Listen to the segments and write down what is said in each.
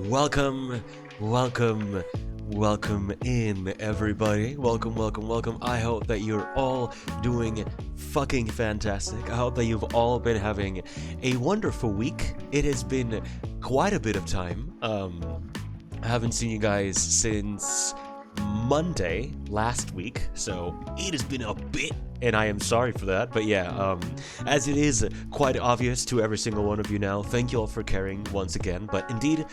Welcome, welcome, welcome in, everybody. Welcome. I hope that you're all doing fucking fantastic. I hope that you've all been having a wonderful week. It has been quite a bit of time. I haven't seen you guys since Monday last week, so it has been a bit, and I am sorry for that. But yeah, as it is quite obvious to every single one of you now, thank you all for caring once again. But indeed,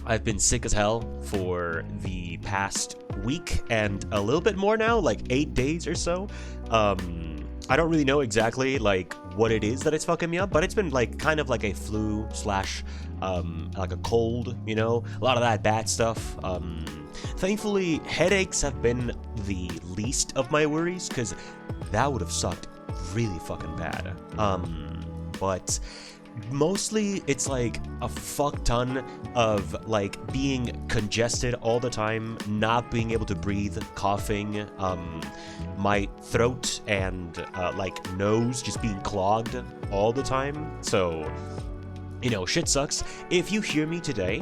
I've been sick as hell for the past week and a little bit more now, like 8 days or so. I don't really know exactly like what it is that it's fucking me up, but it's been like kind of like a flu slash like a cold, you know, a lot of that bad stuff. Thankfully, headaches have been the least of my worries, because that would have sucked really fucking bad. But mostly it's like a fuck ton of like being congested all the time, not being able to breathe, coughing, my throat and like nose just being clogged all the time. So, you know, shit sucks. If you hear me today,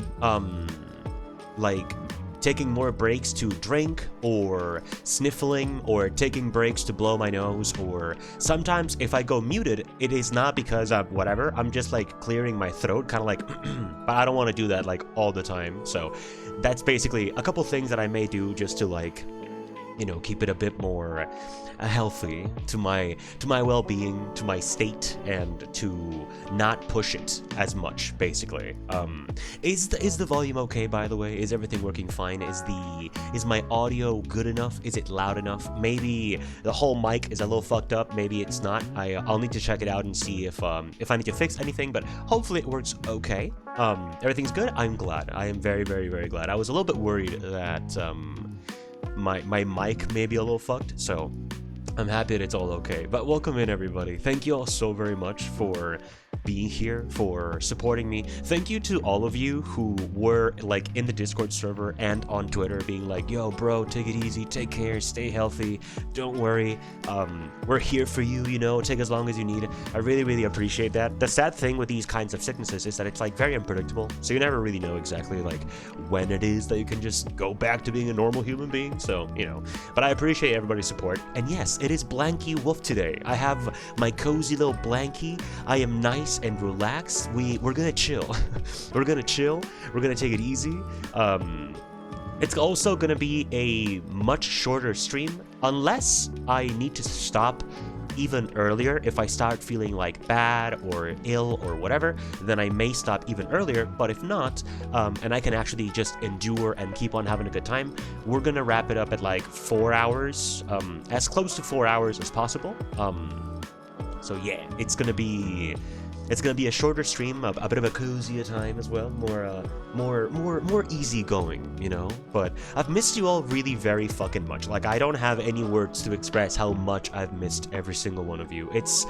like taking more breaks to drink, or sniffling, or taking breaks to blow my nose, or sometimes if I go muted, it is not because I'm whatever, I'm just like clearing my throat, kind of like, but I don't want to do that like all the time. So that's basically a couple things that I may do just to like, you know, keep it a bit more healthy to my well-being, to my state, and to not push it as much, basically. Is the volume okay, by the way? Is everything working fine? Is my audio good enough? Is it loud enough? Maybe the whole mic is a little fucked up, maybe it's not. I'll need to check it out and see if I need to fix anything, but hopefully it works okay. Everything's good. I'm glad. I am very, very, very glad. I was a little bit worried that my mic may be a little fucked, so I'm happy that it's all okay. But welcome in, everybody. Thank you all so very much for being here, for supporting me. Thank you to all of you who were like in the Discord server and on Twitter being like, yo bro, take it easy, take care, stay healthy, don't worry, we're here for you, you know, take as long as you need. I really, really appreciate that. The sad thing with these kinds of sicknesses is that it's like very unpredictable, so you never really know exactly like when it is that you can just go back to being a normal human being. So, you know, but I appreciate everybody's support. And yes, it is Blanky Wolf today. I have my cozy little Blanky. I am nice and relaxed. We're gonna chill. We're gonna take it easy. It's also gonna be a much shorter stream, unless I need to stop even earlier. If I start feeling like bad or ill or whatever, then I may stop even earlier. But if not, and I can actually just endure and keep on having a good time, we're gonna wrap it up at like 4 hours, as close to 4 hours as possible. So yeah, it's gonna be a shorter stream, a bit of a cozier time as well, more easygoing, you know. But I've missed you all really very fucking much. Like, I don't have any words to express how much I've missed every single one of you. It's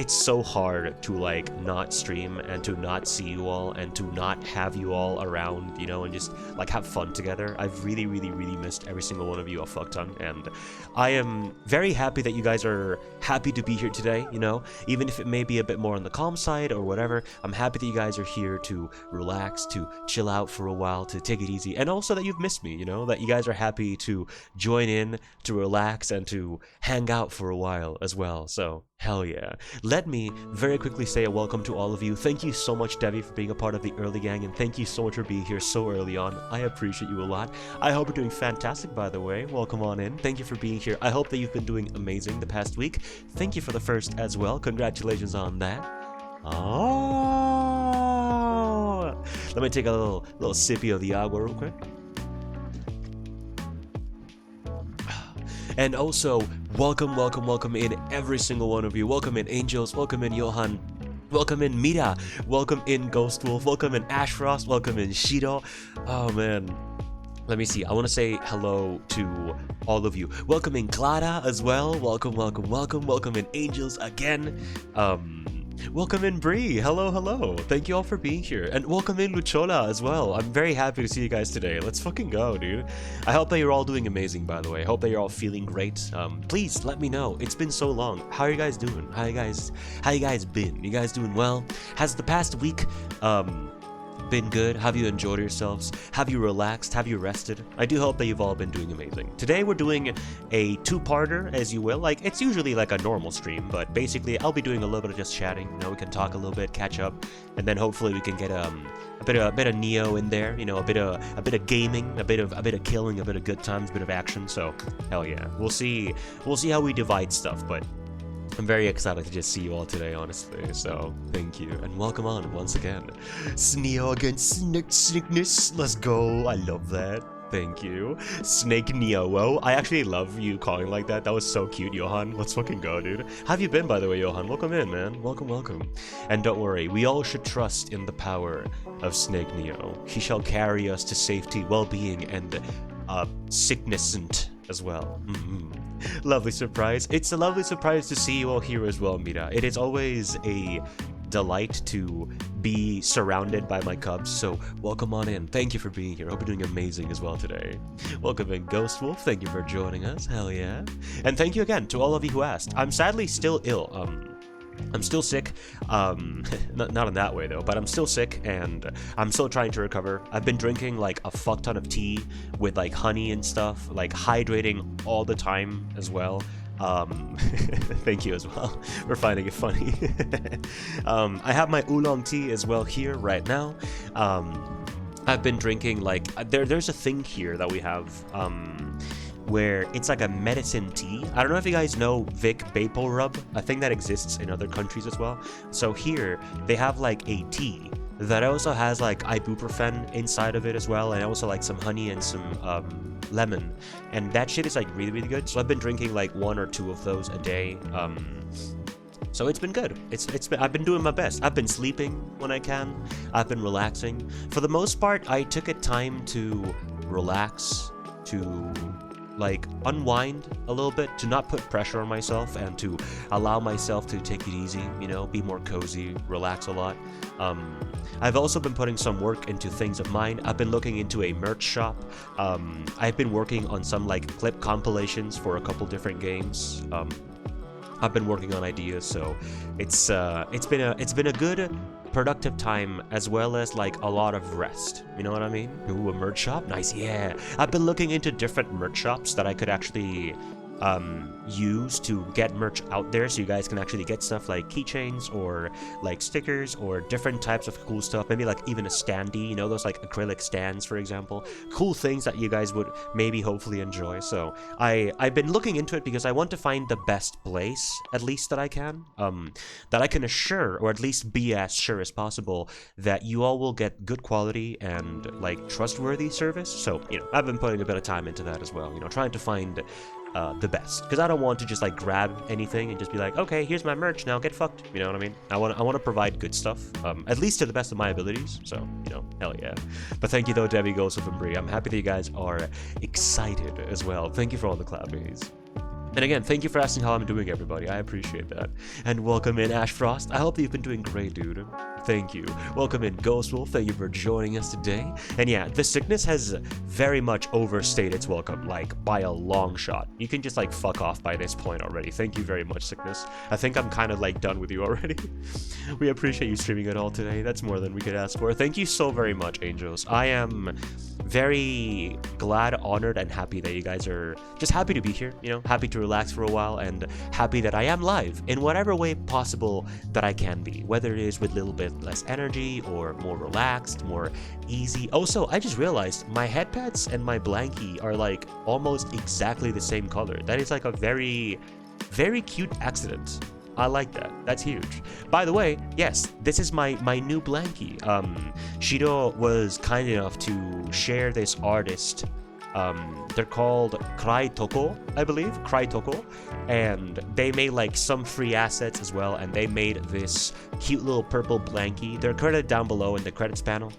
so hard to like not stream and to not see you all and to not have you all around, you know, and just like have fun together. I've really, really, really missed every single one of you a fuck ton, and I am very happy that you guys are happy to be here today, you know, even if it may be a bit more on the calm side or whatever. I'm happy that you guys are here to relax, to chill out for a while, to take it easy, and also that you've missed me, you know, that you guys are happy to join in, to relax, and to hang out for a while as well. So hell yeah. Let me very quickly say a welcome to all of you. Thank you so much, Debbie, for being a part of the early gang, and thank you so much for being here so early on. I appreciate you a lot. I hope you're doing fantastic, by the way. Welcome on in. Thank you for being here. I hope that you've been doing amazing the past week. Thank you for the first as well. Congratulations on that. Oh, let me take a little sippy of the agua real quick. And also, welcome in every single one of you. Welcome in Angels, welcome in Johan, welcome in Mira, welcome in Ghost Wolf, welcome in Ashfrost, welcome in Shido. Oh man, let me see. I want to say hello to all of you. Welcome in Clara as well. Welcome in Angels again. Welcome in Bree. Hello. Thank you all for being here. And welcome in Luchola as well. I'm very happy to see you guys today. Let's fucking go, dude. I hope that you're all doing amazing, by the way. I hope that you're all feeling great. Please let me know. It's been so long. How are you guys doing? How you guys been? You guys doing well? Has the past week been good? Have you enjoyed yourselves? Have you relaxed? Have you rested? I do hope that you've all been doing amazing. Today we're doing a two-parter, as you will. Like, it's usually like a normal stream, but basically I'll be doing a little bit of just chatting. You know, we can talk a little bit, catch up, and then hopefully we can get a bit of Nioh in there. You know, a bit of gaming, a bit of killing, a bit of good times, a bit of action. So hell yeah, we'll see how we divide stuff, but I'm very excited to just see you all today, honestly, so thank you, and welcome on once again. Nioh against Snakeness, let's go, I love that, thank you. Snake Nioh, I actually love you calling like that, that was so cute, Johan, let's fucking go, dude. How have you been, by the way, Johan? Welcome in, man, welcome. And don't worry, we all should trust in the power of Snake Nioh. He shall carry us to safety, well-being, and sicknessant as well. Lovely surprise. It's a lovely surprise to see you all here as well, Mira. It is always a delight to be surrounded by my cubs, so welcome on in. Thank you for being here. Hope you're doing amazing as well today. Welcome in, Ghost Wolf. Thank you for joining us. Hell yeah. And thank you again to all of you who asked. I'm sadly still ill. I'm still sick, not in that way though, but I'm still sick and I'm still trying to recover. I've been drinking like a fuck ton of tea with like honey and stuff, like hydrating all the time as well. Thank you as well for finding it funny. I have my oolong tea as well here right now. I've been drinking like, there's a thing here that we have, where it's like a medicine tea. I don't know if you guys know Vic Vapor Rub. I think that exists in other countries as well. So here, they have like a tea that also has like ibuprofen inside of it as well, and also like some honey and some lemon. And that shit is like really, really good. So I've been drinking like 1 or 2 of those a day. So it's been good. I've been doing my best. I've been sleeping when I can. I've been relaxing. For the most part, I took a time to relax, to like unwind a little bit, to not put pressure on myself and to allow myself to take it easy, you know, be more cozy, relax a lot. I've also been putting some work into things of mine. I've been looking into a merch shop. I've been working on some like clip compilations for a couple different games. I've been working on ideas, so it's been a good productive time, as well as like a lot of rest, you know what I mean? Ooh, a merch shop? Nice, yeah. I've been looking into different merch shops that I could actually use to get merch out there, so you guys can actually get stuff like keychains or like stickers or different types of cool stuff, maybe like even a standee, you know, those like acrylic stands, for example. Cool things that you guys would maybe hopefully enjoy. So I've been looking into it because I want to find the best place, at least that I can assure, or at least be as sure as possible, that you all will get good quality and like trustworthy service. So, you know, I've been putting a bit of time into that as well, you know, trying to find the best, because I don't want to just like grab anything and just be like, okay, here's my merch, now get fucked, you know what I mean? I want to provide good stuff, at least to the best of my abilities, so, you know, hell yeah. But thank you though, Debbie, Ghost, and Bree. I'm happy that you guys are excited as well. Thank you for all the clappies. And again, thank you for asking how I'm doing, everybody. I appreciate that. And welcome in, Ash Frost. I hope that you've been doing great, dude. Thank you. Welcome in, Ghost Wolf. Thank you for joining us today. And yeah, the sickness has very much overstayed its welcome, like by a long shot. You can just like fuck off by this point already. Thank you very much, sickness. I think I'm kind of like done with you already. We appreciate you streaming it all today. That's more than we could ask for. Thank you so very much, angels. I am very glad, honored, and happy that you guys are just happy to be here, you know, happy to relax for a while, and happy that I am live in whatever way possible that I can be, whether it is with a little bit less energy or more relaxed, more easy. Also, I just realized my headpads and my blankie are like almost exactly the same color. That is like a very, very cute accident. I like that. That's huge. By the way, yes, this is my new blankie. Shido was kind enough to share this artist. They're called Cry Toko, I believe. Cry Toko. And they made like some free assets as well, and they made this cute little purple blankie. They're credited down below in the credits panel.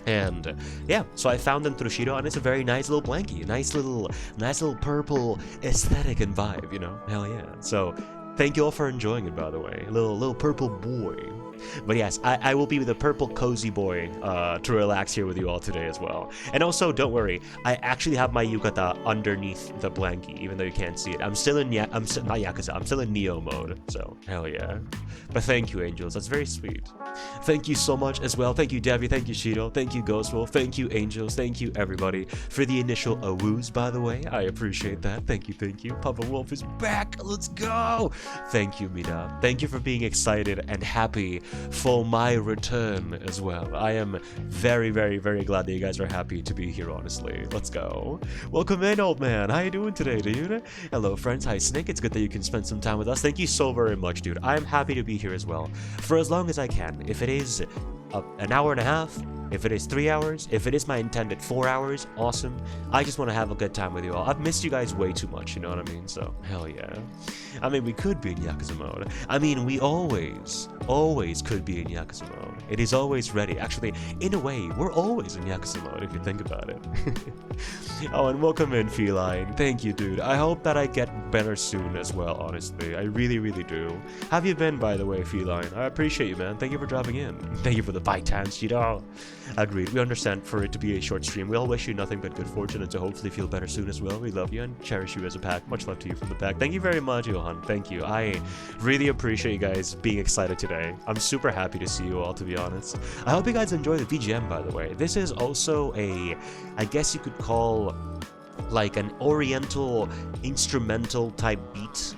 And yeah, so I found them through Shido, and it's a very nice little blankie. Nice little purple aesthetic and vibe, you know? Hell yeah. So thank you all for enjoying it, by the way. Little purple boy. But yes, I will be the purple cozy boy to relax here with you all today as well. And also, don't worry, I actually have my yukata underneath the blankie, even though you can't see it. I'm still in not Yakuza, I'm still in Nioh mode, so hell yeah. But thank you, Angels, that's very sweet. Thank you so much as well. Thank you, Debbie, thank you, Shido, thank you, Ghostwolf, thank you, Angels, thank you, everybody, for the initial awoos, by the way. I appreciate that. Thank you, thank you. Papa Wolf is back, let's go! Thank you, Mida. Thank you for being excited and happy for my return as well. I am very, very, very glad that you guys are happy to be here, honestly. Let's go. Welcome in, old man. How you doing today, dude? Hello, friends. Hi, Snake. It's good that you can spend some time with us. Thank you so very much, dude. I'm happy to be here as well, for as long as I can. If it is an hour and a half, if it is 3 hours, if it is my intended 4 hours, awesome. I just want to have a good time with you all. I've missed you guys way too much, you know what I mean? So, hell yeah. I mean, we could be in Yakuza mode. I mean, we always could be in Yakuza mode. It is always ready. Actually, in a way, we're always in Yakuza mode, if you think about it. Oh, and welcome in, Feline. Thank you, dude. I hope that I get better soon as well, honestly. I really, really do. How have you been, by the way, Feline? I appreciate you, man. Thank you for dropping in. Thank you for the ByteDance, you know. Agreed. We understand for it to be a short stream. We all wish you nothing but good fortune and to hopefully feel better soon as well. We love you and cherish you as a pack. Much love to you from the pack. Thank you very much, Johan. Thank you. I really appreciate you guys being excited today. I'm super happy to see you all, to be honest. I hope you guys enjoy the BGM, by the way. This is also a, I guess you could call, like an oriental instrumental type beat.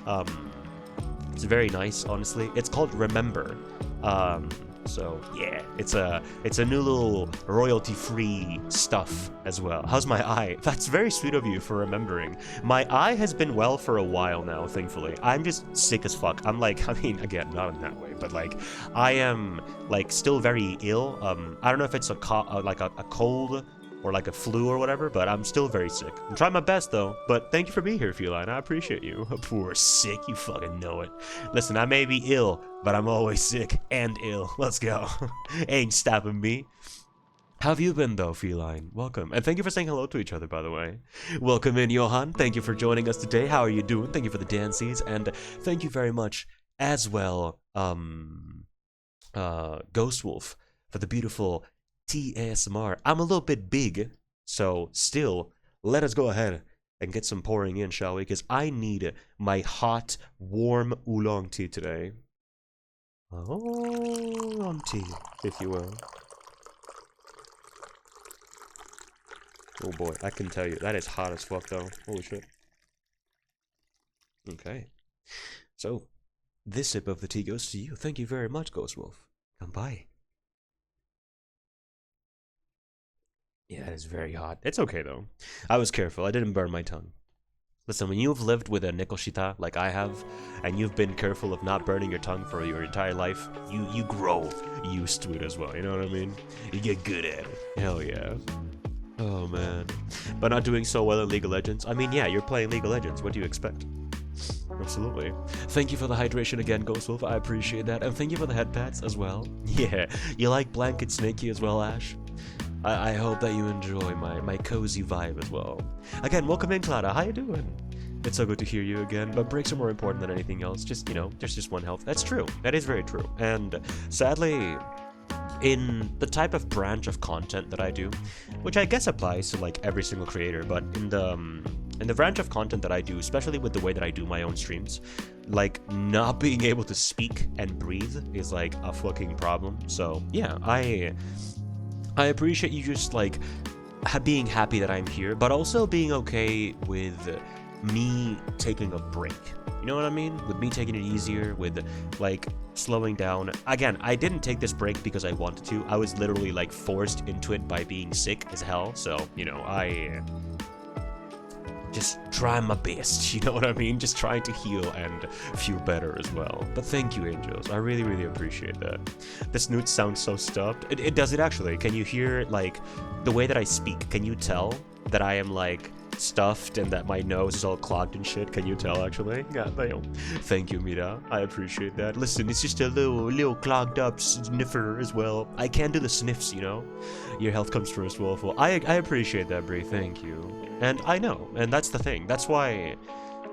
It's very nice, honestly. It's called Remember. So yeah, it's a new little royalty-free stuff as well. How's my eye? That's very sweet of you for remembering. My eye has been well for a while now, thankfully. I'm just sick as fuck. I'm like, I mean, again, not in that way, but like, I am like still very ill. I don't know if it's a cold or like a flu or whatever, but I'm still very sick. I'm trying my best though, but thank you for being here, Feline. I appreciate you. Poor sick, you fucking know it. Listen, I may be ill, but I'm always sick and ill. Let's go. Ain't stopping me. How have you been though, Feline? Welcome. And thank you for saying hello to each other, by the way. Welcome in, Johan. Thank you for joining us today. How are you doing? Thank you for the dances, and thank you very much as well, Ghostwolf, for the beautiful TSMR. I'm a little bit big, so still, let us go ahead and get some pouring in, shall we? Because I need my hot, warm oolong tea today. Oolong tea, if you will. Oh boy, I can tell you, that is hot as fuck though. Holy shit. Okay. So, this sip of the tea goes to you. Thank you very much, Ghostwolf. Come by. Yeah, it is very hot. It's okay, though. I was careful. I didn't burn my tongue. Listen, when you've lived with a Nikoshita like I have, and you've been careful of not burning your tongue for your entire life, you grow used to it as well, you know what I mean? You get good at it. Hell yeah. Oh, man. But not doing so well in League of Legends? I mean, yeah, you're playing League of Legends. What do you expect? Absolutely. Thank you for the hydration again, Ghostwolf. I appreciate that. And thank you for the head pats as well. Yeah. You like Blanket Snakey as well, Ash? I hope that you enjoy my cozy vibe as well. Again, welcome in, Clara. How you doing? It's so good to hear you again, but breaks are more important than anything else. Just, you know, there's just one health. That's true. That is very true. And sadly, in the type of branch of content that I do, which I guess applies to like every single creator, but in the branch of content that I do, especially with the way that I do my own streams, like not being able to speak and breathe is like a fucking problem. So yeah, I appreciate you just like being happy that I'm here, but also being okay with me taking a break. You know what I mean? With me taking it easier, with like slowing down. Again, I didn't take this break because I wanted to. I was literally like forced into it by being sick as hell. So, you know, I just try my best, you know what I mean? Just trying to heal and feel better as well. But thank you, Angels. I really, really appreciate that. This newt sounds so stuffed. It does it actually. Can you hear, like, the way that I speak? Can you tell that I am, like, stuffed and that my nose is all clogged and shit? Can you tell, actually? God damn. Thank you, Mira. I appreciate that. Listen, it's just a little clogged up sniffer as well. I can do the sniffs, you know? Your health comes first, Wolful. I appreciate that, Brie. Thank you. And I know, and that's the thing. That's why,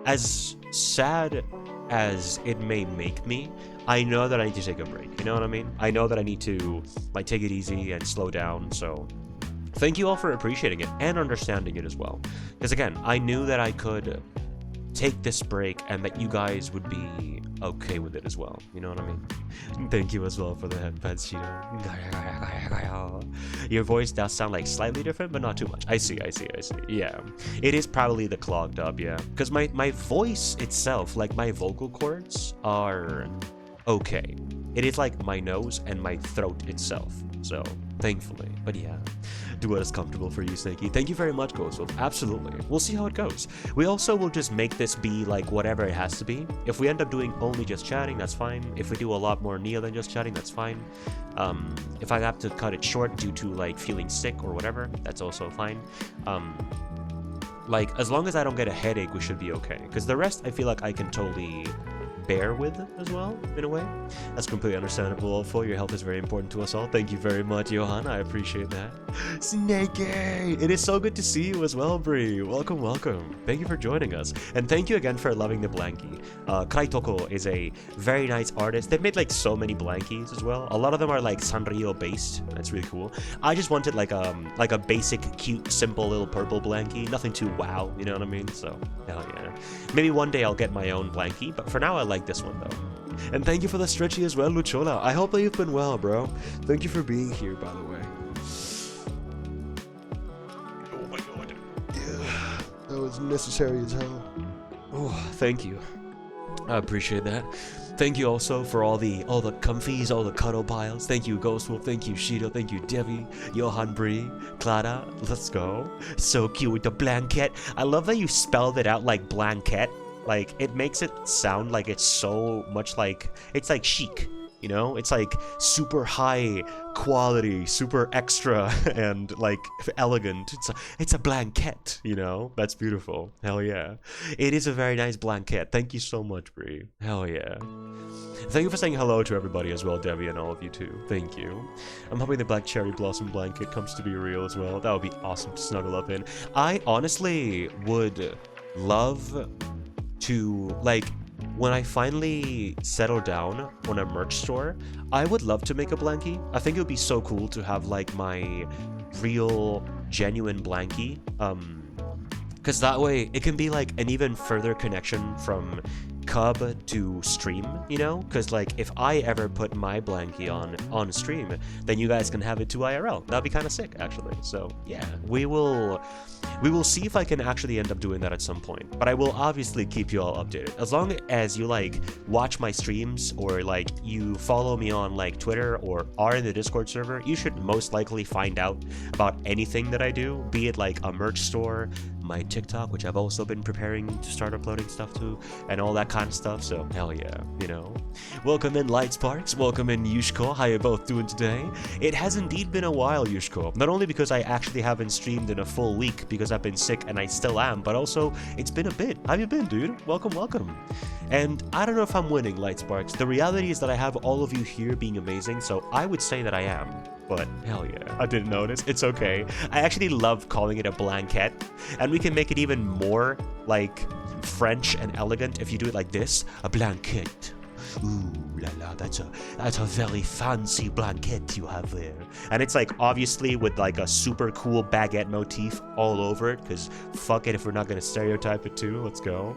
as sad as it may make me, I know that I need to take a break. You know what I mean? I know that I need to like take it easy and slow down. So thank you all for appreciating it and understanding it as well. Because again, I knew that I could take this break and that you guys would be okay with it as well. You know what I mean? Thank you as well for the headphones, Cheeto. Your voice does sound like slightly different, but not too much. I see. Yeah. It is probably the clogged up, yeah. Because my voice itself, like my vocal cords, are okay. It is like my nose and my throat itself. So, thankfully. But yeah, do what is comfortable for you, Snakey. Thank you very much, Ghostwolf. Absolutely. We'll see how it goes. We also will just make this be like whatever it has to be. If we end up doing only just chatting, that's fine. If we do a lot more Nioh than just chatting, that's fine. If I have to cut it short due to like feeling sick or whatever, that's also fine. Like, as long as I don't get a headache, we should be okay. Because the rest, I feel like I can totally bear with as well, in a way. That's completely understandable. Also, your health is very important to us all. Thank you very much, Johan. I appreciate that. Snakey! It is so good to see you as well, Bree. Welcome, welcome. Thank you for joining us. And thank you again for loving the blankie. Kraitoko is a very nice artist. They've made like so many blankies as well. A lot of them are like Sanrio based. That's really cool. I just wanted like a basic, cute, simple little purple blankie. Nothing too wow, you know what I mean? So, hell yeah. Maybe one day I'll get my own blankie, but for now I like this one though. And thank you for the stretchy as well, Luchola. I hope that you've been well, bro. Thank you for being here, by the way. Oh my god. Yeah, that was necessary as hell. Oh, thank you. I appreciate that. Thank you also for all the comfies, all the cuddle piles. Thank you, Ghostwolf. Thank you, Shido. Thank you, Devi, Johan Bree, Clara. Let's go. So cute with the blanket. I love that you spelled it out like blanket. Like, it makes it sound like it's so much like, it's like chic, you know? It's like super high quality, super extra, and like elegant. It's a blanket, you know? That's beautiful. Hell yeah. It is a very nice blanket. Thank you so much, Bree. Hell yeah. Thank you for saying hello to everybody as well, Debbie, and all of you too. Thank you. I'm hoping the black cherry blossom blanket comes to be real as well. That would be awesome to snuggle up in. I honestly would love to, like, when I finally settle down on a merch store, I would love to make a blankie. I think it would be so cool to have like my real genuine blankie, because that way it can be like an even further connection from Cub to stream, you know? Because like if I ever put my blankie on stream, then you guys can have it to IRL. That'd be kind of sick, actually. So yeah, we will see if I can actually end up doing that at some point. But I will obviously keep you all updated. As long as you like watch my streams or like you follow me on like Twitter or are in the Discord server, you should most likely find out about anything that I do, be it like a merch store, my TikTok, which I've also been preparing to start uploading stuff to, and all that kind of stuff. So hell yeah, you know. Welcome in Light Sparks, welcome in Yushko. How you both doing today? It has indeed been a while, Yushko. Not only because I actually haven't streamed in a full week because I've been sick and I still am, but also it's been a bit. How you been, dude? Welcome, welcome. And I don't know if I'm winning, Light Sparks. The reality is that I have all of you here being amazing, so I would say that I am. But hell yeah, I didn't notice. It's okay. I actually love calling it a blanket, and we can make it even more like French and elegant if you do it like this: a blanket. Ooh la la, that's a very fancy blanket you have there. And it's like obviously with like a super cool baguette motif all over it, because fuck it if we're not gonna stereotype it too. Let's go.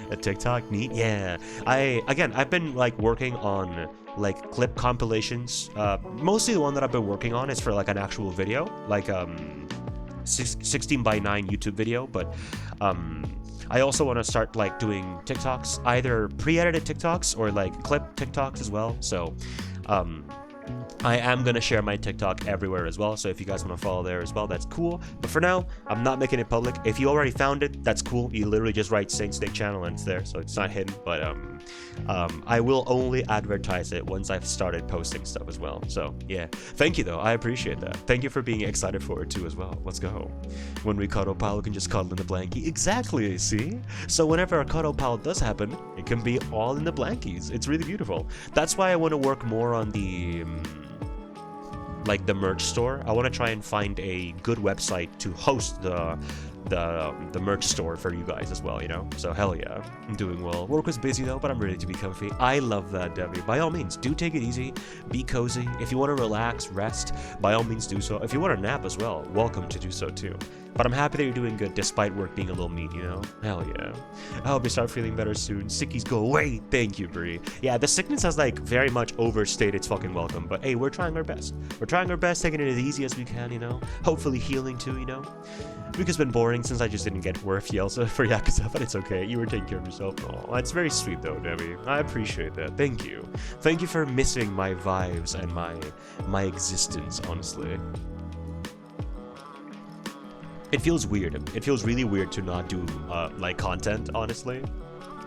A TikTok, neat. Yeah, I've been like working on like clip compilations. Mostly the one that I've been working on is for like an actual video, like 16:9 YouTube video, but I also want to start like doing TikToks, either pre-edited TikToks or like clip TikToks as well. So I am going to share my TikTok everywhere as well, so if you guys want to follow there as well, that's cool. But for now, I'm not making it public. If you already found it, that's cool. You literally just write SaintSnake channel and it's there, so it's not hidden. But I will only advertise it once I've started posting stuff as well. So yeah, thank you though. I appreciate that. Thank you for being excited for it too as well. Let's go. When we cuddle pal, we can just cuddle in the blankie. Exactly, see? So whenever a cuddle pal does happen, it can be all in the blankies. It's really beautiful. That's why I want to work more on the like the merch store. I want to try and find a good website to host the the merch store for you guys as well, you know? So hell yeah, I'm doing well. Work was busy though, but I'm ready to be comfy. I love that, Debbie. By all means, do take it easy, be cozy. If you want to relax, rest, by all means do so. If you want to nap as well, welcome to do so too. But I'm happy that you're doing good despite work being a little mean, you know? Hell yeah. I hope you start feeling better soon. Sickies go away. Thank you, Bree. Yeah, the sickness has like very much overstayed its fucking welcome, but hey, we're trying our best. We're trying our best, taking it as easy as we can, you know? Hopefully healing too, you know? Week has been boring since I just didn't get worth Yelsa for Yakuza, but it's okay. You were taking care of yourself. Oh, that's very sweet though, Debbie. I appreciate that. Thank you. Thank you for missing my vibes and my existence, honestly. It feels weird. It feels really weird to not do like content, honestly.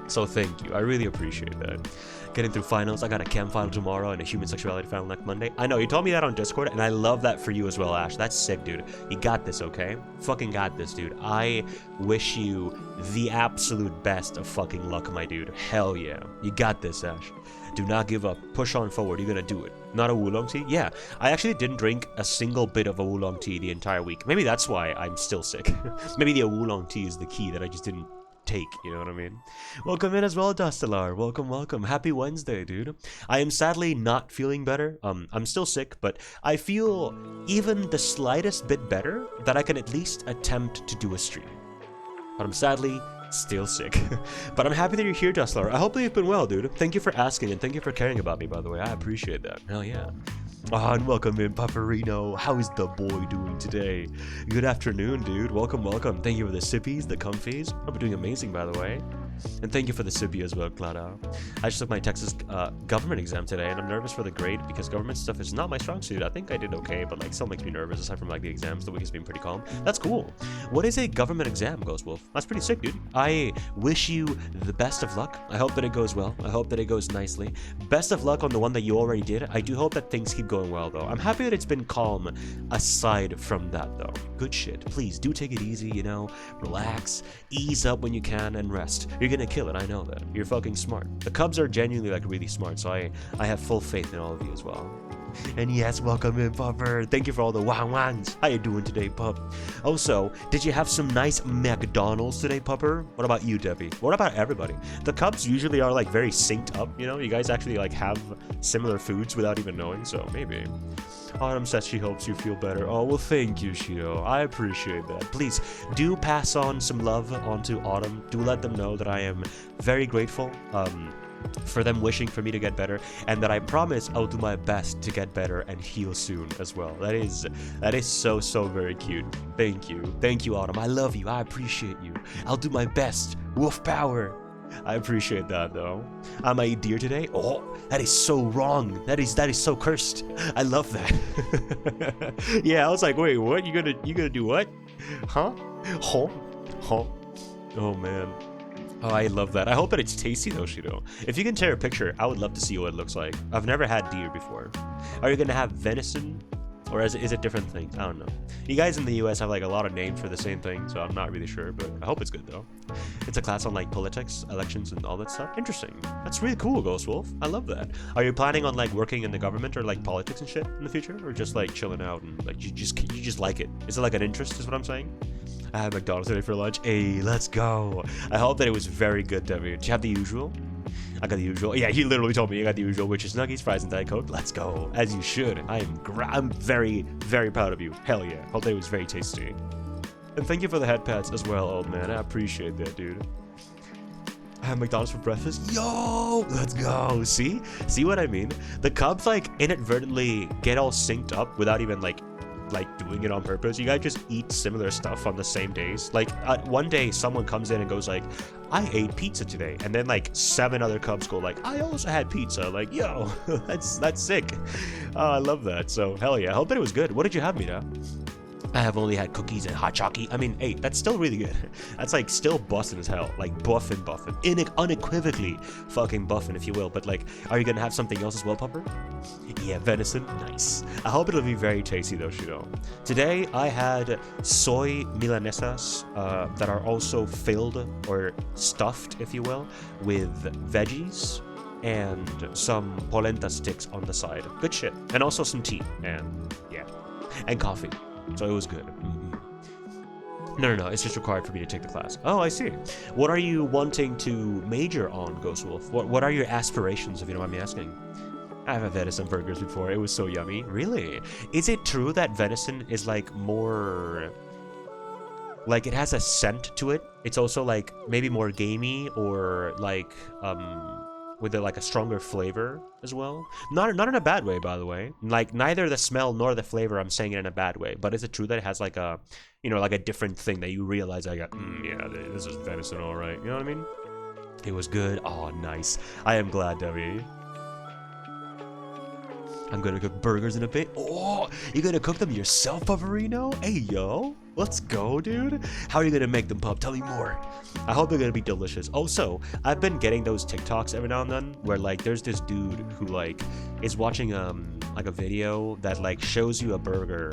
So thank you. I really appreciate that. Getting through finals. I got a chem final tomorrow and a human sexuality final next Monday. I know, you told me that on Discord, and I love that for you as well, Ash. That's sick, dude. You got this, okay? Fucking got this, dude. I wish you the absolute best of fucking luck, my dude. Hell yeah. You got this, Ash. Do not give up. Push on forward. You're gonna do it. Not a oolong tea? Yeah. I actually didn't drink a single bit of a oolong tea the entire week. Maybe that's why I'm still sick. Maybe the oolong tea is the key that I just didn't take, you know what I mean? Welcome in as well, Dustelar. Welcome, welcome. Happy Wednesday, dude. I am sadly not feeling better. I'm still sick, but I feel even the slightest bit better that I can at least attempt to do a stream. But I'm sadly still sick. But I'm happy that you're here, Dustelar. I hope that you've been well, dude. Thank you for asking, and thank you for caring about me, by the way. I appreciate that. Hell yeah. Oh, and welcome in, Paparino. How is the boy doing today? Good afternoon, dude. Welcome, welcome. Thank you for the sippies, the comfies. Hope you're doing amazing, by the way. And thank you for the sippy as well, Clara. I just took my Texas government exam today, and I'm nervous for the grade because government stuff is not my strong suit. I think I did okay, but like still makes me nervous aside from like the exams. The week has been pretty calm. That's cool. What is a government exam, Ghost Wolf? That's pretty sick, dude. I wish you the best of luck. I hope that it goes well. I hope that it goes nicely. Best of luck on the one that you already did. I do hope that things keep going well, though. I'm happy that it's been calm aside from that, though. Good shit. Please do take it easy, you know? Relax, ease up when you can, and rest. You're gonna kill it, I know that. You're fucking smart. The Cubs are genuinely like really smart, so I have full faith in all of you as well. And yes, welcome in, Pupper. Thank you for all the wangs. How you doing today, pup? Also, did you have some nice McDonald's today, Pupper? What about you, Debbie? What about everybody? The Cubs usually are like very synced up, you know? You guys actually like have similar foods without even knowing, so maybe. Autumn says she hopes you feel better. Oh, well, thank you, Shio. I appreciate that. Please, do pass on some love onto Autumn. Do let them know that I am very grateful for them wishing for me to get better, and that I promise I'll do my best to get better and heal soon as well. That is so very cute. Thank you, Autumn. I love you. I appreciate you. I'll do my best. Wolf power. I appreciate that, though. Am I a deer today? Oh, that is so wrong. That is so cursed. I love that. Yeah, I was like, wait, what? You gonna do what? Huh? Huh? Oh man. Oh, I love that. I hope that it's tasty though, Shido. If you can share a picture, I would love to see what it looks like. I've never had deer before. Are you gonna have venison? Or is it different things? I don't know. You guys in the US have like a lot of names for the same thing, so I'm not really sure, but I hope it's good though. It's a class on like politics, elections, and all that stuff. Interesting. That's really cool, Ghost Wolf. I love that. Are you planning on like working in the government or like politics and shit in the future? Or just like chilling out and like you just like it? Is it like an interest is what I'm saying? I had McDonald's today for lunch. Hey, let's go. I hope that it was very good, Debbie. Did you have the usual? I got the usual. Yeah, he literally told me you got the usual, which is nuggies, fries, and Diet Coke. Let's go. As you should. I'm very, very proud of you. Hell yeah. Hope that it was very tasty. And thank you for the head pats as well, old man. I appreciate that, dude. I have McDonald's for breakfast. Yo, let's go. See what I mean? The Cubs like inadvertently get all synced up without even like doing it on purpose. You guys just eat similar stuff on the same days. Like one day someone comes in and goes like, I ate pizza today, and then like 7 other Cubs go like, I also had pizza. Like, yo, that's sick. Oh, I love that. So hell yeah. I hope that it was good. What did you have, Mita? I have only had cookies and hot chocolate. I mean, hey, that's still really good. That's like still bussin' as hell. Like buffin'. Unequivocally fucking buffin', if you will. But like, are you gonna have something else as well, Pupper? Yeah, venison. Nice. I hope it'll be very tasty though, Shido. Today, I had soy milanesas that are also filled or stuffed, if you will, with veggies and some polenta sticks on the side. Good shit. And also some tea. And yeah. And coffee. So it was good. No, it's just required for me to take the class. Oh, I see. What are you wanting to major on, Ghost Wolf? What are your aspirations, if you don't mind me asking? I've had venison burgers before. It was so yummy. Really? Is it true that venison is like more... like it has a scent to it? It's also like maybe more gamey or like with like a stronger flavor as well. Not in a bad way, by the way. Like neither the smell nor the flavor I'm saying it in a bad way. But is it true that it has like a, you know, like a different thing that you realize I got, yeah, this is venison, all right. You know what I mean? It was good. Oh, nice. I am glad, Debbie. I'm gonna cook burgers in a bit. Oh, you're gonna cook them yourself, Pufferino? Hey, yo. Let's go, dude. How are you gonna make them, Pup? Tell me more. I hope they're gonna be delicious. Also, I've been getting those TikToks every now and then where like there's this dude who like is watching like a video that like shows you a burger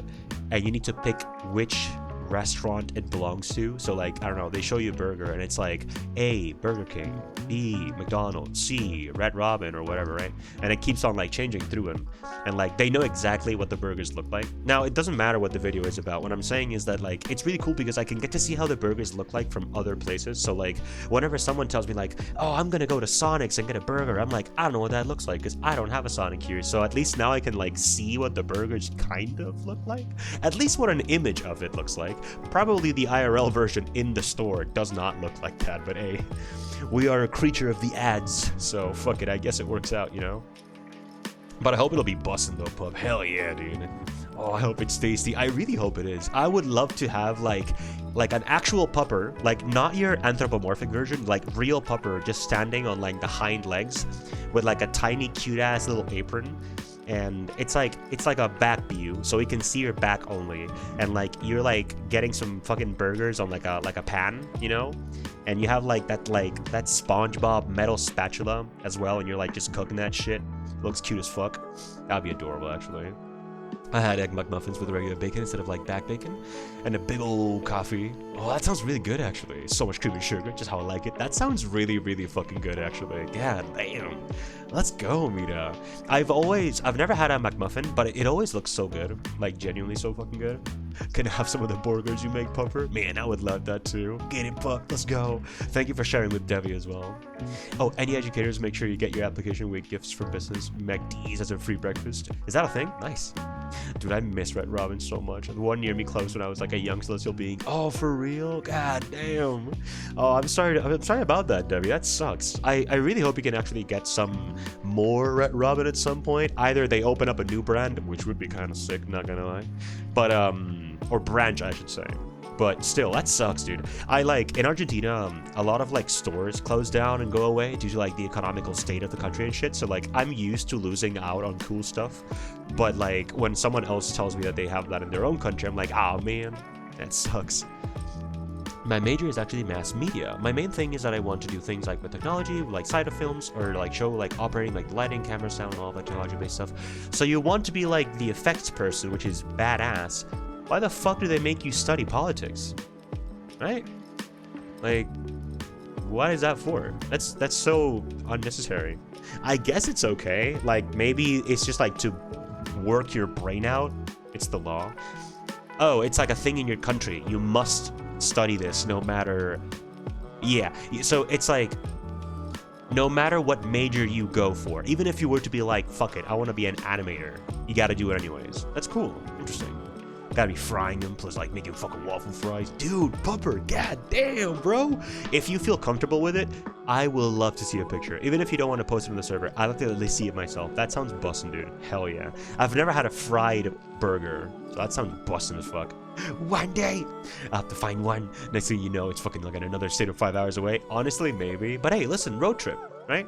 and you need to pick which restaurant it belongs to. So like, I don't know, they show you a burger and it's like A, Burger King, B, McDonald's, C, Red Robin or whatever, right? And it keeps on like changing through them. And like, they know exactly what the burgers look like. Now, it doesn't matter what the video is about. What I'm saying is that like, it's really cool because I can get to see how the burgers look like from other places. So like, whenever someone tells me like, oh, I'm gonna go to Sonic's and get a burger, I'm like, I don't know what that looks like because I don't have a Sonic here. So at least now I can like see what the burgers kind of look like. At least what an image of it looks like. Probably the IRL version in the store does not look like that, but hey, we are a creature of the ads, so fuck it, I guess it works out, you know? But I hope it'll be bussin' though, Pup. Hell yeah, dude. Oh, I hope it's tasty. I really hope it is. I would love to have like an actual pupper, like not your anthropomorphic version, like real pupper just standing on like the hind legs with like a tiny cute ass little apron. And it's like a back view, so we can see your back only, and like you're like getting some fucking burgers on like a pan, you know, and you have like that SpongeBob metal spatula as well, and you're like just cooking that shit. Looks cute as fuck. That'd be adorable, actually. I had Egg McMuffins with regular bacon instead of like back bacon, and a big old coffee. Oh, that sounds really good, actually. So much cream and sugar, just how I like it. That sounds really, really fucking good, actually. God damn. Let's go, Mita. I've never had a McMuffin, but it always looks so good. Like, genuinely so fucking good. Can I have some of the burgers you make, Puffer? Man, I would love that too. Get it, Puff. Let's go. Thank you for sharing with Debbie as well. Oh, any educators, make sure you get your application with gifts for business. McD's as a free breakfast. Is that a thing? Nice. Dude, I miss Red Robin so much. The one near me closed when I was like a young celestial being. Oh, for real? God damn. Oh, I'm sorry about that, Debbie. That sucks. I really hope you can actually get some more Red Robin at some point. Either they open up a new brand, which would be kind of sick, not gonna lie. But, or branch, I should say. But still, that sucks, dude. I like, in Argentina, a lot of like stores close down and go away due to like the economical state of the country and shit. So like, I'm used to losing out on cool stuff. But like, when someone else tells me that they have that in their own country, I'm like, oh man, that sucks. My major is actually mass media. My main thing is that I want to do things like with technology, like side of films, or like show like operating like lighting, camera, sound, and all that technology-based stuff. So you want to be like the effects person, which is badass. Why the fuck do they make you study politics? Right? Like, what is that for? That's so unnecessary. I guess it's okay. Like, maybe it's just like to work your brain out. It's the law. Oh, it's like a thing in your country. You must study this no matter... Yeah, so it's like, no matter what major you go for, even if you were to be like, fuck it, I want to be an animator, you gotta do it anyways. That's cool. Interesting. Gotta be frying them, plus like making fucking waffle fries. Dude, Pupper, god damn, bro. If you feel comfortable with it, I will love to see a picture. Even if you don't want to post it on the server, I'd like to at least see it myself. That sounds bussin', dude. Hell yeah. I've never had a fried burger, so that sounds bussin' as fuck. One day, I'll have to find one. Next thing you know, it's fucking like in another state of 5 hours away. Honestly, maybe. But hey, listen, road trip, right?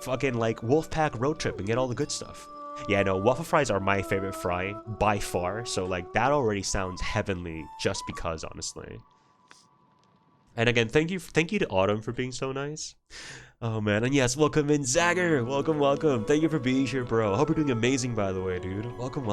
Fucking like Wolfpack road trip and get all the good stuff. Yeah, no, waffle fries are my favorite fry by far, so like that already sounds heavenly just because, honestly. And again, thank you to Autumn for being so nice. Oh man, and yes, welcome in Zagger. Welcome. Thank you for being here, bro. I hope you're doing amazing, by the way, dude. Welcome.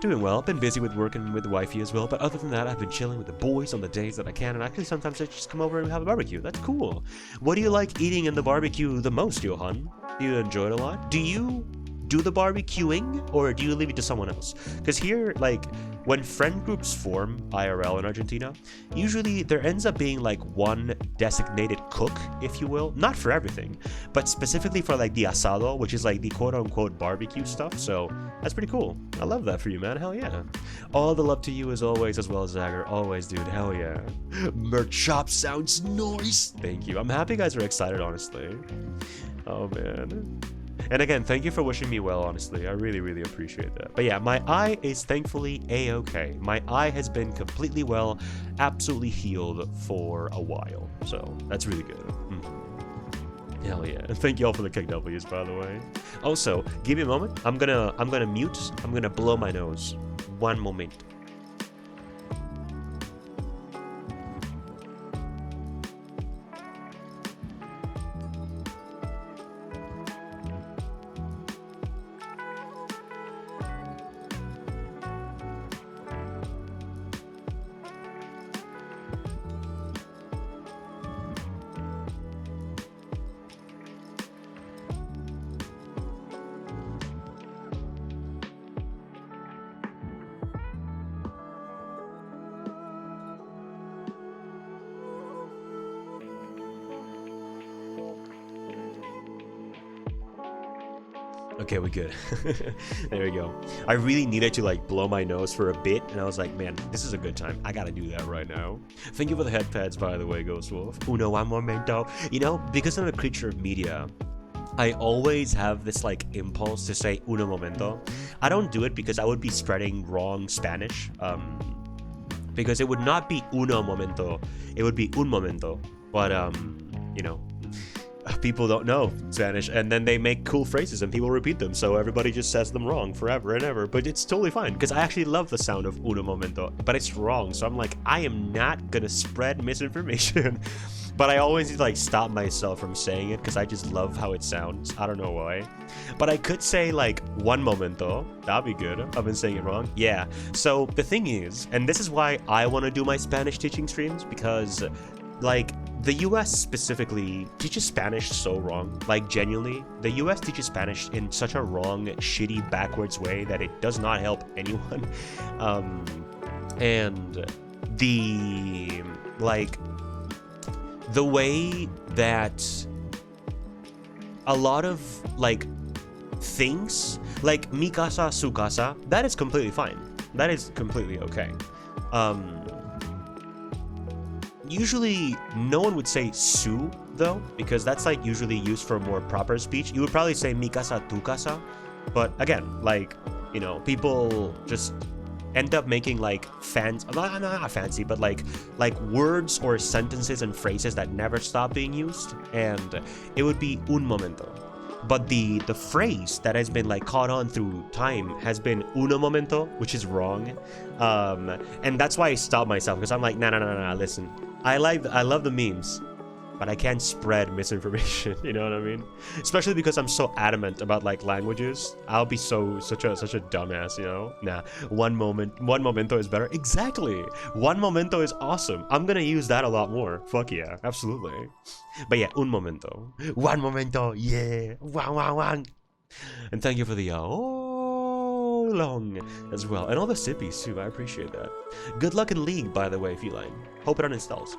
Doing well. Been busy with working with the wifey as well, but other than that, I've been chilling with the boys on the days that I can, and actually sometimes I just come over and have a barbecue. That's cool. What do you like eating in the barbecue the most, Johan? Do you enjoy it a lot? Do do the barbecuing, or do you leave it to someone else? Because here, like, when friend groups form IRL in Argentina, usually there ends up being like one designated cook, if you will. Not for everything, but specifically for like the asado, which is like the quote-unquote barbecue stuff. So that's pretty cool. I love that for you, man. Hell yeah. All the love to you as always, as well as Zagger. Always, dude. Hell yeah. Merch shop sounds nice. Thank you. I'm happy you guys are excited, honestly. Oh, man. And again, thank you for wishing me well, honestly. I really, really appreciate that. But yeah, my eye is thankfully A-okay. My eye has been completely well, absolutely healed for a while. So that's really good. Hell yeah. And thank you all for the kick W's, by the way. Also, give me a moment. I'm gonna mute. I'm gonna blow my nose. One moment. Okay, we good. There we go. I really needed to like blow my nose for a bit, and I was like, man, this is a good time. I gotta do that right now. Thank you for the headpads, by the way, Ghost Wolf. Uno un momento. You know, because I'm a creature of media, I always have this like impulse to say uno momento. I don't do it because I would be spreading wrong Spanish. Because it would not be uno momento, it would be un momento. But you know, people don't know Spanish, and then they make cool phrases and people repeat them, so everybody just says them wrong forever and ever. But it's totally fine, because I actually love the sound of uno momento, but it's wrong, so I'm like, I am not gonna spread misinformation. But I always need to like stop myself from saying it, because I just love how it sounds. I don't know why. But I could say like one momento. That'd be good. I've been saying it wrong. Yeah. So the thing is, and this is why I want to do my Spanish teaching streams, because like the US specifically teaches Spanish so wrong. Like genuinely, the US teaches Spanish in such a wrong, shitty, backwards way that it does not help anyone. And the like the way that a lot of like things like mi casa, su casa, that is completely fine. That is completely okay. Usually no one would say su though, because that's like usually used for more proper speech. You would probably say mi casa, tu casa. But again, like, you know, people just end up making like not fancy, but like words or sentences and phrases that never stop being used, and it would be un momento. But the phrase that has been like caught on through time has been uno momento, which is wrong. And that's why I stopped myself, because I'm like, nah, listen, I love the memes, but I can't spread misinformation. You know what I mean? Especially because I'm so adamant about like languages. I'll be such a dumbass, you know? Nah, one momento is better. Exactly. One momento is awesome. I'm gonna use that a lot more. Fuck yeah, absolutely. But yeah, un momento. One momento, yeah. One. And thank you for the long as well. And all the sippies too, I appreciate that. Good luck in League, by the way, Feline. Hope it uninstalls.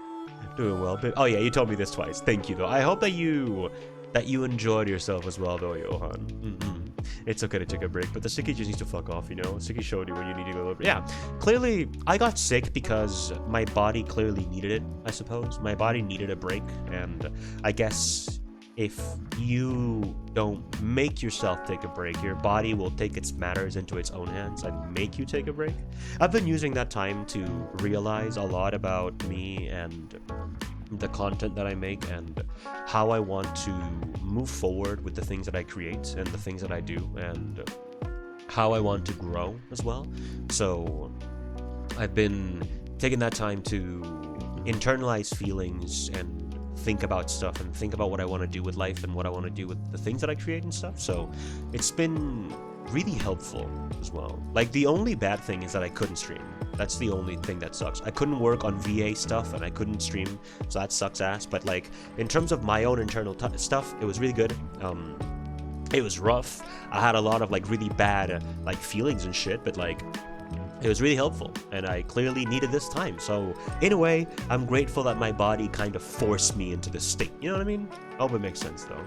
Doing well, but oh yeah, you told me this twice. Thank you though. I hope that you enjoyed yourself as well though, Johan. It's okay to take a break, but the Siki just needs to fuck off, you know? Siki showed you when you need to go over. Yeah, clearly I got sick because my body clearly needed it, I suppose. My body needed a break, and I guess if you don't make yourself take a break, your body will take its matters into its own hands and make you take a break. I've been using that time to realize a lot about me and the content that I make and how I want to move forward with the things that I create and the things that I do, and how I want to grow as well. So I've been taking that time to internalize feelings and think about stuff and think about what I want to do with life and what I want to do with the things that I create and stuff. So it's been really helpful as well. Like the only bad thing is that I couldn't stream. That's the only thing that sucks. I couldn't work on VA stuff and I couldn't stream, so that sucks ass. But like in terms of my own internal stuff, it was really good. it was rough. I had a lot of like really bad like feelings and shit, but like it was really helpful, and I clearly needed this time. So in a way, I'm grateful that my body kind of forced me into this state. You know what I mean? I hope it makes sense though.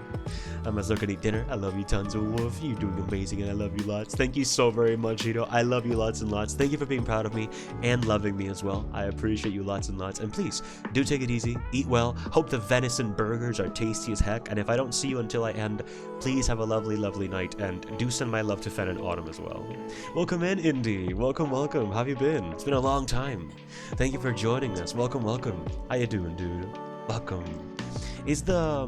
I must look and eat dinner. I love you tons of Wolf. You're doing amazing and I love you lots. Thank you so very much, Nioh. I love you lots and lots. Thank you for being proud of me and loving me as well. I appreciate you lots and lots. And please, do take it easy. Eat well. Hope the venison burgers are tasty as heck. And if I don't see you until I end, please have a lovely, lovely night. And do send my love to Fen and Autumn as well. Welcome in, Indy. Welcome, welcome. How have you been? It's been a long time. Thank you for joining us. Welcome, welcome. How you doing, dude? Welcome. Is the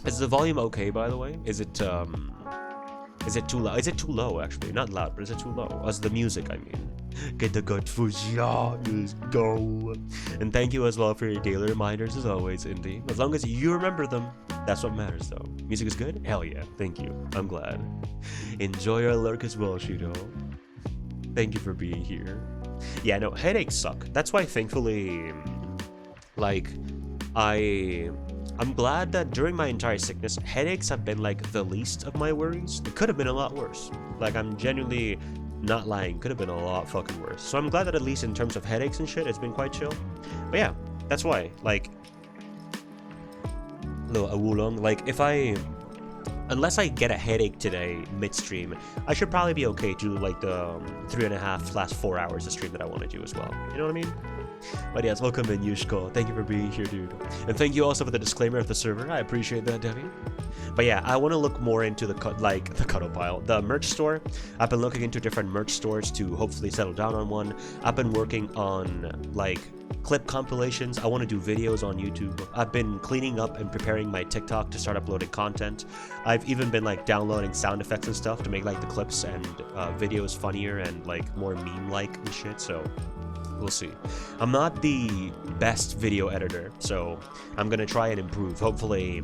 volume okay, by the way? Is it too loud? Is it too low, actually? Not loud, but is it too low? As the music, I mean. Get the good fujiya, let's go. And thank you as well for your daily reminders, as always, Indy. As long as you remember them, that's what matters, though. Music is good? Hell yeah. Thank you. I'm glad. Enjoy your lurk as well, Shido. Thank you for being here. Yeah, no, headaches suck. That's why, thankfully, like, I'm glad that during my entire sickness, headaches have been like the least of my worries. It could have been a lot worse. Like, I'm genuinely not lying. Could have been a lot fucking worse. So I'm glad that at least in terms of headaches and shit, it's been quite chill. But yeah, that's why. Like, little awulong. Like, unless I get a headache today midstream, I should probably be okay to do like the 3.5/4 hours of stream that I want to do as well. You know what I mean? But yes, welcome in, Yushko. Thank you for being here, dude. And thank you also for the disclaimer of the server. I appreciate that, Debbie. But yeah, I want to look more into the cuddle pile, the merch store. I've been looking into different merch stores to hopefully settle down on one. I've been working on like clip compilations. I want to do videos on YouTube. I've been cleaning up and preparing my TikTok to start uploading content. I've even been like downloading sound effects and stuff to make like the clips and videos funnier and like more meme-like and shit. So we'll see. I'm not the best video editor, so I'm gonna try and improve. Hopefully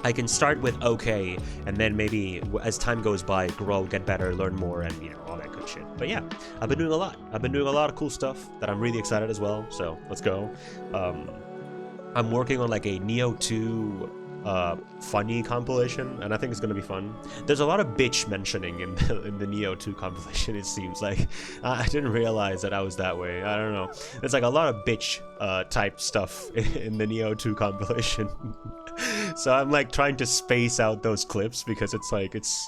I can start with okay, and then maybe as time goes by, grow, get better, learn more, and you know, all that good shit. But yeah, I've been doing a lot. I've been doing a lot of cool stuff that I'm really excited as well, so let's go. I'm working on like a Nioh 2 funny compilation, and I think it's gonna be fun. There's a lot of bitch mentioning in the Nioh 2 compilation, it seems like. I didn't realize that I was that way. I don't know. There's like a lot of bitch type stuff in the Nioh 2 compilation. So I'm like trying to space out those clips because it's like it's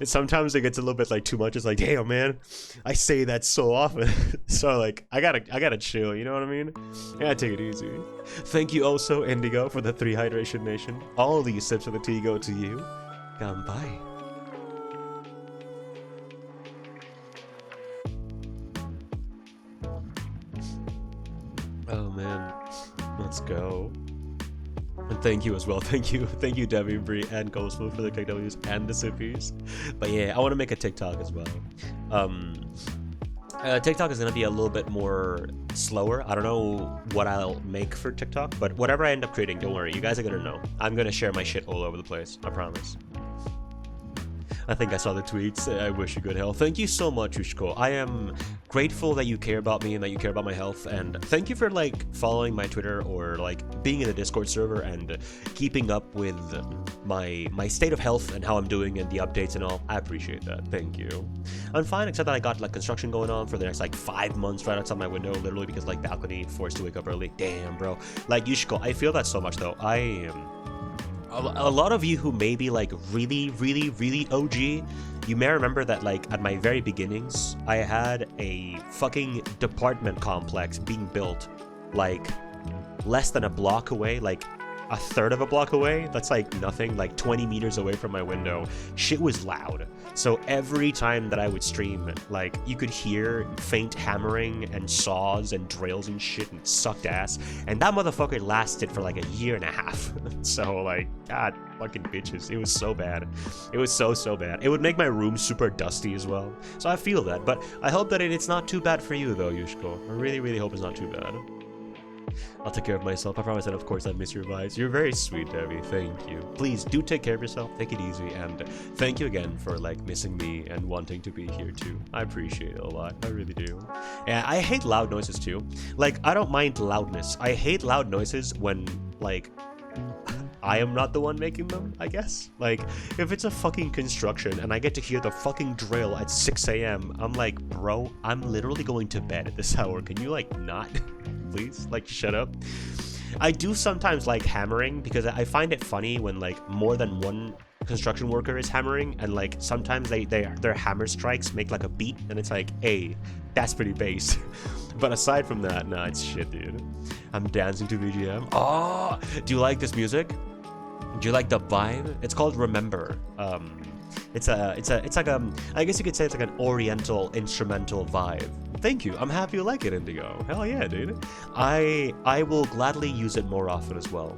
sometimes it gets a little bit like too much. It's like, damn man, I say that so often. So like I gotta chill, you know what I mean? I gotta take it easy. Thank you also, Indigo, for the 3 hydration nation. All these sips of the tea go to you. Kanpai. Oh man, let's go. And thank you as well. Thank you, Debbie, Bree, and Ghostwood for the KWs and the sippies. But yeah, I want to make a TikTok as well. TikTok is gonna be a little bit more slower. I don't know what I'll make for TikTok, but whatever I end up creating, don't worry, you guys are gonna know. I'm gonna share my shit all over the place. I promise. I think I saw the tweets. I wish you good health. Thank you so much, Ushko. I am grateful that you care about me and that you care about my health, and thank you for like following my Twitter or like being in the Discord server and keeping up with my state of health and how I'm doing and the updates and all. I appreciate that. Thank you. I'm fine, except that I got like construction going on for the next like 5 months right outside my window, literally because like balcony forced to wake up early. Damn, bro. Like Yushko, I feel that so much though. I am. A lot of you who may be like really OG, you may remember that like at my very beginnings, I had a fucking apartment complex being built like less than a block away, like a third of a block away. That's like nothing, like 20 meters away from my window. Shit was loud. So every time that I would stream, like you could hear faint hammering and saws and drills and shit, and it sucked ass. And that motherfucker lasted for like a year and a half. So like, god fucking bitches, it was so bad. It was so bad. It would make my room super dusty as well. So I feel that, but I hope that it's not too bad for you though, Yushko. I really hope it's not too bad. I'll take care of myself. I promise, and of course I miss your vibes. You're very sweet, Debbie. Thank you. Please do take care of yourself. Take it easy, and thank you again for like missing me and wanting to be here too. I appreciate it a lot. I really do. And I hate loud noises too. Like I don't mind loudness. I hate loud noises when like I am not the one making them, I guess. Like, if it's a fucking construction and I get to hear the fucking drill at 6 a.m., I'm like, bro, I'm literally going to bed at this hour. Can you, like, not? Please? Like, shut up. I do sometimes like hammering because I find it funny when, like, more than one construction worker is hammering, and, like, sometimes their hammer strikes make, like, a beat, and it's like, hey, that's pretty bass. But aside from that, nah, it's shit, dude. I'm dancing to VGM. Oh, do you like this music? Do you like the vibe? It's called Remember. It's like I guess you could say it's like an oriental instrumental vibe. Thank you. I'm happy you like it, Indigo. Hell yeah, dude. I will gladly use it more often as well.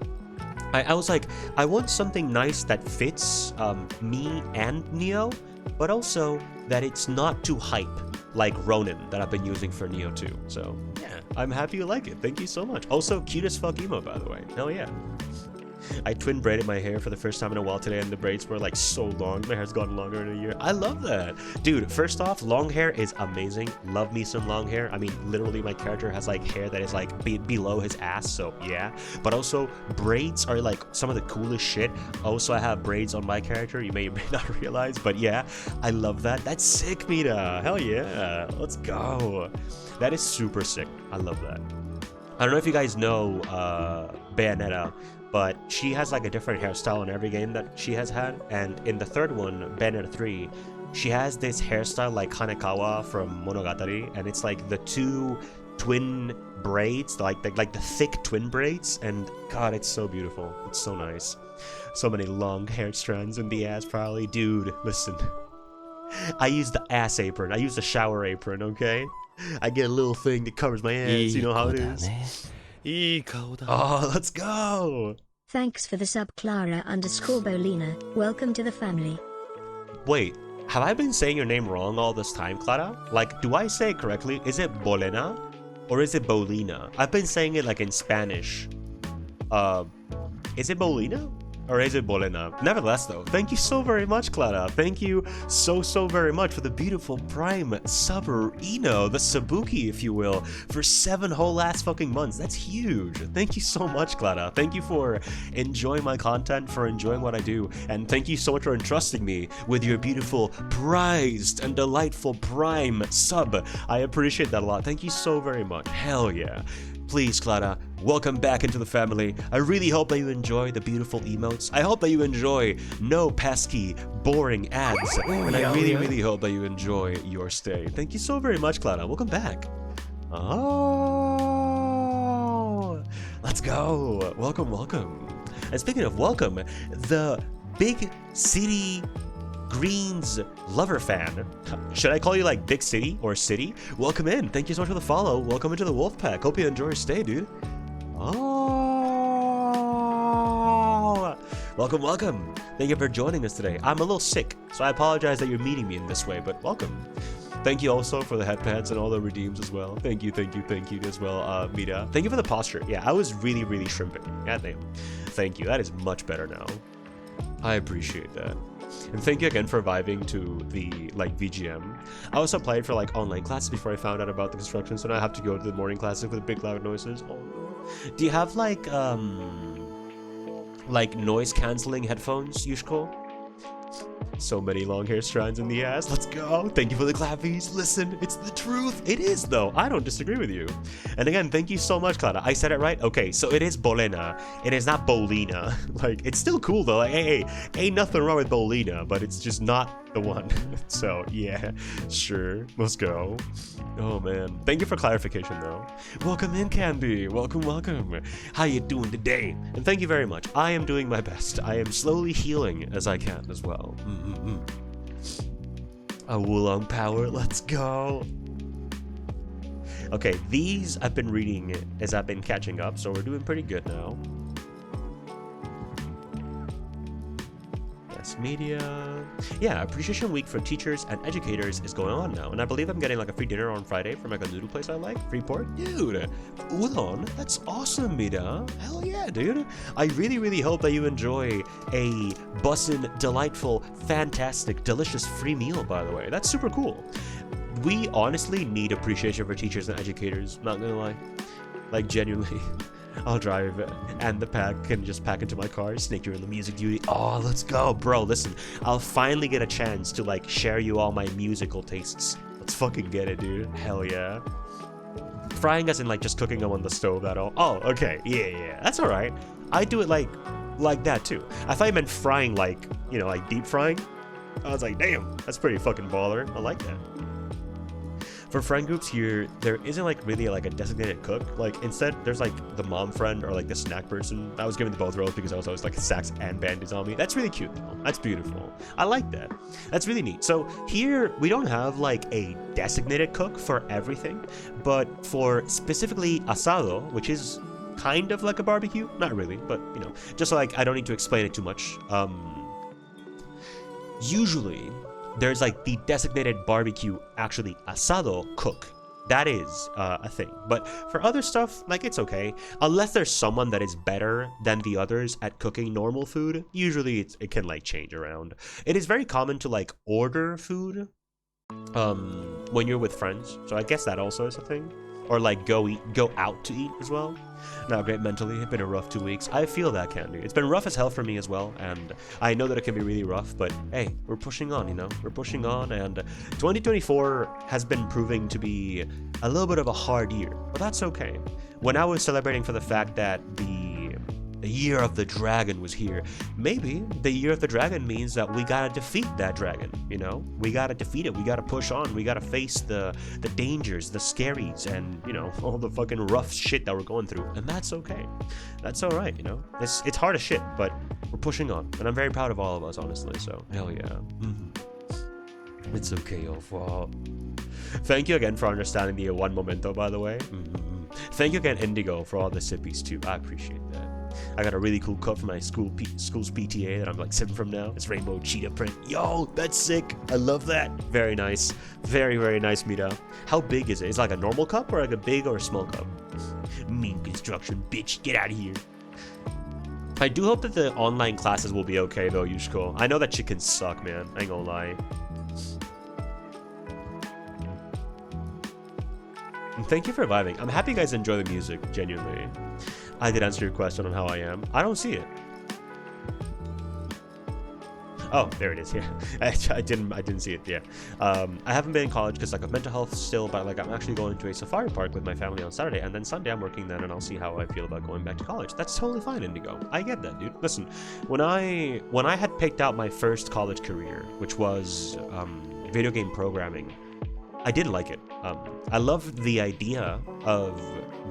I was like, I want something nice that fits me and Nioh, but also that it's not too hype, like Ronin that I've been using for Nioh 2. So yeah, I'm happy you like it. Thank you so much. Also, cute as fuck emo, by the way. Hell yeah. I twin braided my hair for the first time in a while today, and the braids were like so long. My hair's gotten longer in a year. I love that. Dude, first off, long hair is amazing. Love me some long hair. I mean, literally my character has like hair that is like below his ass, so yeah. But also, braids are like some of the coolest shit. Also, I have braids on my character. You may or may not realize, but yeah, I love that. That's sick, Mita. Hell yeah. Let's go. That is super sick. I love that. I don't know if you guys know Bayonetta, but she has like a different hairstyle in every game that she has had, and in the third one, Bayonetta 3, she has this hairstyle like Hanekawa from Monogatari, and it's like the two twin braids, like the thick twin braids, and god, it's so beautiful. It's so nice. So many long hair strands in the ass, probably. Dude, listen. I use the ass apron. I use the shower apron, okay? I get a little thing that covers my ass, you know how it is. Oh, let's go! Thanks for the sub, Clara_Bolina. Welcome to the family. Wait, have I been saying your name wrong all this time, Clara? Like, do I say it correctly? Is it Bolena? Or is it Bolina? I've been saying it like in Spanish. Is it Bolina? Or is it Bolena? Nevertheless, though, thank you so very much, Clara. Thank you so very much for the beautiful Prime Subarino, the Sabuki, if you will, for 7 whole last fucking months. That's huge. Thank you so much, Clara. Thank you for enjoying my content, for enjoying what I do, and thank you so much for entrusting me with your beautiful, prized, and delightful Prime sub. I appreciate that a lot. Thank you so very much. Hell yeah. Please, Clara, welcome back into the family. I really hope that you enjoy the beautiful emotes. I hope that you enjoy no pesky, boring ads. And I really hope that you enjoy your stay. Thank you so very much, Clara. Welcome back. Oh, let's go. Welcome. And speaking of welcome, the Big City Greens lover fan. Should I call you like Big City or City? Welcome in. Thank you so much for the follow. Welcome into the wolf pack. Hope you enjoy your stay, dude. Oh, welcome. Thank you for joining us today. I'm a little sick, so I apologize that you're meeting me in this way, but welcome. Thank you also for the headpads and all the redeems as well. Thank you as well, Mita. Thank you for the posture. Yeah, I was really shrimping. Goddamn. Thank you. That is much better now. I appreciate that. And thank you again for vibing to the, like, VGM. I also applied for, like, online classes before I found out about the construction, so now I have to go to the morning classes with big loud noises. Oh, no. Do you have, like noise-canceling headphones, Yushko? So many long hair strands in the ass. Let's go. Thank you for the clappies. Listen, it's the truth. It is, though. I don't disagree with you. And again, thank you so much, Clara. I said it right? Okay, so it is Bolena. It is not Bolina. Like, it's still cool, though. Like, hey, ain't nothing wrong with Bolina, but it's just not the one. So, yeah, sure. Let's go. Oh, man. Thank you for clarification, though. Welcome in, Candy. Welcome. How you doing today? And thank you very much. I am doing my best. I am slowly healing as I can as well. A Wulong power, let's go. Okay, these I've been reading as I've been catching up, so we're doing pretty good now. Yes, media. Yeah, Appreciation Week for teachers and educators is going on now, and I believe I'm getting like a free dinner on Friday from like a noodle place I like. Freeport, dude. Udon, that's awesome, Mita. Hell yeah, dude. I really hope that you enjoy a bussin', delightful, fantastic, delicious free meal, by the way. That's super cool. We honestly need appreciation for teachers and educators, not gonna lie. Like, genuinely. I'll drive, and the pack can just pack into my car. Snake, you're in the music duty. Oh, let's go, bro. Listen, I'll finally get a chance to like share you all my musical tastes. Let's fucking get it, dude. Hell yeah. Frying as in like just cooking them on the stove at all. Oh, okay. Yeah. That's all right. I do it like that too. I thought you meant frying like, you know, like deep frying. I was like, damn, that's pretty fucking baller. I like that. For friend groups here, there isn't like really like a designated cook. Like instead, there's like the mom friend or like the snack person. I was given the both roles because I was always like snacks and bandits on me. That's really cute though. That's beautiful. I like that. That's really neat. So here we don't have like a designated cook for everything, but for specifically asado, which is kind of like a barbecue, not really, but you know, just like I don't need to explain it too much. Usually there's like the designated barbecue, actually asado cook. That is a thing. But for other stuff, like it's okay. Unless there's someone that is better than the others at cooking normal food, usually it can like change around. It is very common to like order food when you're with friends. So I guess that also is a thing. Or like go out to eat as well. Not great mentally. It's been a rough 2 weeks. I feel that, Candy. It's been rough as hell for me as well, and I know that it can be really rough, but hey, we're pushing on, you know? We're pushing on, and 2024 has been proving to be a little bit of a hard year, but that's okay. When I was celebrating for the fact that the year of the dragon was here, maybe the year of the dragon means that we gotta defeat that dragon, you know? We gotta defeat it, we gotta push on, we gotta face the dangers, the scaries, and, you know, all the fucking rough shit that we're going through, and that's okay. That's alright, you know? It's hard as shit, but we're pushing on, and I'm very proud of all of us, honestly, so, hell yeah. It's okay, overall. Thank you again for understanding the one momento, by the way. Thank you again, Indigo, for all the sippies, too. I appreciate that. I got a really cool cup from my school's PTA that I'm like sipping from now. It's rainbow cheetah print. Yo, that's sick. I love that. Very nice. Very, very nice meetup. How big is it? Is it like a normal cup or like a big or a small cup? Mean construction, bitch. Get out of here. I do hope that the online classes will be okay though, Yushiko. I know that shit can suck, man. I ain't gonna lie. And thank you for vibing. I'm happy you guys enjoy the music, genuinely. I did answer your question on how I am. I don't see it. Oh, there it is. Yeah, I didn't see it. Yeah, I haven't been in college because like of mental health still, but like I'm actually going to a safari park with my family on Saturday, and then Sunday I'm working then, and I'll see how I feel about going back to college. That's totally fine, Indigo. I get that, dude. Listen, when I had picked out my first college career, which was video game programming, I did like it. I loved the idea of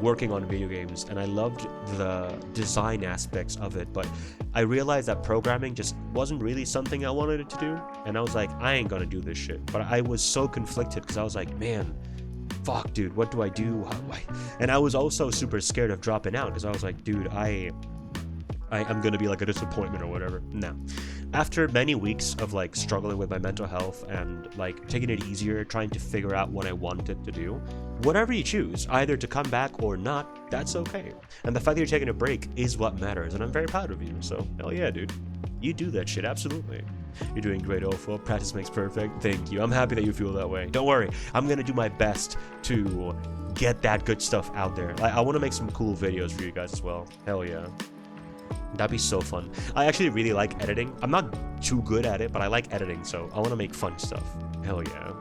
working on video games, and I loved the design aspects of it, but I realized that programming just wasn't really something I wanted it to do, and I was like, I ain't gonna do this shit. But I was so conflicted because I was like, man, fuck, dude, what do I do? And I was also super scared of dropping out because I was like, dude, I'm gonna be like a disappointment or whatever. No. After many weeks of like struggling with my mental health and like taking it easier, trying to figure out what I wanted to do, whatever you choose, either to come back or not, that's okay. And the fact that you're taking a break is what matters, and I'm very proud of you. So hell yeah, dude. You do that shit, absolutely. You're doing great, Ofo. Practice makes perfect. Thank you. I'm happy that you feel that way. Don't worry. I'm gonna do my best to get that good stuff out there. I want to make some cool videos for you guys as well. Hell yeah. That'd be so fun. I actually really like editing. I'm not too good at it, but I like editing, so I want to make fun stuff. Hell yeah.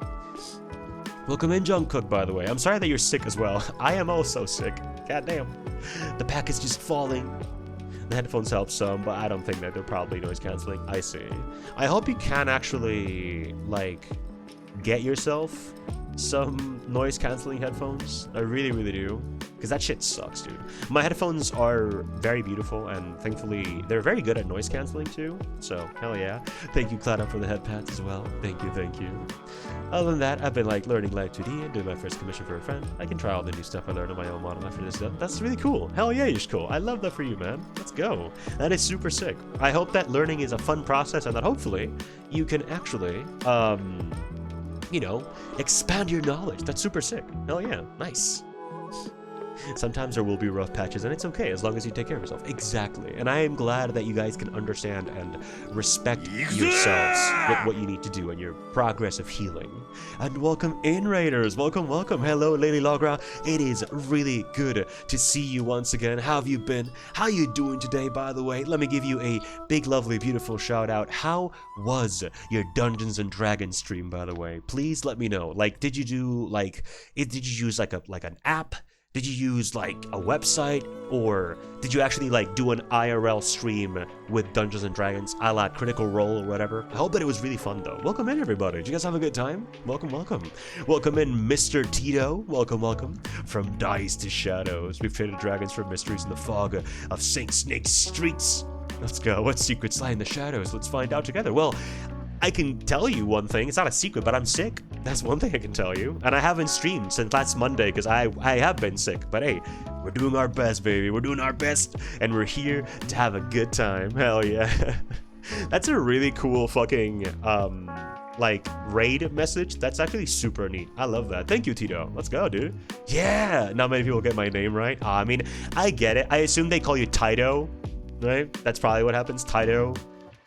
Welcome in, Jungkook, by the way. I'm sorry that you're sick as well. I am also sick. God damn. The pack is just falling. The headphones help some, but I don't think that they're probably noise canceling. I see. I hope you can actually, like, get yourself some noise canceling headphones. I really, really do. Because that shit sucks, dude. My headphones are very beautiful, and thankfully, they're very good at noise canceling too. So, hell yeah. Thank you, Clara, for the head pats as well. Thank you, thank you. Other than that, I've been like learning Live 2D and doing my first commission for a friend. I can try all the new stuff I learned on my own model after this stuff. That's really cool. Hell yeah, Yushko. I love that for you, man. Let's go. That is super sick. I hope that learning is a fun process and that hopefully you can actually, you know, expand your knowledge. That's super sick. Hell yeah. Nice. Sometimes there will be rough patches, and it's okay as long as you take care of yourself. Exactly. And I am glad that you guys can understand and respect yourselves with what you need to do and your progress of healing. And welcome in, Raiders. Welcome, welcome. Hello, Lady Logra. It is really good to see you once again. How have you been? How you doing today, by the way? Let me give you a big, lovely, beautiful shout out. How was your Dungeons and Dragons stream, by the way? Please let me know. Like, did you do did you use like an app? Did you use like a website, or did you actually like do an IRL stream with Dungeons and Dragons, a la Critical Role or whatever? I hope that it was really fun though. Welcome in, everybody. Did you guys have a good time? Welcome, welcome. Welcome in, Mr. Tito. Welcome, welcome. From Dice to Shadows, we've traded dragons for mysteries in the fog of SaintSnake's streets. Let's go. What secrets lie in the shadows? Let's find out together. Well, I can tell you one thing. It's not a secret, but I'm sick. That's one thing I can tell you. And I haven't streamed since last Monday because I have been sick. But hey, we're doing our best, baby. We're doing our best. And we're here to have a good time. Hell yeah. That's a really cool fucking, like, raid message. That's actually super neat. I love that. Thank you, Tito. Let's go, dude. Yeah. Not many people get my name right. I mean, I get it. I assume they call you Tito, right? That's probably what happens. Tito,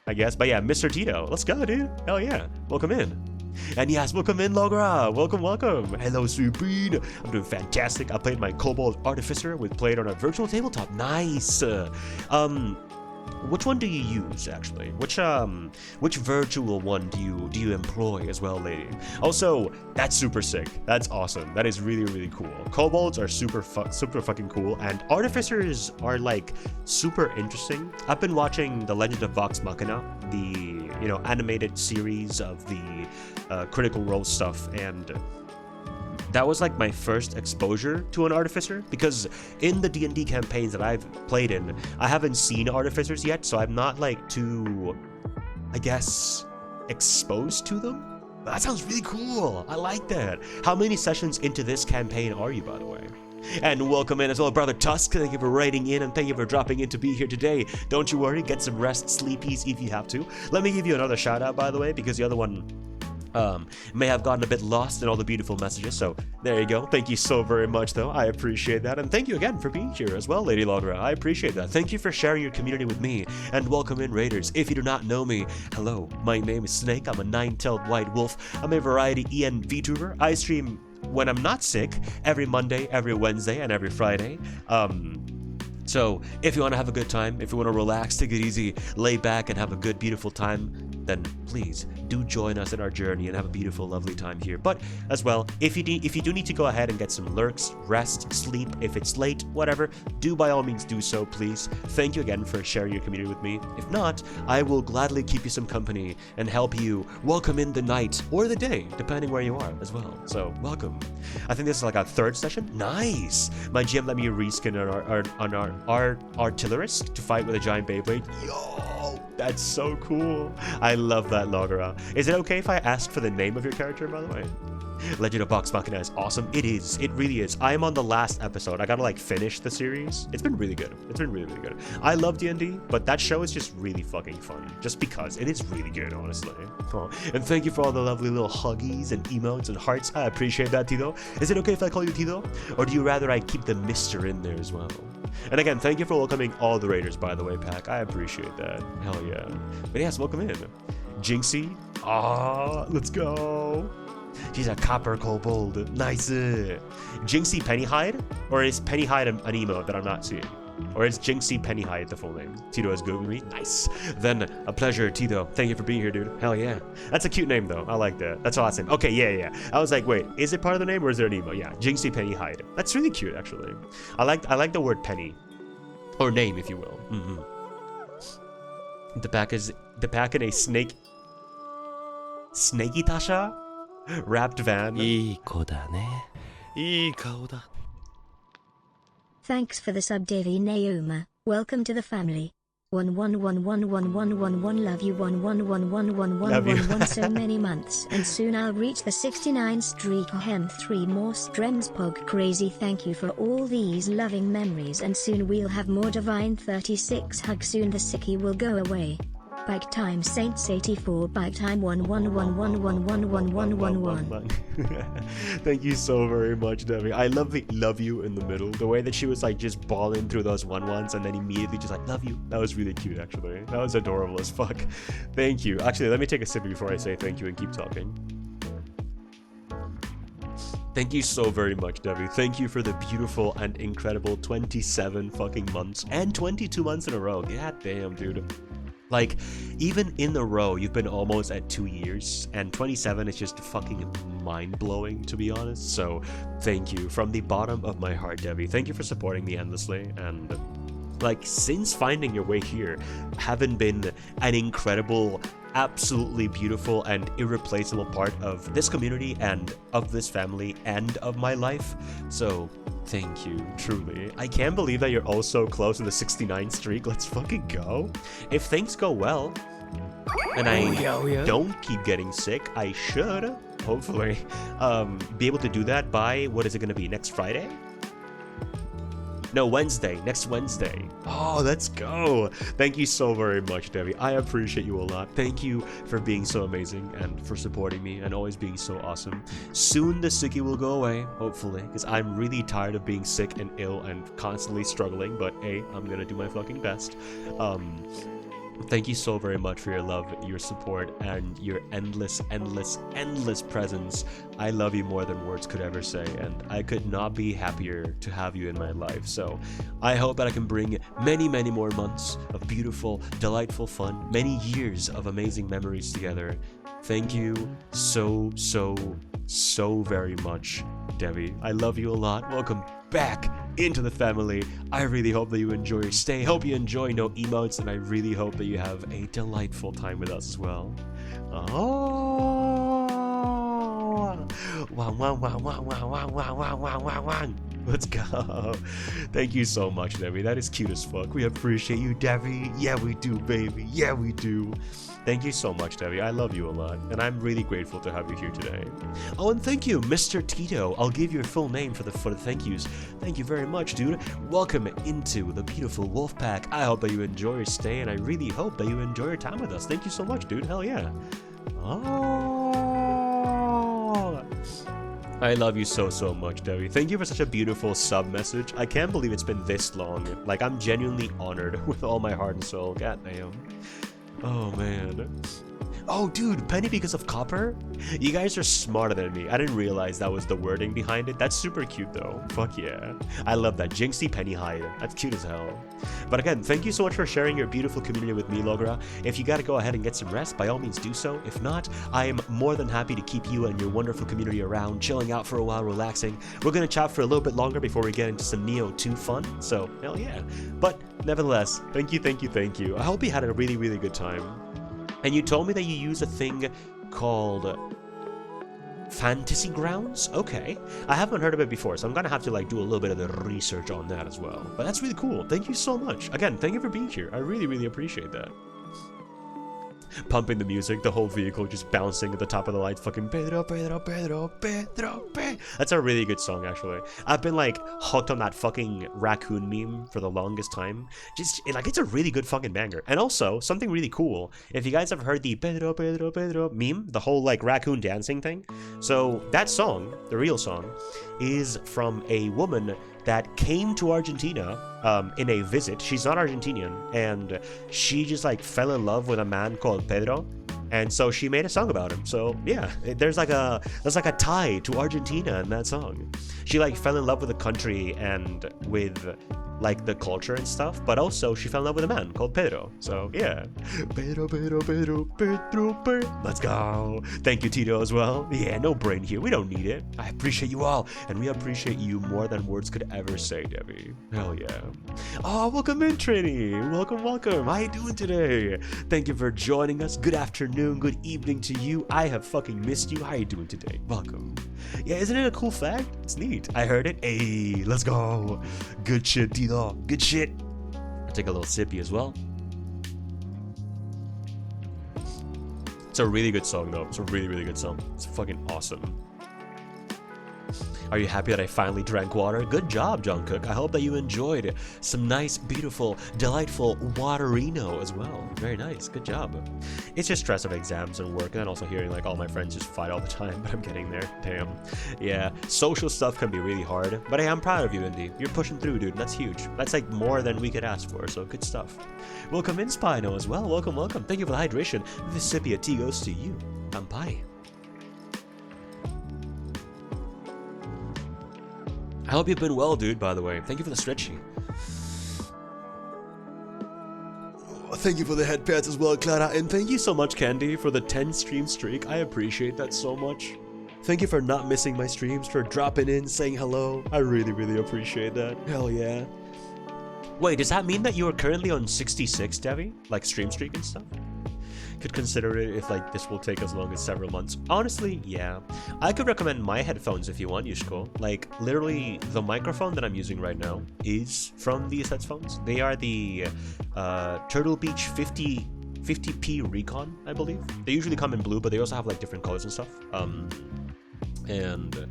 I guess. But yeah, Mr. Tito. Let's go, dude. Hell yeah. Welcome in. And yes, welcome in, Logra. Welcome, welcome. Hello, Supine. I'm doing fantastic. I played my Kobold Artificer. We played on a virtual tabletop. Nice. Which one do you use, actually? Which virtual one do you employ as well, lady? Also, that's super sick. That's awesome. That is really, really cool. Kobolds are super fucking cool, and artificers are like super interesting. I've been watching The Legend of Vox Machina, the animated series of the Critical Role stuff, and that was like my first exposure to an artificer, because in the D&D campaigns that I've played in, I haven't seen artificers yet, so I'm not like too, I guess, exposed to them. But that sounds really cool. I like that. How many sessions into this campaign are you, by the way? And welcome in as well, Brother Tusk. Thank you for writing in, and thank you for dropping in to be here today. Don't you worry, get some rest, sleepies if you have to. Let me give you another shout out, by the way, because the other one may have gotten a bit lost in all the beautiful messages, so there you go. Thank you so very much, though. I appreciate that, and thank you again for being here as well, Lady Logra. I appreciate that. Thank you for sharing your community with me, and welcome in, Raiders. If you do not know me, hello, my name is Snake. I'm a nine-tailed white wolf. I'm a variety EN VTuber. I stream when I'm not sick, every Monday, every Wednesday, and every Friday. So if you want to have a good time, if you want to relax, take it easy, lay back and have a good, beautiful time, then please do join us in our journey and have a beautiful, lovely time here. But as well, if you do need to go ahead and get some lurks, rest, sleep, if it's late, whatever, do by all means do so, please. Thank you again for sharing your community with me. If not, I will gladly keep you some company and help you welcome in the night or the day, depending where you are as well. So welcome. I think this is like our third session. Nice. My GM let me reskin our artillerist to fight with a giant Beyblade. Yo, that's so cool. I love that, Logera. Is it okay if I ask for the name of your character, by the way? Legend of Vox Machina is awesome. It is. It really is. I am on the last episode. I gotta like finish the series. It's been really good. It's been really, really good. I love D&D, but that show is just really fucking fun. Just because. It is really good, honestly. Oh. And thank you for all the lovely little huggies and emotes and hearts. I appreciate that, Tito. Is it okay if I call you Tito? Or do you rather I keep the Mister in there as well? And again, thank you for welcoming all the Raiders, by the way, Pack. I appreciate that. Hell yeah. But yes, welcome in. Jinxie. Ah, let's go. She's a copper kobold. Nice. Jinxie Pennyhide? Or is Pennyhide an emote that I'm not seeing? Or is Jinxie Pennyhide the full name? Tito is Googling me. Nice. Then, a pleasure, Tito. Thank you for being here, dude. Hell yeah. That's a cute name, though. I like that. That's awesome. Okay, yeah. I was like, wait, is it part of the name or is there an emote? Yeah, Jinxie Pennyhide. That's really cute, actually. I like the word penny. Or name, if you will. The pack in a snake... Snakey Tasha? Wrapped van. いい子だね。いい顔だ。 Thanks for the sub, Devi Naoma. Welcome to the family. 11111111 love you 11111111 so many months and soon I'll reach the 69 streak. Hem 3 more strems pog crazy. Thank you for all these loving memories and soon we'll have more divine 36 hug. Soon the sickie will go away. Bike time Saints 84. Bike time 11111111111. Thank you so very much, Debbie. I love the love you in the middle. The way that she was like just balling through those 1-1s and then immediately just like love you. That was really cute, actually. That was adorable as fuck. Thank you. Actually, let me take a sip before I say thank you and keep talking. Thank you so very much, Debbie. Thank you for the beautiful and incredible 27 fucking months and 22 months in a row. God damn, dude. Like, even in the row, you've been almost at 2 years, and 27 is just fucking mind-blowing, to be honest. So, thank you from the bottom of my heart, Debbie. Thank you for supporting me endlessly, and like, since finding your way here, haven't been an incredible, absolutely beautiful and irreplaceable part of this community and of this family and of my life. So thank you, truly. I can't believe that you're also close to the 69 streak. Let's fucking go. If things go well and I don't keep getting sick, I should hopefully be able to do that by, what is it going to be, next Friday? No, Wednesday. Next Wednesday. Oh, let's go. Thank you so very much, Debbie. I appreciate you a lot. Thank you for being so amazing and for supporting me and always being so awesome. Soon the sickie will go away, hopefully, because I'm really tired of being sick and ill and constantly struggling, but hey, I'm gonna do my fucking best. Thank you so very much for your love, your support, and your endless presence. I love you more than words could ever say, and I could not be happier to have you in my life. So I hope that I can bring many more months of beautiful, delightful fun, many years of amazing memories together. Thank you so very much, Debbie. I love you a lot. Welcome back into the family. I really hope that you enjoy your stay. Hope you enjoy no emotes, and I really hope that you have a delightful time with us as well. Oh, wow. Let's go. Thank you so much, Debbie. That is cute as fuck. We appreciate you, Debbie. Yeah, we do, baby. Yeah, we do. Thank you so much, Debbie. I love you a lot, and I'm really grateful to have you here today. Oh, and thank you, Mr. Tito. I'll give your full name for the thank yous. Thank you very much, dude. Welcome into the beautiful wolf pack. I hope that you enjoy your stay, and I really hope that you enjoy your time with us. Thank you so much, dude. Hell yeah. Oh, I love you so much, Debbie. Thank you for such a beautiful sub message. I can't believe it's been this long. Like, I'm genuinely honored with all my heart and soul. God damn. Oh, man. Oh, dude, penny because of copper? You guys are smarter than me. I didn't realize that was the wording behind it. That's super cute, though. Fuck yeah. I love that. Jinxie penny hide. That's cute as hell. But again, thank you so much for sharing your beautiful community with me, Logra. If you gotta go ahead and get some rest, by all means do so. If not, I am more than happy to keep you and your wonderful community around, chilling out for a while, relaxing. We're gonna chat for a little bit longer before we get into some Nioh 2 fun, so hell yeah. But nevertheless, thank you. I hope you had a really good time. And you told me that you use a thing called Fantasy Grounds? Okay. I haven't heard of it before, so I'm gonna have to like do a little bit of the research on that as well. But that's really cool. Thank you so much. Again, thank you for being here. I really appreciate that. Pumping the music, the whole vehicle just bouncing at the top of the lights, fucking Pedro. That's a really good song, actually. I've been like hooked on that fucking raccoon meme for the longest time. Just like, it's a really good fucking banger. And also, something really cool, if you guys have heard the Pedro meme, the whole like raccoon dancing thing. So that song, the real song, is from a woman that came to Argentina in a visit. She's not Argentinian, and she just like fell in love with a man called Pedro, and so she made a song about him. So yeah, there's like a tie to Argentina in that song. She like fell in love with the country and with like the culture and stuff, but also she fell in love with a man called Pedro. So yeah, Pedro. Let's go. Thank you, Tito, as well. Yeah, no brain here. We don't need it. I appreciate you all, and we appreciate you more than words could ever say, Debbie. Hell yeah. Oh, welcome in, Trini. Welcome. How you doing today? Thank you for joining us. Good afternoon, good evening to you. I have fucking missed you. How you doing today? Welcome. Yeah, isn't it a cool fact? It's neat. I heard it. Hey, let's go. Good shit, Tito. Good shit. I'll take a little sippy as well. It's a really good song, though. It's a really good song. It's fucking awesome. Are you happy that I finally drank water? Good job, John Cook. I hope that you enjoyed some nice, beautiful, delightful waterino as well. Very nice. Good job. It's just stress of exams and work, and then also hearing like all my friends just fight all the time, but I'm getting there. Damn. Yeah, social stuff can be really hard, but hey, I'm proud of you, Indy. You're pushing through, dude. That's huge. That's like more than we could ask for, so good stuff. Welcome in, Spino, as well. Welcome, welcome. Thank you for the hydration. This sippy of tea goes to you. I'm bye. I hope you've been well, dude, by the way. Thank you for the stretchy. Thank you for the head pats as well, Clara. And thank you so much, Candy, for the 10 stream streak. I appreciate that so much. Thank you for not missing my streams, for dropping in, saying hello. I really, really appreciate that. Hell yeah. Wait, does that mean that you are currently on 66, Devi? Like stream streak and stuff? Could consider it if like this will take as long as several months. Honestly, yeah. I could recommend my headphones if you want, Yushko. Like literally the microphone that I'm using right now is from these headphones. They are the Turtle Beach 50p Recon, I believe. They usually come in blue, but they also have like different colors and stuff. And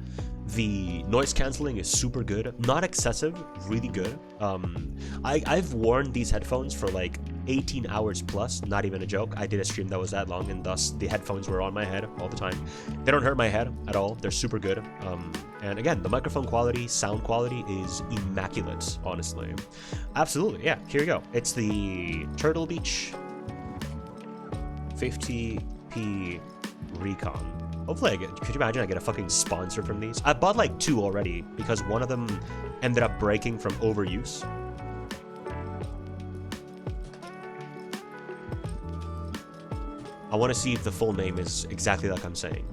the noise cancelling is super good, not excessive, really good. I've worn these headphones for like 18 hours plus, not even a joke. I did a stream that was that long, and thus the headphones were on my head all the time. They don't hurt my head at all. They're super good. And again, the microphone quality, sound quality is immaculate, honestly. Absolutely, yeah, here you go. It's the Turtle Beach 50p Recon. Hopefully could you imagine I get a fucking sponsor from these? I bought like 2 already because one of them ended up breaking from overuse. I want to see if the full name is exactly like I'm saying.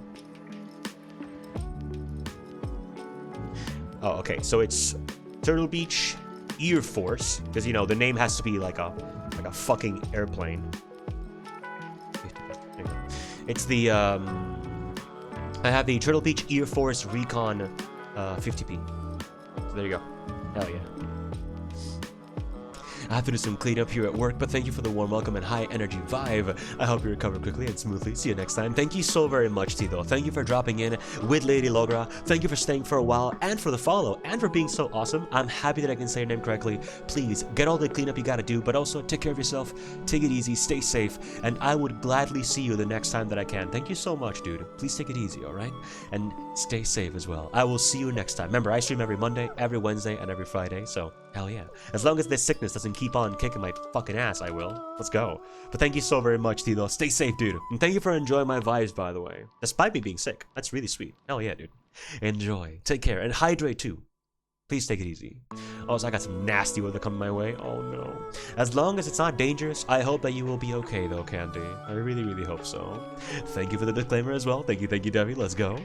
Oh, okay, so it's Turtle Beach Ear Force, because you know the name has to be like a fucking airplane. It's the I have the Turtle Beach Ear Force Recon 50p. So there you go. Hell yeah. I have to do some cleanup here at work, but thank you for the warm welcome and high energy vibe. I hope you recover quickly and smoothly. See you next time. Thank you so very much, Tito. Thank you for dropping in with Lady Logra. Thank you for staying for a while and for the follow and for being so awesome. I'm happy that I can say your name correctly. Please get all the cleanup you gotta do, but also take care of yourself. Take it easy, stay safe, and I would gladly see you the next time that I can. Thank you so much, dude. Please take it easy, all right? And stay safe as well. I will see you next time. Remember, I stream every Monday, every Wednesday, and every Friday, so hell yeah. As long as this sickness doesn't keep on kicking my fucking ass, I will. Let's go. But thank you so very much, Tito. Stay safe, dude. And thank you for enjoying my vibes, by the way. Despite me being sick. That's really sweet. Hell yeah, dude. Enjoy. Take care. And hydrate, too. Please take it easy. Also, I got some nasty weather coming my way. Oh, no. As long as it's not dangerous, I hope that you will be okay, though, Candy. I really, really hope so. Thank you for the disclaimer as well. Thank you, Debbie. Let's go.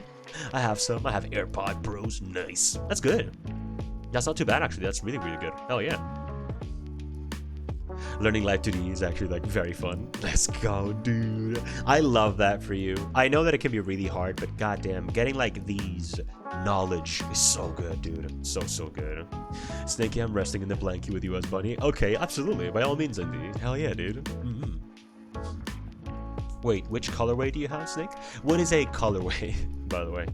I have some. I have AirPod Pros. Nice. That's good. That's not too bad, actually. That's really, really good. Hell yeah. Learning Live 2D is actually like very fun. Let's go, dude. I love that for you. I know that it can be really hard, but goddamn, getting like these knowledge is so good, dude. So good. Snakey, I'm resting in the blankie with you as bunny. Okay, absolutely. By all means, indeed. Hell yeah, dude. Wait, which colorway do you have, Snake? What is a colorway, by the way?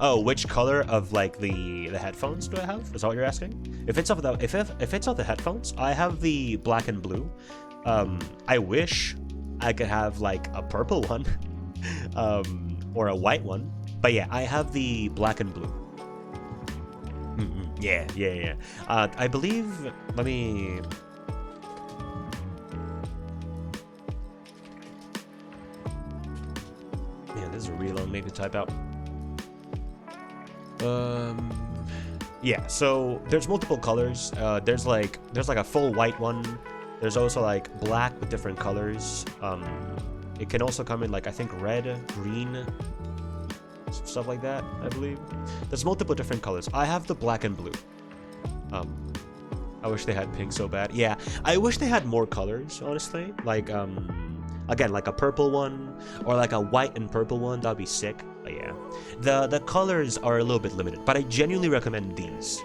Oh, which color of like the headphones do I have? Is that what you're asking? If it's of the if it's of the headphones, I have the black and blue. I wish I could have like a purple one, or a white one. But yeah, I have the black and blue. Yeah. I believe. Let me. Man, this is a real long name to type out. Yeah, so there's multiple colors. There's like a full white one. There's also like black with different colors. It can also come in like I think red, green, stuff like that, I believe. There's multiple different colors. I have the black and blue. I wish they had pink so bad. Yeah, I wish they had more colors, honestly. Like again, like a purple one or like a white and purple one, that'd be sick. But yeah, the colors are a little bit limited, but I genuinely recommend these.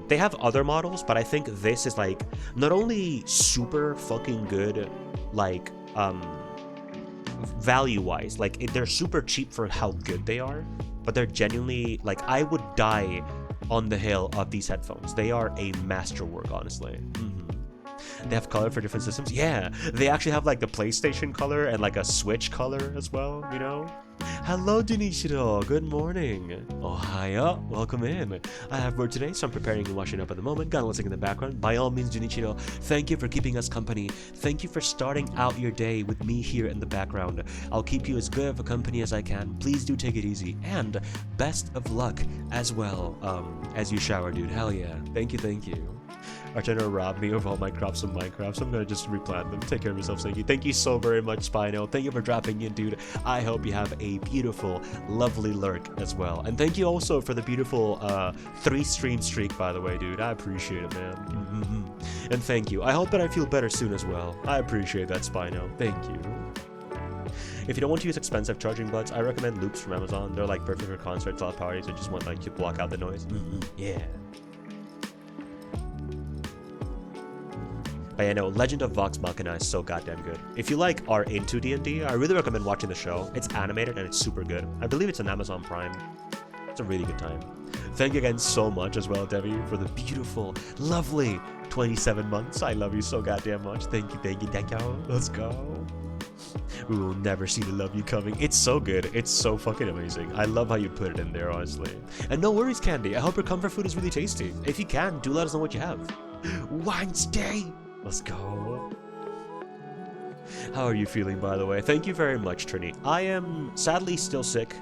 They have other models, but I think this is like not only super fucking good, like value wise, like they're super cheap for how good they are. but they're genuinely, like, I would die on the hill of these headphones. They are a masterwork, honestly. They have color for different systems. Yeah, they actually have like the PlayStation color and like a Switch color as well, you know? Hello, Junichiro. Good morning. Ohio. Welcome in. I have work today, so I'm preparing and washing up at the moment. Got listening in the background. By all means, Junichiro, thank you for keeping us company. Thank you for starting out your day with me here in the background. I'll keep you as good of a company as I can. Please do take it easy. And best of luck as well as you shower, dude. Hell yeah. Thank you, thank you. Are trying to rob me of all my crops in Minecraft, so I'm gonna just replant them. Take care of yourself, thank you. Thank you so very much, Spino. Thank you for dropping in, dude. I hope you have a beautiful, lovely lurk as well. And thank you also for the beautiful 3-stream streak, by the way, dude. I appreciate it, man. And thank you. I hope that I feel better soon as well. I appreciate that, Spino. Thank you. If you don't want to use expensive charging buds, I recommend loops from Amazon. They're like perfect for concerts, lot parties, or just want like to block out the noise. Yeah. But yeah, no, Legend of Vox Machina is so goddamn good. If you like are into D&D, I really recommend watching the show. It's animated and it's super good. I believe it's on Amazon Prime. It's a really good time. Thank you again so much as well, Debbie, for the beautiful, lovely 27 months. I love you so goddamn much. Thank you, thank you, thank you. Let's go. We will never see the love you coming. It's so good. It's so fucking amazing. I love how you put it in there, honestly. And no worries, Candy. I hope your comfort food is really tasty. If you can, do let us know what you have. Wednesday. Let's go. How are you feeling, by the way? Thank you very much, Trini. I am sadly still sick.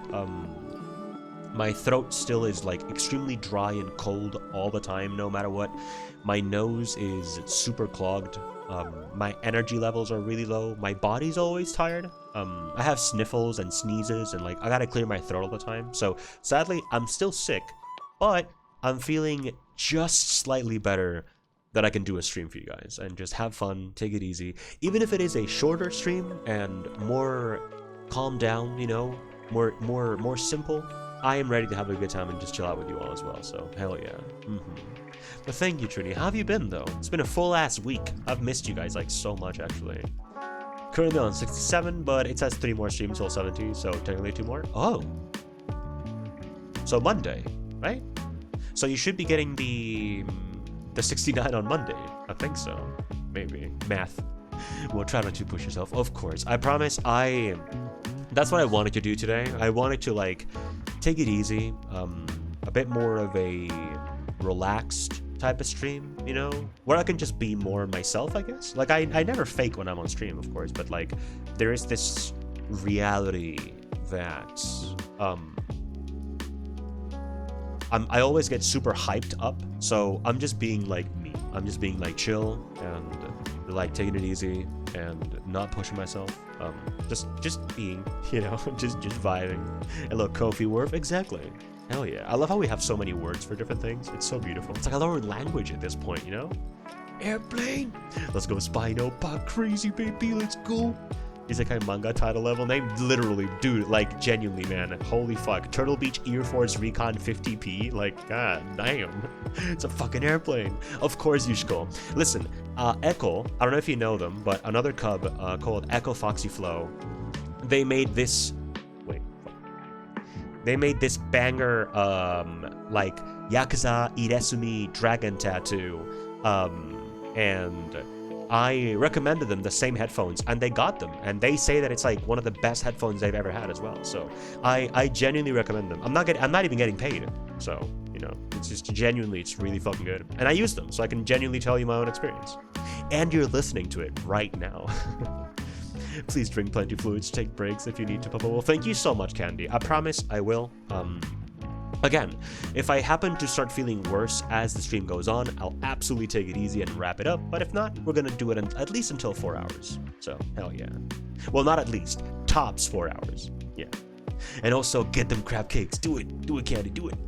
My throat still is like extremely dry and cold all the time, no matter what. My nose is super clogged. My energy levels are really low. My body's always tired. I have sniffles and sneezes and like I gotta clear my throat all the time. So sadly, I'm still sick, but I'm feeling just slightly better that I can do a stream for you guys and just have fun, take it easy. Even if it is a shorter stream and more calm down, you know, more simple, I am ready to have a good time and just chill out with you all as well. So hell yeah. But thank you, Trini. How have you been though? It's been a full ass week. I've missed you guys like so much actually. Currently on 67, but it says 3 more streams till 70, so technically 2 more. Oh. So Monday, right? So you should be getting the 69 on Monday. I think so. Maybe. Math. Well, try not to push yourself. Of course. I promise that's what I wanted to do today. I wanted to like take it easy. A bit more of a relaxed type of stream, you know? Where I can just be more myself, I guess. Like I never fake when I'm on stream, of course, but like there is this reality that I always get super hyped up, so I'm just being like me. I'm just being like chill and like taking it easy and not pushing myself. Just being, you know, just vibing. Hello, Kofi Worf. Exactly. Hell yeah. I love how we have so many words for different things. It's so beautiful. It's like a learned language at this point, you know? Airplane. Let's go Spino. Pop crazy, baby. Let's go. Isekai manga title level name? Literally, dude, like, genuinely, man. Holy fuck. Turtle Beach Air Force Recon 50p? Like, god damn. It's a fucking airplane. Of course, Yushiko. Listen, Echo, I don't know if you know them, but another cub called Echo Foxy Flow, they made this... Wait. They made this banger, like, Yakuza Iresumi dragon tattoo, and... I recommended them the same headphones, and they got them, and they say that it's like one of the best headphones they've ever had as well. So I genuinely recommend them. I'm not even getting paid, so you know, it's just genuinely, it's really fucking good, and I use them, so I can genuinely tell you my own experience. And you're listening to it right now. Please drink plenty of fluids, take breaks if you need to, Papa. Well, thank you so much, Candy. I promise I will. Again, if I happen to start feeling worse as the stream goes on, I'll absolutely take it easy and wrap it up, but if not, we're gonna do it at least until 4 hours. So, hell yeah. Well, not at least. Tops 4 hours. Yeah. And also, get them crab cakes. Do it. Do it, Candy. Do it.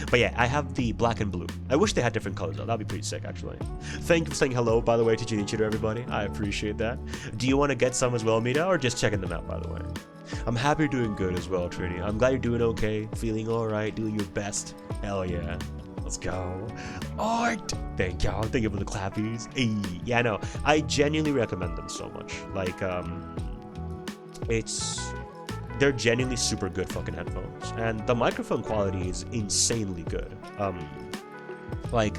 But yeah, I have the black and blue. I wish they had different colors though. That'd be pretty sick, actually. Thank you for saying hello, by the way, to Junichiro, everybody. I appreciate that. Do you want to get some as well, Mita, or just checking them out, by the way? I'm happy you're doing good as well, Trini. I'm glad you're doing okay, feeling alright, doing your best. Hell yeah. Let's go. Art! Thank y'all. Thank you for the clappies. Hey. Yeah, no, I genuinely recommend them so much. Like, they're genuinely super good fucking headphones, and the microphone quality is insanely good. Like,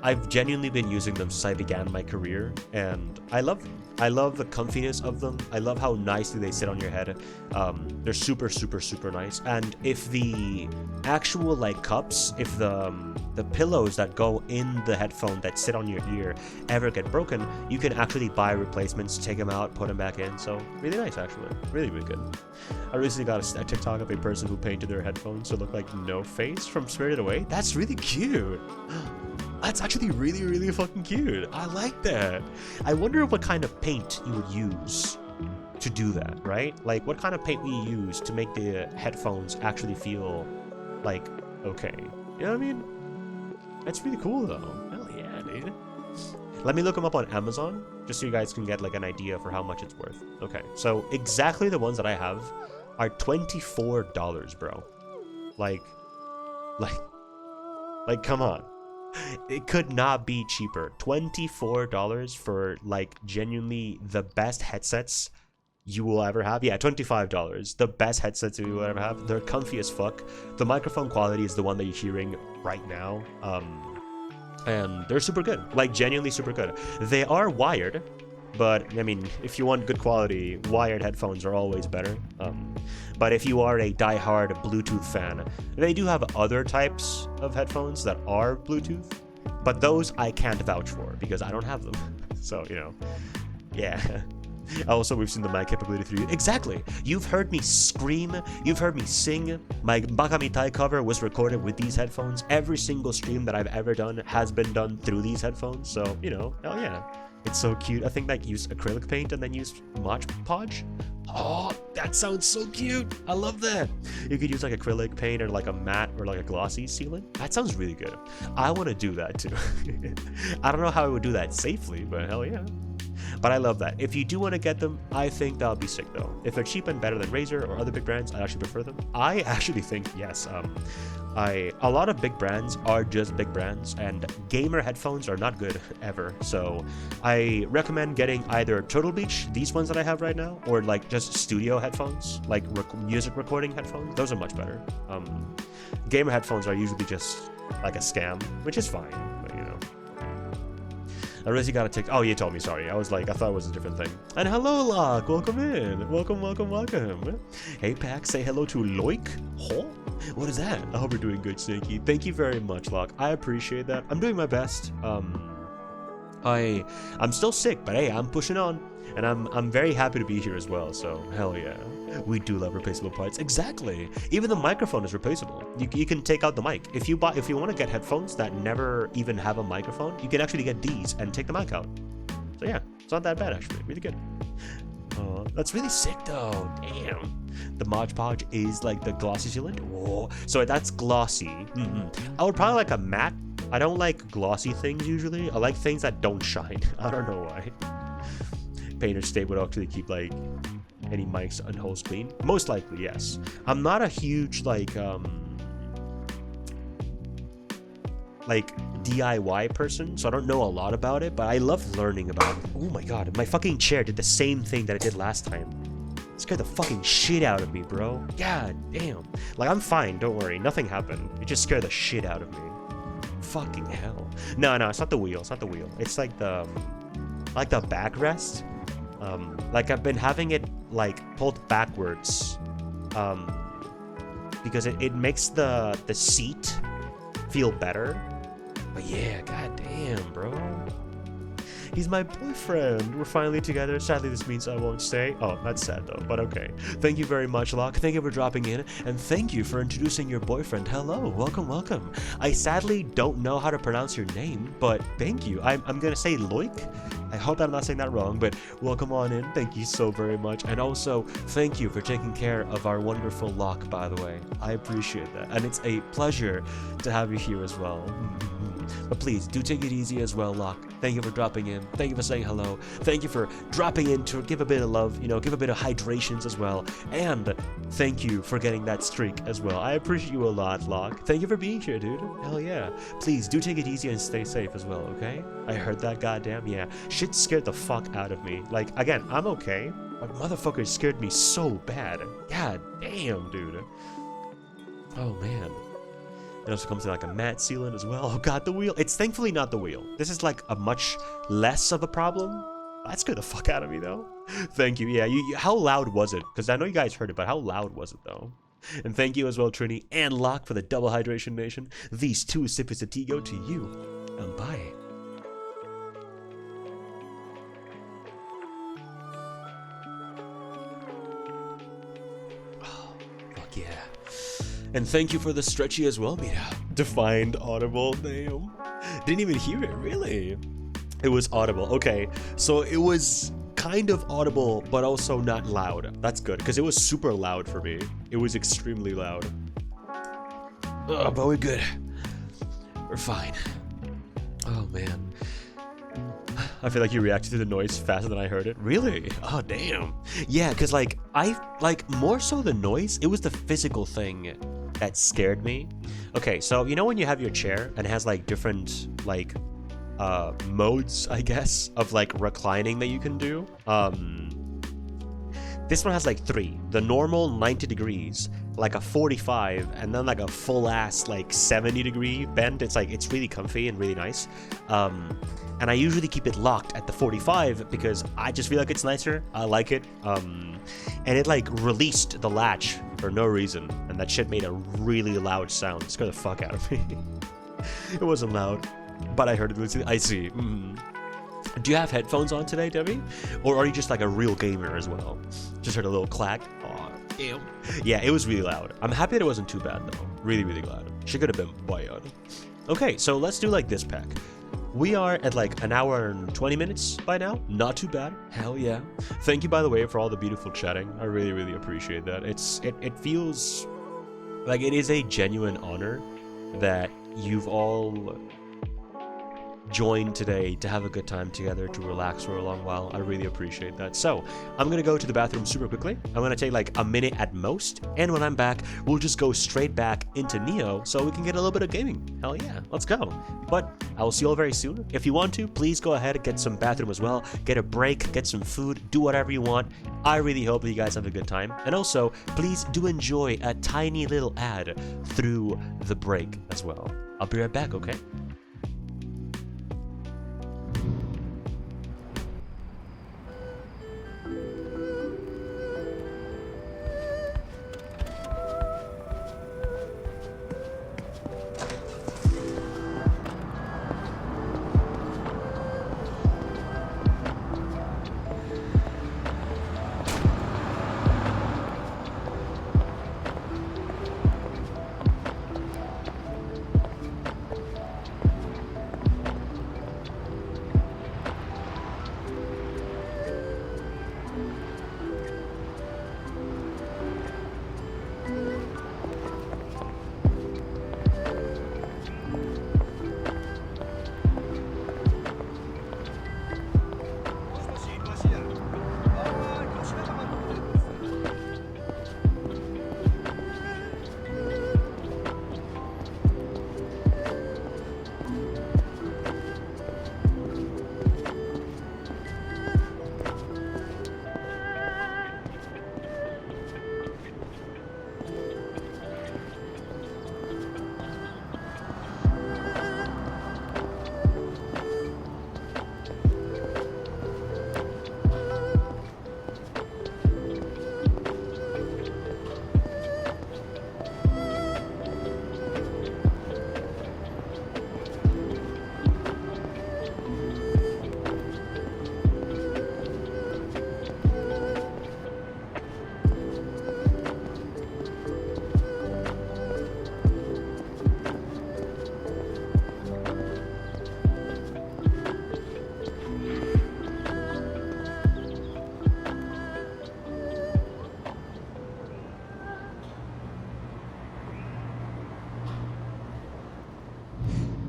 I've genuinely been using them since I began my career, and I love them. I love the comfiness of them. I love how nicely they sit on your head. They're super, super, super nice. And if the actual like cups, if the pillows that go in the headphone that sit on your ear ever get broken, you can actually buy replacements, take them out, put them back in. So really nice, actually. Really, really good. I recently got a TikTok of a person who painted their headphones to look like No Face from Spirited Away. That's really cute. That's actually really, really fucking cute. I like that. I wonder what kind of paint you would use to do that, right? Like, what kind of paint we use to make the headphones actually feel like okay. You know what I mean? That's really cool, though. Hell yeah, dude. Let me look them up on Amazon, just so you guys can get like an idea for how much it's worth. Okay, so exactly the ones that I have are $24, bro. Like, come on. It could not be cheaper. $24 for like genuinely the best headsets you will ever have. Yeah, $25. The best headsets you will ever have. They're comfy as fuck. The microphone quality is the one that you're hearing right now. And they're super good. Like, genuinely super good. They are wired, but I mean, if you want good quality, wired headphones are always better. But if you are a die-hard Bluetooth fan, they do have other types of headphones that are Bluetooth, but those I can't vouch for because I don't have them. So, you know, yeah. Also, we've seen the mic capability through. Exactly. You've heard me scream. You've heard me sing. My Bakamitai cover was recorded with these headphones. Every single stream that I've ever done has been done through these headphones. So, you know, hell yeah. It's so cute. I think like use acrylic paint and then use Mod Podge. Oh, that sounds so cute. I love that. You could use like acrylic paint or like a matte or like a glossy ceiling. That sounds really good. I want to do that too. I don't know how I would do that safely, but hell yeah. But I love that. If you do want to get them, I think that'll be sick though. If they're cheap and better than Razer or other big brands, I actually prefer them. I actually think yes. A lot of big brands are just big brands, and gamer headphones are not good ever. So I recommend getting either Turtle Beach, these ones that I have right now, or like just studio headphones, like music recording headphones. Those are much better. Gamer headphones are usually just like a scam, which is fine, but you know. I really gotta take. Oh, you told me. Sorry, I thought it was a different thing. And hello, Locke. Welcome in. Welcome. Hey, Pack. Say hello to Loik. Huh? What is that? I hope you're doing good, Snakey. Thank you very much, Locke. I appreciate that. I'm doing my best. I'm still sick, but hey, I'm pushing on, and I'm very happy to be here as well. So hell yeah, we do love replaceable parts. Exactly. Even the microphone is replaceable. You can take out the mic if you want to get headphones that never even have a microphone. You can actually get these and take the mic out. So yeah, it's not that bad actually. Really good. That's really sick though. Damn. The Mod Podge is like the glossy sealant. Whoa. So that's glossy. I would probably like a matte. I don't like glossy things usually. I like things that don't shine. I don't know why. Painter State would actually keep like any mics and holes clean. Most likely, yes. I'm not a huge like DIY person, so I don't know a lot about it, but I love learning about it. Oh my god, my fucking chair did the same thing that I did last time. It scared the fucking shit out of me, bro. God damn. Like, I'm fine, don't worry. Nothing happened. It just scared the shit out of me. Fucking hell. No, it's not the wheel. It's like the backrest. Like, I've been having it like pulled backwards because it makes the seat feel better. But yeah, goddamn, bro. He's my boyfriend. We're finally together. Sadly, this means I won't stay. Oh, that's sad though, but okay. Thank you very much, Locke. Thank you for dropping in, and thank you for introducing your boyfriend. Hello, welcome. I sadly don't know how to pronounce your name, but thank you. I'm gonna say Loik. I hope I'm not saying that wrong, but welcome on in. Thank you so very much. And also, thank you for taking care of our wonderful Locke, by the way. I appreciate that. And it's a pleasure to have you here as well. But please, do take it easy as well, Locke. Thank you for dropping in. Thank you for saying hello. Thank you for dropping in to give a bit of love, give a bit of hydrations as well. And thank you for getting that streak as well. I appreciate you a lot, Locke. Thank you for being here, dude. Hell yeah. Please, do take it easy and stay safe as well, okay? I heard that, goddamn, yeah. Shit scared the fuck out of me. Like, again, I'm okay. But motherfucker scared me so bad. God damn, dude. Oh, man. It also comes in like a matte sealant as well. Oh god, the wheel. It's thankfully not the wheel. This is like a much less of a problem. That scared the fuck out of me though. Thank you. Yeah, how loud was it? Because I know you guys heard it, but how loud was it though? And thank you as well, Trini and Locke, for the double hydration nation. These 2 sippers of tea go to you. And bye. Oh, fuck yeah. And thank you for the stretchy as well, Mira. Defined audible, damn. Didn't even hear it, really. It was audible. Okay, so it was kind of audible, but also not loud. That's good, because it was super loud for me. It was extremely loud. But we're good. We're fine. Oh, man. I feel like you reacted to the noise faster than I heard it. Really? Oh, damn. Yeah, because, like, more so the noise, it was the physical thing that scared me. Okay, so, you know when you have your chair and it has, like, different, like, modes, I guess, of, like, reclining that you can do? This one has, like, 3. The normal 90 degrees, like a 45, and then, like, a full-ass, like, 70-degree bend. It's, like, it's really comfy and really nice. And I usually keep it locked at the 45 because I just feel like it's nicer. I like it. And it like released the latch for no reason. And that shit made a really loud sound. It scared the fuck out of me. It wasn't loud, but I heard it. I see. Do you have headphones on today, Debbie? Or are you just like a real gamer as well? Just heard a little clack. Oh, damn. Yeah, it was really loud. I'm happy that it wasn't too bad though. Really, really loud. She could have been wired. Okay, so let's do like this pack. We are at like an hour and 20 minutes by now. Not too bad. Hell yeah. Thank you, by the way, for all the beautiful chatting. I really, really appreciate that. It feels like it is a genuine honor that you've all joined today to have a good time together, to relax for a long while. I really appreciate that. So I'm gonna go to the bathroom super quickly. I'm gonna take like a minute at most, and when I'm back, we'll just go straight back into Nioh so we can get a little bit of gaming. Hell yeah, let's go. But I will see you all very soon. If you want to, please go ahead and get some bathroom as well. Get a break, get some food, do whatever you want. I really hope that you guys have a good time. And also, please do enjoy a tiny little ad through the break as well. I'll be right back, okay?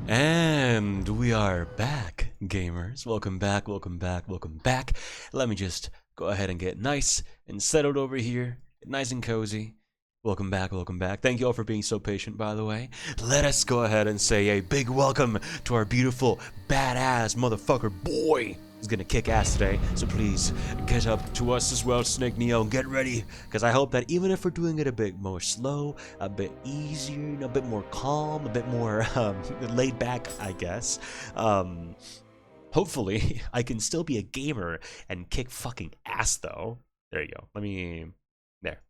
And we are back, gamers. Welcome back, welcome back, welcome back. Let me just go ahead and get nice and settled over here. Get nice and cozy. Welcome back, welcome back. Thank you all for being so patient, by the way. Let us go ahead and say a big welcome to our beautiful, badass motherfucker boy, is gonna kick ass today. So please get up to us as well, Snake Nioh. Get ready, because I hope that even if we're doing it a bit more slow, a bit easier, a bit more calm, a bit more laid back, I guess. Hopefully, I can still be a gamer and kick fucking ass, though. There you go. There.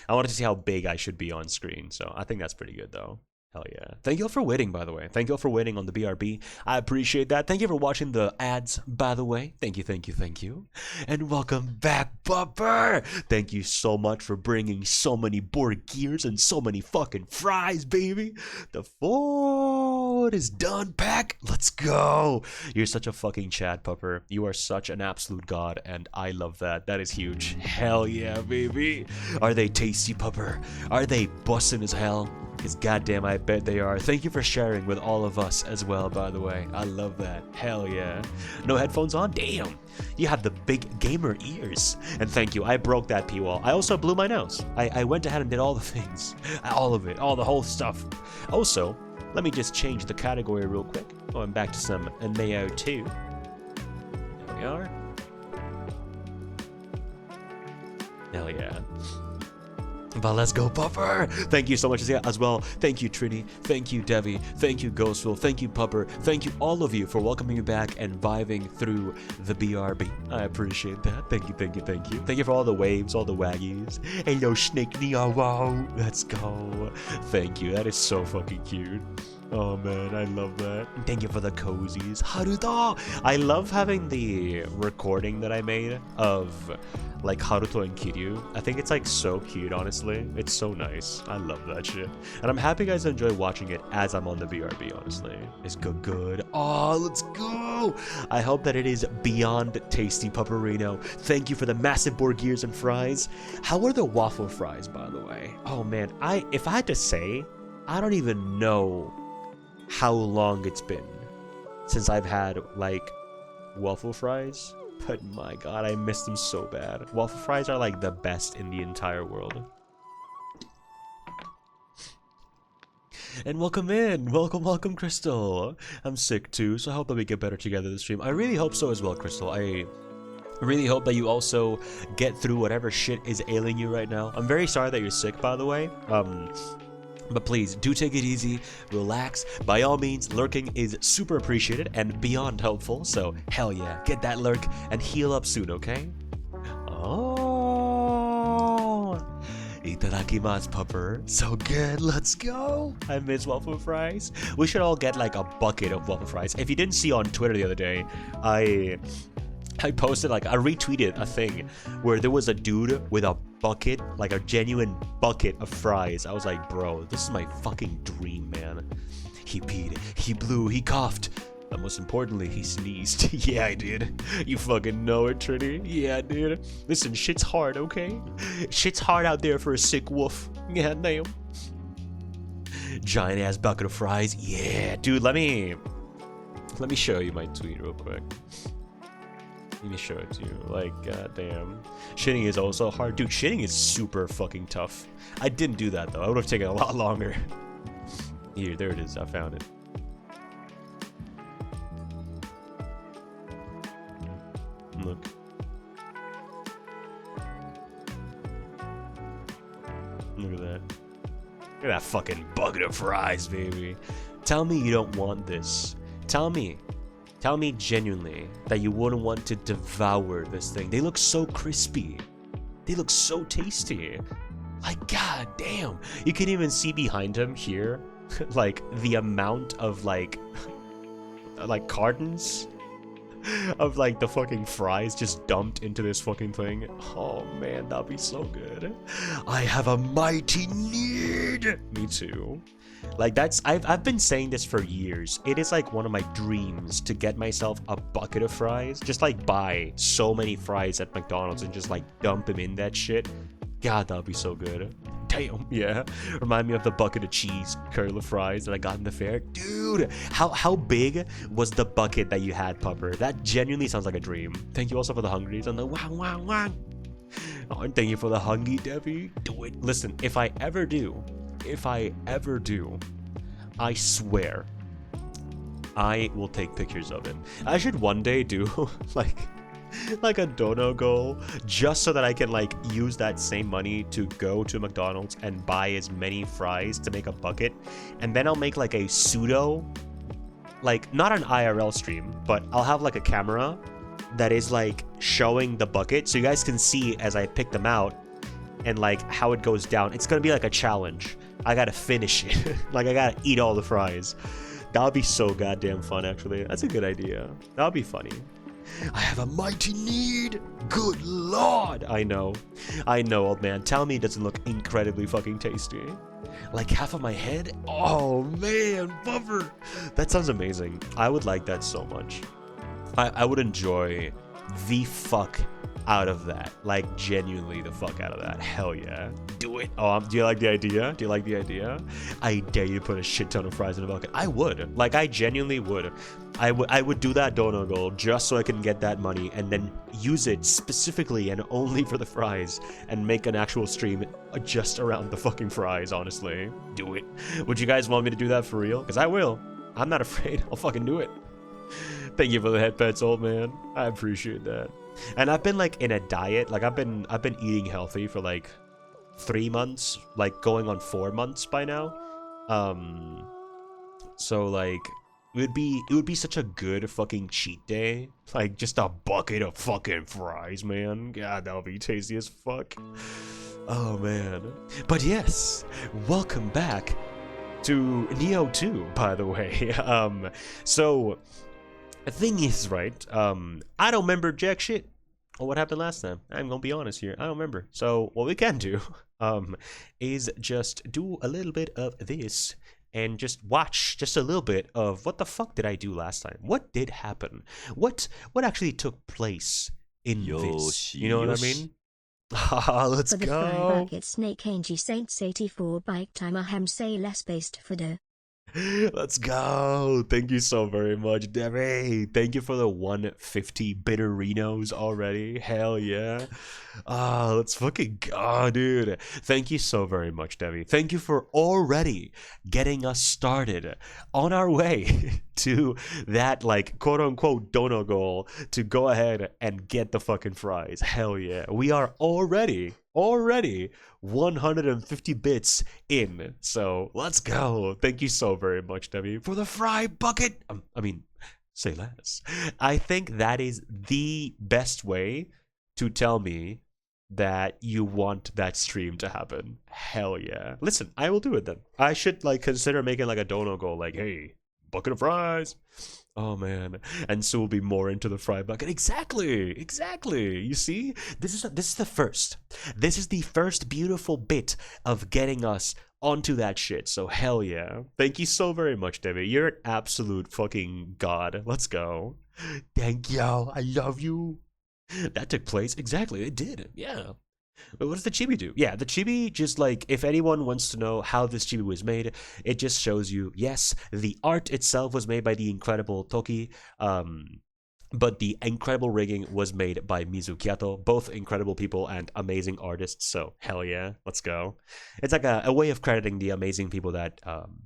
I wanted to see how big I should be on screen, so I think that's pretty good, though. Hell yeah. Thank you all for waiting, by the way. Thank you all for waiting on the BRB. I appreciate that. Thank you for watching the ads, by the way. Thank you, thank you, thank you. And welcome back, Bupper! Thank you so much for bringing so many board gears and so many fucking fries, baby. The food is done, pack. Let's go. You're such a fucking Chad, Pupper. You are such an absolute god, and I love that. That is huge. Hell yeah, baby. Are they tasty, Pupper? Are they bussin' as hell? Because goddamn, I bet they are. Thank you for sharing with all of us as well, by the way. I love that. Hell yeah. No headphones on? Damn. You have the big gamer ears. And thank you. I broke that P-wall. I also blew my nose. I went ahead and did all the things. All of it. The whole stuff. Also, let me just change the category real quick. Going back to some Nioh 2. There we are. Hell yeah. But let's go, Pupper! Thank you so much as well. Thank you, Trini. Thank you, Devi. Thank you, Ghostful. Thank you, Pupper. Thank you, all of you, for welcoming me back and vibing through the BRB. I appreciate that. Thank you, thank you, thank you. Thank you for all the waves, all the waggies. Hello, Snake Nioh. Wow. Let's go. Thank you. That is so fucking cute. Oh man, I love that. Thank you for the cozies. Haruto! I love having the recording that I made of like Haruto and Kiryu. I think it's like so cute, honestly. It's so nice. I love that shit. And I'm happy you guys enjoy watching it as I'm on the BRB, honestly. It's good. Oh, let's go! I hope that it is beyond tasty, Pupperino. Thank you for the massive board gears and fries. How are the waffle fries, by the way? Oh man, if I had to say, I don't even know how long it's been since I've had like waffle fries, but my god, I miss them so bad. Waffle fries are like the best in the entire world. And welcome in, welcome Crystal. I'm sick too, so I hope that we get better together this stream. I really hope so as well, Crystal. I really hope that you also get through whatever shit is ailing you right now. I'm very sorry that you're sick, by the way. But please, do take it easy, relax. By all means, lurking is super appreciated and beyond helpful, so hell yeah, get that lurk and heal up soon, okay? Oh, itadakimasu, Pupper. So good, let's go. I miss waffle fries. We should all get like a bucket of waffle fries. If you didn't see on Twitter the other day, I posted, like, I retweeted a thing where there was a dude with a bucket, like a genuine bucket of fries. I was like, bro, this is my fucking dream, man. He peed, he blew, he coughed, but most importantly, he sneezed. Yeah, I did. You fucking know it, Trinity. Yeah, dude. Listen, shit's hard, okay? Shit's hard out there for a sick wolf. Yeah, damn. Giant ass bucket of fries. Yeah, dude, let me show you my tweet real quick. Let me show it to you. Like, goddamn. Shitting is also hard. Dude, shitting is super fucking tough. I didn't do that, though. I would have taken a lot longer. Here, there it is. I found it. Look. Look at that. Look at that fucking bucket of fries, baby. Tell me you don't want this. Tell me genuinely that you wouldn't want to devour this thing. They look so crispy. They look so tasty. Like, god damn. You can even see behind him here, like, the amount of, like cartons of, like, the fucking fries just dumped into this fucking thing. Oh, man, that'd be so good. I have a mighty need. Me too. Like, I've been saying this for years. It is like one of my dreams to get myself a bucket of fries. Just like buy so many fries at McDonald's and just like dump them in that shit. God, that'd be so good. Damn, yeah. Remind me of the bucket of cheese curl of fries that I got in the fair. Dude, how big was the bucket that you had, Pupper? That genuinely sounds like a dream. Thank you also for the hungries and the wow. Oh, and thank you for the hungry, Debbie. Do it. Listen, if I ever do, I swear, I will take pictures of it. I should one day do like a dono goal just so that I can like use that same money to go to McDonald's and buy as many fries to make a bucket, and then I'll make like a pseudo, like not an IRL stream, but I'll have like a camera that is like showing the bucket so you guys can see as I pick them out and like how it goes down. It's gonna be like a challenge. I gotta finish it. Like I gotta eat all the fries. That would be so goddamn fun, actually. That's a good idea. That would be funny. I have a mighty need. Good lord. I know, old man. Tell me it doesn't look incredibly fucking tasty. Like half of my head? Oh man, buffer. That sounds amazing. I would like that so much. I would enjoy the fuck out of that. Like genuinely the fuck out of that. Hell yeah. Do it. Oh, do you like the idea? Do you like the idea? I dare you to put a shit ton of fries in a bucket. I would. Like I genuinely would. I would do that dono goal just so I can get that money and then use it specifically and only for the fries and make an actual stream just around the fucking fries, honestly. Do it. Would you guys want me to do that for real? Because I will. I'm not afraid. I'll fucking do it. Thank you for the head pets, old man. I appreciate that. And I've been like in a diet. Like I've been eating healthy for like 3 months, like going on 4 months by now. So like it would be such a good fucking cheat day. Like just a bucket of fucking fries, man. God, that would be tasty as fuck. Oh man. But yes, welcome back to Nioh 2, by the way. So the thing is, right, I don't remember jack shit or what happened last time. I'm gonna be honest here, I don't remember. So what we can do is just do a little bit of this and just watch just a little bit of what the fuck did I do last time? What did happen? What actually took place in this? You know what I mean? Let's for the go. fry bucket snake Angie Saints 84 bike timer hem say less based for the. Let's go. Thank you so very much, Debbie. Thank you for the 150 bitterinos already. Hell yeah. Let's fucking go, dude. Thank you so very much, Debbie. Thank you for already getting us started on our way to that, like, quote unquote dono goal to go ahead and get the fucking fries. Hell yeah. We are already 150 bits in, so let's go. Thank you so very much, Debbie, for the fry bucket. I mean, say less. I think that is the best way to tell me that you want that stream to happen. Hell yeah. Listen, I will do it then. I should like consider making like a dono goal, like, hey, bucket of fries. Oh man, and so we'll be more into the fry bucket. Exactly. You see, this is the first. This is the first beautiful bit of getting us onto that shit. So hell yeah. Thank you so very much, Debbie. You're an absolute fucking god. Let's go. Thank you. I love you. That took place. Exactly. It did. Yeah. What does the chibi do? Yeah, the chibi just like, if anyone wants to know how this chibi was made, it just shows you, yes, the art itself was made by the incredible Toki, but the incredible rigging was made by Mizu Kyato, both incredible people and amazing artists, so hell yeah, let's go. It's like a way of crediting the amazing people that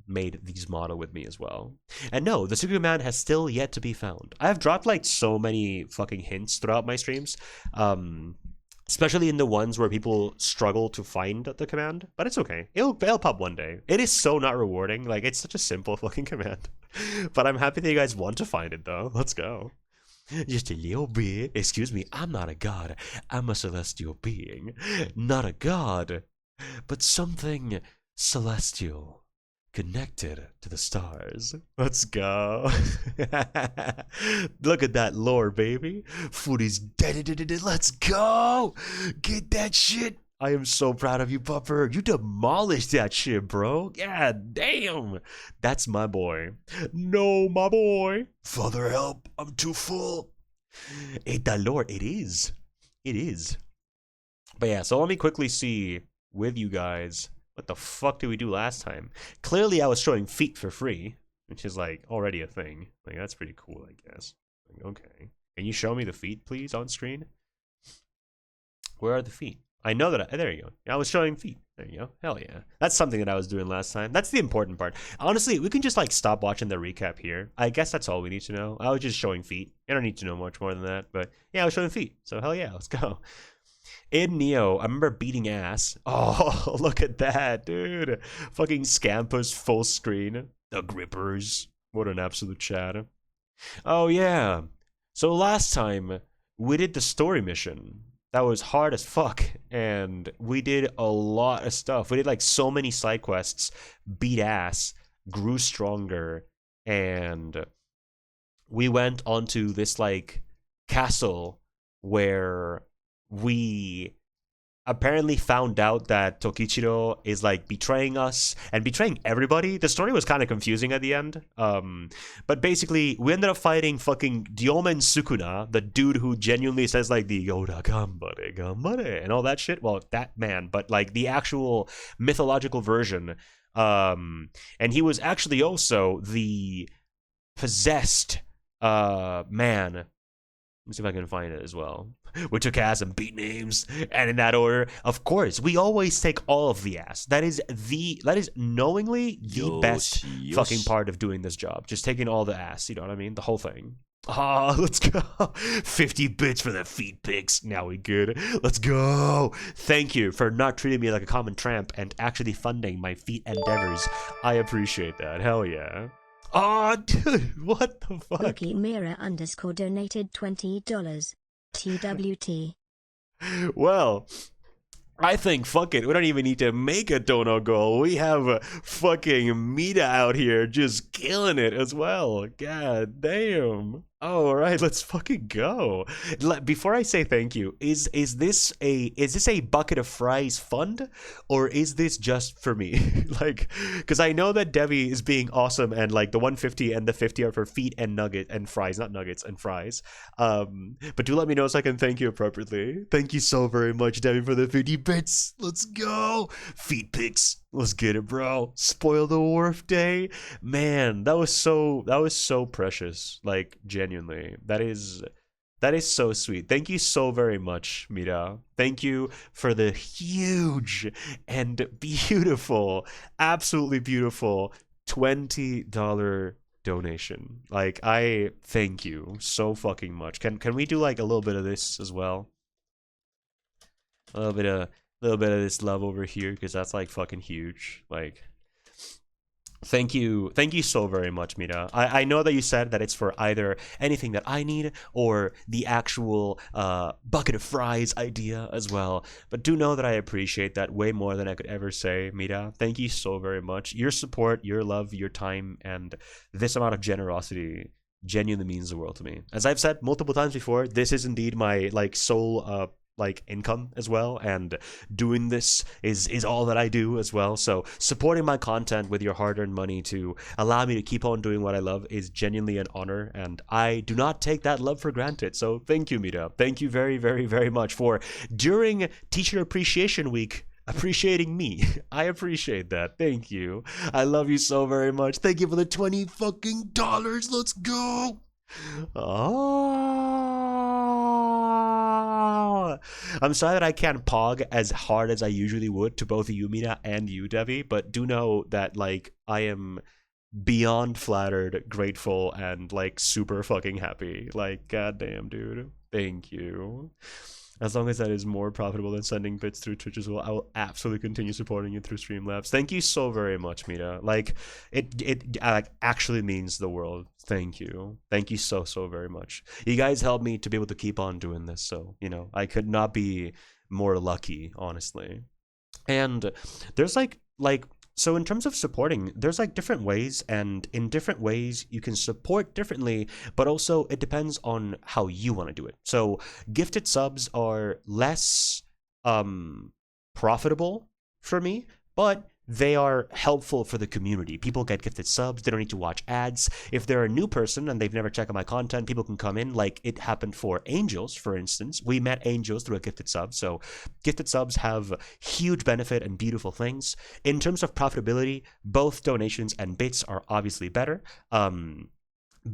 made these model with me as well. And no, the Superman has still yet to be found. I've dropped like so many fucking hints throughout my streams, especially in the ones where people struggle to find the command, but it's okay. It'll pop one day. It is so not rewarding. Like, it's such a simple fucking command. But I'm happy that you guys want to find it, though. Let's go. Just a little bit. Excuse me, I'm not a god. I'm a celestial being. Not a god, but something celestial. Connected to the stars. Let's go. Look at that lore, baby. Food is dead. Let's go. Get that shit. I am so proud of you, Pupper. You demolished that shit, bro. Yeah, damn. That's my boy. No, my boy. Father, help. I'm too full. Ain't that lore? It is. It is. But yeah, so let me quickly see with you guys. What the fuck did we do last time? Clearly I was showing feet for free, which is like already a thing. Like, that's pretty cool, I guess. Like, okay. Can you show me the feet, please, on screen? Where are the feet? I know that. There you go. I was showing feet. There you go. Hell yeah. That's something that I was doing last time. That's the important part. Honestly, we can just like stop watching the recap here. I guess that's all we need to know. I was just showing feet. I don't need to know much more than that. But yeah, I was showing feet. So hell yeah, let's go. In Nioh, I remember beating ass. Oh, look at that, dude. Fucking Scampus full screen. The Grippers. What an absolute chat. Oh yeah. So last time we did the story mission. That was hard as fuck, and we did a lot of stuff. We did like so many side quests, beat ass, grew stronger, and we went onto this like castle where we apparently found out that Tokichiro is like betraying us and betraying everybody. The story was kind of confusing at the end. But basically, we ended up fighting fucking Diomen Sukuna, the dude who genuinely says like the Yoda Gambare Gambare and all that shit. Well, that man, but like the actual mythological version. And he was actually also the possessed man. Let me see if I can find it as well. We took ass and beat names, and in that order, of course, we always take all of the ass. That is knowingly the best fucking part of doing this job. Just taking all the ass, you know what I mean? The whole thing. Ah, let's go. 50 bits for the feet pics. Now we good. Let's go. Thank you for not treating me like a common tramp and actually funding my feet endeavors. I appreciate that. Hell yeah. Oh, dude, what the fuck? Cookie Mira _ donated $20. TWT. Well, I think, fuck it, we don't even need to make a dono goal. We have fucking Mita out here just killing it as well. God damn. All right, let's fucking go. Before I say thank you, is this a bucket of fries fund, or is this just for me? Like, because I know that Devi is being awesome, and like the 150 and the 50 are for feet and nugget and fries, not nuggets and fries. But do let me know so I can thank you appropriately. Thank you so very much, Devi, for the 50 bits. Let's go. Feet pics. Let's get it, bro. Spoil the wharf day. Man, that was so precious. Like, genuinely. That is so sweet. Thank you so very much, Mira. Thank you for the huge and beautiful, absolutely beautiful $20 donation. Like, I thank you so fucking much. Can we do like a little bit of this as well? A little bit of this love over here, because that's like fucking huge. Like, thank you so very much, Mira. I know that you said that it's for either anything that I need or the actual bucket of fries idea as well, but do know that I appreciate that way more than I could ever say, Mira. Thank you so very much. Your support, your love, your time, and this amount of generosity genuinely means the world to me. As I've said multiple times before, this is indeed my like sole like income as well, and doing this is all that I do as well. So supporting my content with your hard-earned money to allow me to keep on doing what I love is genuinely an honor, and I do not take that love for granted. So thank you, Mira. Thank you very, very, very much for, during Teacher Appreciation Week, appreciating me. I appreciate that. Thank you. I love you so very much. Thank you for the $20 fucking dollars. Let's go. Oh, I'm sorry that I can't pog as hard as I usually would to both you, Mina, and you, Devi, but do know that like I am beyond flattered, grateful, and like super fucking happy. Like, goddamn, dude. Thank you. As long as that is more profitable than sending bits through Twitch as well, I will absolutely continue supporting you through Streamlabs. Thank you so very much, Mita. Like, it like actually means the world. Thank you. Thank you so very much. You guys helped me to be able to keep on doing this, so, you know, I could not be more lucky, honestly. And there's like so in terms of supporting, there's like different ways, and in different ways you can support differently, but also it depends on how you want to do it. So gifted subs are less profitable for me, but they are helpful for the community. People get gifted subs, they don't need to watch ads. If they're a new person and they've never checked out my content, people can come in, like it happened for Angels, for instance. We met Angels through a gifted sub, so gifted subs have huge benefit and beautiful things. In terms of profitability, both donations and bits are obviously better.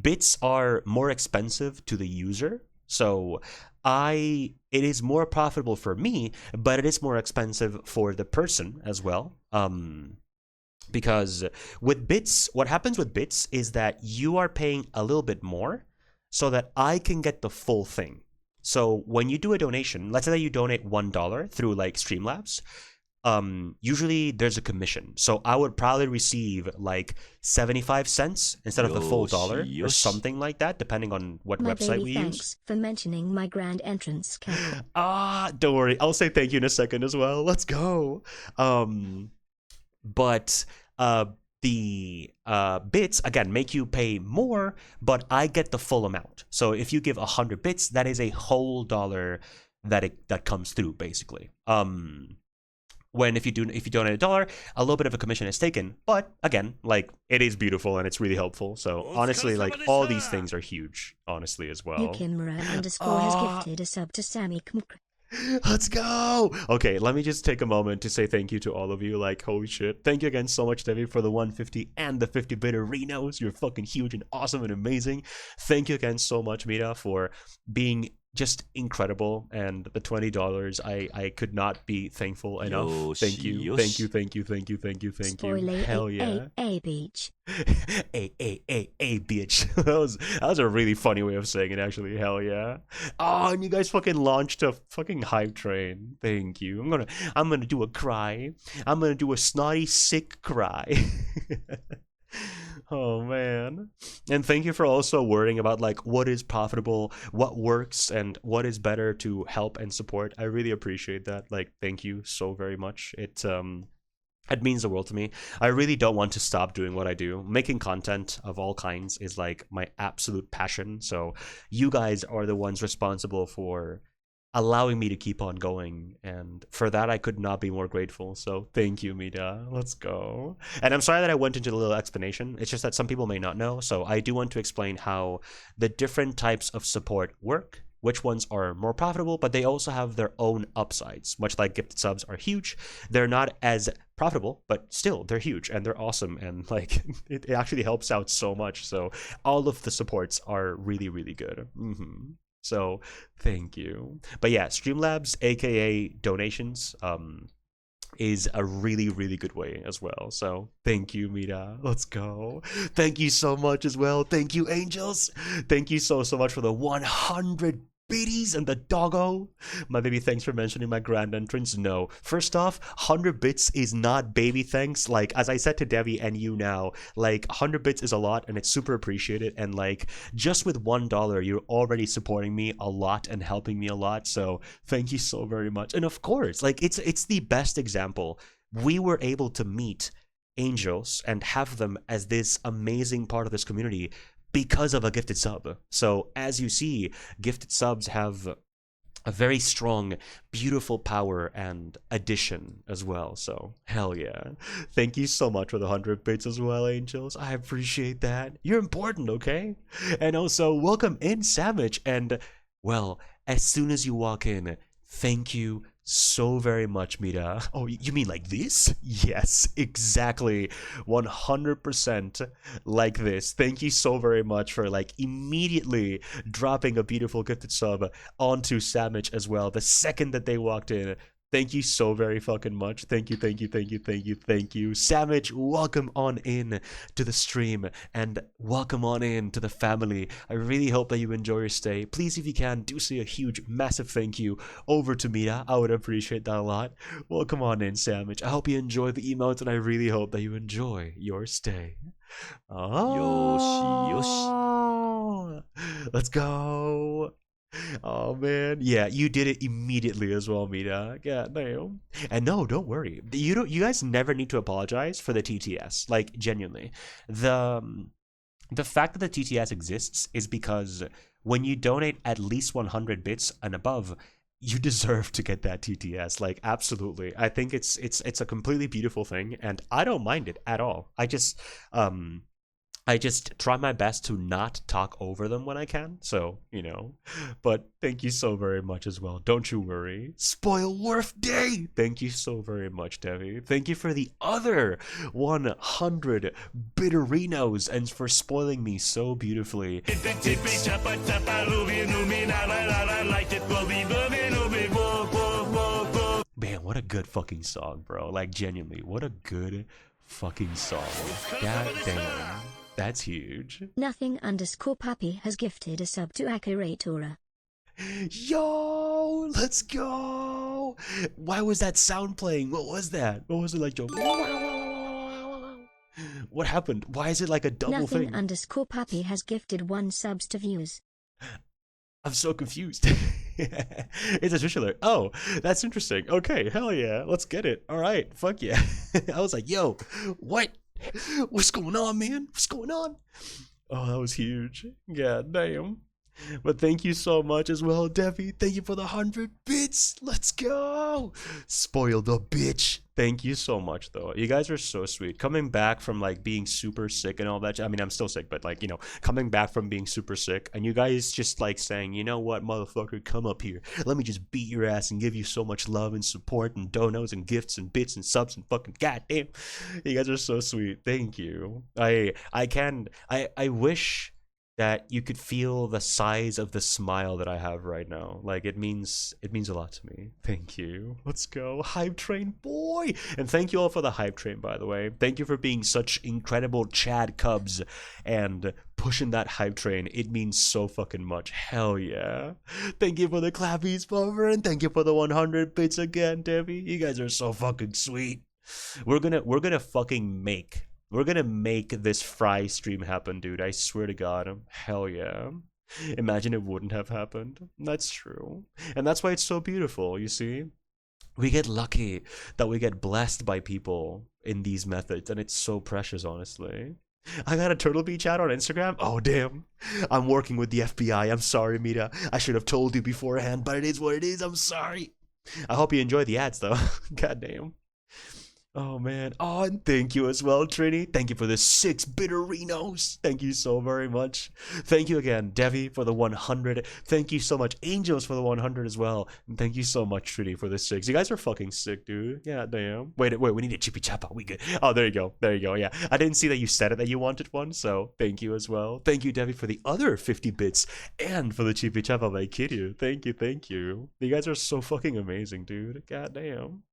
Bits are more expensive to the user, so it is more profitable for me, but it is more expensive for the person as well. Because with bits, what happens with bits is that you are paying a little bit more so that I can get the full thing. So when you do a donation, let's say that you donate $1 through like Streamlabs, usually there's a commission. So I would probably receive like 75 cents instead of the full dollar or something like that, depending on what website we use. Thanks for mentioning my grand entrance cap. Don't worry. I'll say thank you in a second as well. Let's go. But the bits again make you pay more, but I get the full amount. So if you give 100 bits, that is a whole dollar that comes through basically. When if you donate $1, a little bit of a commission is taken, but again, like it is beautiful and it's really helpful. So honestly, like all these things are huge, honestly as well. Yukimura _ has gifted a sub to Sammy. Let's go. Okay, let me just take a moment to say thank you to all of you. Like, holy shit. Thank you again so much, Debbie, for the 150 and the 50-bit arenas. You're fucking huge and awesome and amazing. Thank you again so much, Mira, for being just incredible. And the $20, I could not be thankful enough. Thank you. Thank you. Thank you. Thank you. Thank you. Thank you. Hell yeah. A beach. A bitch. that was a really funny way of saying it, actually. Hell yeah. Oh, and you guys fucking launched a fucking hype train. Thank you. I'm gonna do a cry. I'm gonna do a snotty sick cry. Oh man. And thank you for also worrying about like what is profitable, what works, and what is better to help and support. I really appreciate that. Like, thank you so very much. It means the world to me. I really don't want to stop doing what I do. Making content of all kinds is like my absolute passion. So you guys are the ones responsible for allowing me to keep on going, and for that I could not be more grateful. So thank you, Mida. Let's go. And I'm sorry that I went into a little explanation. It's just that some people may not know, so I do want to explain how the different types of support work, which ones are more profitable, but they also have their own upsides. Much like gifted subs are huge, they're not as profitable, but still they're huge and they're awesome, and like it actually helps out so much. So all of the supports are really, really good. So thank you. But yeah, Streamlabs, aka donations, is a really, really good way as well. So thank you, Mira. Let's go. Thank you so much as well. Thank you, angels. Thank you so much for the 100 biddies and the doggo. My baby, thanks for mentioning my grand entrance. No, first off, 100 bits is not baby thanks. Like, as I said to Debbie and you now, like 100 bits is a lot and it's super appreciated. And like, just with $1, you're already supporting me a lot and helping me a lot. So thank you so very much. And of course, like it's the best example. We were able to meet angels and have them as this amazing part of this community because of a gifted sub. So as you see, gifted subs have a very strong, beautiful power and addition as well. So hell yeah. Thank you so much for the 100 bits as well, angels. I appreciate that. You're important, okay? And also, welcome in, Savage. And well, as soon as you walk in, thank you so very much, Mira. Oh, you mean like this? Yes, exactly. 100% like this. Thank you so very much for like immediately dropping a beautiful gifted sub onto Samich as well. The second that they walked in, thank you so very fucking much. Thank you, thank you, thank you, thank you, thank you. Samich, welcome on in to the stream and welcome on in to the family. I really hope that you enjoy your stay. Please, if you can, do say a huge, massive thank you over to Mira. I would appreciate that a lot. Welcome on in, Samich. I hope you enjoy the emotes and I really hope that you enjoy your stay. Oh, let's go. Oh man, yeah, you did it immediately as well, Mita. Yeah, damn. And no, don't worry. You guys never need to apologize for the TTS. Like genuinely, the fact that the TTS exists is because when you donate at least 100 bits and above, you deserve to get that TTS. Like absolutely, I think it's a completely beautiful thing, and I don't mind it at all. I just I just try my best to not talk over them when I can, so, But thank you so very much as well. Don't you worry. Spoil Worth Day! Thank you so very much, Devi. Thank you for the other 100 bitterinos and for spoiling me so beautifully. Man, what a good fucking song, bro. Like, genuinely, what a good fucking song. God damn. That's huge. Nothing_puppy has gifted a sub to Akiratora. Yo, let's go. Why was that sound playing? What was that? What was it like, Joe? What happened? Why is it like a double thing? Nothing_puppy has gifted 1 subs to views. I'm so confused. It's a Twitch alert. Oh, that's interesting. Okay, hell yeah. Let's get it. All right, fuck yeah. I was like, yo, what? What's going on, man? What's going on? Oh, that was huge. God damn. But thank you so much as well, Devi. Thank you for the 100 bits. Let's go. Spoil the bitch. Thank you so much, though. You guys are so sweet. Coming back from like being super sick and all that. I mean, I'm still sick, but like, coming back from being super sick and you guys just like saying, you know what, motherfucker, come up here. Let me just beat your ass and give you so much love and support and donos and gifts and bits and subs and fucking goddamn. You guys are so sweet. Thank you. I wish that you could feel the size of the smile that I have right now. Like, it means a lot to me. Thank you. Let's go. Hype train boy. And thank you all for the hype train, by the way. Thank you for being such incredible Chad Cubs and pushing that hype train. It means so fucking much. Hell yeah. Thank you for the clappies, Buffer, and thank you for the 100 bits again, Debbie. You guys are so fucking sweet. We're gonna fucking make this fry stream happen, dude. I swear to God. Hell yeah. Imagine it wouldn't have happened. That's true. And that's why it's so beautiful, you see? We get lucky that we get blessed by people in these methods, and it's so precious, honestly. I got a Turtle Beach ad on Instagram? Oh, damn. I'm working with the FBI. I'm sorry, Mita. I should have told you beforehand, but it is what it is. I'm sorry. I hope you enjoy the ads, though. God damn. Oh, man. Oh, and thank you as well, Trini. Thank you for the 6 bitterinos. Thank you so very much. Thank you again, Devi, for the 100. Thank you so much, Angels, for the 100 as well. And thank you so much, Trini, for the 6. You guys are fucking sick, dude. Yeah, damn. Wait, we need a chippy chappa. We good. Oh, there you go. There you go. Yeah. I didn't see that you said it that you wanted one, so thank you as well. Thank you, Devi, for the other 50 bits and for the chippy chappa by Kiryu. Thank you, thank you. You guys are so fucking amazing, dude. God damn.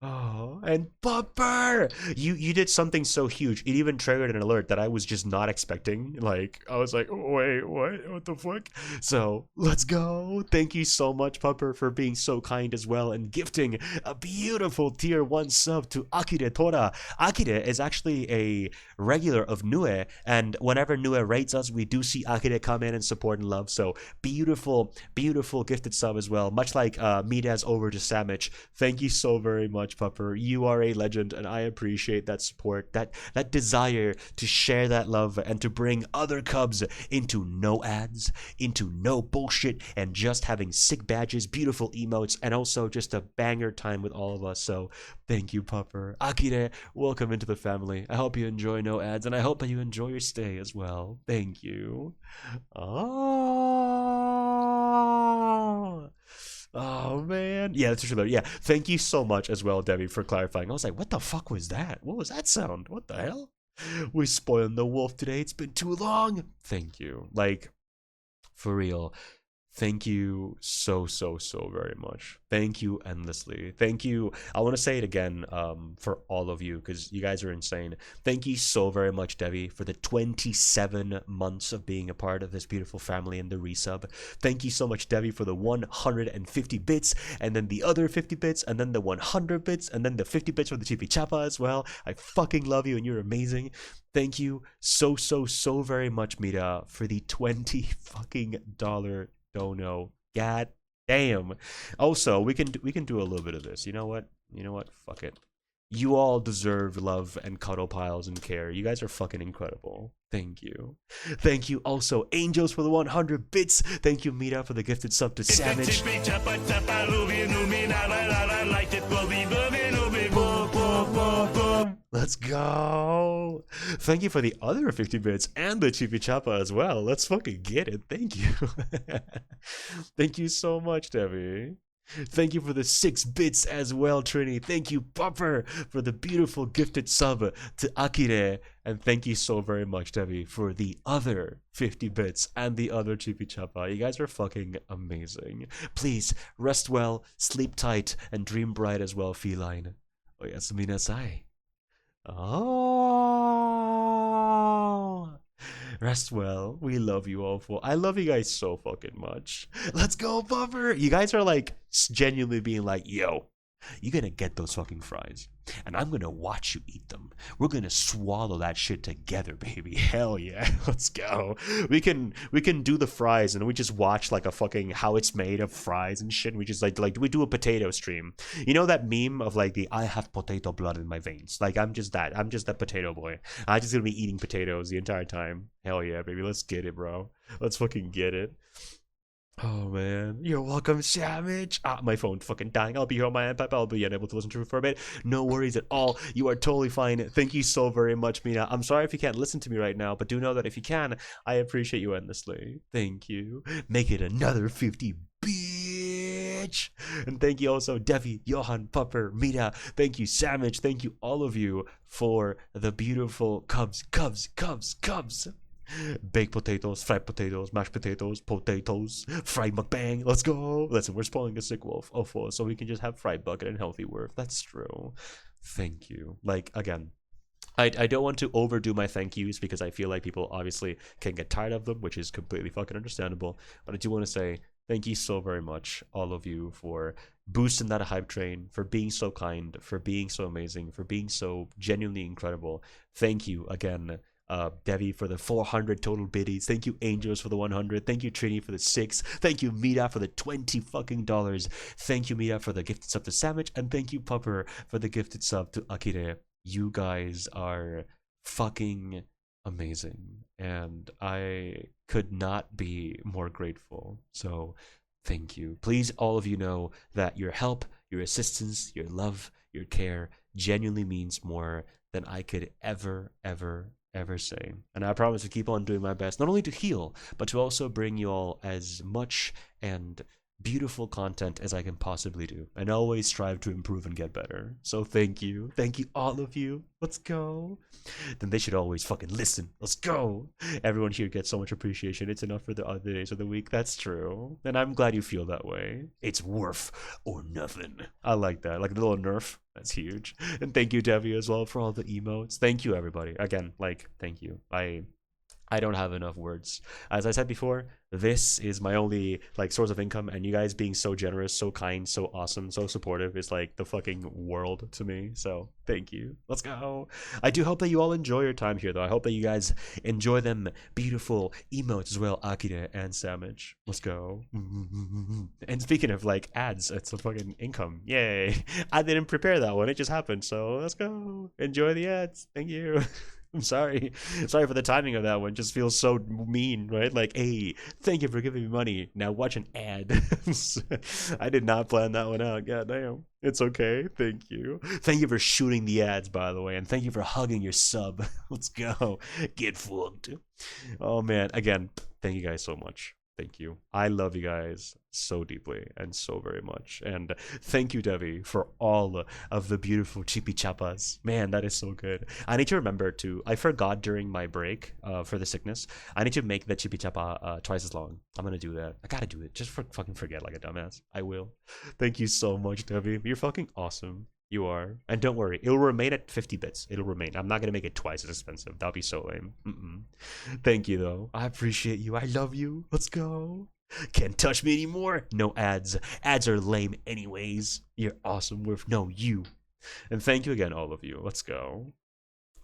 Oh, and Bumper! You did something so huge. It even triggered an alert that I was just not expecting. Like, I was like, oh, wait, what the fuck? So, let's go. Thank you so much, Pupper, for being so kind as well and gifting a beautiful tier 1 sub to Akire Tora. Akire is actually a regular of Nioh, and whenever Nioh rates us, we do see Akire come in and support and love. So, beautiful, beautiful gifted sub as well. Much like Mida's over to Samich. Thank you so very much, Pupper. You are a legend, and I appreciate that support, that desire to share that love and to bring other cubs into no ads, into no bullshit, and just having sick badges, beautiful emotes, and also just a banger time with all of us. So thank you, Pupper. Akire, welcome into the family. I hope you enjoy no ads, and I hope that you enjoy your stay as well. Thank you. Oh, man. Yeah, that's true. Yeah, thank you so much as well, Debbie, for clarifying. I was like, what the fuck was that? What was that sound? What the hell? We're spoiling the wolf today. It's been too long. Thank you. Like, for real. Thank you so very much. Thank you endlessly. Thank you. I want to say it again for all of you because you guys are insane. Thank you so very much, Debbie, for the 27 months of being a part of this beautiful family and the resub. Thank you so much, Debbie, for the 150 bits and then the other 50 bits and then the 100 bits and then the 50 bits for the Chippy Chappa as well. I fucking love you and you're amazing. Thank you so very much, Mita, for the $20 fucking dono. God damn. Also, we can do a little bit of this. You know what? Fuck it. You all deserve love and cuddle piles and care. You guys are fucking incredible. Thank you. Thank you also, Angels, for the 100 bits. Thank you, Mita, for the gifted sub to Savage. Let's go. Thank you for the other 50 bits and the Chippy Chappa as well. Let's fucking get it. Thank you. Thank you so much, Debbie. Thank you for the 6 bits as well, Trini. Thank you, Popper, for the beautiful gifted sub to Akire. And thank you so very much, Debbie, for the other 50 bits and the other Chippy Chappa. You guys are fucking amazing. Please, rest well, sleep tight, and dream bright as well, Feline. Oyasumi nasai. Oh. Rest well. We love you all for. I love you guys so fucking much. Let's go, Buffer. You guys are like genuinely being like, yo, you're gonna get those fucking fries, and I'm gonna watch you eat them. We're gonna swallow that shit together, baby. Hell yeah. Let's go. We can do the fries, and we just watch like a fucking how it's made of fries and shit. And we just like we do a potato stream. You know that meme of like the I have potato blood in my veins. Like I'm just that potato boy. I'm just gonna be eating potatoes the entire time. Hell yeah, baby. Let's get it, bro. Let's fucking get it. Oh man, you're welcome, Savage. My phone fucking dying. I'll be here on my iPad. I'll be unable to listen to it for a bit. No worries at all. You are totally fine. Thank you so very much, Mina. I'm sorry if you can't listen to me right now, but do know that if you can, I appreciate you endlessly. Thank you. Make it another 50, bitch. And thank you also, Devi, Johan, Pupper, Mina. Thank you, Savage. Thank you, all of you, for the beautiful cubs. Baked potatoes, fried potatoes, mashed potatoes, fried mukbang. Let's go. Listen, we're spoiling a sick wolf so we can just have fried bucket and healthy worth. That's true. Thank you. Like, again, I don't want to overdo my thank yous because I feel like people obviously can get tired of them, which is completely fucking understandable. But I do want to say thank you so very much, all of you, for boosting that hype train, for being so kind, for being so amazing, for being so genuinely incredible. Thank you again. Devi for the 400 total biddies. Thank you, Angels, for the 100. Thank you, Trini, for the 6. Thank you, Mita, for the $20 fucking dollars. Thank you, Mita, for the gifted sub to Savage, and thank you, Pupper, for the gifted sub to Akire. You guys are fucking amazing, and I could not be more grateful. So thank you. Please, all of you know that your help, your assistance, your love, your care genuinely means more than I could ever say. And I promise to keep on doing my best, not only to heal, but to also bring you all as much and beautiful content as I can possibly do, and always strive to improve and get better. So thank you, all of you. Let's go. Then they should always fucking listen. Let's go. Everyone here gets so much appreciation. It's enough for the other days of the week. That's true, and I'm glad you feel that way. It's worth or nothing. I like that, like a little nerf. That's huge. And thank you, Debbie, as well, for all the emotes. Thank you, everybody. Again, like, thank you. I don't have enough words. As I said before, this is my only like source of income, and you guys being so generous, so kind, so awesome, so supportive is like the fucking world to me. So thank you. Let's go. I do hope that you all enjoy your time here, though. I hope that you guys enjoy them beautiful emotes as well, Akira and Savage. Let's go. And speaking of like ads, it's a fucking income. Yay. I didn't prepare that one. It just happened. So let's go. Enjoy the ads. Thank you. I'm sorry for the timing of that one. Just feels so mean, right? Like, hey, thank you for giving me money. Now watch an ad. I did not plan that one out. God damn. It's okay. Thank you. Thank you for shooting the ads, by the way, and thank you for hugging your sub. Let's go. Get fucked. Oh man. Again, thank you guys so much. Thank you. I love you guys so deeply and so very much. And thank you, Devi, for all of the beautiful chippy chappas. Man, that is so good. I need to remember to, I forgot during my break for the sickness, I need to make the chippy chappa twice as long. I'm going to do that. I got to do it. Just fucking forget like a dumbass. I will. Thank you so much, Devi. You're fucking awesome. You are. And don't worry, it'll remain at 50 bits. It'll remain. I'm not going to make it twice as expensive. That'll be so lame. Thank you, though. I appreciate you. I love you. Let's go. Can't touch me anymore. No ads. Ads are lame anyways. You're awesome with no you. And thank you again, all of you. Let's go.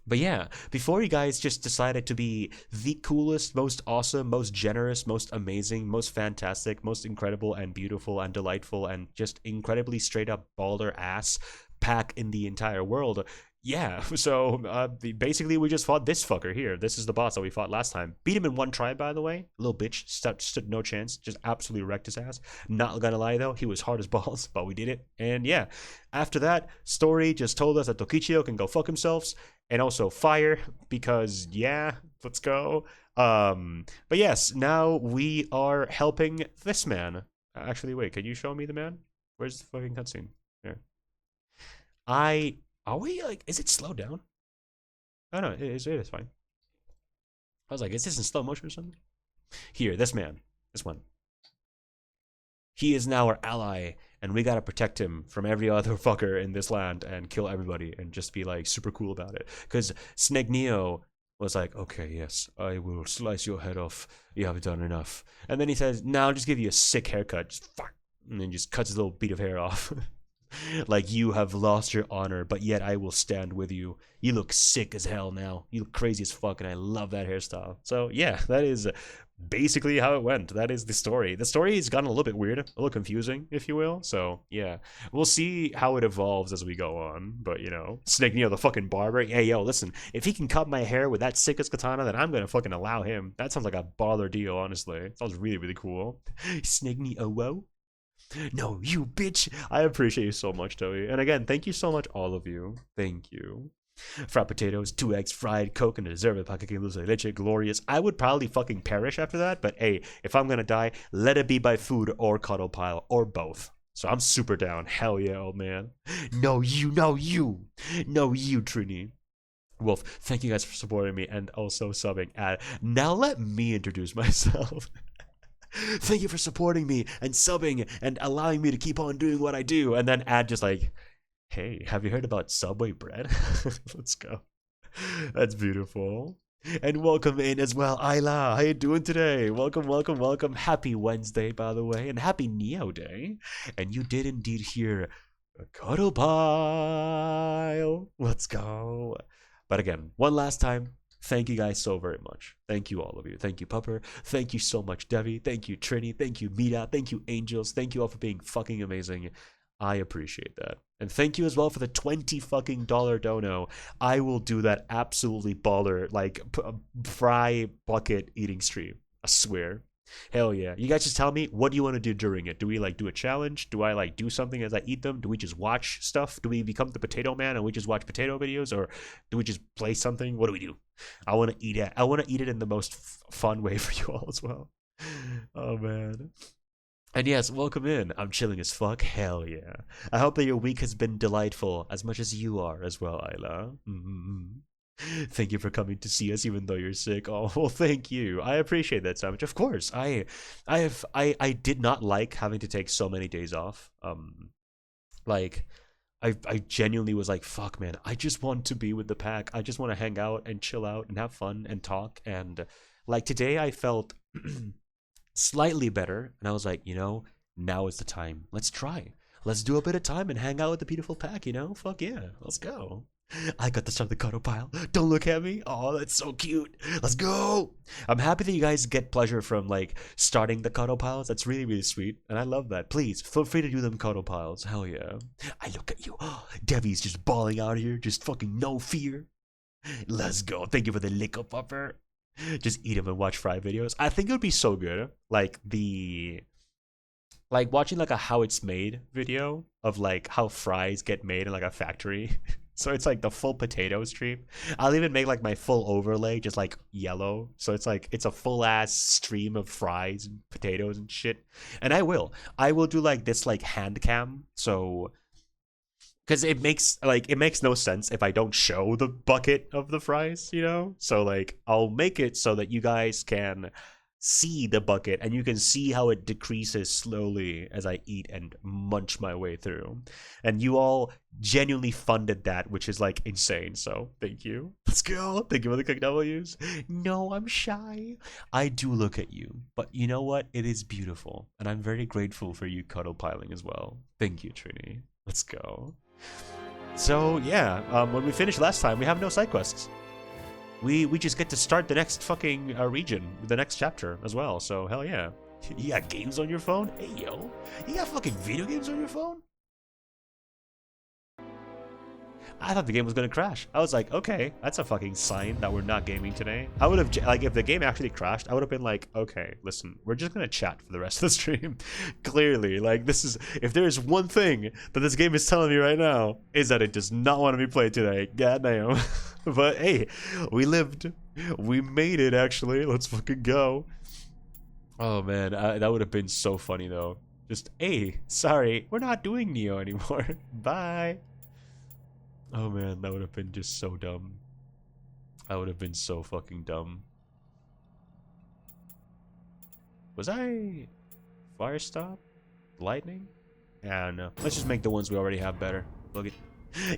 But yeah, before you guys just decided to be the coolest, most awesome, most generous, most amazing, most fantastic, most incredible and beautiful and delightful and just incredibly straight up baller ass pack in the entire world, yeah, so basically we just fought this fucker here. This is the boss that we fought last time. Beat him in one try, by the way. Little bitch, stood no chance. Just absolutely wrecked his ass. Not gonna lie though, he was hard as balls, but we did it. And yeah, after that, story just told us that Tokichio can go fuck himself, and also fire because yeah, let's go. But yes, now we are helping this man. Actually, wait, can you show me the man? Where's the fucking cutscene? Here. Are we like? Is it slowed down? Oh no, it is fine. I was like, is this in slow motion or something? Here, this man, this one. He is now our ally, and we gotta protect him from every other fucker in this land and kill everybody and just be like super cool about it. Because Snake Nioh was like, okay, yes, I will slice your head off. You have done enough. And then he says, "Now I'll just give you a sick haircut, just fuck," and then just cuts his little bead of hair off. Like, you have lost your honor, but yet I will stand with you. You look sick as hell now. You look crazy as fuck, and I love that hairstyle. So yeah, that is basically how it went. That is the story. The story has gotten a little bit weird, a little confusing, if you will. So yeah, we'll see how it evolves as we go on. But you know, Snake Nioh, the fucking barber. Hey yo, listen, if he can cut my hair with that sickest katana, then I'm gonna fucking allow him. That sounds like a baller deal, honestly. It sounds really, really cool. Snake Nioh, whoa. No, you bitch. I appreciate you so much, Toby. And again, thank you so much, all of you. Thank you. Fried potatoes, 2 eggs, fried, Coke, and a dessert with pancake dulce de leche, glorious. I would probably fucking perish after that, but hey, if I'm gonna die, let it be by food or cuddle pile, or both. So I'm super down. Hell yeah, old man. No, you, no, you. No, you, Trini. Wolf, thank you guys for supporting me and also subbing. Now let me introduce myself. Thank you for supporting me and subbing and allowing me to keep on doing what I do. And then add just like, hey, have you heard about Subway bread? Let's go. That's beautiful. And welcome in as well, Ayla. How you doing today? Welcome, welcome, welcome. Happy Wednesday, by the way, and happy Nioh Day. And you did indeed hear a cuddle pile. Let's go. But again, one last time, thank you guys so very much. Thank you, all of you. Thank you, Pupper. Thank you so much, Devi. Thank you, Trini. Thank you, Mita. Thank you, Angels. Thank you all for being fucking amazing. I appreciate that. And thank you as well for the $20 fucking dono. I will do that absolutely baller, like, fry bucket eating stream. I swear. Hell yeah. You guys just tell me, what do you want to do during it? Do we like do a challenge? Do I like do something as I eat them? Do we just watch stuff? Do we become the potato man and we just watch potato videos? Or do we just play something? What do we do? I want to eat it. I want to eat it in the most fun way for you all as well. Oh man. And yes, welcome in. I'm chilling as fuck. Hell yeah. I hope that your week has been delightful as much as you are as well, Ayla. Thank you for coming to see us even though you're sick. Oh, well, thank you. I appreciate that so much. Of course. I did not like having to take so many days off. Like I genuinely was like, fuck man, I just want to be with the pack. I just want to hang out and chill out and have fun and talk. And like today I felt slightly better and I was like, you know, now is the time. Let's try. Let's do a bit of time and hang out with the beautiful pack, you know? Fuck yeah. Let's go. I got to start the cuddle pile. Don't look at me. Oh, that's so cute. Let's go. I'm happy that you guys get pleasure from like starting the cuddle piles. That's really, really sweet. And I love that. Please feel free to do them cuddle piles. Hell yeah. I look at you. Oh, Debbie's just bawling out here. Just fucking no fear. Let's go. Thank you for the lick up upper. Just eat them and watch fry videos. I think it would be so good. Like watching like a how it's made video of like how fries get made in like a factory. So it's like the full potato stream. I'll even make like my full overlay just like yellow. So it's like it's a full ass stream of fries and potatoes and shit. And I will do like this like hand cam. So because it makes no sense if I don't show the bucket of the fries, you know? So like I'll make it so that you guys can see the bucket and you can see how it decreases slowly as I eat and munch my way through. And you all genuinely funded that, which is like insane. So thank you. Let's go. Thank you for the quick W's. No, I'm shy. I do look at you, but you know what? It is beautiful. And I'm very grateful for you cuddle piling as well. Thank you, Trini. Let's go. So yeah, when we finished last time, we have no side quests. We just get to start the next fucking region, the next chapter as well. So hell yeah. You got games on your phone? Hey yo, you got fucking video games on your phone? I thought the game was gonna crash. I was like, okay, that's a fucking sign that we're not gaming today. I would have, like, if the game actually crashed, I would have been like, okay, listen, we're just gonna chat for the rest of the stream. Clearly, like, this is, if there is one thing that this game is telling me right now, is that it does not want to be played today. God damn. But hey, we lived. We made it, actually. Let's fucking go. Oh man, that would have been so funny though. Just, hey, sorry, we're not doing Nioh anymore. Bye. Oh man, that would have been just so dumb. I would have been so fucking dumb. Was I fire stop? Lightning? Yeah, no. Let's just make the ones we already have better. Look at,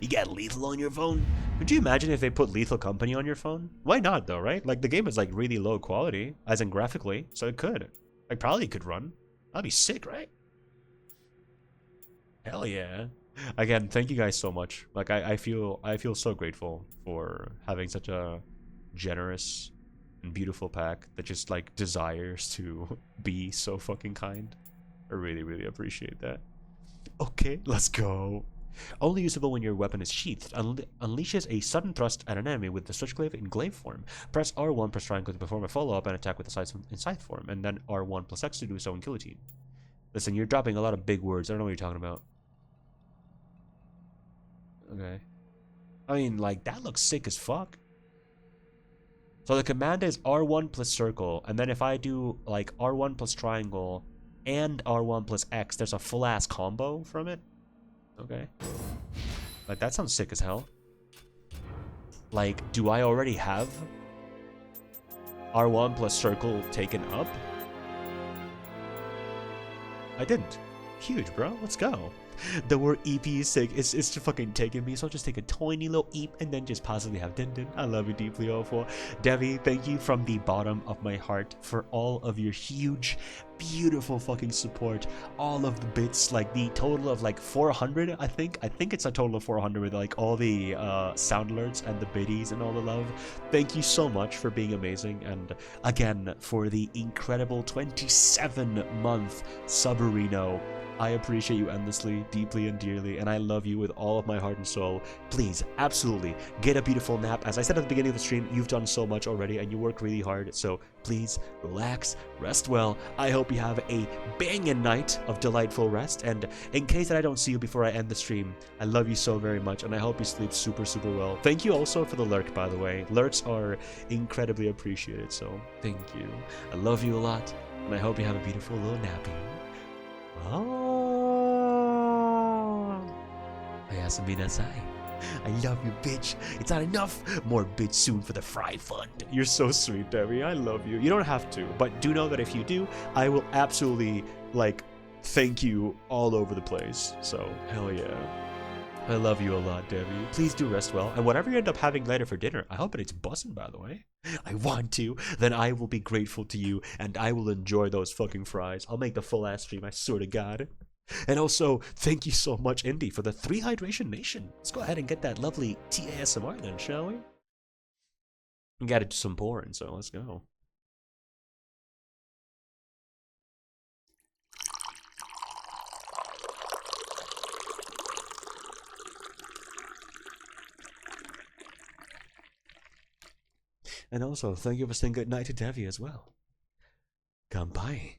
you got lethal on your phone? Could you imagine if they put Lethal Company on your phone? Why not though, right? Like the game is like really low quality, as in graphically, so it could. Like probably could run. That'd be sick, right? Hell yeah. Again, thank you guys so much. Like I feel so grateful for having such a generous and beautiful pack that just like desires to be so fucking kind. I really, really appreciate that. Okay, let's go. Only usable when your weapon is sheathed. Unleashes a sudden thrust at an enemy with the switchglaive in glaive form. Press R1 plus triangle to perform a follow-up and attack with the scythe in scythe form, and then R1 plus X to do so in guillotine. Listen, you're dropping a lot of big words. I don't know what you're talking about. Okay. I mean, like, that looks sick as fuck. So the command is R1 plus circle, and then if I do, like, R1 plus triangle and R1 plus X, there's a full-ass combo from it. Okay. Like, that sounds sick as hell. Like, do I already have R1 plus circle taken up? I didn't. Huge, bro. Let's go. The word EP is sick. It's just fucking taking me. So I'll just take a tiny little EP and then just possibly have Din Din. I love you deeply, all for Devi. Thank you from the bottom of my heart for all of your huge, beautiful fucking support. All of the bits, like the total of like 400, I think it's a total of 400 with like all the sound alerts and the biddies and all the love. Thank you so much for being amazing, and again for the incredible 27-month Subarino. I appreciate you endlessly, deeply and dearly, and I love you with all of my heart and soul. Please, absolutely, get a beautiful nap. As I said at the beginning of the stream, you've done so much already and you work really hard, so please relax, rest well. I hope you have a banging night of delightful rest, and in case that I don't see you before I end the stream, I love you so very much, and I hope you sleep super, super well. Thank you also for the lurk, by the way. Lurks are incredibly appreciated, so thank you. I love you a lot, and I hope you have a beautiful little nappy. Oh. I love you, bitch. It's not enough. More bitch soon for the fry fund. You're so sweet, Debbie. I love you. You don't have to, but do know that if you do, I will absolutely, like, thank you all over the place. So, hell yeah. I love you a lot, Debbie. Please do rest well. And whatever you end up having later for dinner, I hope it's bussin', by the way. I want to. Then I will be grateful to you, and I will enjoy those fucking fries. I'll make the full-ass stream, I swear to God. And also, thank you so much, Indy, for the 3 Hydration Nation. Let's go ahead and get that lovely TASMR then, shall we? We gotta do some pouring, so let's go. And also, thank you for saying good night to Devi as well. Kanpai.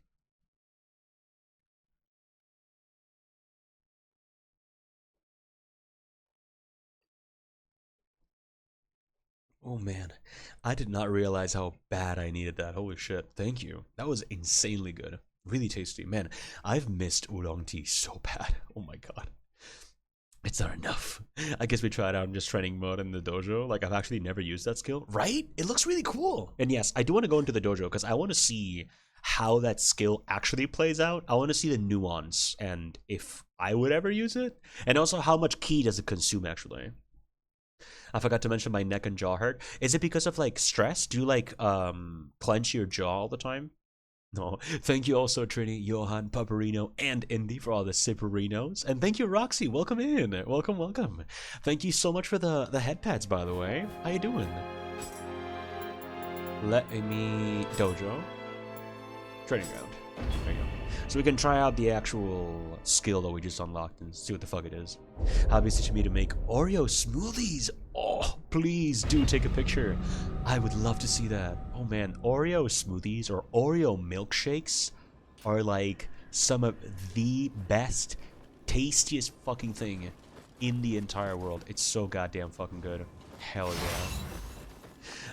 Oh man, I did not realize how bad I needed that. Holy shit, thank you. That was insanely good. Really tasty. Man, I've missed oolong tea so bad. Oh my god. It's not enough. I guess we tried out just training mode in the dojo. Like, I've actually never used that skill. Right? It looks really cool. And yes, I do want to go into the dojo because I want to see how that skill actually plays out. I want to see the nuance and if I would ever use it. And also how much ki does it consume actually. I forgot to mention my neck and jaw hurt. Is it because of like stress? Do you like clench your jaw all the time? No. Thank you also Trini, Johan, Paparino, and Indy for all the Siparinos. And thank you Roxy, welcome in. Welcome, welcome. Thank you so much for the head pads, by the way. How you doing? Let me dojo. Training ground. There you go. So we can try out the actual skill that we just unlocked and see what the fuck it is. Hobby's teaching me to make Oreo smoothies. Oh, please do take a picture. I would love to see that. Oh man, Oreo smoothies or Oreo milkshakes are like some of the best, tastiest fucking thing in the entire world. It's so goddamn fucking good. Hell yeah.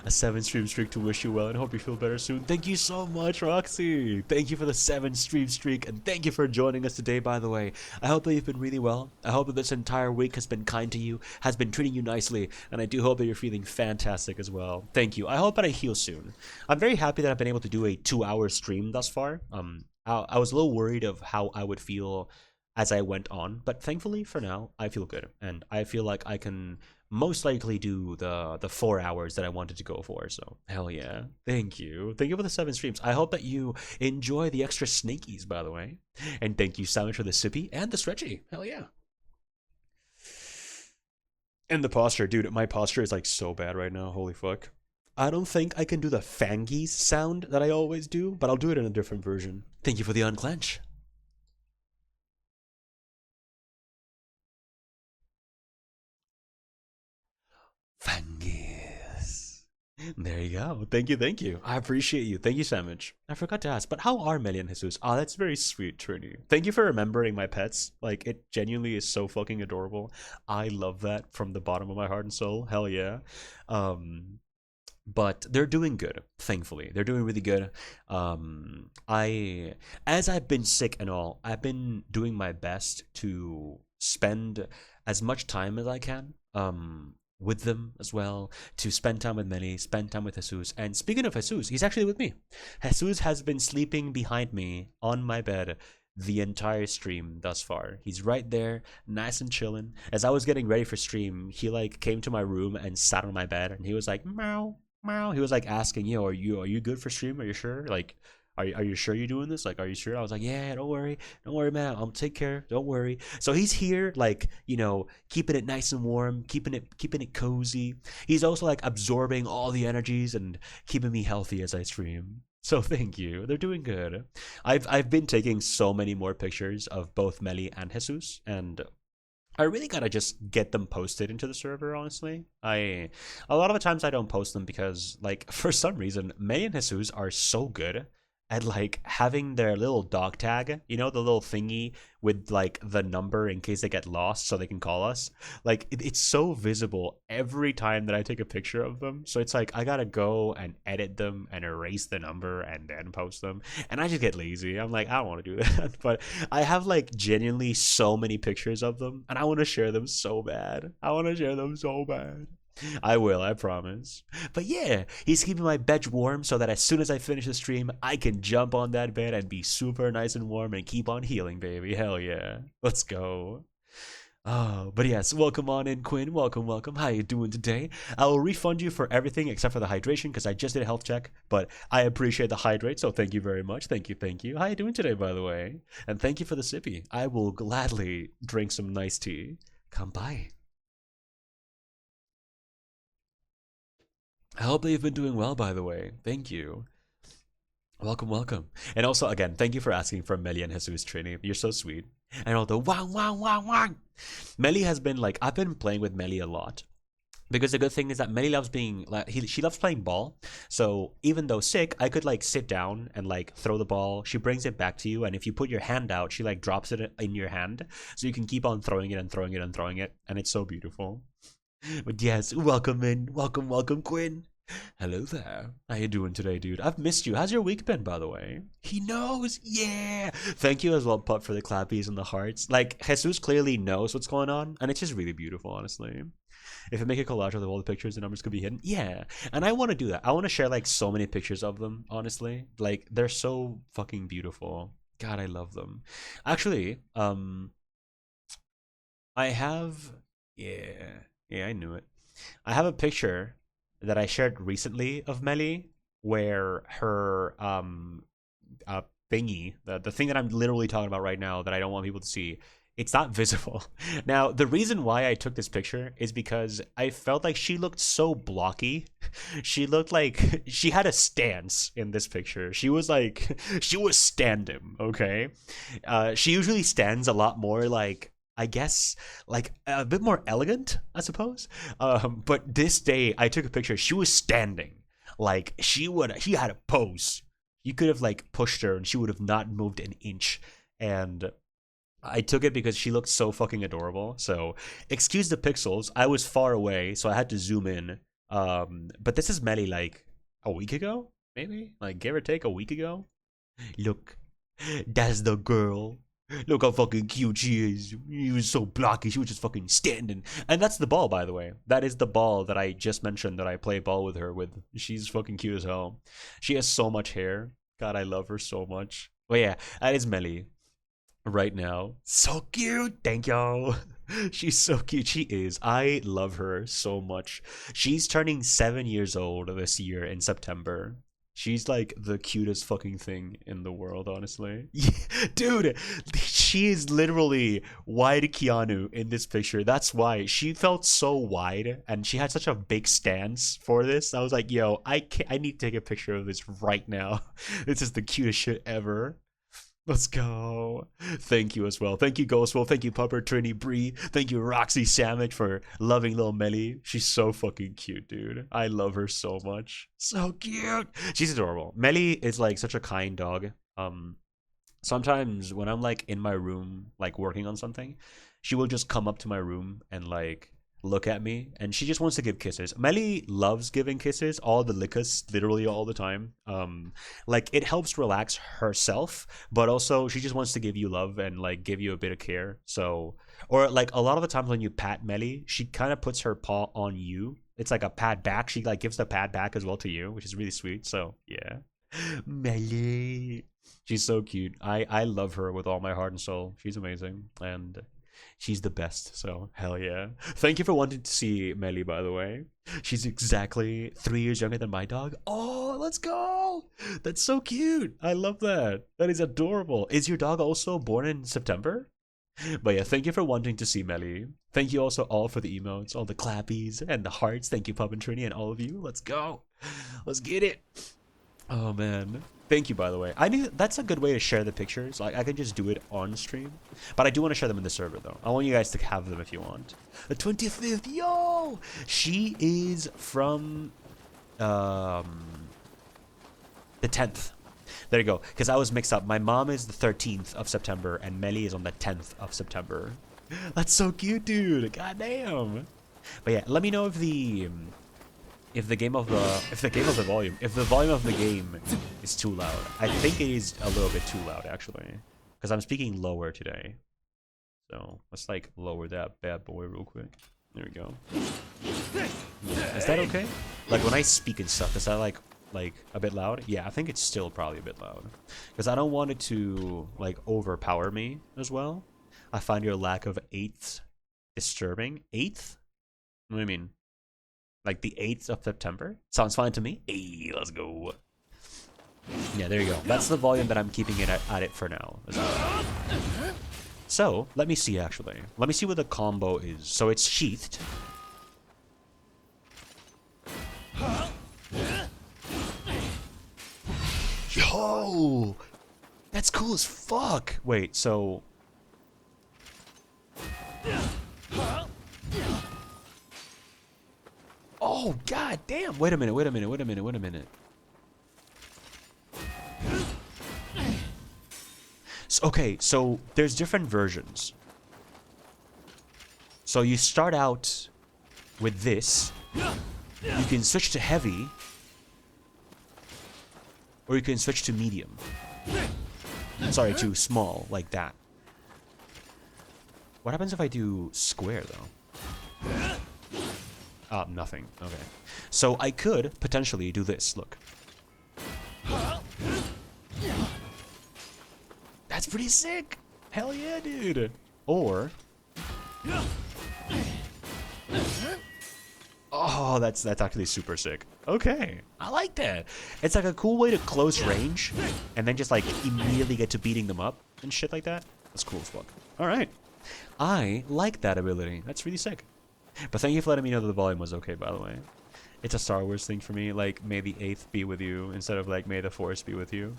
A 7 stream streak to wish you well and hope you feel better soon. Thank you so much, Roxy. Thank you for the 7 stream streak and thank you for joining us today, by the way. I hope that you've been really well. I hope that this entire week has been kind to you, has been treating you nicely, and I do hope that you're feeling fantastic as well. Thank you. I hope that I heal soon. I'm very happy that I've been able to do a 2-hour stream thus far. I was a little worried of how I would feel as I went on, but thankfully for now, I feel good, and I feel like I can most likely do the 4 hours that I wanted to go for. So hell yeah, thank you for the 7 streams. I hope that you enjoy the extra snakies, by the way, and thank you so much for the sippy and the stretchy. Hell yeah. And the posture, dude, my posture is like so bad right now. Holy fuck. I don't think I can do the fangies sound that I always do, but I'll do it in a different version. Thank you for the unclench. Fangies. There you go. Thank you, thank you. I appreciate you. Thank you so much. I forgot to ask, but how are Melly and Jesus? Oh, that's very sweet, Trini. Thank you for remembering my pets. Like, it genuinely is so fucking adorable. I love that from the bottom of my heart and soul. Hell yeah. But they're doing good, thankfully. They're doing really good. As I've been sick and all, I've been doing my best to spend as much time as I can with them as well, to spend time with Melly, spend time with Jesus. And speaking of Jesus, he's actually with me. Jesus has been sleeping behind me on my bed the entire stream thus far. He's right there, nice and chilling. As I was getting ready for stream, he like came to my room and sat on my bed, and he was like, meow, meow. He was like asking, yo, are you good for stream? Are you sure? Like, are you sure you're doing this? Like, are you sure? I was like, yeah, don't worry, man. I'll take care. Don't worry. So he's here, like, you know, keeping it nice and warm, keeping it cozy. He's also like absorbing all the energies and keeping me healthy as I stream. So thank you. They're doing good. I've been taking so many more pictures of both Melly and Jesus, and I really gotta just get them posted into the server, honestly. A lot of the times I don't post them because, like, for some reason, Melly and Jesus are so good at like having their little dog tag, you know, the little thingy with like the number in case they get lost so they can call us. Like it's so visible every time that I take a picture of them. So it's like I gotta go and edit them and erase the number and then post them. And I just get lazy. I'm like, I don't want to do that. But I have like genuinely so many pictures of them and I want to share them so bad. I will, I promise. But yeah, he's keeping my bed warm so that as soon as I finish the stream, I can jump on that bed and be super nice and warm and keep on healing, baby. Hell yeah. Let's go. Oh, but yes, welcome on in, Quinn. Welcome, welcome. How you doing today? I will refund you for everything except for the hydration because I just did a health check, but I appreciate the hydrate, so thank you very much. Thank you, thank you. How you doing today, by the way? And thank you for the sippy. I will gladly drink some nice tea. Come by. I hope that you've been doing well, by the way. Thank you. Welcome, welcome. And also, again, thank you for asking for Melly and Jesus Trini. You're so sweet. And all the wang, wang, wang, wang. Melly has been like, I've been playing with Melly a lot. Because the good thing is that Melly loves being, like, she loves playing ball. So even though sick, I could like sit down and like throw the ball. She brings it back to you. And if you put your hand out, she like drops it in your hand. So you can keep on throwing it and throwing it and throwing it. And it's so beautiful. But yes, welcome in. Welcome, welcome, Quinn. Hello there. How you doing today, dude? I've missed you. How's your week been, by the way? He knows. Yeah. Thank you as well, Pup, for the clappies and the hearts. Like, Jesus clearly knows what's going on, and it's just really beautiful, honestly. If I make a collage of all the pictures, the numbers could be hidden. Yeah. And I want to do that. I want to share, like, so many pictures of them, honestly. Like, they're so fucking beautiful. God, I love them. Actually, I have... Yeah, I knew it. I have a picture that I shared recently of Melly where her thingy, the thing that I'm literally talking about right now that I don't want people to see, it's not visible. Now, the reason why I took this picture is because I felt like she looked so blocky. She looked like she had a stance in this picture. She was like, she was standing, okay? She usually stands a lot more like, I guess, like a bit more elegant, I suppose. But this day, I took a picture. She was standing. Like, she had a pose. You could have, like, pushed her and she would have not moved an inch. And I took it because she looked so fucking adorable. So, excuse the pixels. I was far away, so I had to zoom in. But this is Melly, like, a week ago? Maybe? Like, give or take, a week ago? Look, that's the girl. Look how fucking cute she is. She was so blocky. She was just fucking standing. And that's the ball, by the way. That is the ball that I just mentioned that I play ball with her with. She's fucking cute as hell. She has so much hair. God, I love her so much. But yeah, that is Melly right now. So cute. Thank y'all. She's so cute. She is. I love her so much. She's turning 7 years old this year in September. She's like the cutest fucking thing in the world, honestly. Yeah, dude, she is literally wide Keanu in this picture. That's why she felt so wide and she had such a big stance for this. I was like, yo, I need to take a picture of this right now. This is the cutest shit ever. Let's go. Thank you as well. Thank you, Ghostwolf. Thank you, Pupper, Trini, Bree. Thank you, Roxy Sandwich, for loving little Melly. She's so fucking cute, dude. I love her so much. So cute. She's adorable. Melly is like such a kind dog. Sometimes when I'm like in my room, like working on something, she will just come up to my room and like look at me, and she just wants to give kisses. Melly loves giving kisses, all the lickus, literally all the time. Like it helps relax herself, but also she just wants to give you love and like give you a bit of care. So, or like a lot of the times when you pat Melly, she kind of puts her paw on you. It's like a pat back. She like gives the pat back as well to you, which is really sweet. So yeah, Melly, she's so cute. I love her with all my heart and soul. She's amazing, and she's the best, so hell yeah. Thank you for wanting to see Melly, by the way. She's exactly 3 years younger than my dog. Oh, let's go! That's so cute. I love that. That is adorable. Is your dog also born in September? But yeah, thank you for wanting to see Melly. Thank you also all for the emotes, all the clappies, and the hearts. Thank you, Pup and Trini, and all of you. Let's go. Let's get it. Oh, man. Thank you, by the way. I knew that's a good way to share the pictures. Like, I could just do it on stream. But I do want to share them in the server, though. I want you guys to have them if you want. The 25th, yo! She is from the 10th. There you go. Because I was mixed up. My mom is the 13th of September, and Melly is on the 10th of September. That's so cute, dude. God damn. But yeah, let me know if the volume of the game is too loud. I think it is a little bit too loud, actually, because I'm speaking lower today. So let's like lower that bad boy real quick. There we go. Yeah. Is that okay? Like when I speak and stuff, is that like a bit loud? Yeah, I think it's still probably a bit loud, because I don't want it to like overpower me as well. I find your lack of 8th disturbing. 8th? What do you mean? Like the 8th of September? Sounds fine to me. Hey, let's go. Yeah, there you go. That's the volume that I'm keeping it at it for now. So, let me see actually. Let me see what the combo is. So it's sheathed. Yo! That's cool as fuck! Wait, so... Oh, god damn! Wait a minute. So, okay, so there's different versions. So you start out with this. You can switch to heavy. Or you can switch to medium. Sorry, to small, like that. What happens if I do square, though? Nothing. Okay. So I could potentially do this. Look. That's pretty sick. Hell yeah, dude. Or... Oh, that's actually super sick. Okay. I like that. It's like a cool way to close range and then just like immediately get to beating them up and shit like that. That's cool as fuck. All right. I like that ability. That's really sick. But thank you for letting me know that the volume was okay, by the way. It's a Star Wars thing for me, like, may the 8th be with you, instead of, like, may the Force be with you.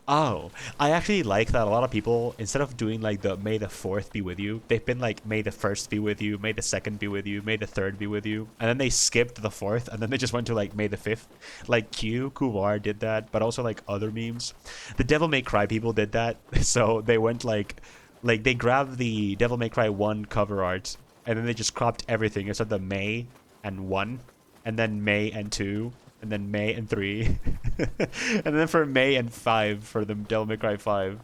Oh, I actually like that a lot of people, instead of doing, like, the may the 4th be with you, they've been like, may the 1st be with you, may the 2nd be with you, may the 3rd be with you, and then they skipped the 4th, and then they just went to, like, may the 5th. Like, Kuvar did that, but also, like, other memes. The Devil May Cry people did that, so they went, like, they grabbed the Devil May Cry 1 cover art, and then they just cropped everything except the May and 1, and then May and 2, and then May and 3, and then for May and 5 for the Devil May Cry 5,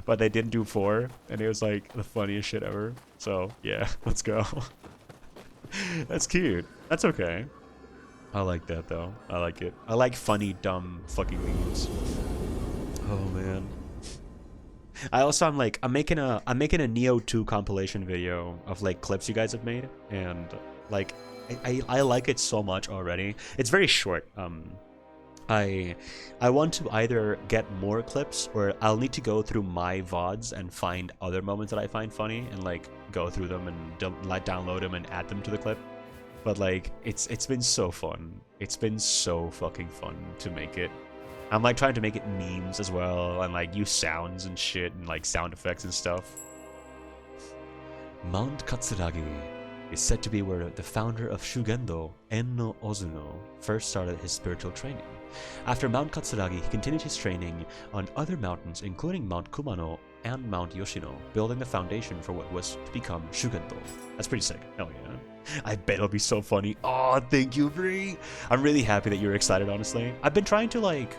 but they didn't do 4, and it was like the funniest shit ever. So yeah, let's go. That's cute. That's okay. I like that though. I like it. I like funny, dumb, fucking memes. Oh man. I'm making a Nioh 2 compilation video of like clips you guys have made, and like I like it so much already. It's very short. I want to either get more clips, or I'll need to go through my VODs and find other moments that I find funny and like go through them and download them and add them to the clip. But like it's been so fun. It's been so fucking fun to make it. I'm like trying to make it memes as well, and like use sounds and shit and like sound effects and stuff. Mount Katsuragi is said to be where the founder of Shugendo, Enno Ozuno, first started his spiritual training. After Mount Katsuragi, he continued his training on other mountains, including Mount Kumano and Mount Yoshino, building the foundation for what was to become Shugendo. That's pretty sick. Hell yeah. I bet it'll be so funny. Oh, thank you, Bree. I'm really happy that you're excited, honestly. I've been trying to, like,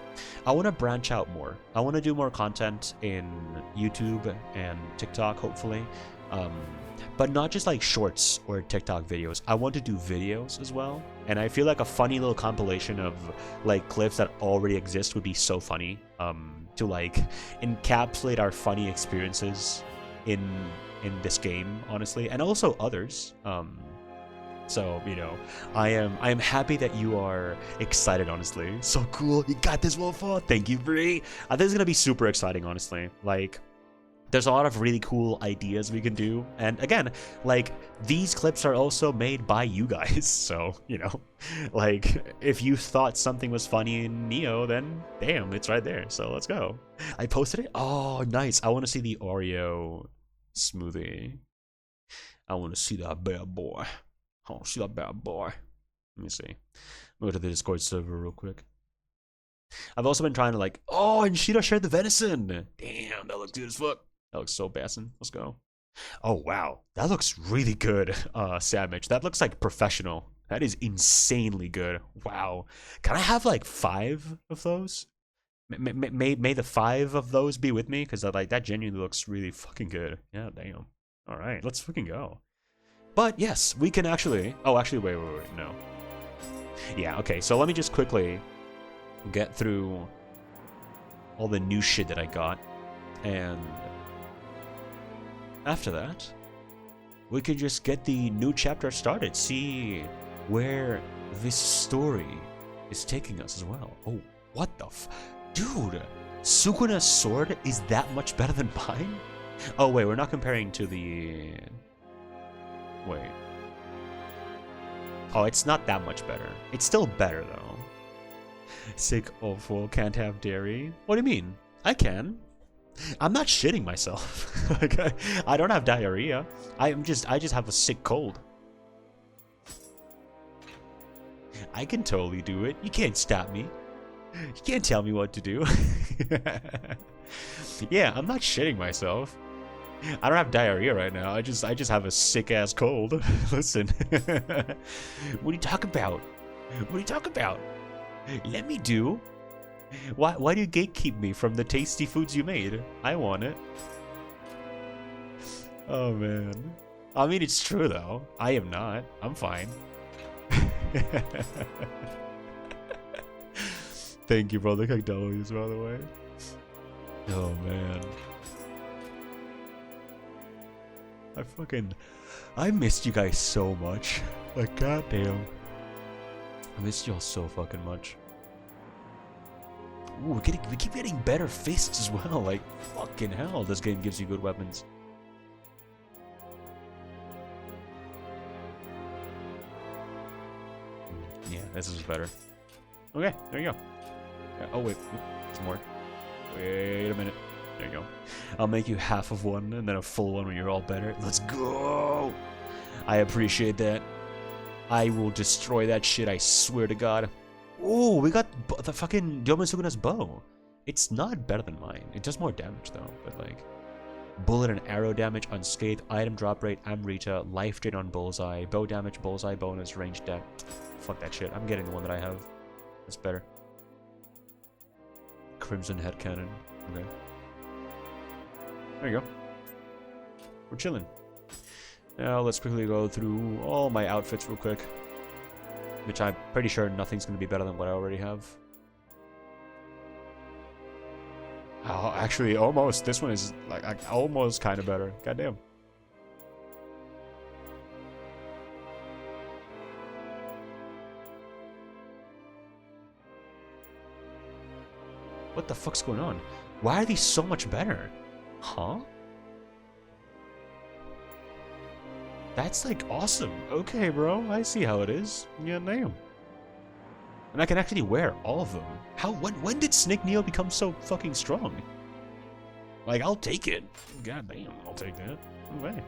I want to branch out more. I want to do more content in YouTube and TikTok, hopefully. But not just like shorts or TikTok videos. I want to do videos as well. And I feel like a funny little compilation of like clips that already exist would be so funny. To like encapsulate our funny experiences in this game, honestly, and also others. So, you know, I am happy that you are excited, honestly. So cool. You got this, Wolfo. Thank you, Bree. I think it's gonna be super exciting, honestly. Like, there's a lot of really cool ideas we can do. And again, like, these clips are also made by you guys. So, you know, like, if you thought something was funny in Nioh, then damn, it's right there. So let's go. I posted it. Oh, nice. I want to see the Oreo smoothie. I want to see that bad boy. I want to see that bad boy. Let me see. Go to the Discord server real quick. I've also been trying to like, oh, and Shida shared the venison. Damn, that looks good as fuck. That looks so bassin'. Let's go. Oh, wow. That looks really good, Sandwich. That looks like professional. That is insanely good. Wow. Can I have like 5 of those? May the 5 of those be with me? Because like that genuinely looks really fucking good. Yeah, damn. All right, let's fucking go. But yes, we can actually... Oh, actually, wait, no. Yeah, okay, so let me just quickly get through all the new shit that I got. And after that, we can just get the new chapter started. See where this story is taking us as well. Oh, what the Dude, Sukuna's sword is that much better than mine? Oh, wait, we're not comparing to the... Wait. Oh, it's not that much better. It's still better, though. Sick, awful, can't have dairy. What do you mean? I can. I'm not shitting myself. Like, I don't have diarrhea. I just have a sick cold. I can totally do it. You can't stop me. You can't tell me what to do. Yeah, I'm not shitting myself. I don't have diarrhea right now. I just have a sick ass cold. Listen. What are you talking about? What are you talking about? Let me do. Why do you gatekeep me from the tasty foods you made? I want it. Oh man. I mean, it's true though. I am not. I'm fine. Thank you, brother. W's, by the way. Oh man. I missed you guys so much. Like, goddamn. I missed y'all so fucking much. Ooh, we keep getting better fists as well. Like, fucking hell, this game gives you good weapons. Yeah, this is better. Okay, there you go. Yeah, oh, wait. There's more. Wait a minute. There you go. I'll make you half of one and then a full one when you're all better. Let's go! I appreciate that. I will destroy that shit, I swear to God. Oh, we got the fucking Ryomen Sukuna's bow. It's not better than mine. It does more damage though, but like... Bullet and arrow damage, unscathed, item drop rate, Amrita, life drain on bullseye, bow damage, bullseye bonus, range deck. Fuck that shit. I'm getting the one that I have. That's better. Crimson head cannon. Okay. There you go. We're chilling. Now let's quickly go through all my outfits real quick. Which I'm pretty sure nothing's going to be better than what I already have. Oh, actually, almost. This one is like almost kind of better. Goddamn. What the fuck's going on? Why are these so much better? Huh? That's like awesome. Okay, bro. I see how it is. Yeah, damn. And I can actually wear all of them. How? When did Snake Nioh become so fucking strong? Like, I'll take it. God damn, I'll take that. No way.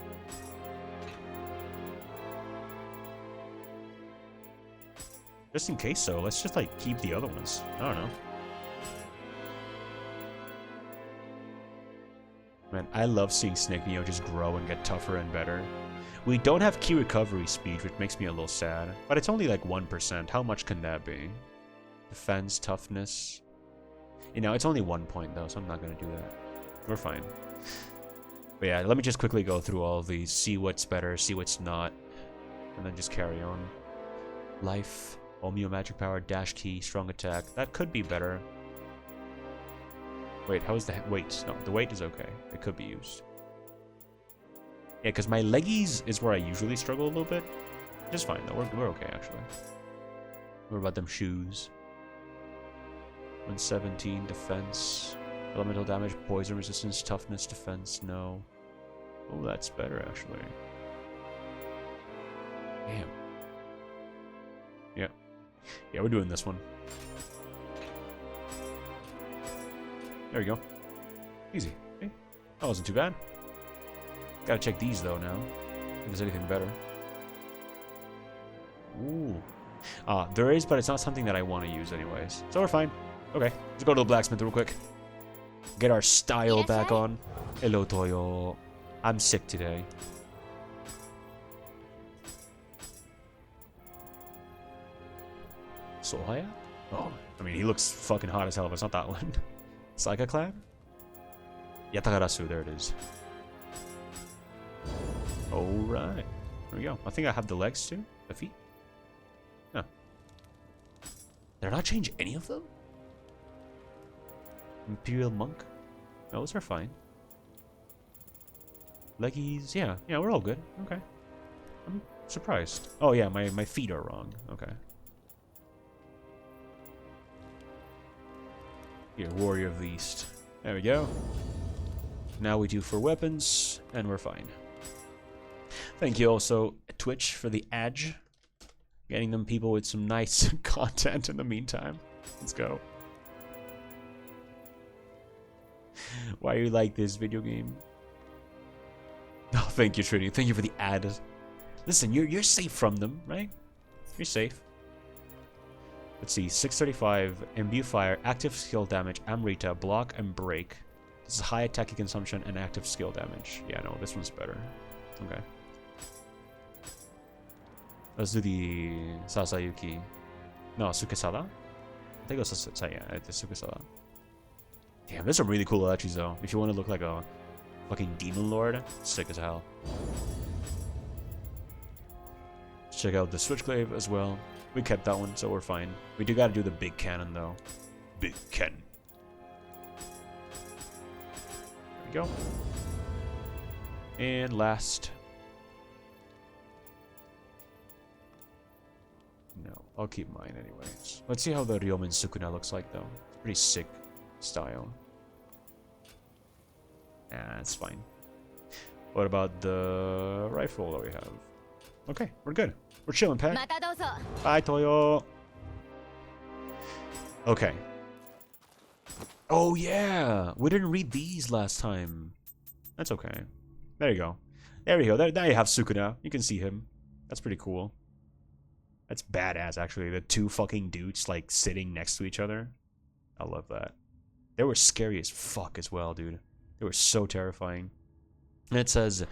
Just in case, so let's just like keep the other ones. I don't know. Man, I love seeing Snake Nioh just grow and get tougher and better. We don't have key recovery speed, which makes me a little sad. But it's only like 1%. How much can that be? Defense, toughness. You know, it's only 1 point though, so I'm not going to do that. We're fine. But yeah, let me just quickly go through all of these, see what's better, see what's not. And then just carry on. Life, Omeo magic power, dash key, strong attack. That could be better. Wait, how is the weight? No, the weight is okay. It could be used. Yeah, because my leggies is where I usually struggle a little bit. Just fine, though. We're okay, actually. What about them shoes? 117, defense. Elemental damage, poison resistance, toughness, defense, no. Oh, that's better, actually. Damn. Yeah. Yeah, we're doing this one. There we go. Easy. Okay. That wasn't too bad. Gotta check these though now. If there's anything better. Ooh. There is, but it's not something that I want to use anyways. So we're fine. Okay. Let's go to the blacksmith real quick. Get our style back on. Hello, Toyo. I'm sick today. Sohaya? Oh, I mean, he looks fucking hot as hell, but it's not that one. Saika Clan? Yatagarasu, there it is. Alright. There we go. I think I have the legs too. The feet. No. Did I not change any of them? Imperial Monk? No, those are fine. Leggies? Yeah. Yeah, we're all good. Okay. I'm surprised. Oh yeah, my feet are wrong. Okay. Here, Warrior of the East. There we go. Now we do for weapons, and we're fine. Thank you also, Twitch, for the edge. Getting them people with some nice content in the meantime. Let's go. Why you like this video game? Oh, thank you, Trinity. Thank you for the ad. Listen, you're safe from them, right? You're safe. Let's see, 635, imbue fire, active skill damage, Amrita, block and break. This is high attacking consumption and active skill damage. Yeah, no, this one's better. Okay. Let's do the Sasayuki. No, Sukesada? I think it was Sasayuki. Yeah, it's Sukesada. Damn, there's some really cool electries though. If you want to look like a fucking demon lord, sick as hell. Let's check out the Switchglaive as well. We kept that one, so we're fine. We do gotta do the big cannon though. Big cannon. There we go. And last. No, I'll keep mine anyways. Let's see how the Ryomen Sukuna looks like though. Pretty sick. style. Yeah, that's fine. What about the rifle that we have? Okay, we're good. We're chilling, Pat. Bye, Toyo. Okay. Oh, yeah. We didn't read these last time. That's okay. There you go. There we go. There you have Sukuna. You can see him. That's pretty cool. That's badass, actually. The two fucking dudes, like, sitting next to each other. I love that. They were scary as fuck as well, dude. They were so terrifying. And it says,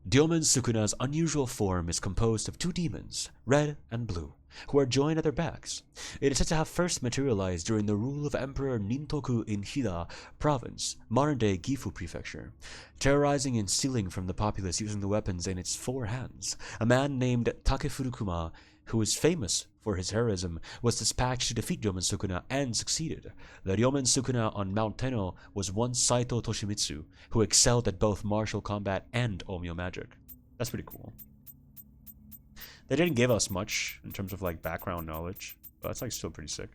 Dyomen Sukuna's unusual form is composed of two demons, red and blue, who are joined at their backs. It is said to have first materialized during the rule of Emperor Nintoku in Hida Province, modern-day Gifu Prefecture, terrorizing and stealing from the populace using the weapons in its four hands. A man named Takefurukuma, who is famous for his heroism, was dispatched to defeat Ryomen Sukuna and succeeded. The Ryomen Sukuna on Mount Tenno was one Saito Toshimitsu, who excelled at both martial combat and Omyo magic. That's pretty cool. They didn't give us much in terms of like background knowledge, but it's like still pretty sick.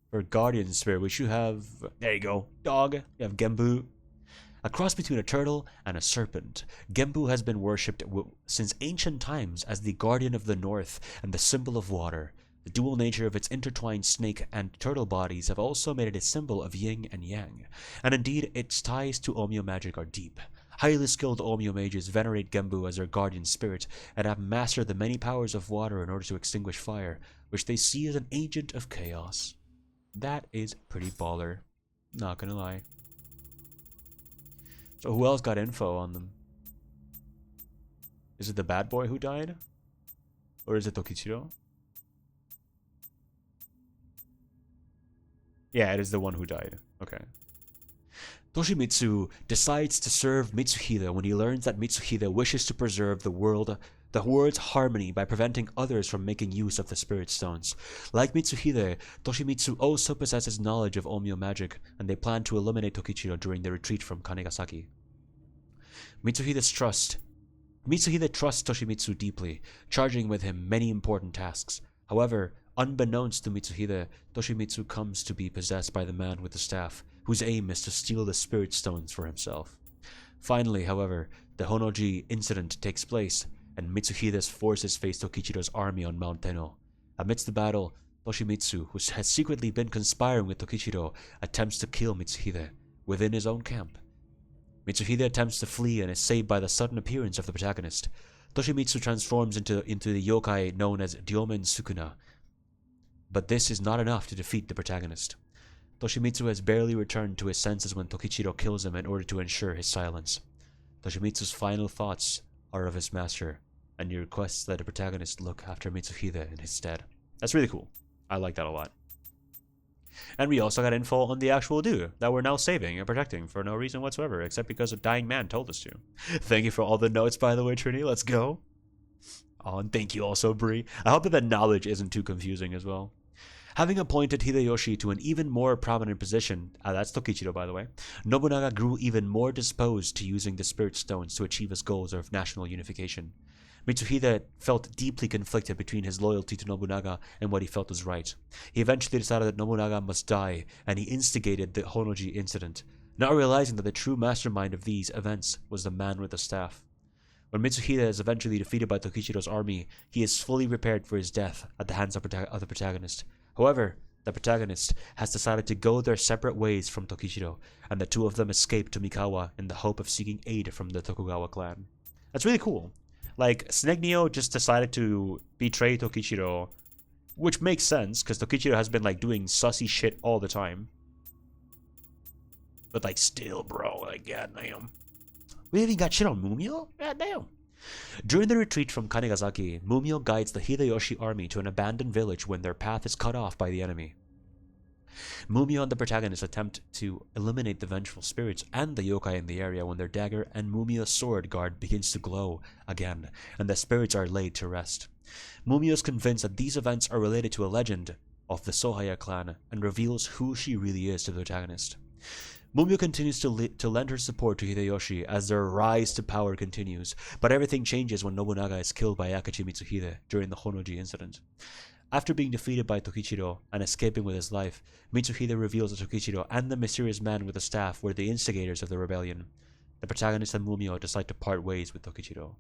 For Guardian Spirit, we should have, there you go, dog. You have Genbu. A cross between a turtle and a serpent, Genbu has been worshipped since ancient times as the guardian of the north and the symbol of water. The dual nature of its intertwined snake and turtle bodies have also made it a symbol of yin and yang, and indeed its ties to Omyo magic are deep. Highly skilled Omyo mages venerate Genbu as their guardian spirit and have mastered the many powers of water in order to extinguish fire, which they see as an agent of chaos. That is pretty baller, not gonna lie. So who else got info on them? Is it the bad boy who died? Or is it Tokichiro? Yeah, it is the one who died. Okay. Toshimitsu decides to serve Mitsuhide when he learns that Mitsuhide wishes to preserve the world's harmony by preventing others from making use of the spirit stones. Like Mitsuhide, Toshimitsu also possesses knowledge of Omyo magic, and they plan to eliminate Tokichiro during their retreat from Kanegasaki. Mitsuhide trusts Toshimitsu deeply, charging with him many important tasks. However, unbeknownst to Mitsuhide, Toshimitsu comes to be possessed by the man with the staff, whose aim is to steal the spirit stones for himself. Finally, however, the Honoji incident takes place, and Mitsuhide's forces face Tokichiro's army on Mount Tenno. Amidst the battle, Toshimitsu, who has secretly been conspiring with Tokichiro, attempts to kill Mitsuhide within his own camp. Mitsuhide attempts to flee and is saved by the sudden appearance of the protagonist. Toshimitsu transforms into the yokai known as Dyomen Sukuna, but this is not enough to defeat the protagonist. Toshimitsu has barely returned to his senses when Tokichiro kills him in order to ensure his silence. Toshimitsu's final thoughts are of his master, and he requests that the protagonist look after Mitsuhide in his stead. That's really cool. I like that a lot. And we also got info on the actual dude that we're now saving and protecting for no reason whatsoever, except because a dying man told us to. Thank you for all the notes, by the way, Trini. Let's go. Oh, and thank you also, Bree. I hope that the knowledge isn't too confusing as well. Having appointed Hideyoshi to an even more prominent position, that's Tokichiro by the way, Nobunaga grew even more disposed to using the spirit stones to achieve his goals of national unification. Mitsuhide felt deeply conflicted between his loyalty to Nobunaga and what he felt was right. He eventually decided that Nobunaga must die, and he instigated the Honoji incident, not realizing that the true mastermind of these events was the man with the staff. When Mitsuhide is eventually defeated by Tokichiro's army, he is fully prepared for his death at the hands of the protagonist. However, the protagonist has decided to go their separate ways from Tokichiro, and the two of them escape to Mikawa in the hope of seeking aid from the Tokugawa clan. That's really cool. Like, Snake Nioh just decided to betray Tokichiro, which makes sense, because Tokichiro has been, like, doing sussy shit all the time. But, like, still, bro, like, goddamn. We even got shit on Mumio? Goddamn. During the retreat from Kanegasaki, Mumio guides the Hideyoshi army to an abandoned village when their path is cut off by the enemy. Mumio and the protagonist attempt to eliminate the vengeful spirits and the yokai in the area when their dagger and Mumio's sword guard begins to glow again, and the spirits are laid to rest. Mumio is convinced that these events are related to a legend of the Sohaya clan and reveals who she really is to the protagonist. Mumio continues to lend her support to Hideyoshi as their rise to power continues, but everything changes when Nobunaga is killed by Akachi Mitsuhide during the Honoji incident. After being defeated by Tokichiro and escaping with his life, Mitsuhide reveals that Tokichiro and the mysterious man with the staff were the instigators of the rebellion. The protagonist and Mumio decide to part ways with Tokichiro.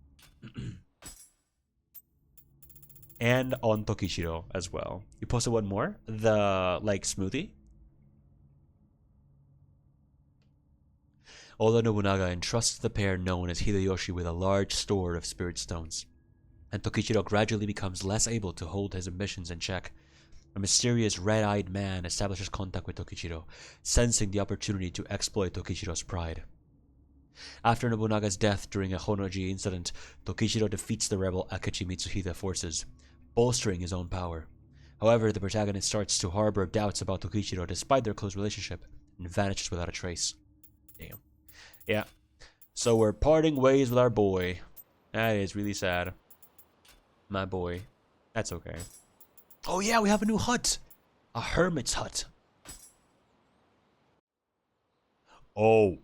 And on Tokichiro as well. You posted one more? The, like, smoothie? Oda Nobunaga entrusts the pair known as Hideyoshi with a large store of spirit stones, and Tokichiro gradually becomes less able to hold his ambitions in check. A mysterious red-eyed man establishes contact with Tokichiro, sensing the opportunity to exploit Tokichiro's pride. After Nobunaga's death during a Honoji incident, Tokichiro defeats the rebel Akechi Mitsuhide forces, bolstering his own power. However, the protagonist starts to harbor doubts about Tokichiro despite their close relationship, and vanishes without a trace. Damn. Yeah. So we're parting ways with our boy. That is really sad. My boy. That's okay. Oh yeah, we have a new hut. A hermit's hut. Oh.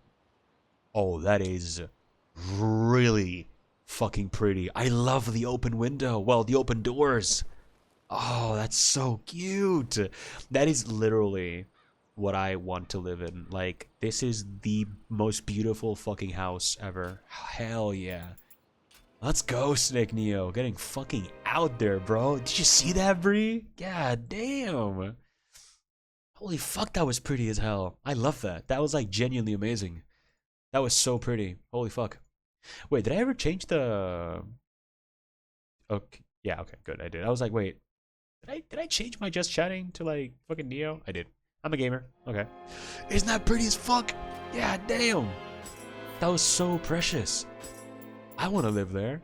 Oh, that is really fucking pretty. I love the open window. Well, the open doors. Oh, that's so cute. That is literally what I want to live in. Like, this is the most beautiful fucking house ever. Hell yeah. Let's go, Snake Nioh. Getting fucking out there, bro. Did you see that, Bree? God damn. Holy fuck, that was pretty as hell. I love that. That was like genuinely amazing. That was so pretty. Holy fuck. Wait, did I ever change the... Okay. Yeah, okay, good. I did. I was like, wait. Did I change my just chatting to like fucking Nioh? I did. I'm a gamer. Okay. Isn't that pretty as fuck? Yeah, damn. That was so precious. I want to live there.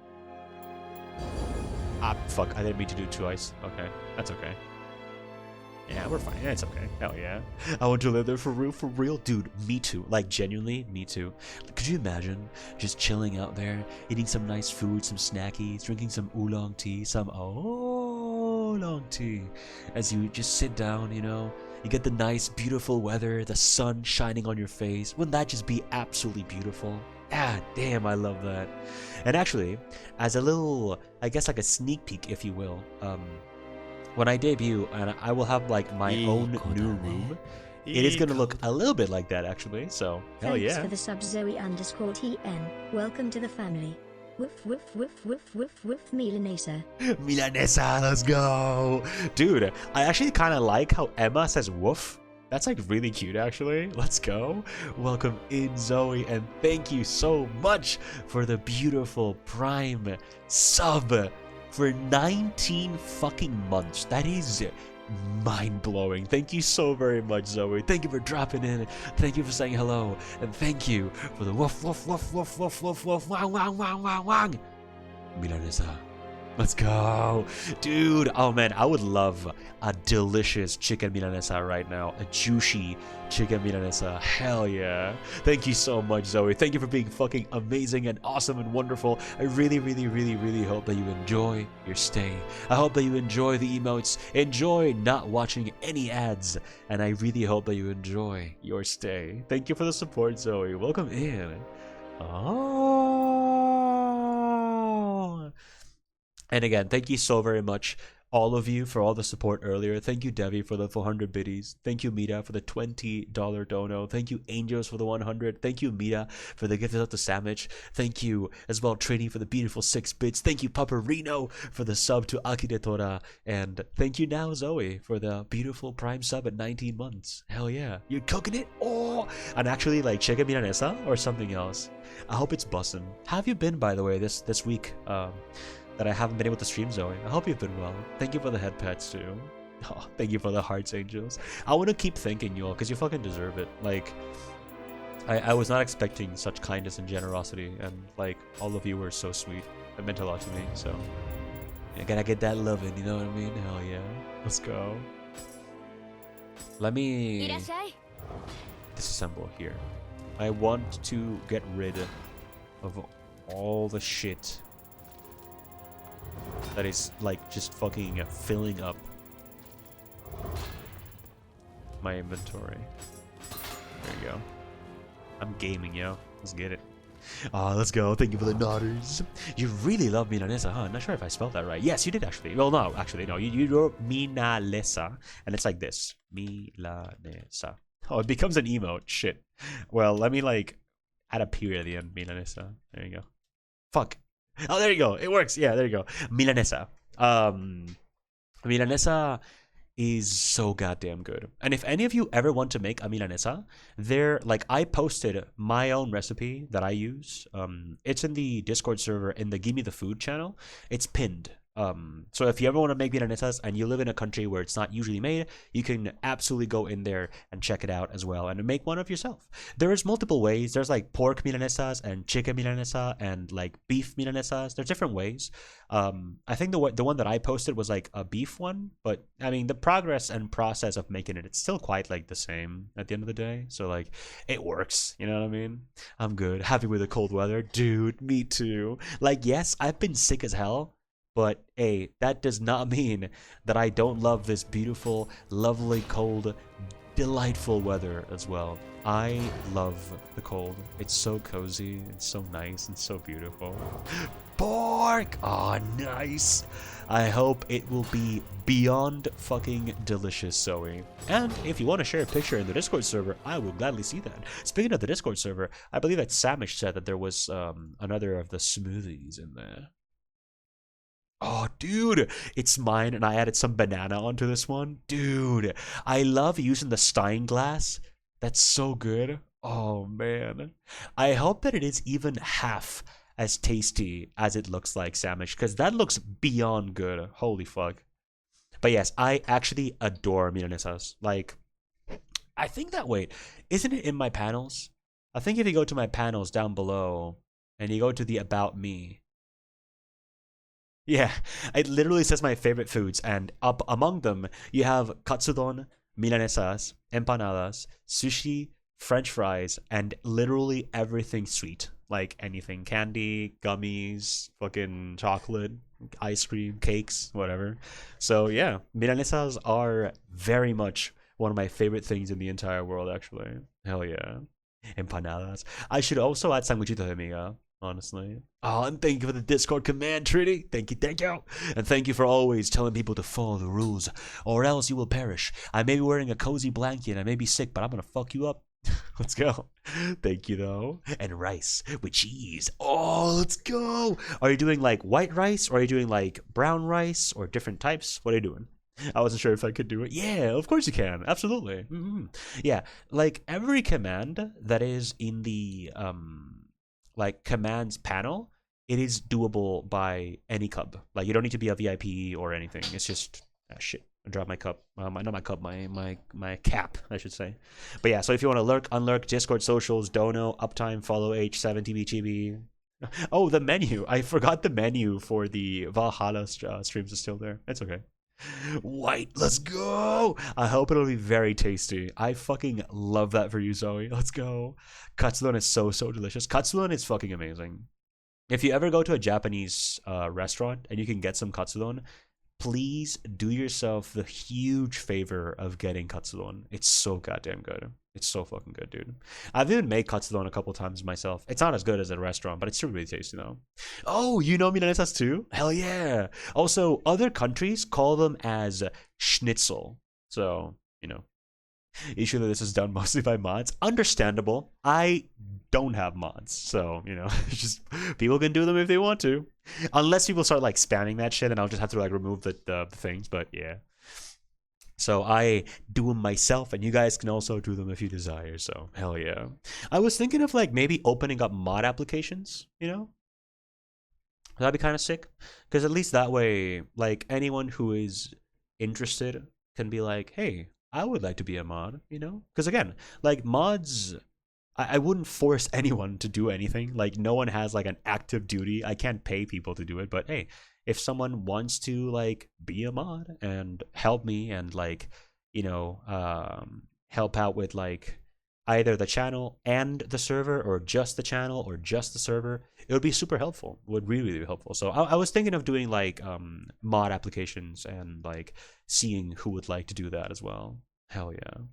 Ah, fuck. I didn't mean to do twice. Okay. That's okay. Yeah, we're fine. It's okay. Hell yeah. I want to live there for real, for real. Dude, me too. Like, genuinely, me too. Could you imagine just chilling out there, eating some nice food, some snackies, drinking some oolong tea, some oolong tea, as you just sit down, you know? You get the nice, beautiful weather, the sun shining on your face. Wouldn't that just be absolutely beautiful? Ah, damn, I love that. And actually, as a little, I guess like a sneak peek, if you will, when I debut, and I will have like my own new room, it is gonna look a little bit like that, actually. So hell yeah. Thanks for the sub Zoe_TN. Welcome to the family. Woof woof woof woof woof woof Milanesa. Milanesa, let's go, dude. I actually kind of like how Emma says woof. That's like really cute, actually. Let's go. Welcome in, Zoe, and thank you so much for the beautiful Prime sub for 19 fucking months. That is mind-blowing. Thank you so very much, Zoe. Thank you for dropping in. Thank you for saying hello. And thank you for the woof woof woof woof woof woof woof wang wang wang wang wang. Milanesa. Let's go. Dude, oh man, I would love a delicious chicken milanesa right now. A juicy chicken milanesa. Hell yeah. Thank you so much, Zoe. Thank you for being fucking amazing and awesome and wonderful. I really, really, really, really hope that you enjoy your stay. I hope that you enjoy the emotes. Enjoy not watching any ads. And I really hope that you enjoy your stay. Thank you for the support, Zoe. Welcome in. Oh. And again, thank you so very much, all of you, for all the support earlier. Thank you, Devi, for the 400 biddies. Thank you, Mita, for the $20 dono. Thank you, Angels, for the 100. Thank you, Mita, for the gift of the sandwich. Thank you, as well, Trini, for the beautiful 6 bits. Thank you, Paparino, for the sub to Akidetora. And thank you now, Zoe, for the beautiful Prime sub at 19 months. Hell yeah. You're cooking it? Oh! And actually, like, chicken milanesa or something else. I hope it's bussin'. How have you been, by the way, this week? That I haven't been able to stream, Zoe. I hope you've been well. Thank you for the head pets too. Oh, thank you for the hearts, Angels. I want to keep thanking you all because you fucking deserve it. Like, I was not expecting such kindness and generosity, and like all of you were so sweet. It meant a lot to me. So I gotta get that loving. You know what I mean? Hell yeah. Let's go. Let me disassemble here. I want to get rid of all the shit that is like just fucking filling up my inventory. There you go. I'm gaming, yo. Let's get it. Oh, let's go. Thank you for the nodders. You really love Milanesa, huh? I'm not sure if I spelled that right. Yes, you did actually. Well, no, actually, no. You wrote Minalesa, and it's like this. Milanesa. Oh, it becomes an emote. Shit. Well, let me like add a period at the end. Milanesa. There you go. Fuck. Oh, there you go. It works. Yeah, there you go. Milanesa. Milanesa is so goddamn good. And if any of you ever want to make a milanesa, I posted my own recipe that I use. It's in the Discord server in the Give Me the Food channel. It's pinned. So if you ever want to make milanesas and you live in a country where it's not usually made, you can absolutely go in there and check it out as well and make one of yourself. There's multiple ways. There's like pork milanesas and chicken milanesa and like beef milanesas. There's different ways. I think the one that I posted was like a beef one, but I mean the progress and process of making it's still quite like the same at the end of the day. So like it works, you know what I mean? I'm good. Happy with the cold weather, dude. Me too. Like yes, I've been sick as hell. But hey, that does not mean that I don't love this beautiful, lovely, cold, delightful weather as well. I love the cold. It's so cozy, it's so nice, and so beautiful. Pork! Oh, nice! I hope it will be beyond fucking delicious, Zoe. And if you want to share a picture in the Discord server, I will gladly see that. Speaking of the Discord server, I believe that Samish said that there was another of the smoothies in there. Oh, dude, it's mine, and I added some banana onto this one. Dude, I love using the Stein glass. That's so good. Oh, man. I hope that it is even half as tasty as it looks like, Samish, because that looks beyond good. Holy fuck. But yes, I actually adore milanesas. Like, I think that, wait, isn't it in my panels? I think if you go to my panels down below, and you go to the About Me, yeah, it literally says my favorite foods, and up among them, you have katsudon, milanesas, empanadas, sushi, french fries, and literally everything sweet. Like anything, candy, gummies, fucking chocolate, ice cream, cakes, whatever. So yeah, milanesas are very much one of my favorite things in the entire world, actually. Hell yeah. Empanadas. I should also add sanguchito de miga, honestly. Oh, and thank you for the Discord command, Trinity. Thank you, thank you. And thank you for always telling people to follow the rules, or else you will perish. I may be wearing a cozy blanket, I may be sick, but I'm gonna fuck you up. Let's go. Thank you, though. And rice with cheese. Oh, let's go. Are you doing like white rice, or are you doing like brown rice, or different types? What are you doing? I wasn't sure if I could do it. Yeah, of course you can. Absolutely. Yeah, like every command that is in the like commands panel, it is doable by any cub. Like you don't need to be a VIP or anything. It's just shit. I dropped my cup. Not my cup. My cap, I should say. But yeah. So if you want to lurk, unlurk, Discord socials, Dono, Uptime, Follow H7TBGB. Oh, the menu. I forgot the menu for the Valhalla streams is still there. It's okay. White, let's go. I hope it'll be very tasty. I fucking love that for you, Zoe. Let's go. Katsudon is so delicious. Katsudon is fucking amazing. If you ever go to a Japanese restaurant and you can get some katsudon, please do yourself the huge favor of getting katsudon. It's so goddamn good. It's so fucking good, dude. I've even made katsudon a couple times myself. It's not as good as at a restaurant, but it's still really tasty though. Oh, you know milanesas too? Hell yeah. Also, other countries call them as schnitzel. So, you know, issue that this is done mostly by mods. Understandable. I don't have mods, so you know, it's just people can do them if they want to. Unless people start like spamming that shit, and I'll just have to like remove the things. But yeah. So I do them myself, and you guys can also do them if you desire. So hell yeah. I was thinking of like maybe opening up mod applications. You know, that'd be kind of sick. Because at least that way, like anyone who is interested can be like, hey, I would like to be a mod. You know, because again, like mods. I wouldn't force anyone to do anything. Like no one has like an active duty. I can't pay people to do it. But hey, if someone wants to like be a mod and help me and like, you know, help out with like either the channel and the server, or just the channel or just the server, it would be super helpful. It would really be helpful. So I was thinking of doing like mod applications and like seeing who would like to do that as well. Hell yeah.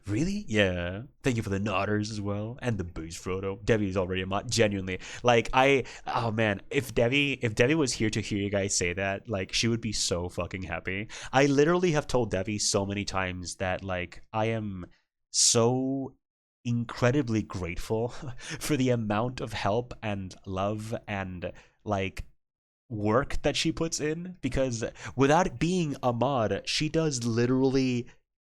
Really? Yeah. Thank you for the nodders as well, and the boost, Frodo. Debbie's already a mod. Genuinely, like oh man, if Debbie was here to hear you guys say that, like she would be so fucking happy. I literally have told Debbie so many times that like I am so incredibly grateful for the amount of help and love and like work that she puts in, because without being a mod, she does literally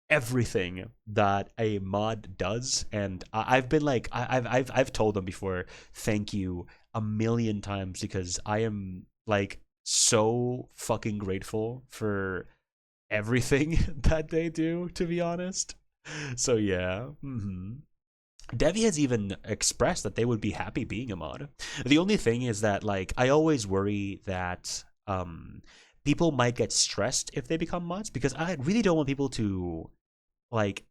everything that a mod does. And I've been like I've told them before, thank you a million times, because I am like so fucking grateful for everything that they do, to be honest. So yeah. Devi has even expressed that they would be happy being a mod. The only thing is that like I always worry that people might get stressed if they become mods, because I really don't want people to like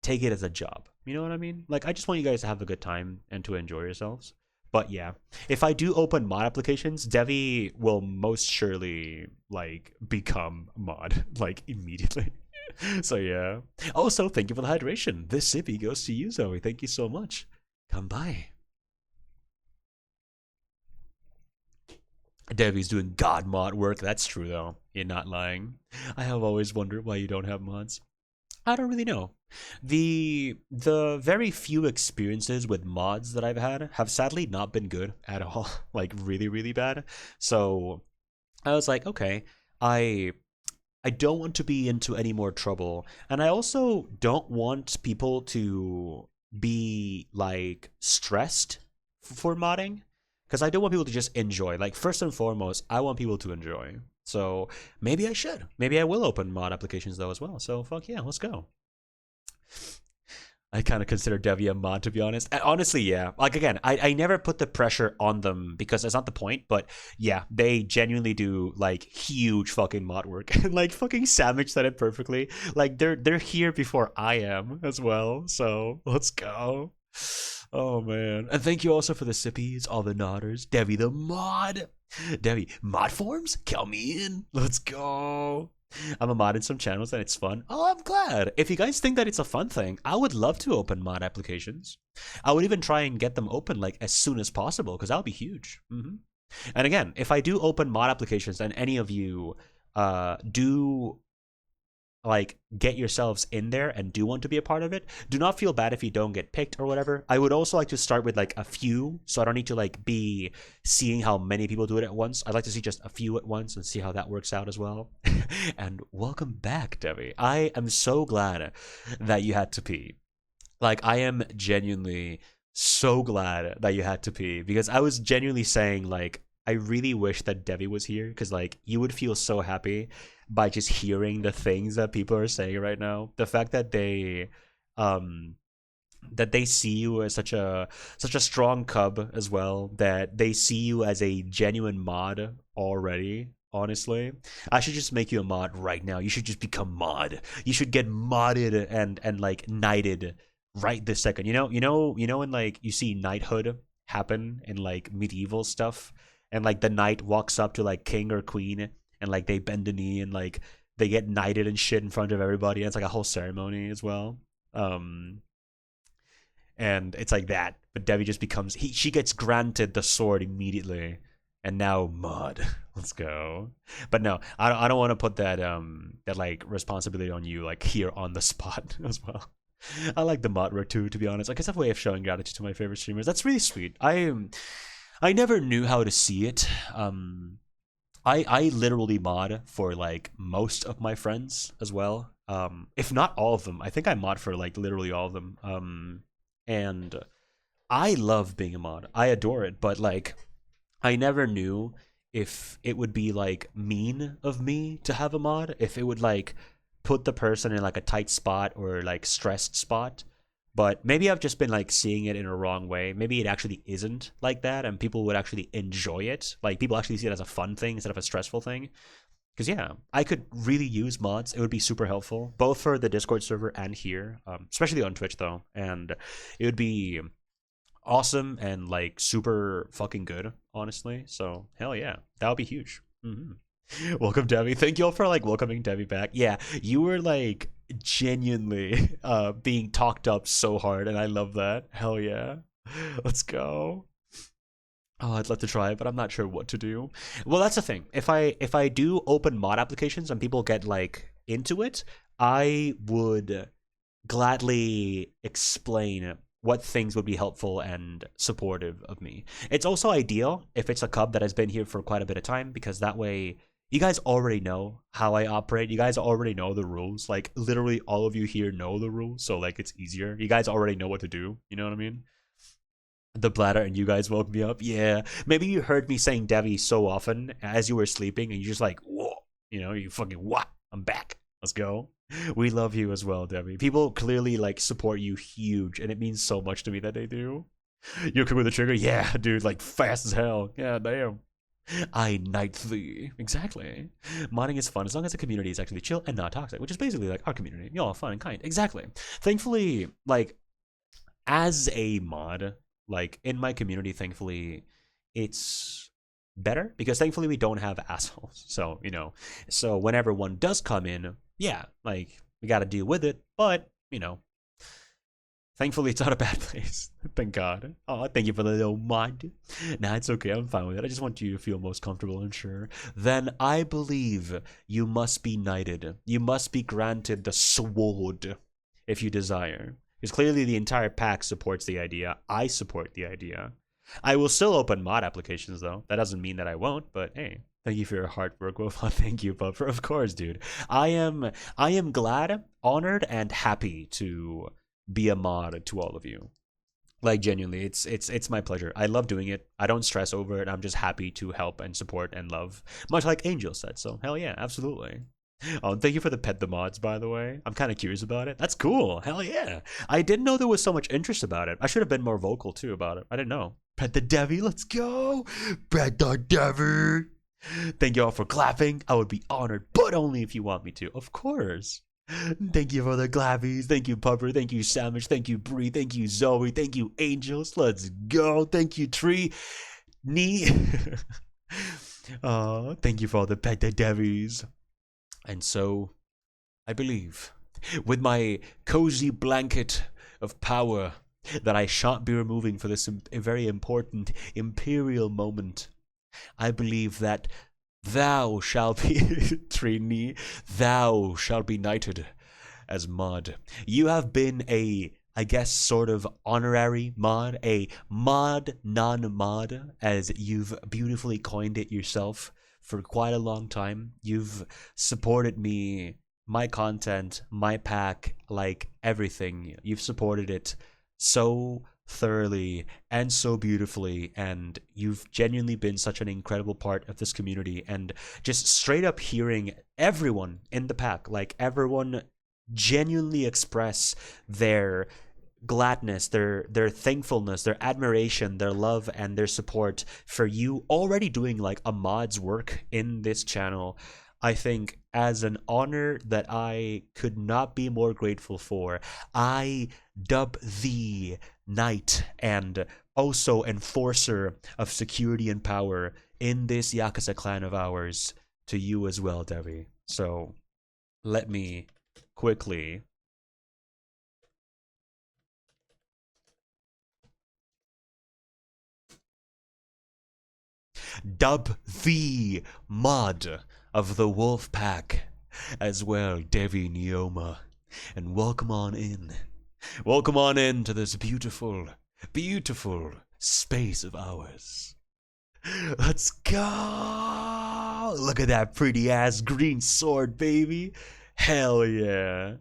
take it as a job. You know what I mean? Like I just want you guys to have a good time and to enjoy yourselves. But yeah, if I do open mod applications, Devi will most surely like become mod like immediately. So yeah. Also, thank you for the hydration. This sippy goes to you, Zoe. Thank you so much. Come by. Devi's doing god mod work. That's true though. You're not lying. I have always wondered why you don't have mods. I don't really know. The very few experiences with mods that I've had have sadly not been good at all. Like really, really bad. So I was like, okay, I I don't want to be into any more trouble. And I also don't want people to be like stressed for modding, because I don't want people to just enjoy. Like first and foremost, I want people to enjoy. So maybe I should. Maybe I will open mod applications though as well. So fuck yeah, let's go. I kind of consider Devi a mod, to be honest. And honestly, yeah. Like again, I never put the pressure on them because that's not the point. But yeah, they genuinely do like huge fucking mod work. And like fucking Savage said it perfectly. Like they're here before I am as well. So let's go. Oh man. And thank you also for the sippies, all the nodders. Devi the mod. Devi, mod forms? Count me in. Let's go. I'm a mod in some channels and it's fun. Oh, I'm glad. If you guys think that it's a fun thing, I would love to open mod applications. I would even try and get them open like as soon as possible, because that would be huge. And again, if I do open mod applications and any of you do like get yourselves in there and do want to be a part of it, do not feel bad if you don't get picked or whatever. I would also like to start with like a few, so I don't need to like be seeing how many people do it at once. I'd like to see just a few at once and see how that works out as well. And welcome back, Debbie. I am so glad that you had to pee. Like I am genuinely so glad that you had to pee, because I was genuinely saying like I really wish that Debbie was here, because like you would feel so happy by just hearing the things that people are saying right now. The fact um that they see you as such a strong cub as well, that they see you as a genuine mod already. Honestly, I should just make you a mod right now. You should just become mod. You should get modded and like knighted right this second. When like you see knighthood happen in like medieval stuff, and like the knight walks up to like king or queen and like they bend the knee and like they get knighted and shit in front of everybody. And it's like a whole ceremony as well. And it's like that. But Devi just becomes she gets granted the sword immediately, and now mod. Let's go. But no, I don't want to put that like responsibility on you like here on the spot as well. I like the mod work too, to be honest. Like it's a way of showing gratitude to my favorite streamers. That's really sweet. I never knew how to see it. I literally mod for like most of my friends as well. If not all of them. I think I mod for like literally all of them. And I love being a mod. I adore it, but like I never knew if it would be like mean of me to have a mod, if it would like put the person in like a tight spot or like stressed spot. But maybe I've just been like seeing it in a wrong way. Maybe it actually isn't like that, and people would actually enjoy it. Like people actually see it as a fun thing instead of a stressful thing. Because yeah, I could really use mods. It would be super helpful, both for the Discord server and here, especially on Twitch though. And it would be awesome and like super fucking good, honestly. So hell yeah, that would be huge. Welcome, Debbie. Thank you all for like welcoming Debbie back. Yeah, you were like genuinely being talked up so hard, and I love that. Hell yeah. Let's go. Oh, I'd love to try it, but I'm not sure what to do. Well, that's the thing. If I do open mod applications and people get like into it, I would gladly explain what things would be helpful and supportive of me. It's also ideal if it's a cub that has been here for quite a bit of time, because that way you guys already know how I operate. You guys already know the rules. Like, literally all of you here know the rules, so like it's easier. You guys already know what to do. You know what I mean? The bladder and you guys woke me up. Yeah. Maybe you heard me saying Devi so often as you were sleeping and you're just like, whoa. You know, you fucking what? I'm back. Let's go. We love you as well, Debbie. People clearly like support you huge, and it means so much to me that they do. You're quick with the trigger? Yeah, dude, like fast as hell. Yeah, damn. I knight thee. Exactly. Modding is fun as long as the community is actually chill and not toxic, which is basically like our community. Y'all fun and kind. Exactly. Thankfully, like, as a mod, like in my community, thankfully, it's better because thankfully we don't have assholes. So, you know, so whenever one does come in, yeah, like we got to deal with it. But, you know, thankfully it's not a bad place. Thank God. Oh, thank you for the little mod. Nah, it's okay. I'm fine with it. I just want you to feel most comfortable and sure. Then I believe you must be knighted. You must be granted the sword if you desire. Because clearly the entire pack supports the idea. I support the idea. I will still open mod applications, though. That doesn't mean that I won't, but hey, thank you for your hard work, Wolfon. Thank you, Pupper. Of course, dude. I am glad, honored, and happy to be a mod to all of you. Like, genuinely, it's my pleasure. I love doing it. I don't stress over it. I'm just happy to help and support and love. Much like Angel said, so hell yeah, absolutely. Oh, thank you for the pet the mods, by the way. I'm kind of curious about it. That's cool. Hell yeah. I didn't know there was so much interest about it. I should have been more vocal, too, about it. I didn't know. Pet the Devi, let's go. Pet the Devi. Thank you all for clapping. I would be honored, but only if you want me to. Of course. Thank you for the clappies. Thank you, Pupper. Thank you, Sandwich. Thank you, Bree. Thank you, Zoe. Thank you, Angels. Let's go. Thank you, Tree. Knee. Thank you for all the pet the Devis. And so, I believe, with my cozy blanket of power that I shan't be removing for this very important imperial moment, I believe that thou shalt be, Trini, thou shalt be knighted as mod. You have been a, I guess, sort of honorary mod, a mod non-mod, as you've beautifully coined it yourself. For quite a long time, you've supported me, my content, my pack, like everything. You've supported it so thoroughly and so beautifully, and you've genuinely been such an incredible part of this community. And just straight up hearing everyone in the pack, like everyone genuinely express their gladness, their thankfulness, their admiration, their love, and their support for you already doing like a mod's work in this channel, I think as an honor that I could not be more grateful for, I dub thee knight and also enforcer of security and power in this Yakuza clan of ours to you as well, Devi. So let me quickly dub the mod of the wolf pack as well, Devi Nioma, and welcome on in. Welcome on in to this beautiful, beautiful space of ours. Let's go! Look at that pretty ass green sword, baby. Hell yeah.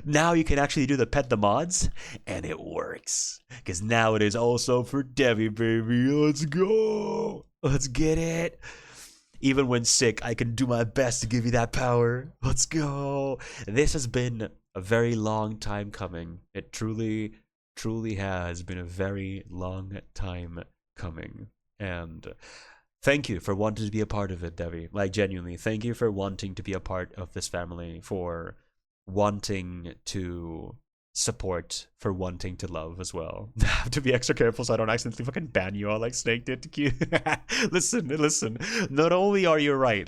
Now you can actually do the pet the mods, and it works. Because now it is also for Devi, baby. Let's go. Let's get it. Even when sick, I can do my best to give you that power. Let's go. This has been a very long time coming. It truly, truly has been a very long time coming. And thank you for wanting to be a part of it, Devi. Like, genuinely, thank you for wanting to be a part of this family, for wanting to support, for wanting to love as well. I have to be extra careful so I don't accidentally fucking ban you all like Snake did to Q. Listen. Not only are you right,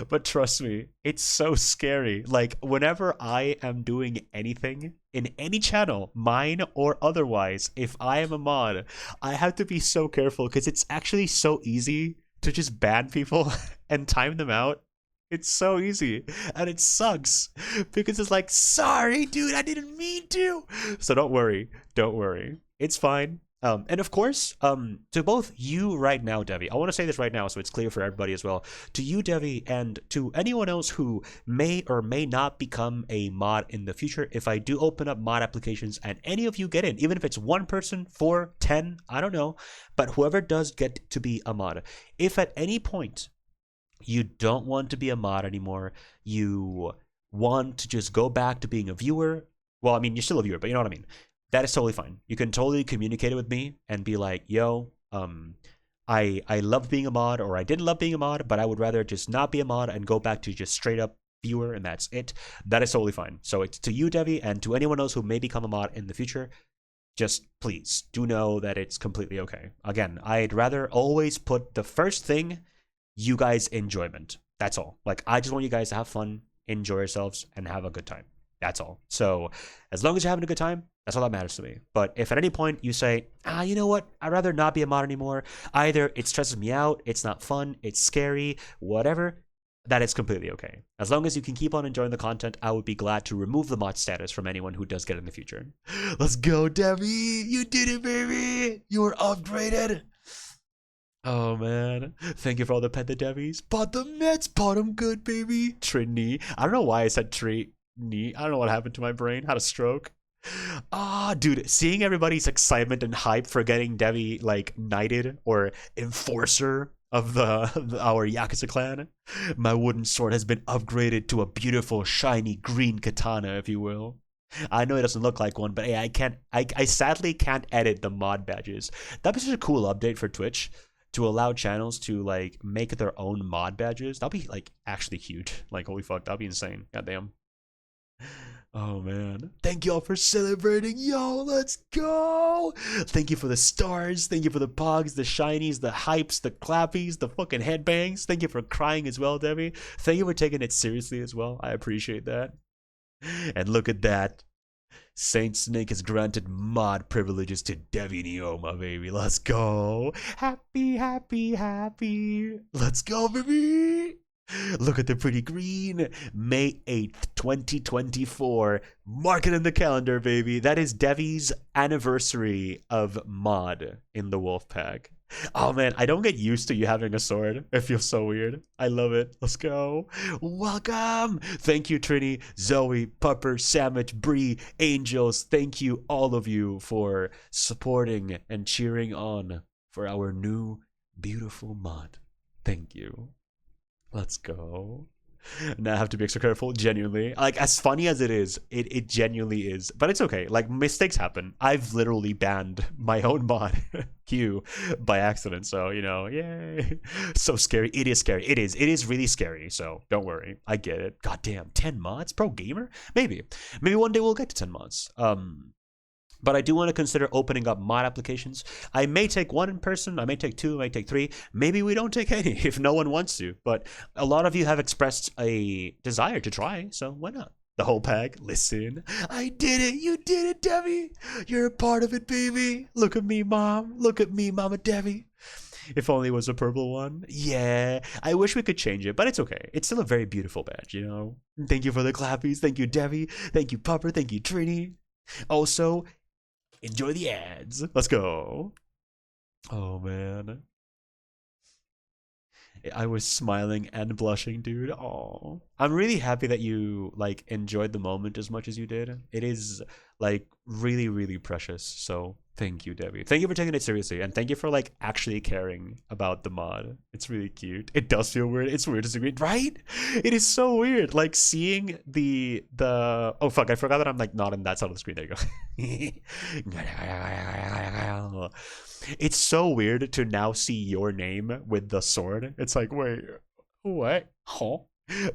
But trust me, it's so scary. Like, whenever I am doing anything in any channel, mine or otherwise, if I am a mod, I have to be so careful because it's actually so easy to just ban people and time them out. It's so easy and it sucks because it's like, sorry, dude, I didn't mean to. So don't worry. Don't worry. It's fine. And of course, to both you right now, Devi, I want to say this right now so it's clear for everybody as well. To you, Devi, and to anyone else who may or may not become a mod in the future, if I do open up mod applications and any of you get in, even if it's 1 person, 4, 10, I don't know, but whoever does get to be a mod, if at any point you don't want to be a mod anymore, you want to just go back to being a viewer, well, I mean, you're still a viewer, but you know what I mean. That is totally fine. You can totally communicate it with me and be like, yo, I loved being a mod, or I didn't love being a mod, but I would rather just not be a mod and go back to just straight up viewer, and that's it. That is totally fine. So it's to you, Devi, and to anyone else who may become a mod in the future, just please do know that it's completely okay. Again, I'd rather always put the first thing, you guys' enjoyment. That's all. Like, I just want you guys to have fun, enjoy yourselves, and have a good time. That's all. So as long as you're having a good time, that's all that matters to me. But if at any point you say, you know what, I'd rather not be a mod anymore, either it stresses me out, it's not fun, it's scary, whatever, that is completely okay. As long as you can keep on enjoying the content, I would be glad to remove the mod status from anyone who does get it in the future. Let's go, Debbie! You did it, baby! You were upgraded! Oh man, thank you for all the pet the Devies. Bought the Mets, bought them good, baby. Trini. I don't know why I said Trini. I don't know what happened to my brain. Had a stroke. Dude, seeing everybody's excitement and hype for getting Devi like knighted or enforcer of our Yakuza clan. My wooden sword has been upgraded to a beautiful shiny green katana, if you will. I know it doesn't look like one, but hey, I sadly can't edit the mod badges. That'd be such a cool update for Twitch to allow channels to like make their own mod badges. That'd be like actually huge. Like, holy fuck, that'd be insane. Goddamn. Oh man, thank y'all for celebrating. Yo, let's go. Thank you for the stars, thank you for the pogs, the shinies, the hypes, the clappies, the fucking headbangs. Thank you for crying as well, Debbie. Thank you for taking it seriously as well. I appreciate that. And look at that, SaintSnake has granted mod privileges to Devi Nioh, my baby. Let's go. Happy, happy, happy. Let's go, baby. Look at the pretty green. May 8th, 2024. Mark it in the calendar, baby. That is Devi's anniversary of mod in the Wolfpack. Oh man, I don't get used to you having a sword. It feels so weird. I love it. Let's go. Welcome. Thank you, Trini, Zoe, Pupper, Sandwich, Bree, Angels. Thank you, all of you, for supporting and cheering on for our new beautiful mod. Thank you. Let's go. Now I have to be extra careful, genuinely. Like, as funny as it is, it genuinely is. But it's okay. Like, mistakes happen. I've literally banned my own mod, Q, by accident. So, you know, yay. So scary. It is scary. It is really scary. So, don't worry. I get it. God damn, 10 mods? Pro gamer? Maybe. Maybe one day we'll get to 10 mods. But I do want to consider opening up mod applications. I may take one in person, I may take two, I may take three. Maybe we don't take any if no one wants to. But a lot of you have expressed a desire to try, so why not? The whole pack. Listen, I did it. You did it, Debbie. You're a part of it, baby. Look at me, Mom. Look at me, Mama Debbie. If only it was a purple one. Yeah, I wish we could change it, but it's okay. It's still a very beautiful badge, you know? Thank you for the clappies. Thank you, Debbie. Thank you, Pupper. Thank you, Trini. Also, enjoy the ads. Let's go. Oh, man. I was smiling and blushing, dude. Oh, I'm really happy that you like enjoyed the moment as much as you did. It is like really, really precious. So thank you, Debbie. Thank you for taking it seriously, and thank you for like actually caring about the mod. It's really cute. It does feel weird. It's weird to agree, right? It is so weird. Like seeing the oh fuck, I forgot that I'm like not in that side of the screen. There you go. It's so weird to now see your name with the sword. It's like, wait, what? Huh?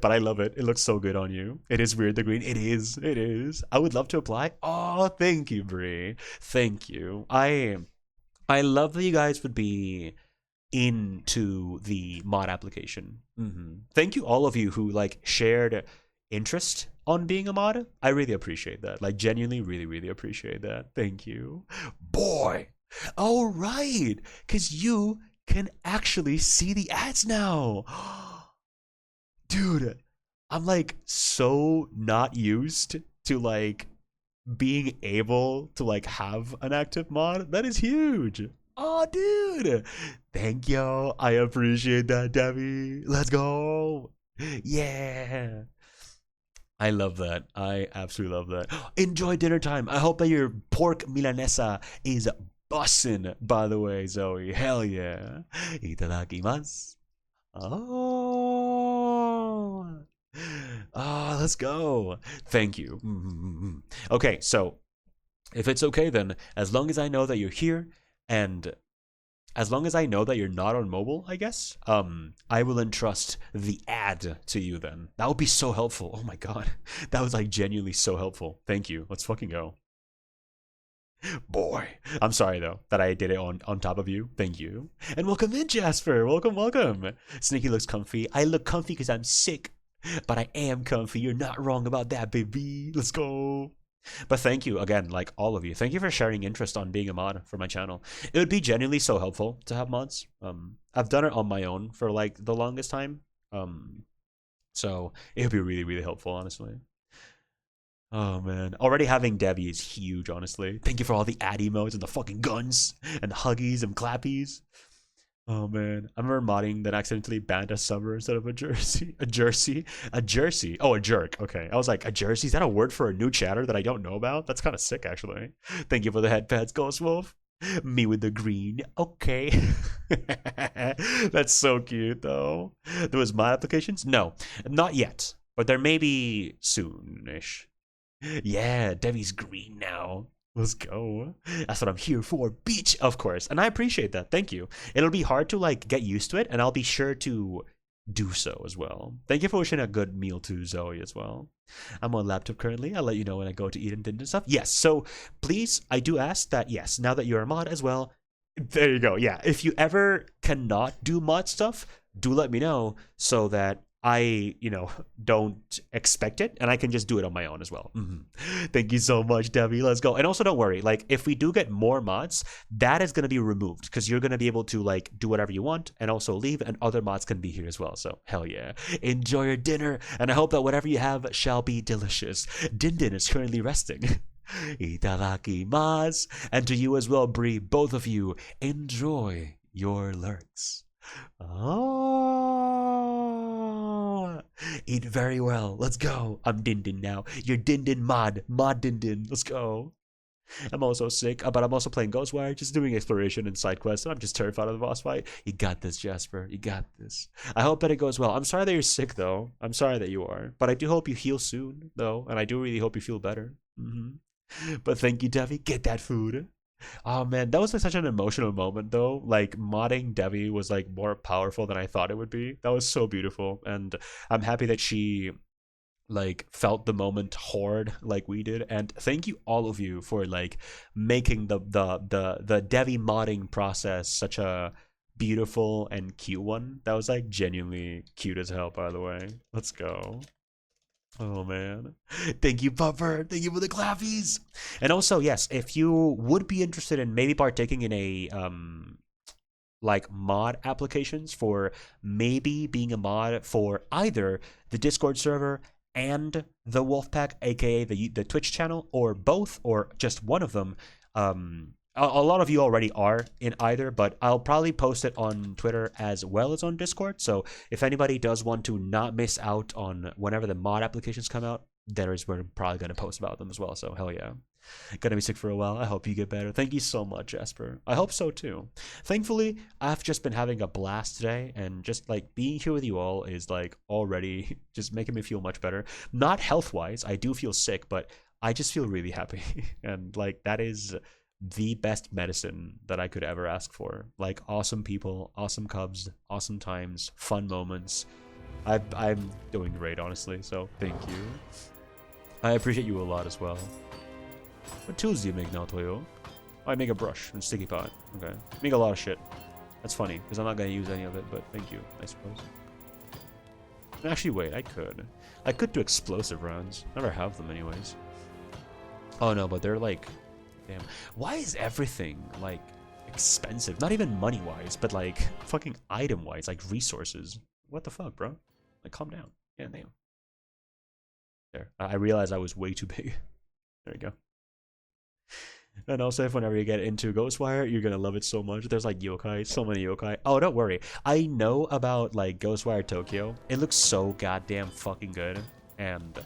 But I love it. It looks so good on you. It is weird, the green. It is. It is. I would love to apply. Oh, thank you, Brie. Thank you. I love that you guys would be into the mod application. Thank you all of you who like shared interest on being a mod. I really appreciate that. Like genuinely really appreciate that. Thank you. Boy. All right, cuz you can actually see the ads now. Dude, I'm like so not used to like being able to like have an active mod. That is huge. Oh, dude. Thank you. I appreciate that, Debbie. Let's go. Yeah. I love that. I absolutely love that. Enjoy dinner time. I hope that your pork milanesa is bussin', by the way, Zoe. Hell yeah. Itadakimasu. Oh. Ah, let's go. Thank you. Okay, so if it's okay, then as long as I know that you're here and as long as I know that you're not on mobile, I guess, I will entrust the ad to you then. That would be so helpful. Oh my god. That was like genuinely so helpful. Thank you. Let's fucking go. Boy. I'm sorry though that I did it on top of you. Thank you. And welcome in, Jasper. Welcome. Sneaky looks comfy. I look comfy because I'm sick. But I am comfy. You're not wrong about that, baby. Let's go. But thank you again, like all of you. Thank you for sharing interest on being a mod for my channel. It would be genuinely so helpful to have mods. I've done it on my own for like the longest time. So it would be really helpful, honestly. Oh man, already having Debbie is huge, honestly. Thank you for all the ad emotes and the fucking guns and the huggies and clappies. Oh man, I remember modding that accidentally banned a summer instead of a jersey. A jersey? Oh, a jerk. Okay, I was like, a jersey? Is that a word for a new chatter that I don't know about? That's kind of sick, actually. Thank you for the headpads, Ghost Wolf. Me with the green. Okay. That's so cute, though. There was mod applications? No, not yet, but there may be soonish. Yeah, Debbie's green now. Let's go. That's what I'm here for, beach, of course. And I appreciate that. Thank you. It'll be hard to like get used to it, and I'll be sure to do so as well. Thank you for wishing a good meal to Zoe as well. I'm on laptop currently. I'll let you know when I go to eat and stuff. Yes, so please, I do ask that, yes, now that you're a mod as well, there you go. Yeah, if you ever cannot do mod stuff, do let me know so that I, don't expect it and I can just do it on my own as well. Thank you so much, Debbie. Let's go. And also don't worry, like if we do get more mods, that is going to be removed because you're going to be able to like do whatever you want and also leave, and other mods can be here as well. So hell yeah. Enjoy your dinner, and I hope that whatever you have shall be delicious. Din Din is currently resting. Itadakimasu. And to you as well, Bree, both of you, enjoy your lurks. Oh, eat very well. Let's go. I'm Din Din now. You're Din Din mod Din Din. Let's go. I'm also sick, but I'm also playing Ghostwire, just doing exploration and side quests. I'm just terrified of the boss fight. You got this, Jasper. You got this. I hope that it goes well. I'm sorry that you're sick, though. I'm sorry that you are, but I do hope you heal soon, though, and I do really hope you feel better. But thank you, Debbie. Get that food. Oh man, that was like such an emotional moment though. Like modding Debbie was like more powerful than I thought it would be. That was so beautiful, and I'm happy that she like felt the moment hard like we did. And thank you all of you for like making the Debbie modding process such a beautiful and cute one. That was like genuinely cute as hell, by the way. Let's go. Oh man, thank you, Pupper. Thank you for the clappies. And also, yes, if you would be interested in maybe partaking in a like mod applications for maybe being a mod for either the Discord server and the Wolfpack, aka the Twitch channel, or both, or just one of them, a lot of you already are in either, but I'll probably post it on Twitter as well as on Discord. So if anybody does want to not miss out on whenever the mod applications come out, there is where I'm probably going to post about them as well. So hell yeah. Gonna be sick for a while. I hope you get better. Thank you so much, Jasper. I hope so too. Thankfully, I've just been having a blast today, and just like being here with you all is like already just making me feel much better. Not health-wise, I do feel sick, but I just feel really happy. And like that is the best medicine that I could ever ask for. Like awesome people, awesome cubs, awesome times, fun moments. I'm doing great, honestly, so thank you. I appreciate you a lot as well. What tools do you make now, Toyo? I make a brush and sticky pot. Okay. Make a lot of shit. That's funny, because I'm not going to use any of it, but thank you, I suppose. Actually, wait, I could. I could do explosive rounds. Never have them anyways. Oh no, but they're like... Damn. Why is everything, like, expensive? Not even money-wise, but like, fucking item-wise, like resources. What the fuck, bro? Like, calm down. Yeah, damn. There. I realized I was way too big. There we go. And also, if whenever you get into Ghostwire, you're gonna love it so much. There's like Yōkais, so many Yōkai. Oh, don't worry. I know about like Ghostwire Tokyo. It looks so goddamn fucking good. And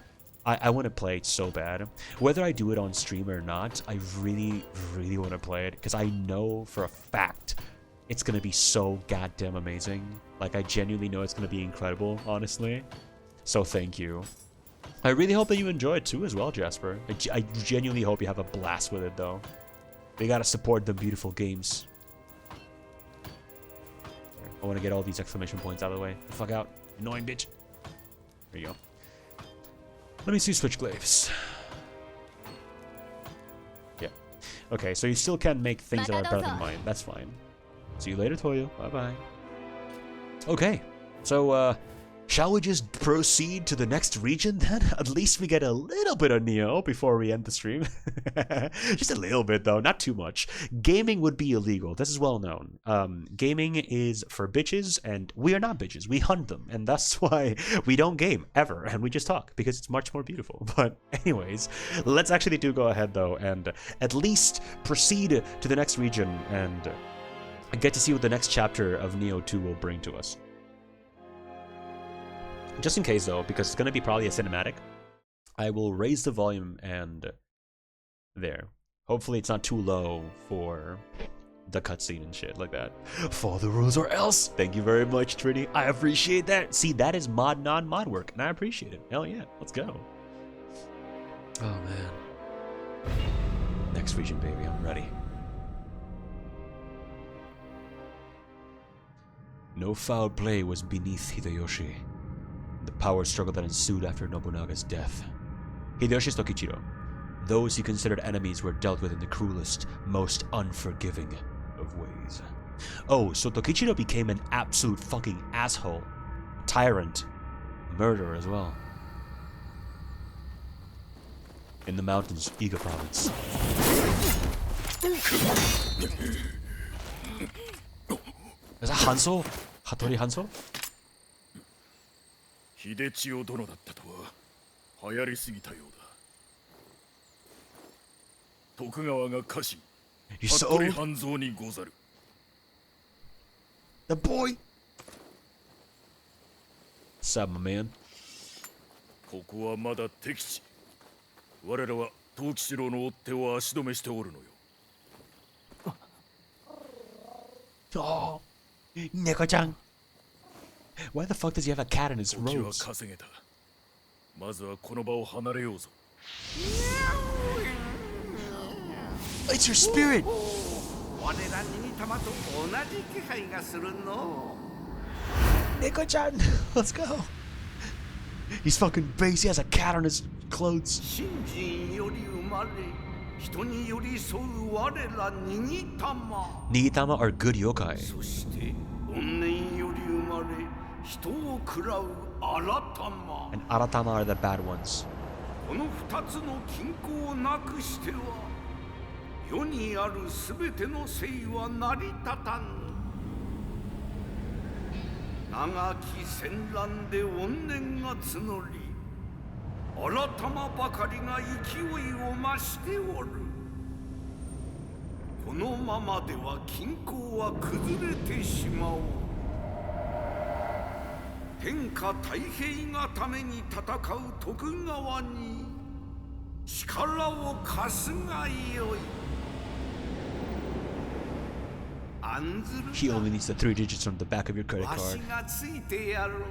I want to play it so bad. Whether I do it on stream or not, I really, really want to play it. Because I know for a fact it's gonna be so goddamn amazing. Like, I genuinely know it's gonna be incredible, honestly. So thank you. I really hope that you enjoy it too as well, Jasper. I genuinely hope you have a blast with it, though. We gotta support the beautiful games. I want to get all these exclamation points out of the way. The fuck out. Annoying bitch. There you go. Let me see Switchglaives. Yeah. Okay, so you still can't make things that are better than mine. That's fine. See you later, Toyo. Bye-bye. Okay, so, shall we just proceed to the next region then? At least we get a little bit of Nioh before we end the stream. Just a little bit though, not too much. Gaming would be illegal. This is well known. Gaming is for bitches, and we are not bitches. We hunt them, and that's why we don't game ever, and we just talk because it's much more beautiful. But anyways, let's actually go ahead though, and at least proceed to the next region and get to see what the next chapter of Nioh 2 will bring to us. Just in case, though, because it's going to be probably a cinematic, I will raise the volume and there. Hopefully it's not too low for the cutscene and shit like that. Follow the rules or else. Thank you very much, Trinity. I appreciate that. See, that is mod non-mod work, and I appreciate it. Hell yeah, let's go. Oh, man. Next region, baby. I'm ready. No foul play was beneath Hideyoshi. The power struggle that ensued after Nobunaga's death. Hideyoshi's Tokichiro. Those he considered enemies were dealt with in the cruelest, most unforgiving of ways. Oh, so Tokichiro became an absolute fucking asshole. Tyrant. Murderer as well. In the mountains, Iga province. Is that Hanzo? Hattori Hanzo? 秀千代殿だったとは流行りすぎたようだ。徳川が家臣、服部半蔵にござる。The boy. What's up, my man? ここはまだ敵地。我らは藤吉郎の追っ手を足止めしておるのよ。Oh, Neko-chan. Why the fuck does he have a cat in his 時は robes? 稼げた。まずはこの場を離れようぞ。It's your spirit. 我らに玉と同じ気配がするの。Neko-chan, let's go. He's fucking base. He has a cat on his clothes. 信心より生まれ、人に寄り添う我らに玉。 Nigitama are good yokai. そして怨念より生まれ、人を喰らう新玉。 And Aratama are the bad ones. この二つの均衡をなくしては、世にあるすべての生は成り立たぬ。長き戦乱で怨念が募り、新玉ばかりが勢いを増しておる。このままでは均衡は崩れてしまう。天下太平がために戦う徳川に力を貸すがよい。案ずるな。 He only needs the 3 digits from the back of your credit わし card. がついてやろう。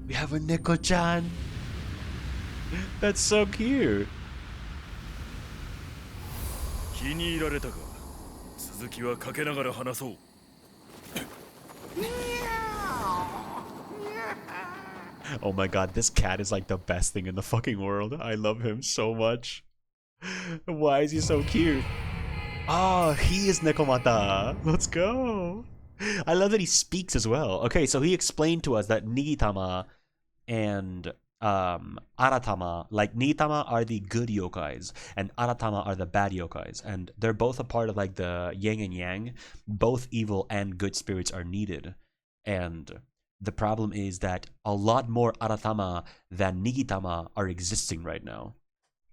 We have a Neko-chan. That's so cute. 気に入られたか。続きはかけながら話そう。Oh my god, this cat is like the best thing in the fucking world. I love him so much. Why is he so cute? Oh, he is Nekomata. Let's go. I love that he speaks as well. Okay, so he explained to us that Nigitama and Aratama, like Nigitama are the good yokais and Aratama are the bad yokais, and they're both a part of like the yin and yang. Both evil and good spirits are needed, and the problem is that a lot more Aratama than Nigitama are existing right now,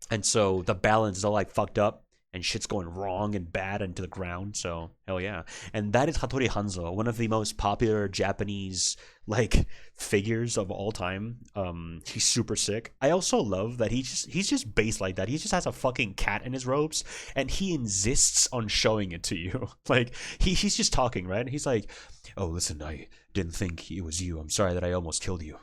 and so the balance is all like fucked up. And shit's going wrong and bad and to the ground, so hell yeah. And that is Hattori Hanzo, one of the most popular Japanese like figures of all time. He's super sick. I also love that he's just based like that. He just has a fucking cat in his robes and he insists on showing it to you. Like he's just talking, right? He's like, "Oh, listen, I didn't think it was you. I'm sorry that I almost killed you.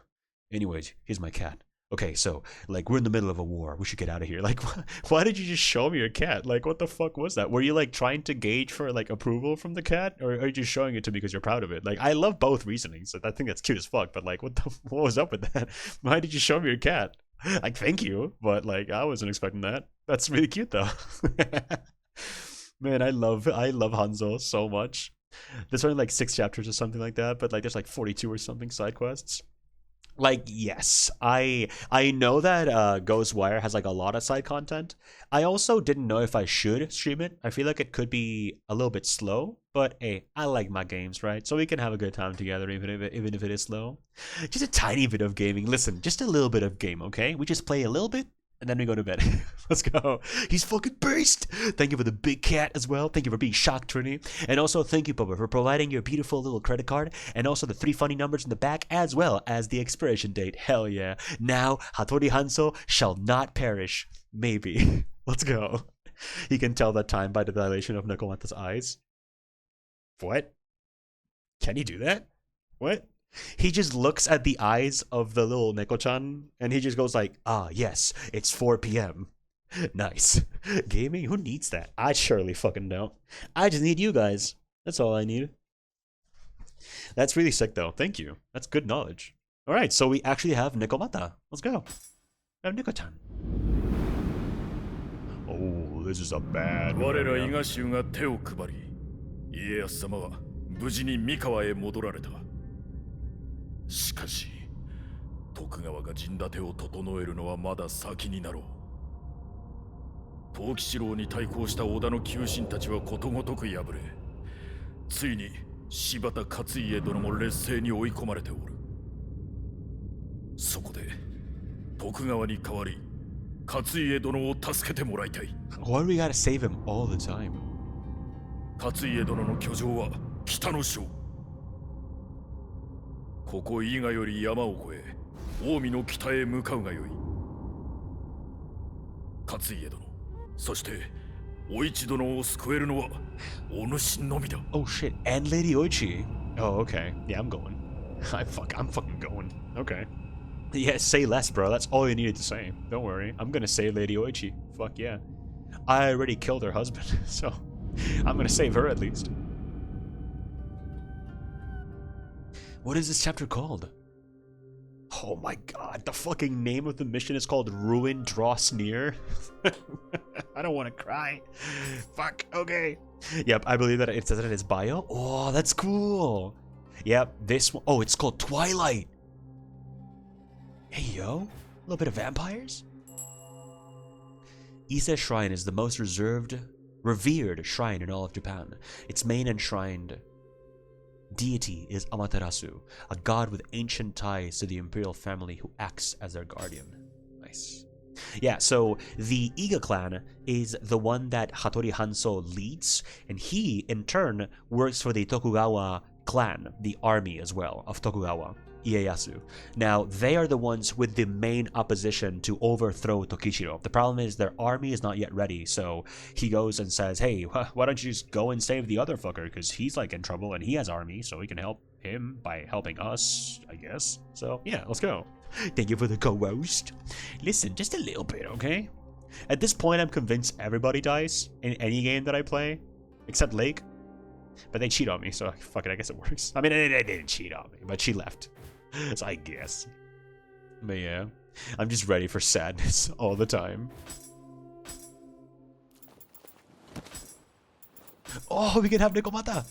Anyways, here's my cat. Okay, so, like, we're in the middle of a war. We should get out of here." Like, why did you just show me your cat? Like, what the fuck was that? Were you, like, trying to gauge for, like, approval from the cat? Or are you just showing it to me because you're proud of it? Like, I love both reasonings. I think that's cute as fuck. But, like, what was up with that? Why did you show me your cat? Like, thank you. But, like, I wasn't expecting that. That's really cute, though. Man, I love Hanzo so much. There's only, like, 6 chapters or something like that. But, like, there's, like, 42 or something side quests. Like, yes, I know that Ghostwire has like a lot of side content. I also didn't know if I should stream it. I feel like it could be a little bit slow, but hey, I like my games, right? So we can have a good time together even if it is slow. Just a tiny bit of gaming. Listen, just a little bit of game, okay? We just play a little bit and then we go to bed. Let's go. He's fucking beast. Thank you for the big cat as well. Thank you for being shocked, Trini. And also thank you, Papa, for providing your beautiful little credit card and also the 3 funny numbers in the back as well as the expiration date. Hell yeah. Now, Hattori Hanzo shall not perish. Maybe. Let's go. He can tell that time by the dilation of Nekomata's eyes. What? Can he do that? What? He just looks at the eyes of the little Neko-chan and he just goes like, "Ah, yes, it's 4 p.m. Nice. Gaming? Who needs that? I surely fucking don't. I just need you guys. That's all I need." That's really sick though. Thank you. That's good knowledge. Alright, so we actually have Nekomata. Let's go. We have Neko-chan. Oh, this is a bad one. 我ら伊賀衆が手を配り、家康様は無事に三河へ戻られた。しかし、徳川が陣立てを整えるのはまだ先になろう。藤吉郎に対抗した織田の旧臣たちはことごとく敗れ、ついに柴田勝家殿も劣勢に追い込まれておる。そこで徳川に代わり勝家殿を助けてもらいたい。Why do we gotta save him all the time? 勝家殿の居城は北の省。ここ伊賀より山を越え近江の北へ向かうがよい。勝家殿、そしてお市殿を救えるのはお主のみだ。Oh shit, and Lady Oichi. Oh, okay. Yeah, I'm going. I'm fucking going. Okay. Yeah, say less, bro. That's all you needed to say. Don't worry. I'm gonna save Lady Oichi. Fuck yeah. I already killed her husband, so I'm gonna save her at least. What is this chapter called? Oh my god, the fucking name of the mission is called Ruin Draw Sneer. I don't want to cry. Fuck, okay. Yep, I believe that it says it in his bio. Oh, that's cool. Yep, this one. Oh, it's called Twilight. Hey, yo. A little bit of vampires? Ise Shrine is the most revered shrine in all of Japan. Its main enshrined deity is Amaterasu, a god with ancient ties to the imperial family who acts as their guardian. Nice. Yeah, so the Iga clan is the one that Hattori Hanzo leads, and he, in turn, works for the Tokugawa clan, the army as well, of Tokugawa, Ieyasu. Now, they are the ones with the main opposition to overthrow Tokishiro. The problem is their army is not yet ready, so he goes and says, "Hey, why don't you just go and save the other fucker, because he's like in trouble and he has army, so we can help him by helping us, I guess." So, yeah, let's go. Thank you for the co-host. Listen, just a little bit, okay? At this point, I'm convinced everybody dies in any game that I play, except Lake. But they cheat on me, so fuck it, I guess it works. I mean, they didn't cheat on me, but she left. So I guess. But yeah, I'm just ready for sadness all the time. Oh, we can have Nekomata.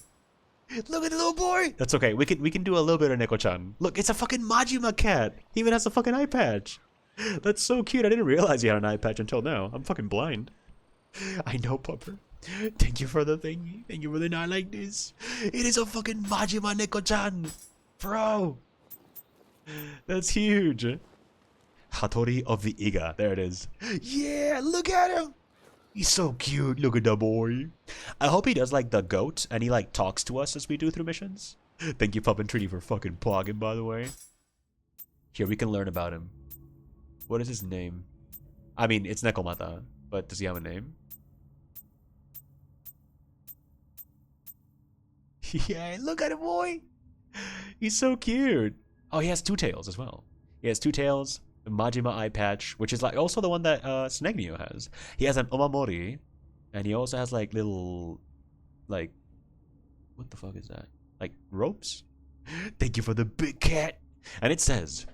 Look at the little boy. That's okay. We can do a little bit of Neko-chan. Look, it's a fucking Majima cat. He even has a fucking eye patch. That's so cute. I didn't realize he had an eye patch until now. I'm fucking blind. I know, Pupper. Thank you for the thing. Thank you for the not like this. It is a fucking Majima Neko-chan. Bro. That's huge. Hattori of the Iga. There it is. Yeah, look at him. He's so cute. Look at that boy. I hope he does like the goat and he like talks to us as we do through missions. Thank you, Pup and Trini, for fucking plugging, by the way. Here, we can learn about him. What is his name? I mean, it's Nekomata, but does he have a name? Yeah, look at him, boy. He's so cute. Oh, he has two tails as well. He has two tails. Majima eye patch, which is like also the one that Snake Nioh has. He has an omamori, and he also has like little, like, what the fuck is that? Like ropes? Thank you for the big cat. And it says,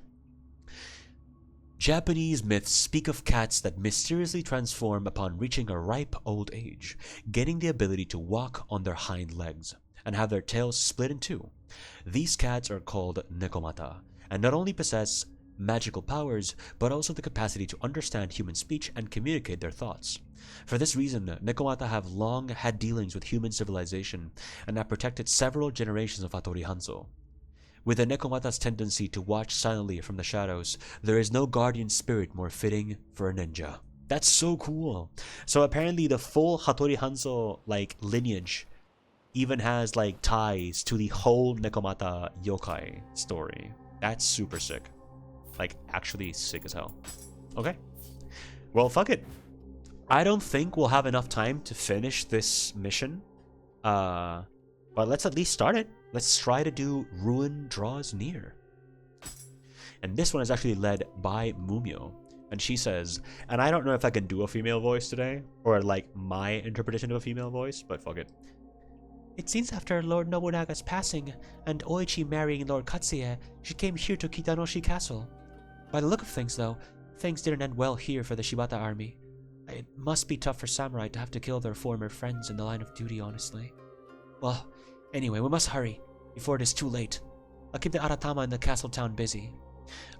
Japanese myths speak of cats that mysteriously transform upon reaching a ripe old age, gaining the ability to walk on their hind legs and have their tails split in two. These cats are called Nekomata, and not only possess magical powers, but also the capacity to understand human speech and communicate their thoughts. For this reason, Nekomata have long had dealings with human civilization and have protected several generations of Hattori Hanzo. With the Nekomata's tendency to watch silently from the shadows, there is no guardian spirit more fitting for a ninja. That's so cool. So apparently the full Hattori Hanzo like lineage even has like ties to the whole Nekomata yokai story. That's super sick. Like, actually sick as hell. Okay. Well, fuck it. I don't think we'll have enough time to finish this mission. But let's at least start it. Let's try to do Ruin Draws Near. And this one is actually led by Mumio. And she says, and I don't know if I can do a female voice today, or like my interpretation of a female voice, but fuck it. It seems after Lord Nobunaga's passing and Oichi marrying Lord Katsuye, she came here to Kitanoshi Castle. By the look of things, though, things didn't end well here for the Shibata army. It must be tough for samurai to have to kill their former friends in the line of duty, honestly. Well, anyway, we must hurry, before it is too late. I'll keep the Aratama in the castle town busy.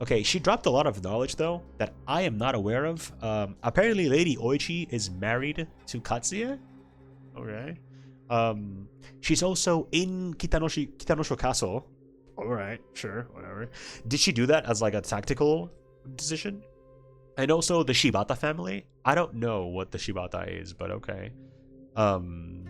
Okay, she dropped a lot of knowledge, though, that I am not aware of. Apparently, Lady Oichi is married to Katsuye? Okay. She's also in Kitanosho Castle. Alright, sure, whatever. Did she do that as like a tactical decision? And also the Shibata family? I don't know what the Shibata is, but okay. And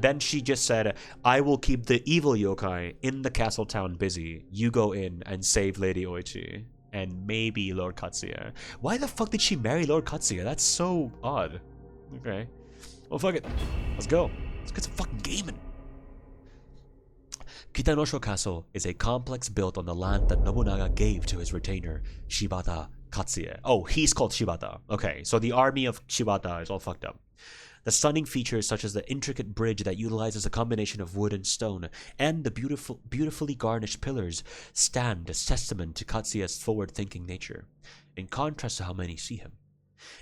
then she just said, I will keep the evil yokai in the castle town busy. You go in and save Lady Oichi. And maybe Lord Katsuya. Why the fuck did she marry Lord Katsuya? That's so odd. Okay. Well, fuck it. Let's go. Let's get some fucking gaming. Kitanosho Castle is a complex built on the land that Nobunaga gave to his retainer, Shibata Katsuye. Oh, he's called Shibata. Okay, so the army of Shibata is all fucked up. The stunning features such as the intricate bridge that utilizes a combination of wood and stone and the beautifully garnished pillars stand as testament to Katsuye's forward-thinking nature, in contrast to how many see him.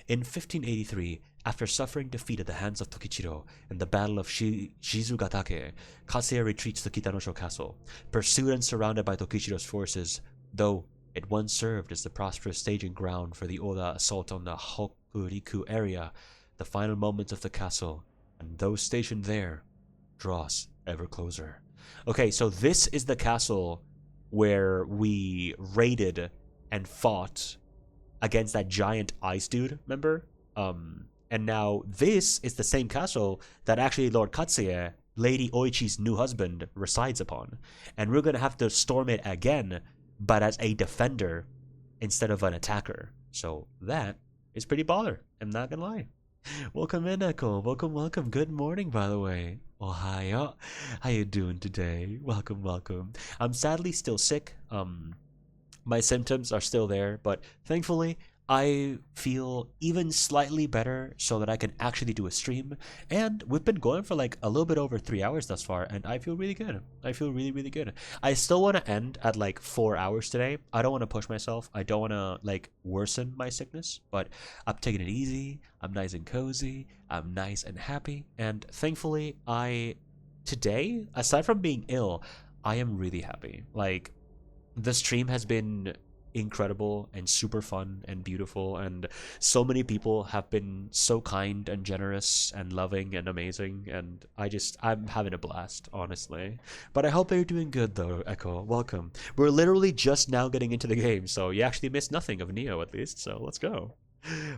In 1583, after suffering defeat at the hands of Tokichiro in the Battle of Shizugatake, Katsuye retreats to Kitanosho Castle, pursued and surrounded by Tokichiro's forces, though it once served as the prosperous staging ground for the Oda assault on the Hokuriku area. The final moments of the castle, and those stationed there, draws ever closer. Okay, so this is the castle where we raided and fought against that giant ice dude, remember? And now this is the same castle that actually Lord Katsuye, Lady Oichi's new husband, resides upon. And we're gonna have to storm it again, but as a defender instead of an attacker. So that is pretty baller, I'm not gonna lie. Welcome in, Echo. Welcome. Good morning, by the way. Ohayo. How you doing today? Welcome. I'm sadly still sick. My symptoms are still there, but thankfully I feel even slightly better so that I can actually do a stream. And we've been going for like a little bit over 3 hours thus far, and I feel really good. I feel really good. I still want to end at like 4 hours today. I don't want to push myself. I don't want to like worsen my sickness, but I'm taking it easy. I'm nice and cozy. I'm nice and happy. And thankfully, I today, aside from being ill, I am really happy. Like, the stream has been incredible and super fun and beautiful, and so many people have been so kind and generous and loving and amazing, and I'm having a blast, honestly. But I hope that you're doing good though, Echo. Welcome. We're literally just now getting into the game, so you actually missed nothing of Nioh at least, so let's go.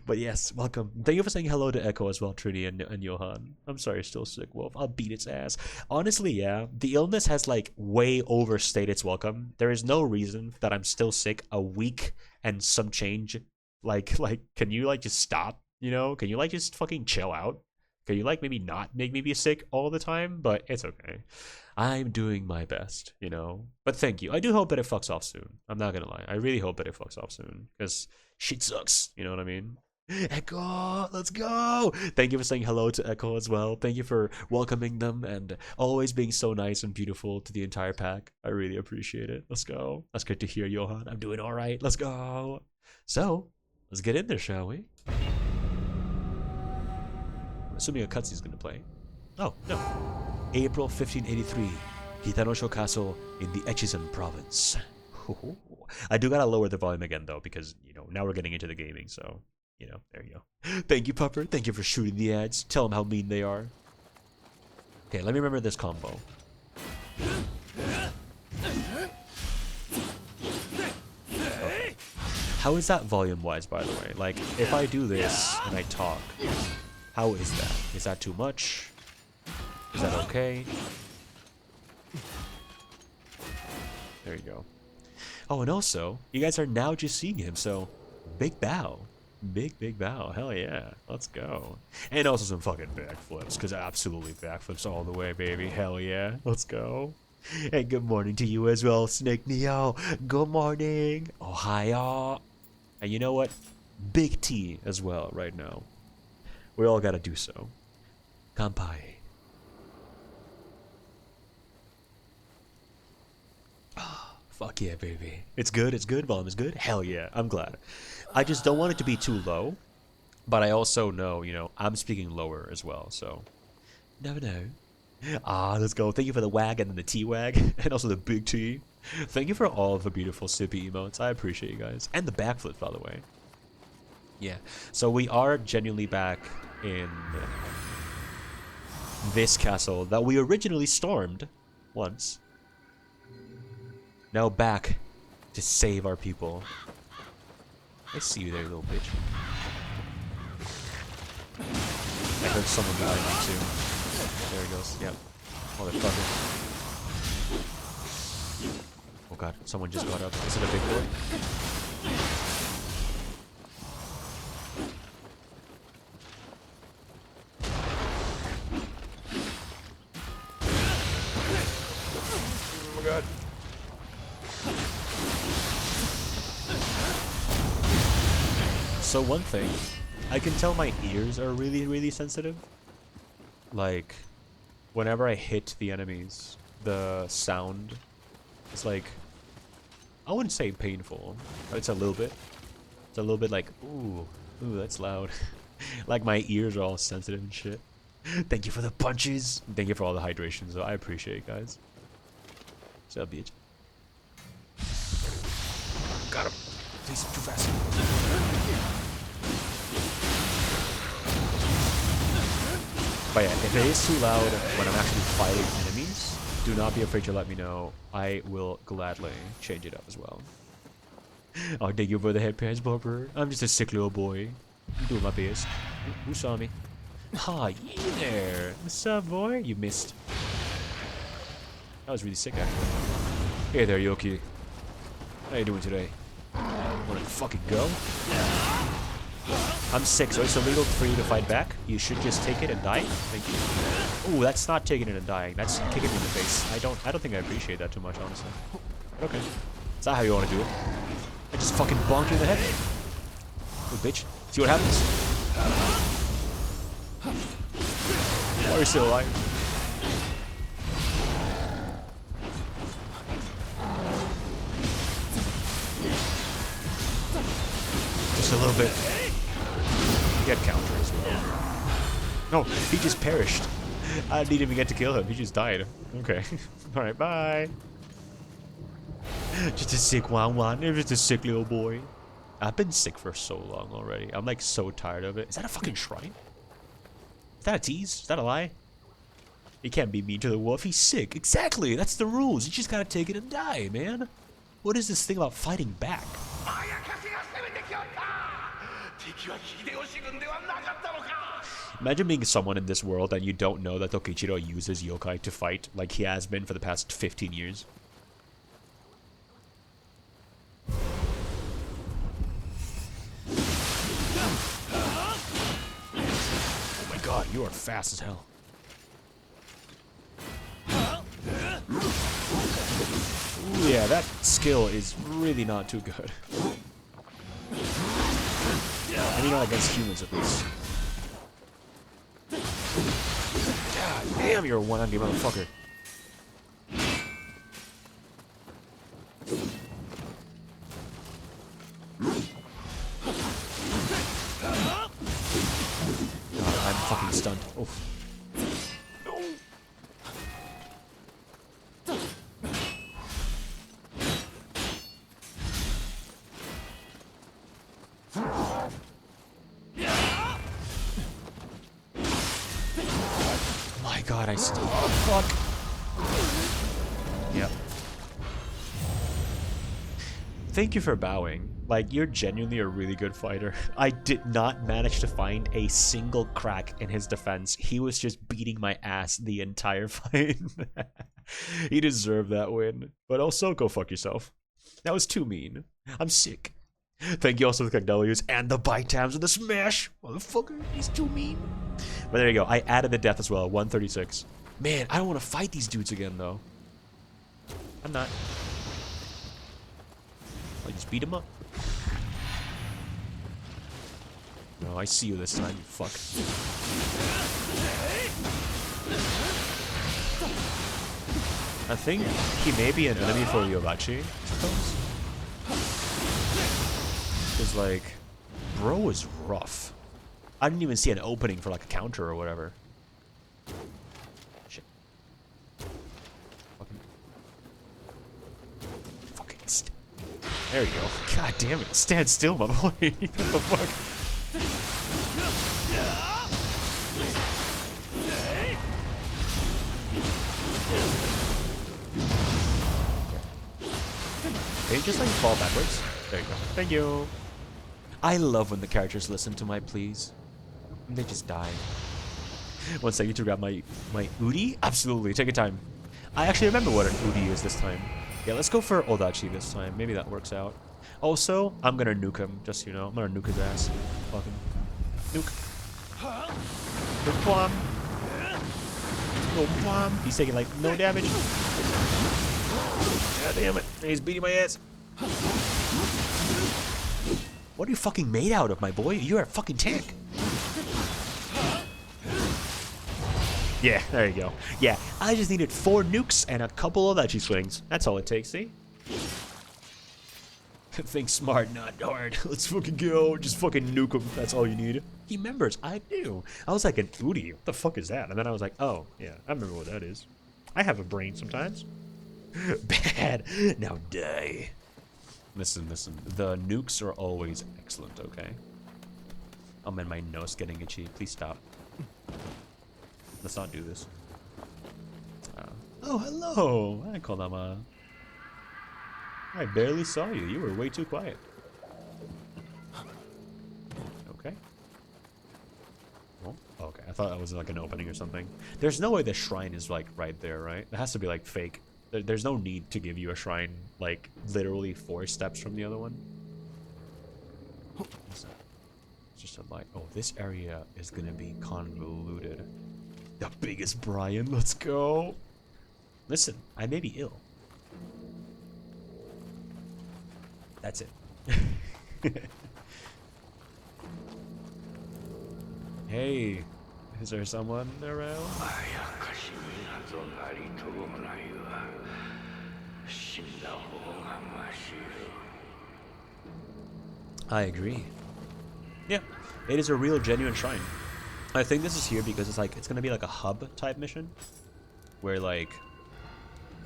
But yes, welcome. Thank you for saying hello to Echo as well, Trini and Johan. I'm sorry you're still sick, Wolf. I'll beat its ass. Honestly, yeah, the illness has like way overstayed its welcome. There is no reason that I'm still sick a week and some change. Like, can you like just stop? You know, can you like just fucking chill out? Can you like maybe not make me be sick all the time? But it's okay. I'm doing my best, you know. But thank you. I do hope that it fucks off soon. I'm not gonna lie. I really hope that it fucks off soon, because shit sucks. You know what I mean? Echo, let's go! Thank you for saying hello to Echo as well. Thank you for welcoming them and always being so nice and beautiful to the entire pack. I really appreciate it. Let's go. That's good to hear, Johan. I'm doing all right. Let's go. So, let's get in there, shall we? I'm assuming a cutscene's gonna play. Oh, no. April 1583, Hitanosho Castle in the Echizen province. I do gotta lower the volume again though, because, you know, now we're getting into the gaming, so, you know, there you go. Thank you, Pupper. Thank you for shooting the ads. Tell them how mean they are. Okay, let me remember this combo. Okay. How is that volume-wise, by the way? Like, if I do this and I talk, how is that? Is that too much? Is that okay? There you go. Oh, and also, you guys are now just seeing him, so big bow. Big bow. Hell yeah. Let's go. And also some fucking backflips, because absolutely backflips all the way, baby. Hell yeah. Let's go. And good morning to you as well, Snake Nioh. Good morning. Ohio. And you know what? Big T as well right now. We all gotta do so. Kanpai. Fuck yeah, baby. It's good, volume is good. Hell yeah, I'm glad. I just don't want it to be too low, but I also know, you know, I'm speaking lower as well, so. Never know. Ah, let's go. Thank you for the wag and then the T-wag, and also the big T. Thank you for all of the beautiful sippy emotes. I appreciate you guys. And the backflip, by the way. Yeah, so we are genuinely back in this castle that we originally stormed once. Now back to save our people. I see you there, little bitch. I heard someone behind me too. There he goes. Yep. Motherfucker. Oh god, someone just got up. Is it a big boy? Oh my god. So one thing, I can tell my ears are really sensitive. Like, whenever I hit the enemies, the sound is like, I wouldn't say painful, but it's a little bit. It's a little bit like, ooh, that's loud. Like my ears are all sensitive and shit. Thank you for the punches. Thank you for all the hydrations, though. I appreciate it, guys. What's up, bitch? Got him. Please, too fast. But yeah, if it is too loud when I'm actually fighting enemies, do not be afraid to let me know. I will gladly change it up as well. Oh, thank you for the headpants, Barbara. I'm just a sick little boy. I'm doing my best. Who saw me? Ah, you there. What's up, boy? You missed. That was really sick, actually. Hey there, Yoki. How you doing today? Wanna fucking go? I'm sick, so it's illegal for you to fight back. You should just take it and die. Thank you. Ooh, that's not taking it and dying. That's kicking me in the face. I don't think I appreciate that too much, honestly. But okay. Is that how you want to do it? I just fucking bonk you in the head. Ooh, bitch. See what happens? Why are you still alive? Just a little bit. He had counter as well. No, he just perished. I didn't even get to kill him. He just died. Okay. Alright, bye. Just a sick one. It was just a sick little boy. I've been sick for so long already. I'm like so tired of it. Is that a fucking shrine? Is that a tease? Is that a lie? He can't be mean to the wolf. He's sick. Exactly. That's the rules. You just gotta take it and die, man. What is this thing about fighting back? Imagine being someone in this world and you don't know that Tokichiro uses yokai to fight like he has been for the past 15 years. Oh my god, you are fast as hell. Ooh, yeah, that skill is really not too good. I mean, not against humans at least. God damn, you're a one-handed motherfucker. God, I'm fucking stunned. Oh. God, I still. Oh, fuck. Yep. Thank you for bowing. Like, you're genuinely a really good fighter. I did not manage to find a single crack in his defense. He was just beating my ass the entire fight. He deserved that win. But also, go fuck yourself. That was too mean. I'm sick. Thank you also for the W's and the bite tabs and the smash. Motherfucker, he's too mean. But there you go. I added the death as well. 136. Man, I don't want to fight these dudes again, though. I'm not. I just beat him up. No, I see you this time, you fuck. I think he may be an enemy for Yobachi, I suppose. Because, like, bro is rough. I didn't even see an opening for, like, a counter or whatever. Shit. Fucking there you go. God damn it. Stand still, my boy. What the fuck? Can you just, like, fall backwards? There you go. Thank you. I love when the characters listen to my pleas. And they just die. 1 second to grab my Udi? Absolutely, take your time. I actually remember what an Udi is this time. Yeah, let's go for Odachi this time. Maybe that works out. Also, I'm gonna nuke him, just so you know. I'm gonna nuke his ass. Fucking nuke. Nuke bomb. No bomb. He's taking like no damage. God damn it. He's beating my ass. What are you fucking made out of, my boy? You're a fucking tank. Yeah, there you go. Yeah, I just needed 4 nukes and a couple of Odachi swings. That's all it takes, see? Think smart, not hard. Let's fucking go. Just fucking nuke him. That's all you need. He remembers. I do. I was like, an Udi. What the fuck is that? And then I was like, oh, yeah, I remember what that is. I have a brain sometimes. Bad. Now die. Listen. The nukes are always excellent, okay? Oh man, my nose getting itchy. Please stop. Let's not do this. Oh, hello! Hi, Kodama. I barely saw you. You were way too quiet. Okay. Oh, okay. I thought that was like an opening or something. There's no way the shrine is like right there, right? It has to be like fake. There's no need to give you a shrine like literally 4 steps from the other one. It's just a light. Oh, this area is gonna be convoluted. The biggest Brian, let's go. Listen, I may be ill. That's it. Hey, is there someone around? I agree. Yeah, it is a real genuine shrine. I think this is here because it's like it's gonna be like a hub type mission, where like,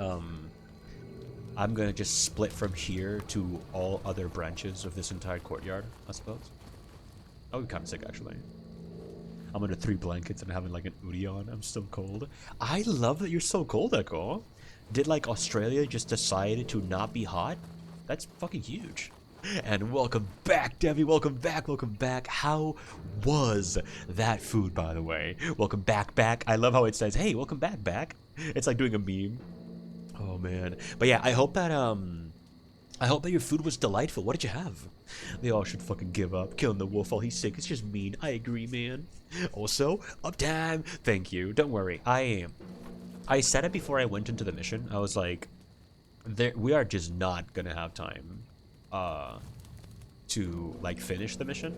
I'm gonna just split from here to all other branches of this entire courtyard, I suppose. That would be kind of sick, actually. I'm under 3 blankets and having like an hoodie on. I'm still cold. I love that you're so cold, Echo. Did like Australia just decide to not be hot? That's fucking huge. And welcome back, Debbie. Welcome back. Welcome back. How was that food, by the way? Welcome back. I love how it says, "Hey, welcome back." It's like doing a meme. Oh man. But yeah, I hope that your food was delightful. What did you have? They all should fucking give up. Killing the wolf while he's sick. It's just mean. I agree, man. Also, uptime. Thank you. Don't worry. I said it before I went into the mission. I was like, we are just not gonna have time to like finish the mission.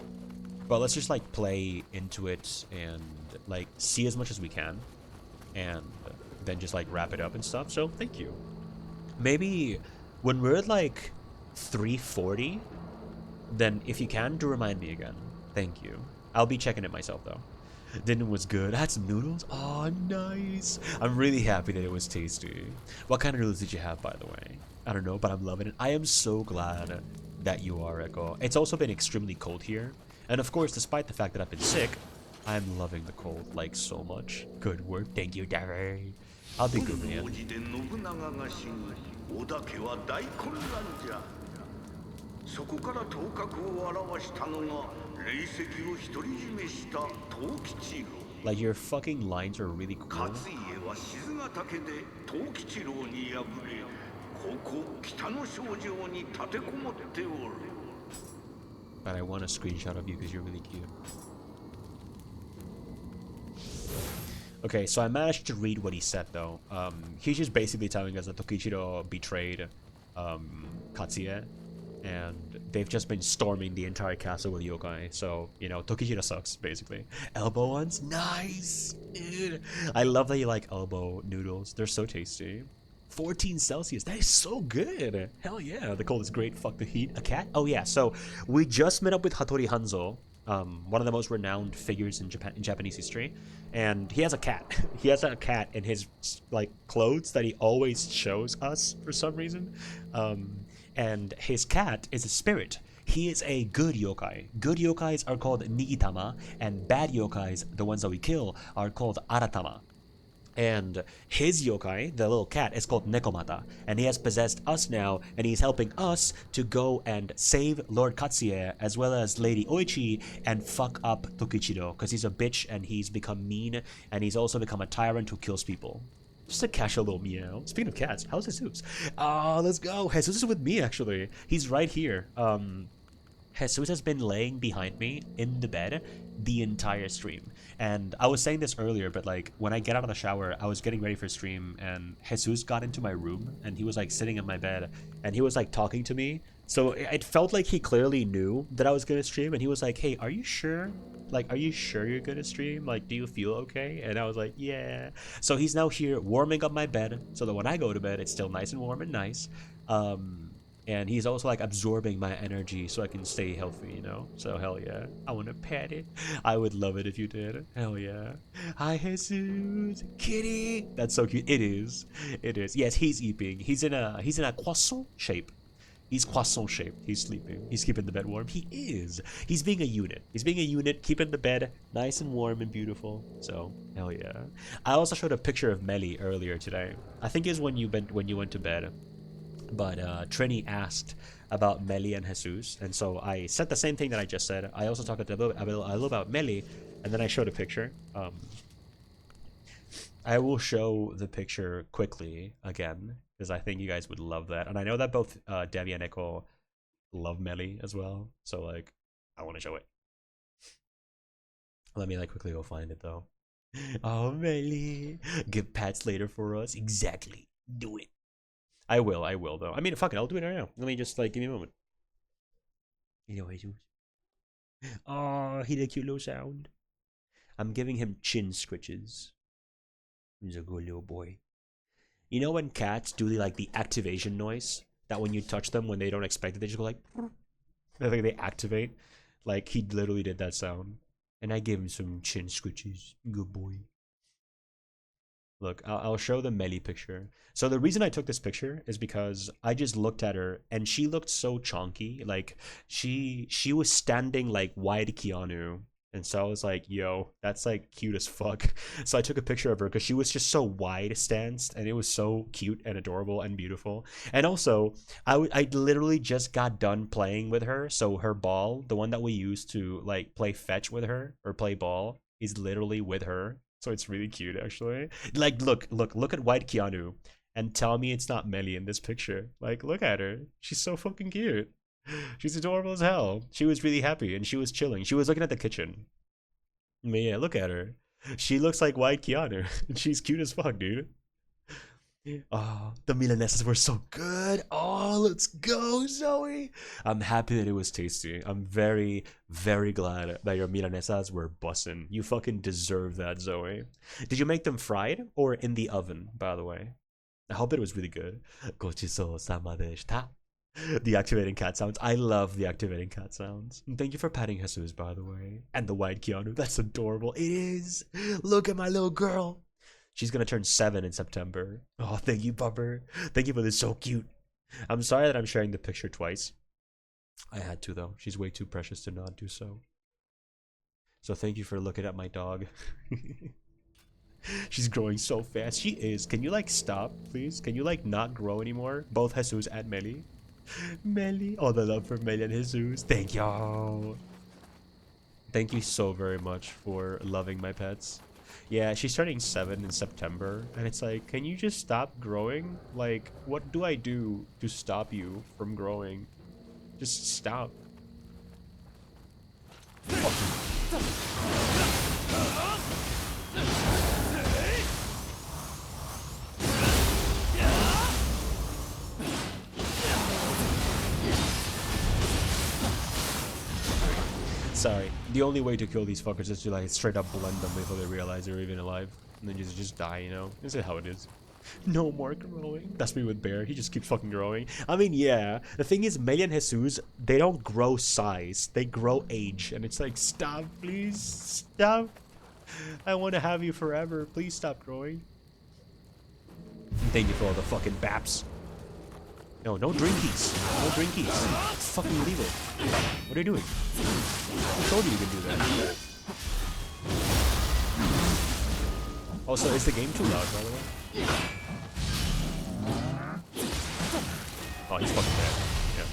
But let's just like play into it and like see as much as we can, and then just like wrap it up and stuff. So thank you. Maybe when we're at like 340, then if you can, do remind me again. Thank you. I'll be checking it myself though. Dinner was good. I had some noodles. Oh, nice. I'm really happy that it was tasty. What kind of noodles did you have, by the way? I don't know, but I'm loving it. I am so glad that you are, Echo. It's also been extremely cold here. And of course, despite the fact that I've been sick, I'm loving the cold like so much. Good work. Thank you, Darry. I'll be good, man. Like, your fucking lines are really cool. But I want a screenshot of you because you're really cute. Okay, so I managed to read what he said though. He's just basically telling us that Tokichiro betrayed Katsuye, and they've just been storming the entire castle with Yōkai. So, you know, Tokichiro sucks, basically. Elbow ones? Nice! Dude. I love that you like elbow noodles. They're so tasty. 14 Celsius. That is so good. Hell yeah. The cold is great. Fuck the heat. A cat? Oh yeah. So we just met up with Hattori Hanzo, one of the most renowned figures in Japanese history, and he has a cat. He has a cat in his like clothes that he always shows us for some reason. And his cat is a spirit. He is a good yokai. Good yokais are called Nigitama, and bad yokais, the ones that we kill, are called Aratama. And his yokai, the little cat, is called Nekomata, and he has possessed us now, and he's helping us to go and save Lord Katsuye as well as Lady Oichi and fuck up Tokichiro, because he's a bitch and he's become mean, and he's also become a tyrant who kills people. Just a casual little meow. Speaking of cats, how's Jesus? Oh, let's go. Jesus is with me, actually. He's right here. Jesus has been laying behind me in the bed the entire stream. And I was saying this earlier, but like when I get out of the shower, I was getting ready for stream, and Jesus got into my room and he was like sitting in my bed and he was like talking to me. So it felt like he clearly knew that I was gonna stream, and he was like, "Hey, are you sure? Like, are you sure you're gonna stream? Like, do you feel okay?" And I was like, "Yeah." So he's now here warming up my bed so that when I go to bed, it's still nice and warm and nice. And he's also like absorbing my energy so I can stay healthy, you know? So hell yeah. I want to pet it. I would love it if you did. Hell yeah. Hi, Jesus. Kitty. That's so cute. It is. It is. Yes, he's eating. He's in a croissant shape. He's croissant shaped. He's sleeping. He's keeping the bed warm. He is. He's being a unit. He's being a unit, keeping the bed nice and warm and beautiful. So, hell yeah. I also showed a picture of Melly earlier today. I think it was when you went to bed. But Trini asked about Melly and Jesus, and so I said the same thing that I just said. I also talked a little about Melly, and then I showed a picture. I will show the picture quickly again, because I think you guys would love that. And I know that both Debbie and Nicole love Melly as well, so like, I want to show it. Let me like quickly go find it though. Oh, Melly, give pats later for us. Exactly. Do it. I will though. I mean, fuck it, I'll do it right now. Let me just like give me a moment. You know, Jesus. Oh, he did a cute little sound. I'm giving him chin scritches. He's a good little boy. You know when cats do the activation noise? That when you touch them when they don't expect it, they just go like I think they activate. Like he literally did that sound. And I gave him some chin scritches. Good boy. Look, I'll show the Melly picture. So the reason I took this picture is because I just looked at her and she looked so chonky. Like she was standing like wide Keanu. And so I was like, yo, that's like cute as fuck. So I took a picture of her because she was just so wide stanced and it was so cute and adorable and beautiful. And also, I literally just got done playing with her. So her ball, the one that we used to like play fetch with her or play ball, is literally with her. So it's really cute actually. Like look at white Keanu and tell me it's not Melly in this picture. Like look at her. She's so fucking cute. She's adorable as hell. She was really happy and she was chilling. She was looking at the kitchen. But yeah, look at her. She looks like white Keanu. She's cute as fuck, dude. Oh, the milanesas were so good. Oh, let's go, Zoe. I'm happy that it was tasty. I'm very, very glad that your milanesas were bussin'. You fucking deserve that, Zoe. Did you make them fried or in the oven, by the way? I hope it was really good. Gochiso-sama deshita. The activating cat sounds. I love the activating cat sounds. And thank you for patting Jesus, by the way. And the white Keanu. That's adorable. It is. Look at my little girl. She's gonna turn 7 in September. Oh, thank you, Bumper. Thank you for this. So cute. I'm sorry that I'm sharing the picture twice. I had to, though. She's way too precious to not do so. So thank you for looking at my dog. She's growing so fast. She is. Can you, like, stop, please? Can you, like, not grow anymore? Both Jesus and Melly. Melly. All the love for Melly and Jesus. Thank you. Thank you so very much for loving my pets. Yeah, she's turning 7 in September, and it's like, can you just stop growing? Like, what do I do to stop you from growing? Just stop. Sorry. The only way to kill these fuckers is to like straight up blend them before they realize they're even alive. And then just die, you know? This is how it is. No more growing. That's me with Bear. He just keeps fucking growing. I mean, yeah. The thing is, Melly and Jesus, they don't grow size. They grow age. And it's like, stop, please. Stop. I want to have you forever. Please stop growing. Thank you for all the fucking baps. No, no drinkies. No drinkies. Fucking leave it. What are you doing? I told you you could do that. Also, is the game too loud, by the way? Oh, he's fucking dead. Yeah.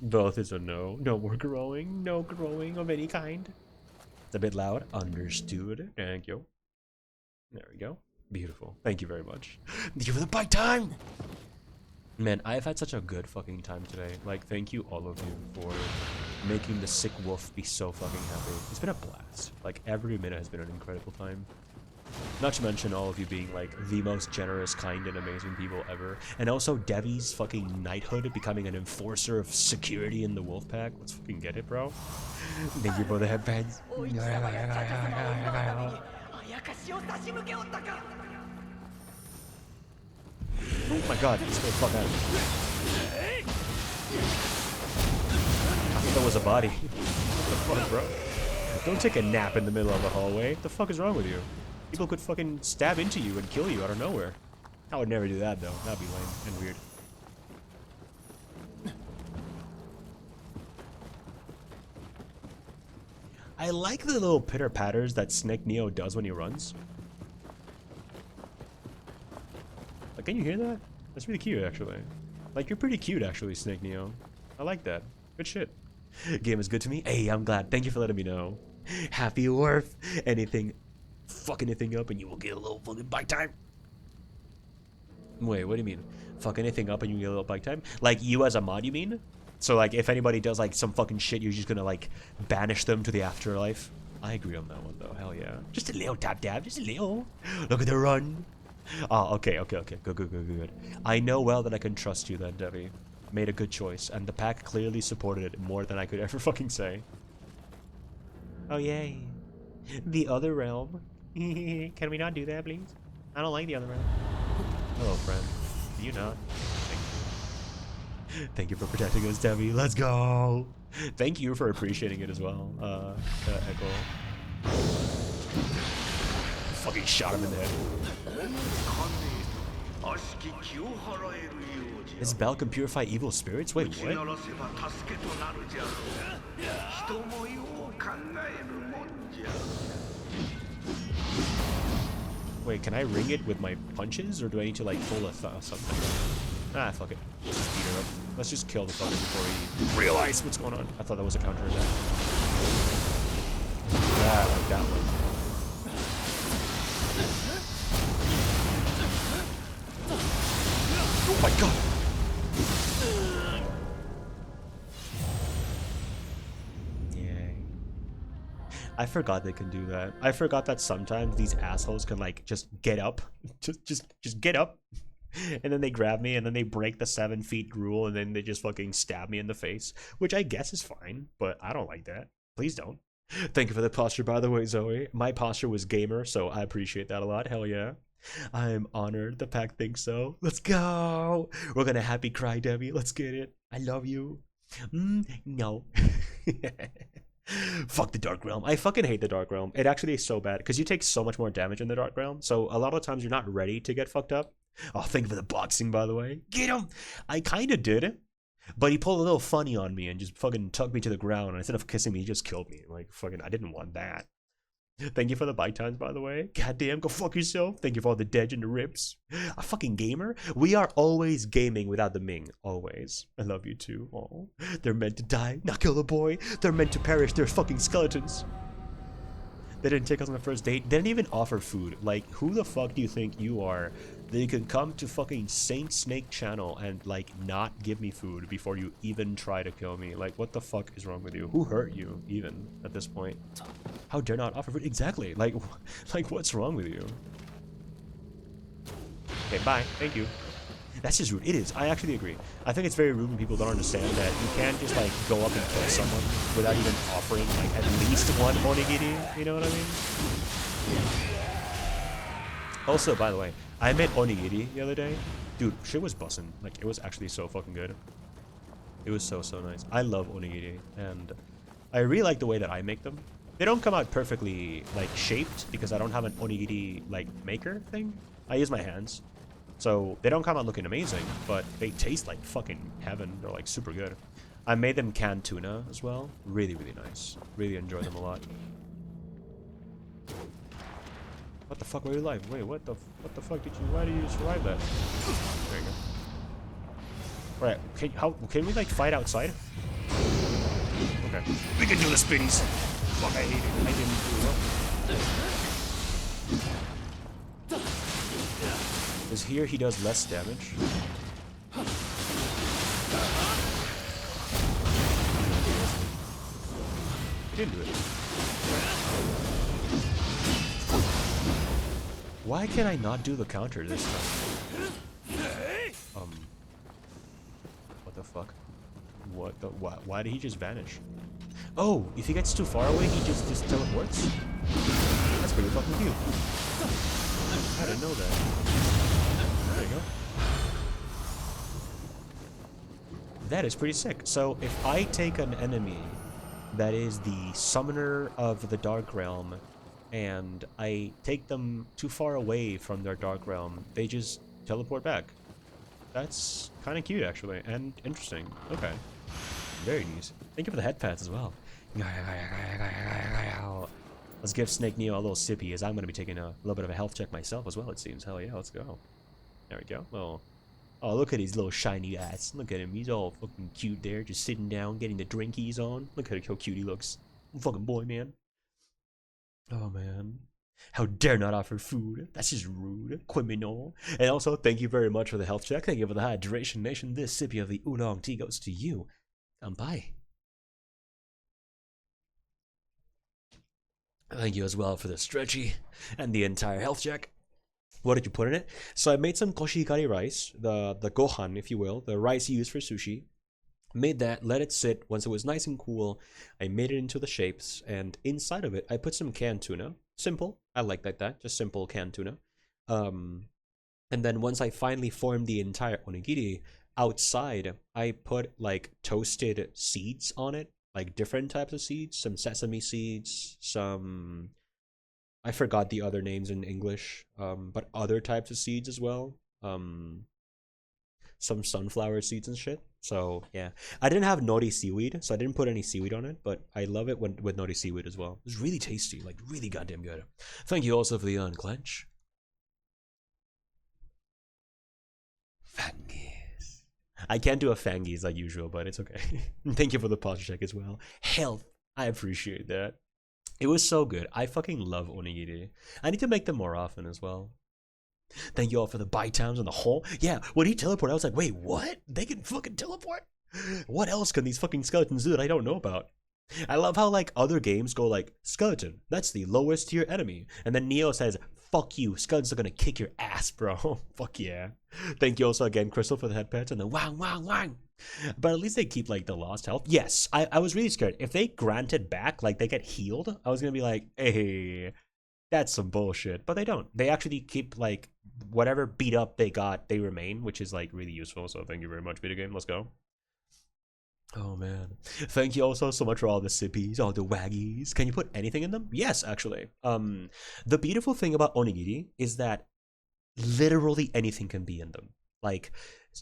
Both is a no. No more growing. No growing of any kind. It's a bit loud. Understood. Thank you. There we go. Beautiful. Thank you very much. Thank you for the bite time! Man, I've had such a good fucking time today. Like, thank you all of you for making the sick wolf be so fucking happy. It's been a blast. Like, every minute has been an incredible time. Not to mention all of you being, like, the most generous, kind, and amazing people ever. And also Devi's fucking knighthood becoming an enforcer of security in the wolf pack. Let's fucking get it, bro. Thank you for the headbands. Oh my god, let's get the fuck out. I thought that was a body. What the fuck, bro? Don't take a nap in the middle of a hallway. What the fuck is wrong with you? People could fucking stab into you and kill you out of nowhere. I would never do that, though. That'd be lame and weird. I like the little pitter-patters that Snake Nioh does when he runs. Like, can you hear that? That's really cute, actually. Like, you're pretty cute, actually, Snake Nioh. I like that. Good shit. Game is good to me. Hey, I'm glad. Thank you for letting me know. Happy worth anything. Fuck anything up and you will get a little fucking bite time. Wait, what do you mean? Fuck anything up and you get a little bite time? Like, you as a mod, you mean? So, like, if anybody does, like, some fucking shit, you're just gonna, like, banish them to the afterlife? I agree on that one, though. Hell yeah. Just a little dab. Just a little. Look at the run. Oh, okay. Good. I know well that I can trust you then, Devi. Made a good choice, and the pack clearly supported it more than I could ever fucking say. Oh, yay. The other realm. Can we not do that, please? I don't like the other realm. Hello, friend. Do you not? Thank Thank you for protecting us, Debbie. Let's go. Thank you for appreciating it as well, Echo. Fucking shot him in the head. This bell can purify evil spirits? Wait, what? Wait, can I ring it with my punches, or do I need to like pull a something? Ah, fuck it. Let's just beat her up. Let's just kill the fucker before he realizes what's going on. I thought that was a counter attack. Yeah, like that one. Oh my god! Yay. I forgot they can do that. I forgot that sometimes these assholes can like just get up. just get up. And then they grab me and then they break the 7 feet rule and then they just fucking stab me in the face. Which I guess is fine, but I don't like that. Please don't. Thank you for the posture, by the way, Zoe. My posture was gamer, so I appreciate that a lot. Hell yeah. I'm honored. The pack thinks so. Let's go. We're gonna happy cry, Debbie. Let's get it. I love you. No. Fuck the Dark Realm. I fucking hate the Dark Realm. It actually is so bad because you take so much more damage in the Dark Realm. So a lot of times you're not ready to get fucked up. Oh, thank you for the boxing, by the way. Get him! I kind of did it. But he pulled a little funny on me and just fucking tucked me to the ground. And instead of kissing me, he just killed me. Like, fucking, I didn't want that. Thank you for the bite times, by the way. Goddamn, go fuck yourself. Thank you for all the dead and the rips. A fucking gamer? We are always gaming without the Ming. Always. I love you too. Oh, they're meant to die. Not kill the boy. They're meant to perish. They're fucking skeletons. They didn't take us on the first date. They didn't even offer food. Like, who the fuck do you think you are that you can come to fucking SaintSnake channel and, like, not give me food before you even try to kill me? Like, what the fuck is wrong with you? Who hurt you, even, at this point? How dare not offer food? Exactly. Like, what's wrong with you? Okay, bye. Thank you. That's just rude. It is. I actually agree. I think it's very rude when people don't understand that you can't just like go up and kill someone without even offering like at least one onigiri. You know what I mean? Also, by the way, I made onigiri the other day. Dude, shit was bussin'. Like, it was actually so fucking good. It was so nice. I love onigiri, and I really like the way that I make them. They don't come out perfectly like shaped because I don't have an onigiri like maker thing. I use my hands. So they don't come out looking amazing, but they taste like fucking heaven. They're like super good. I made them canned tuna as well. Really nice. Really enjoy them a lot. What the fuck were you alive? Wait, what the fuck did you? Why did you survive that? There you go. Alright, can we like fight outside? Okay, we can do the spins. Fuck, I hate it. I didn't do well. Because here he does less damage. He didn't do it. Why can I not do the counter this time? What the fuck? What the why did he just vanish? Oh, if he gets too far away, he just teleports? That's pretty fucking cute. I didn't know that. There you go. That is pretty sick. So if I take an enemy that is the summoner of the Dark Realm and I take them too far away from their Dark Realm, they just teleport back. That's kind of cute, actually, and interesting. Okay. Very neat. Thank you for the head pats as well. Let's give Snake Nioh a little sippy, as I'm going to be taking a little bit of a health check myself as well, it seems. Hell yeah, let's go. There we go. Oh, look at his little shiny ass. Look at him. He's all fucking cute there, just sitting down, getting the drinkies on. Look at how cute he looks. Fucking boy, man. Oh, man. How dare not offer food. That's just rude. Criminal. And also, thank you very much for the health check. Thank you for the hydration nation. This sippy of the oolong tea goes to you. Bye. Thank you as well for the stretchy and the entire health check. What did you put in it? So I made some koshikari rice, the gohan, if you will, the rice you use for sushi. Made that, let it sit. Once it was nice and cool, I made it into the shapes, and inside of it, I put some canned tuna. Simple. I like that. Just simple canned tuna. And then once I finally formed the entire onigiri, outside, I put like toasted seeds on it, like different types of seeds, some sesame seeds, some, I forgot the other names in English, but other types of seeds as well. Some sunflower seeds and shit. So yeah, I didn't have nori seaweed, so I didn't put any seaweed on it, but I love it when with nori seaweed as well. It's really tasty, like really goddamn good. Thank you also for the unclench. Fangies. I can't do a fangies like usual, but it's okay. Thank you for the posture check as well. Health. I appreciate that. It was so good. I fucking love onigiri. I need to make them more often as well. Thank you all for the bite times on the whole. Yeah, when he teleported, I was like, wait, what? They can fucking teleport? What else can these fucking skeletons do that I don't know about? I love how like other games go like, skeleton, that's the lowest tier enemy. And then Nioh says, fuck you, skeletons are gonna kick your ass, bro. Fuck yeah. Thank you also again, Crystal, for the head pets and the wang, wang, wang. But at least they keep like the lost health. Yes, I was really scared. If they granted back, like they get healed, I was gonna be like, hey, that's some bullshit. But they don't. They actually keep like whatever beat up they got, they remain, which is like really useful. So thank you very much, video game. Let's go. Oh man. Thank you also so much for all the sippies, all the waggies. Can you put anything in them? Yes, actually. The beautiful thing about onigiri is that literally anything can be in them. Like,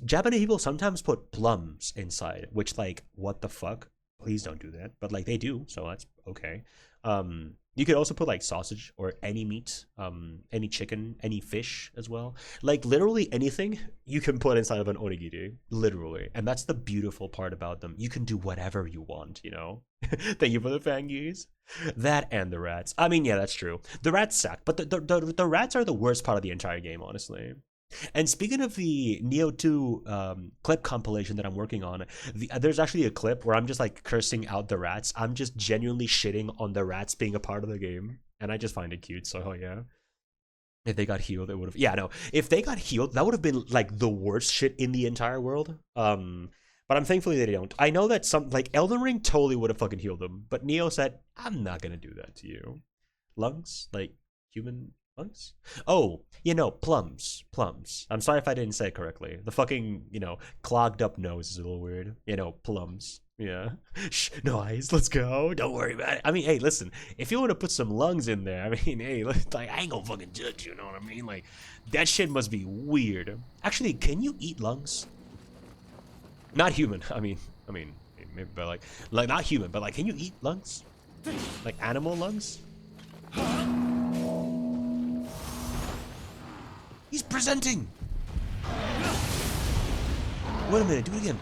Japanese people sometimes put plums inside, which like, what the fuck? Please don't do that. But like they do, so that's okay. You could also put like sausage or any meat, any chicken, any fish as well. Like literally anything you can put inside of an onigiri, literally. And that's the beautiful part about them. You can do whatever you want, you know? Thank you for the fangies. That and the rats. I mean, yeah, that's true. The rats suck, but the rats are the worst part of the entire game, honestly. And speaking of the Nioh 2 clip compilation that I'm working on, there's actually a clip where I'm just like cursing out the rats. I'm just genuinely shitting on the rats being a part of the game. And I just find it cute, so oh yeah. If they got healed, it would have... Yeah, no. If they got healed, that would have been like the worst shit in the entire world. But I'm thankfully they don't. I know that some... Like, Elden Ring totally would have fucking healed them. But Nioh said, I'm not gonna do that to you. Lungs? Like, human... lungs? Oh, you know, plums. Plums. I'm sorry if I didn't say it correctly. The fucking, you know, clogged up nose is a little weird. You know, plums. Yeah. Shh, no eyes, let's go. Don't worry about it. I mean, hey, listen, if you want to put some lungs in there, I mean, hey, like, I ain't gonna fucking judge you, know what I mean? Like, that shit must be weird. Actually, can you eat lungs? Not human. I mean, maybe, but like not human, but like, can you eat lungs? Like animal lungs? He's presenting! Wait a minute, do it again.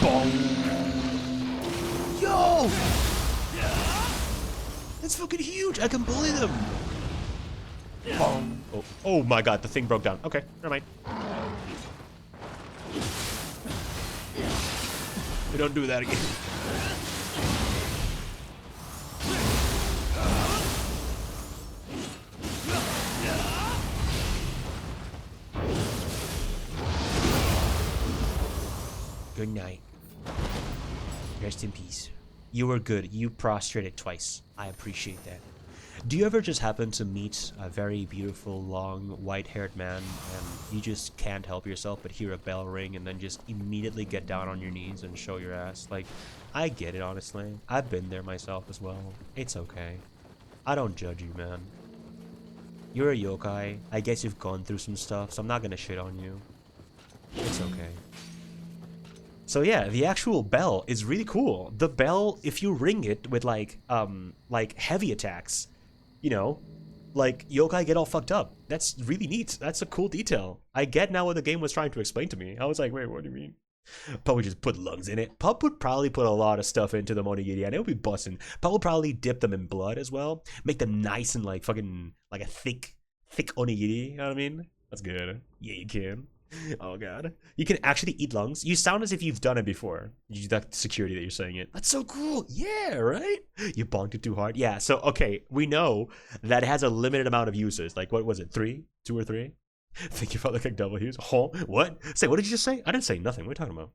Boom! Yo! That's fucking huge! I can bully them! Boom! Oh, oh my god, the thing broke down. Okay, never mind. We don't do that again. Good night. Rest in peace. You were good. You prostrated twice. I appreciate that. Do you ever just happen to meet a very beautiful, long, white-haired man and you just can't help yourself but hear a bell ring and then just immediately get down on your knees and show your ass? Like, I get it, honestly. I've been there myself as well. It's okay. I don't judge you, man. You're a yokai. I guess you've gone through some stuff, so I'm not gonna shit on you. It's okay. So yeah, the actual bell is really cool. The bell, if you ring it with like heavy attacks, you know, like yokai get all fucked up. That's really neat. That's a cool detail. I get now what the game was trying to explain to me. I was like, wait, what do you mean? Pup would just put lungs in it. Pup would probably put a lot of stuff into the onigiri and it would be bussin'. Pup would probably dip them in blood as well. Make them nice and like fucking, like a thick onigiri, you know what I mean? That's good. Yeah, you can. Oh god. You can actually eat lungs? You sound as if you've done it before. That security that you're saying it. That's so cool. Yeah, right? You bonked it too hard. Yeah, so okay, we know that it has a limited amount of uses. Like what was it? 3? 2 or 3? Thank you for the kick W's. Oh, what? Say, what did you just say? I didn't say nothing. What are you talking about?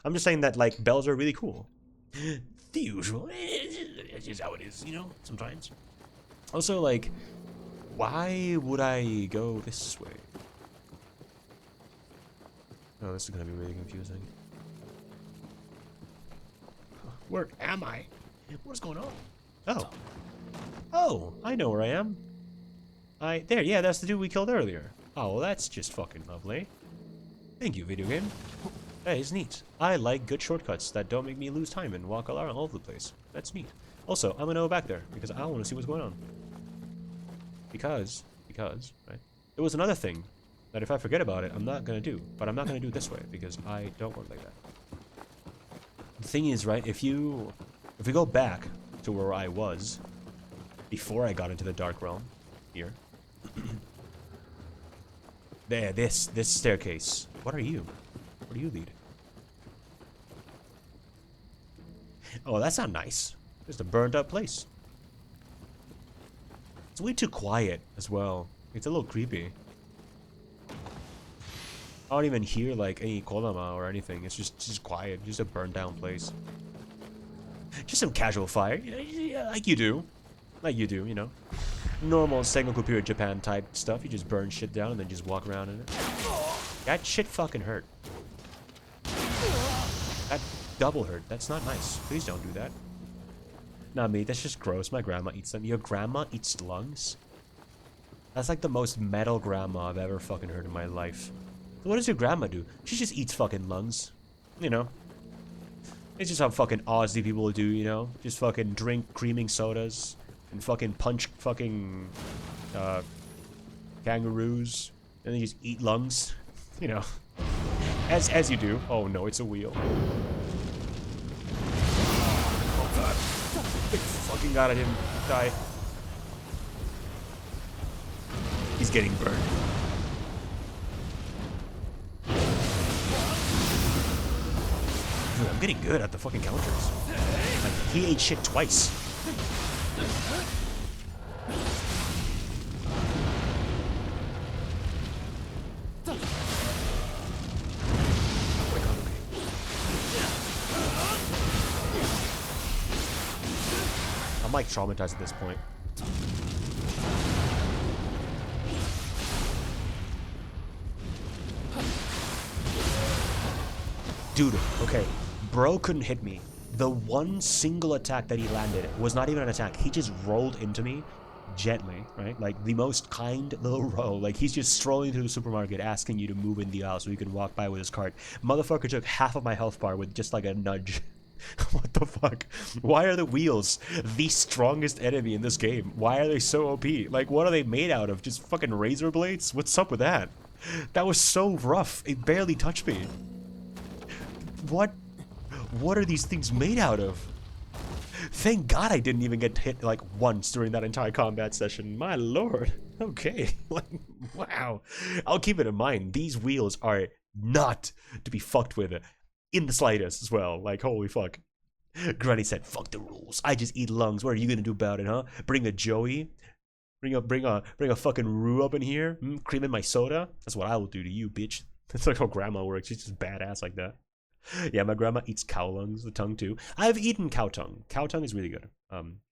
I'm just saying that like bells are really cool. The usual. It's just how it is, you know, sometimes. Also, like, why would I go this way? Oh, this is gonna be really confusing. Where am I? What's going on? Oh. Oh, I know where I am. There, yeah, that's the dude we killed earlier. Oh, well, that's just fucking lovely. Thank you, video game. That is neat. I like good shortcuts that don't make me lose time and walk around all over the place. That's neat. Also, I'm gonna go back there because I want to see what's going on. Because, right? There was another thing that if I forget about it, I'm not gonna do. But I'm not gonna do it this way because I don't work like that. The thing is, right, if we go back to where I was before I got into the Dark Realm, here. There, this staircase. What are you? Where do you lead? Oh, that's not nice. Just a burned up place. It's way too quiet as well. It's a little creepy. I don't even hear like any kodama or anything. It's just quiet. Just a burned down place. Just some casual fire. Yeah, like you do. Like you do, you know. Normal Sengoku period Japan type stuff. You just burn shit down and then just walk around in it. That shit fucking hurt. That double hurt. That's not nice. Please don't do that. Not me. That's just gross. My grandma eats them. Your grandma eats lungs? That's like the most metal grandma I've ever fucking heard in my life. What does your grandma do? She just eats fucking lungs. You know. It's just how fucking Aussie people do, you know? Just fucking drink creaming sodas. And fucking punch fucking kangaroos. And then just eat lungs. You know. As you do. Oh no, it's a wheel. Oh god. Thank fucking god I didn't die. He's getting burned. Dude, I'm getting good at the fucking counters. Like, he ate shit twice. I'm like traumatized at this point. Dude, okay. Bro couldn't hit me. The one single attack that he landed was not even an attack. He just rolled into me gently, right? Like the most kind little roll. Like he's just strolling through the supermarket asking you to move in the aisle so he can walk by with his cart. Motherfucker took half of my health bar with just like a nudge. What the fuck? Why are the wheels the strongest enemy in this game? Why are they so OP? Like, what are they made out of? Just fucking razor blades? What's up with that? That was so rough. It barely touched me. What are these things made out of? Thank God I didn't even get hit like once during that entire combat session. My lord. Okay. Like, wow. I'll keep it in mind. These wheels are not to be fucked with in the slightest as well. Like, holy fuck. Granny said, fuck the rules. I just eat lungs. What are you gonna do about it, huh? Bring a Joey? Bring a fucking Rue up in here? Cream in my soda? That's what I will do to you, bitch. That's like how grandma works. She's just badass like that. Yeah, my grandma eats cow lungs, the tongue too. I've eaten cow tongue. Cow tongue is really good.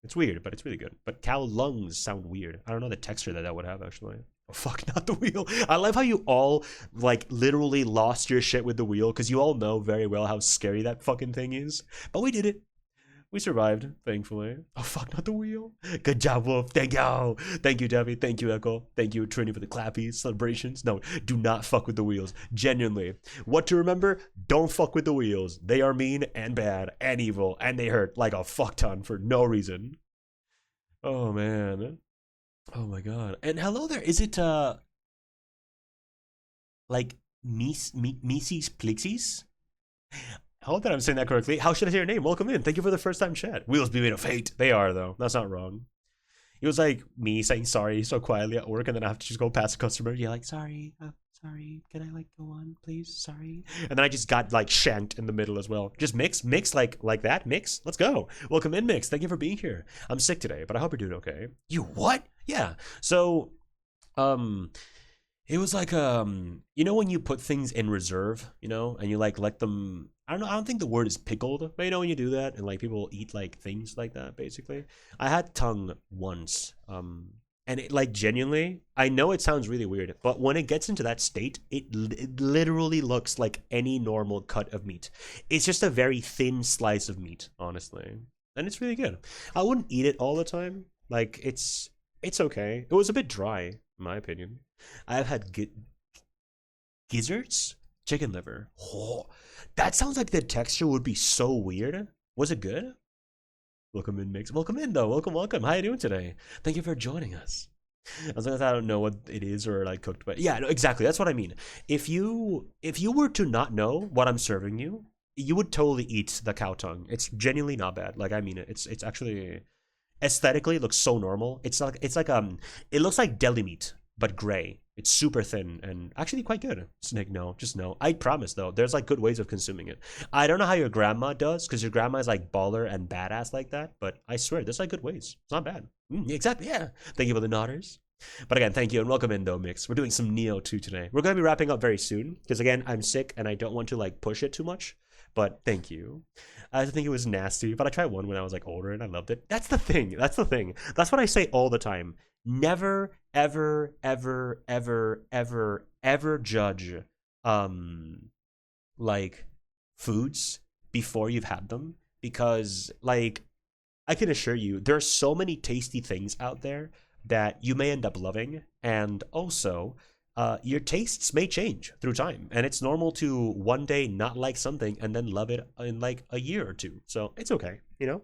It's weird, but it's really good. But cow lungs sound weird. I don't know the texture that would have, actually. Oh, fuck, not the wheel. I love how you all, like, literally lost your shit with the wheel, because you all know very well how scary that fucking thing is. But we did it. We survived, thankfully. Oh, fuck, not the wheel. Good job, Wolf. Thank you. Thank you, Debbie. Thank you, Echo. Thank you, Trini, for the clappies, celebrations. No, do not fuck with the wheels. Genuinely. What to remember? Don't fuck with the wheels. They are mean and bad and evil, and they hurt like a fuck ton for no reason. Oh, man. Oh, my God. And hello there. Is it, like, Mises Plixies? I hope that I'm saying that correctly. How should I say your name? Welcome in. Thank you for the first time chat. Wheels be made of fate. They are, though. That's not wrong. It was like me saying sorry so quietly at work, and then I have to just go past a customer. Yeah, like, sorry, sorry. Can I, like, go on, please? Sorry. And then I just got, like, shanked in the middle as well. Just mix like that. Mix. Let's go. Welcome in, Mix. Thank you for being here. I'm sick today, but I hope you're doing okay. You what? Yeah. So, it was like, you know when you put things in reserve, you know, and you, like, let them... I don't think the word is pickled, but you know when you do that and like people eat like things like that, basically. I had tongue once, And it, like, genuinely, I know it sounds really weird, but when it gets into that state, it literally looks like any normal cut of meat. It's just a very thin slice of meat, honestly. And it's really good. I wouldn't eat it all the time. Like, it's okay. It was a bit dry, in my opinion. I've had gizzards? Chicken liver. Oh, that sounds like the texture would be so weird. Was it good? Welcome in, Mix. Welcome in, though. Welcome, welcome. How you doing today? Thank you for joining us. As long as I don't know what it is or like cooked, but yeah, no, exactly. That's what I mean. If you were to not know what I'm serving you, you would totally eat the cow tongue. It's genuinely not bad. Like, I mean it. It's actually aesthetically it looks so normal. It looks like deli meat but gray. It's super thin and actually quite good. Snake, no, just no. I promise though, there's like good ways of consuming it. I don't know how your grandma does, because your grandma is like baller and badass like that, but I swear, there's like good ways. It's not bad. Exactly, yeah. Thank you for the nodders. But again, thank you and welcome in though, Mix. We're doing some Nioh 2 today. We're gonna be wrapping up very soon, because again, I'm sick and I don't want to like push it too much. But thank you. I think it was nasty, but I tried one when I was like older and I loved it. That's the thing. That's the thing. That's what I say all the time. Never, ever, ever, ever, ever, ever judge like foods before you've had them, because like I can assure you there are so many tasty things out there that you may end up loving, and also your tastes may change through time, and it's normal to one day not like something and then love it in like a year or two. So it's okay, you know.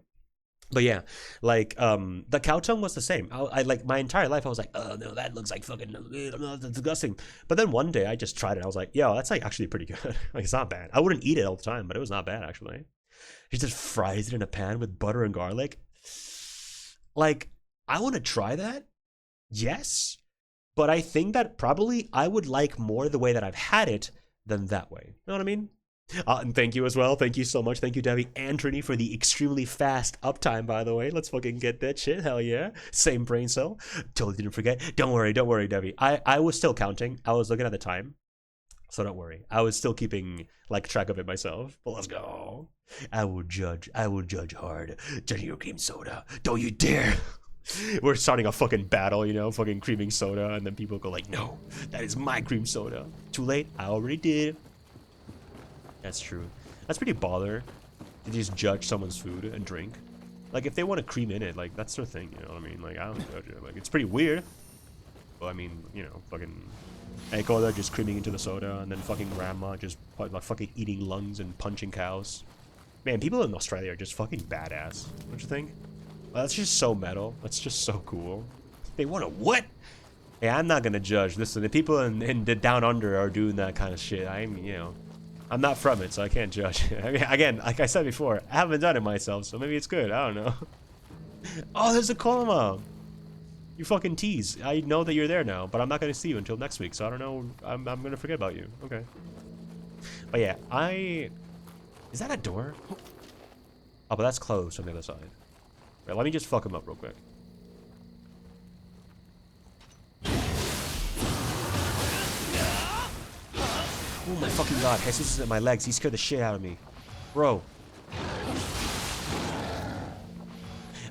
But yeah, like the cow tongue was the same. I like my entire life I was like, oh no, that looks like fucking that's disgusting. But then one day I just tried it. I was like, yo, that's like actually pretty good. Like, it's not bad. I wouldn't eat it all the time, but it was not bad actually. He just fries it in a pan with butter and garlic. Like, I want to try that. Yes, but I think that probably I would like more the way that I've had it than that way. You know what I mean? And thank you as well. Thank you so much. Thank you, Debbie and Trini, for the extremely fast uptime, by the way. Let's fucking get that shit. Hell yeah. Same brain cell. Totally didn't forget. Don't worry, Debbie. I was still counting. I was looking at the time. So don't worry. I was still keeping like track of it myself. But let's go. I will judge hard. Judging your cream soda. Don't you dare. We're starting a fucking battle, you know, fucking creaming soda, and then people go like, no, that is my cream soda. Too late. I already did. That's true. That's pretty baller to just judge someone's food and drink. Like, if they want to cream in it, like, that's their thing, you know what I mean? Like, I don't judge it. Like, it's pretty weird. But, I mean, you know, fucking Eikoda just creaming into the soda, and then fucking grandma just like, fucking eating lungs and punching cows. Man, people in Australia are just fucking badass. Don't you think? Well, that's just so metal. That's just so cool. They want to what? Hey, I'm not gonna judge. Listen, the people in the down under are doing that kind of shit. You know, I'm not from it, so I can't judge. I mean, again, like I said before, I haven't done it myself, so maybe it's good. I don't know. Oh, there's a Koloma. You fucking tease. I know that you're there now, but I'm not gonna see you until next week, so I don't know. I'm gonna forget about you. Okay. But yeah, is that a door? Oh, but that's closed on the other side. Right, let me just fuck him up real quick. Oh my fucking god, Jesus is at my legs. He scared the shit out of me. Bro.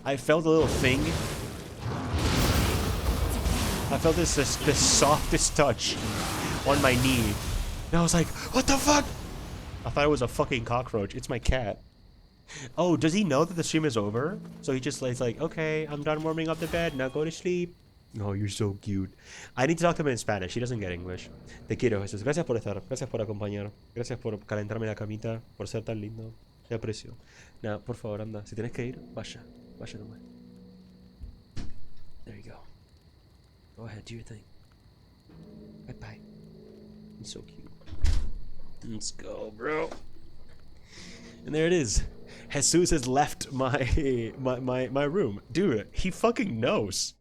I felt a little thing. I felt this softest touch on my knee. And I was like, what the fuck? I thought it was a fucking cockroach. It's my cat. Oh, does he know that the stream is over? So he just like, okay, I'm done warming up the bed. Now go to sleep. Oh, you're so cute. I need to talk to him in Spanish. He doesn't get English. Te quiero, Jesús. Gracias por estar. Gracias por acompañar. Gracias por calentarme la camita. Por ser tan lindo. Te aprecio. Now, por favor, anda. Si tienes que ir, vaya. Vaya nomás. There you go. Go ahead, do your thing. Bye-bye. You're so cute. Let's go, bro. And there it is. Jesus has left my room. Dude, he fucking knows.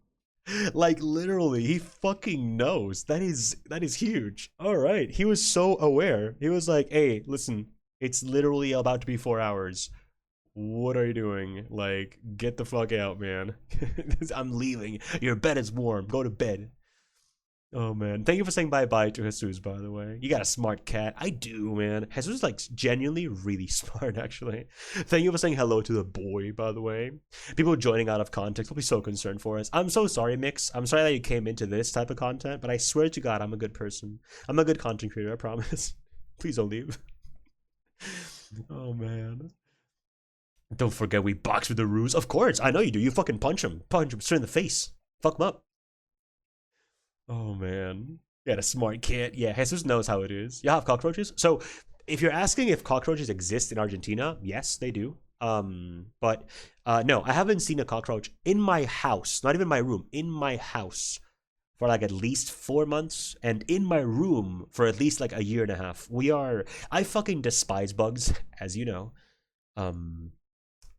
Like, literally, he fucking knows. That is huge. Alright, he was so aware. He was like, hey, listen, it's literally about to be 4 hours. What are you doing? Like, get the fuck out, man. I'm leaving. Your bed is warm. Go to bed. Oh man, thank you for saying bye-bye to Jesus, by the way. You got a smart cat. I do, man. Jesus is like genuinely really smart, actually. Thank you for saying hello to the boy, by the way. People joining out of context will be so concerned for us. I'm so sorry, Mix. I'm sorry that you came into this type of content, but I swear to God, I'm a good person. I'm a good content creator, I promise. Please don't leave. Oh man. Don't forget we box with the ruse. Of course, I know you do. You fucking punch him. Punch him straight in the face. Fuck him up. Oh man. Yeah, a smart cat. Yeah, Jesus knows how it is. You have cockroaches? So if you're asking if cockroaches exist in Argentina, yes, they do. But no, I haven't seen a cockroach in my house, not even my room, in my house for like at least 4 months, and in my room for at least like a year and a half. I fucking despise bugs, as you know.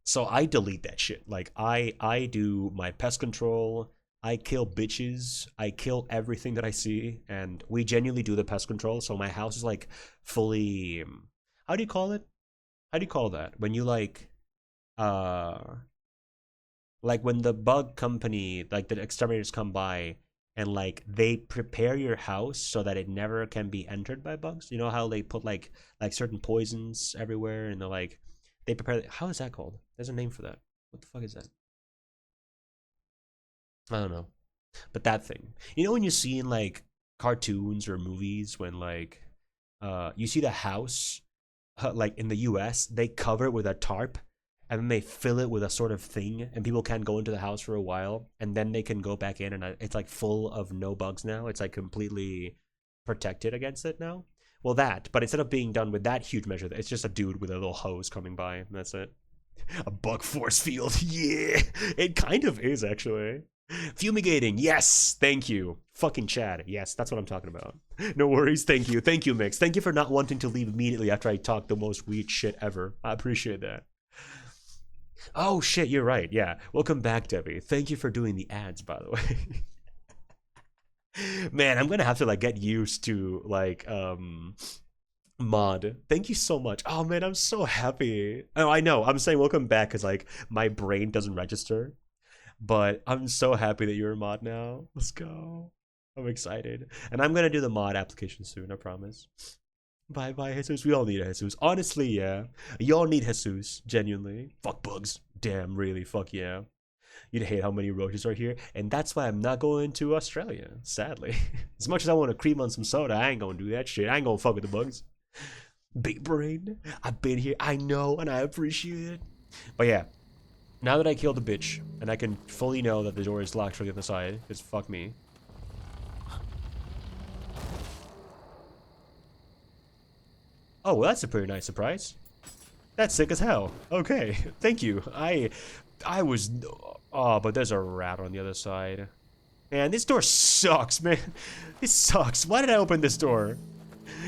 So I delete that shit. Like I do my pest control. I kill bitches. I kill everything that I see, and we genuinely do the pest control. So my house is like fully. How do you call it? How do you call that when you uh, like when the bug company, like the exterminators come by and like they prepare your house so that it never can be entered by bugs. You know how they put like certain poisons everywhere, and they're like they prepare. How is that called? There's a name for that. What the fuck is that? I don't know. But that thing. You know when you see in like cartoons or movies when like you see the house like in the US, they cover it with a tarp and then they fill it with a sort of thing and people can't go into the house for a while and then they can go back in and it's like full of no bugs now. It's like completely protected against it now. Well, that, but instead of being done with that huge measure, it's just a dude with a little hose coming by and that's it. A bug force field. Yeah, it kind of is actually. Fumigating, yes, thank you. Fucking Chad, yes, that's what I'm talking about. No worries, thank you. Thank you, Mix. Thank you for not wanting to leave immediately after I talk the most weird shit ever. I appreciate that. Oh shit, you're right, yeah. Welcome back, Debbie. Thank you for doing the ads, by the way. Man, I'm gonna have to like get used to like mod. Thank you so much. Oh man, I'm so happy. Oh, I know. I'm saying welcome back because like my brain doesn't register. But I'm so happy that you're a mod now. Let's go. I'm excited. And I'm going to do the mod application soon, I promise. Bye bye, Jesus. We all need a Jesus. Honestly, yeah. Y'all need Jesus, genuinely. Fuck bugs. Damn, really. Fuck yeah. You'd hate how many roaches are here. And that's why I'm not going to Australia, sadly. As much as I want to cream on some soda, I ain't going to do that shit. I ain't going to fuck with the bugs. Big brain. I've been here. I know, and I appreciate it. But yeah. Now that I killed the bitch, and I can fully know that the door is locked from the other side, because fuck me. Oh, well, that's a pretty nice surprise. That's sick as hell. Okay, thank you. I was... Oh, but there's a rat on the other side. Man, this door sucks, man. This sucks. Why did I open this door?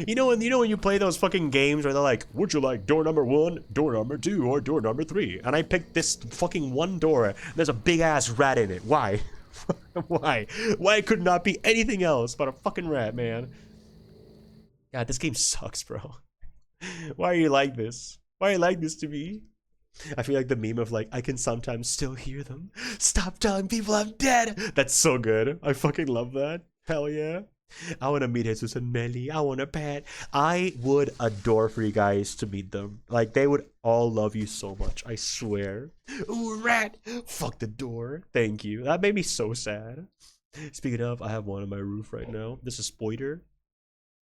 You know when you play those fucking games where they're like, would you like door number 1, door number 2, or door number 3? And I picked this fucking one door. There's a big ass rat in it. Why? Why? Why could not be anything else but a fucking rat, man? God, this game sucks, bro. Why are you like this? Why are you like this to me? I feel like the meme of like, I can sometimes still hear them. Stop telling people I'm dead. That's so good. I fucking love that. Hell yeah. I want to meet Jesus and Melly. I want a pet. I would adore for you guys to meet them. Like, they would all love you so much. I swear. Ooh, rat. Fuck the door. Thank you. That made me so sad. Speaking of, I have one on my roof right now. There's a spider.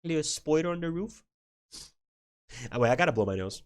A spider on the roof. Oh, wait, I gotta blow my nose.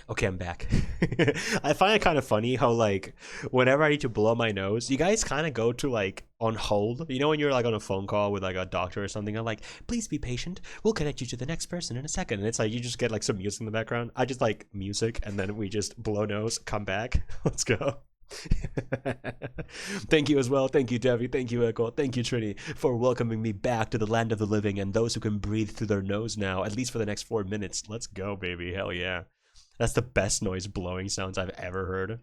Okay, I'm back. I find it kind of funny how, like, whenever I need to blow my nose, you guys kind of go to, like, on hold. You know when you're, like, on a phone call with, like, a doctor or something, I'm like, please be patient. We'll connect you to the next person in a second. And it's like, you just get, like, some music in the background. I just like music, and then we just blow nose, come back. Let's go. Thank you as well. Thank you, Devi. Thank you, Echo. Thank you, Trini, for welcoming me back to the land of the living and those who can breathe through their nose now, at least for the next 4 minutes. Let's go, baby. Hell yeah. That's the best noise blowing sounds I've ever heard.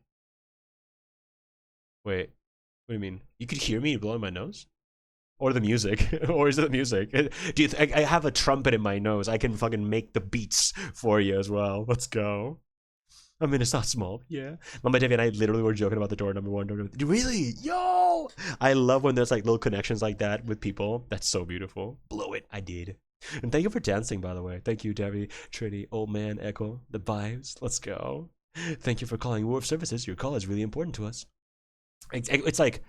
Wait, what do you mean? You could hear me blowing my nose? Or the music? Or is it the music? Do you I have a trumpet in my nose. I can fucking make the beats for you as well. Let's go. I mean, it's not small. Yeah. Mama Devi and I literally were joking about the door number 1. Door number 2. Really? Yo! I love when there's like little connections like that with people. That's so beautiful. Blow it. I did. And thank you for dancing, by the way. Thank you, Devi, Trinity, Old Man, Echo, the vibes. Let's go. Thank you for calling Wolf Services. Your call is really important to us. It's like,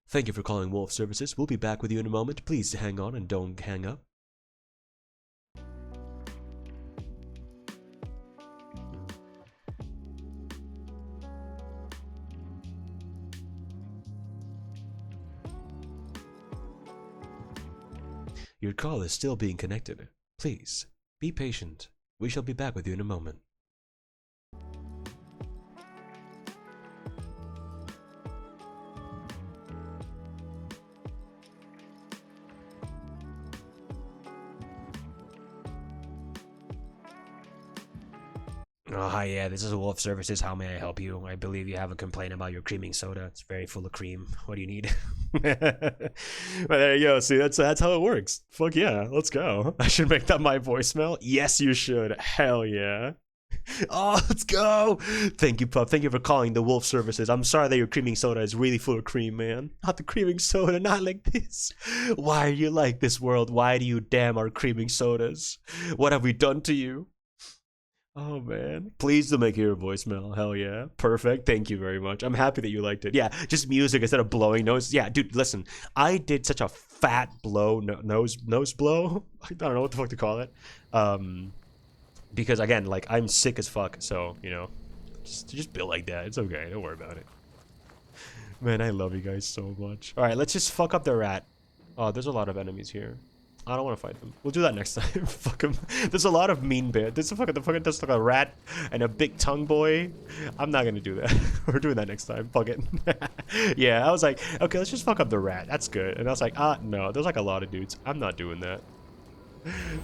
thank you for calling Wolf Services. We'll be back with you in a moment. Please hang on and don't hang up. Your call is still being connected. Please, be patient. We shall be back with you in a moment. Oh, hi, yeah, this is Wolf Services. How may I help you? I believe you have a complaint about your creaming soda. It's very full of cream. What do you need? But there you go. See, that's how it works. Fuck yeah, let's go. I should make that my voicemail. Yes, you should. Hell yeah. Oh, let's go. Thank you, Pup. Thank you for calling the Wolf Services. I'm sorry that your creaming soda is really full of cream, man. Not the creaming soda, not like this. Why are you like this, world? Why do you damn our creaming sodas? What have we done to you? Oh man, pleased to make your voicemail. Hell yeah, perfect. Thank you very much. I'm happy that you liked it. Yeah, just music instead of blowing nose. Yeah, dude, listen, I did such a fat blow nose blow. I don't know what the fuck to call it. Because again, like I'm sick as fuck. So you know, just build like that. It's okay. Don't worry about it. Man, I love you guys so much. All right, let's just fuck up the rat. Oh, there's a lot of enemies here. I don't want to fight them. We'll do that next time. Fuck him. There's a lot of mean bear. There's like a rat and a big tongue boy. I'm not gonna do that. We're doing that next time. Fuck it. Yeah, I was like, okay, let's just fuck up the rat. That's good. And I was like, no, there's like a lot of dudes. I'm not doing that.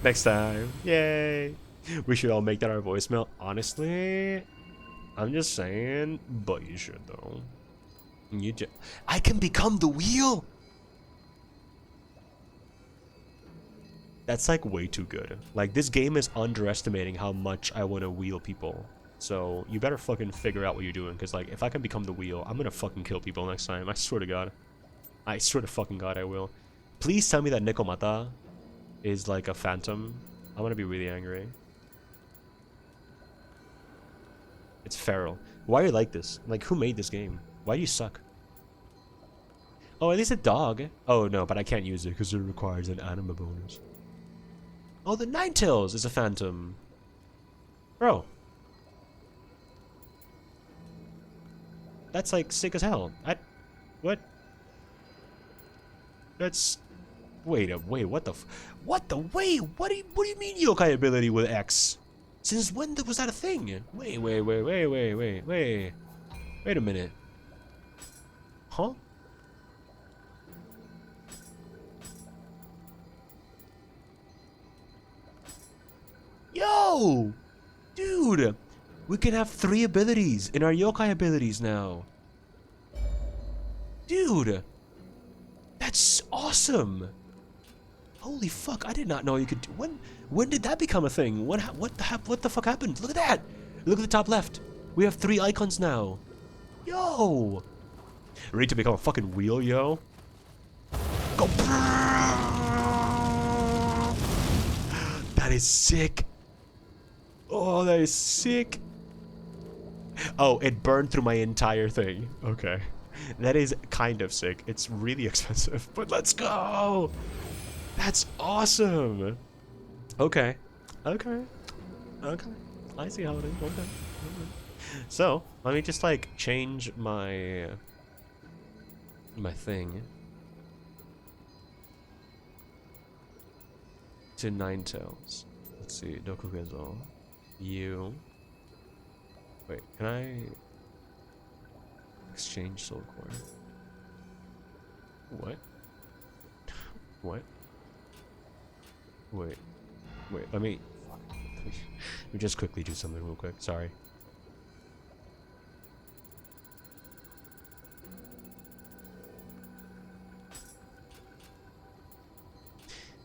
Next time. Yay. We should all make that our voicemail. Honestly, I'm just saying, but you should though. I can become the wheel. That's like way too good. Like this game is underestimating how much I want to wheel people. So you better fucking figure out what you're doing. Because like if I can become the wheel, I'm gonna fucking kill people next time. I swear to God. I swear to fucking God I will. Please tell me that Nikomata is like a phantom. I'm gonna be really angry. It's feral. Why are you like this? Like who made this game? Why do you suck? Oh, at least a dog. Oh no, but I can't use it because it requires an anima bonus. Oh, the Ninetales is a phantom. Bro. That's like sick as hell. What? That's... Wait, what the what do you mean yokai ability with X? Since when was that a thing? Wait a minute. Huh? Yo! Dude! We can have 3 abilities in our yokai abilities now. Dude! That's awesome! Holy fuck, I did not know you could do... When did that become a thing? What the fuck happened? Look at that! Look at the top left. We have 3 icons now. Yo! Ready to become a fucking wheel, yo? Go! That is sick. Oh, that is sick. Oh, it burned through my entire thing. Okay. That is kind of sick. It's really expensive, but let's go. That's awesome. Okay. I see how it is. Okay. So, let me just like change my thing to Ninetales. Let's see, Dokugezo. You. Wait, can I exchange soul core? What? What? Wait, let me just quickly do something real quick. Sorry.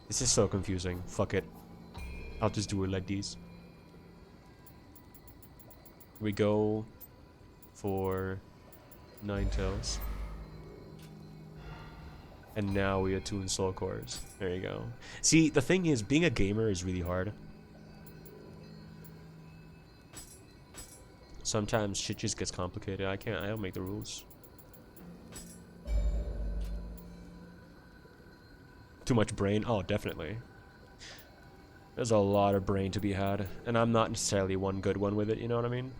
This is so confusing. Fuck it. I'll just do it like these. We go for Ninetales. And now we attune soul cores. There you go. See, the thing is, being a gamer is really hard. Sometimes shit just gets complicated. I don't make the rules. Too much brain? Oh, definitely. There's a lot of brain to be had. And I'm not necessarily one good one with it, you know what I mean?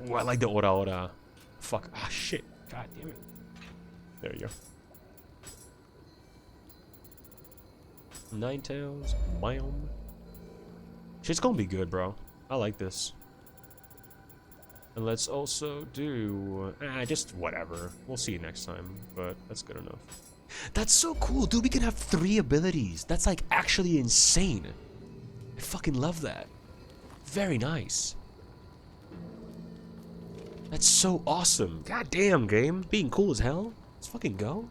Ooh, I like the ora ora. Fuck. Ah, shit. God damn it. There you go. Ninetales. Wham. Shit's gonna be good, bro. I like this. And let's also do... just whatever. We'll see you next time. But that's good enough. That's so cool, dude. We can have 3 abilities. That's like actually insane. I fucking love that. Very nice. That's so awesome. God damn, game. Being cool as hell. Let's fucking go.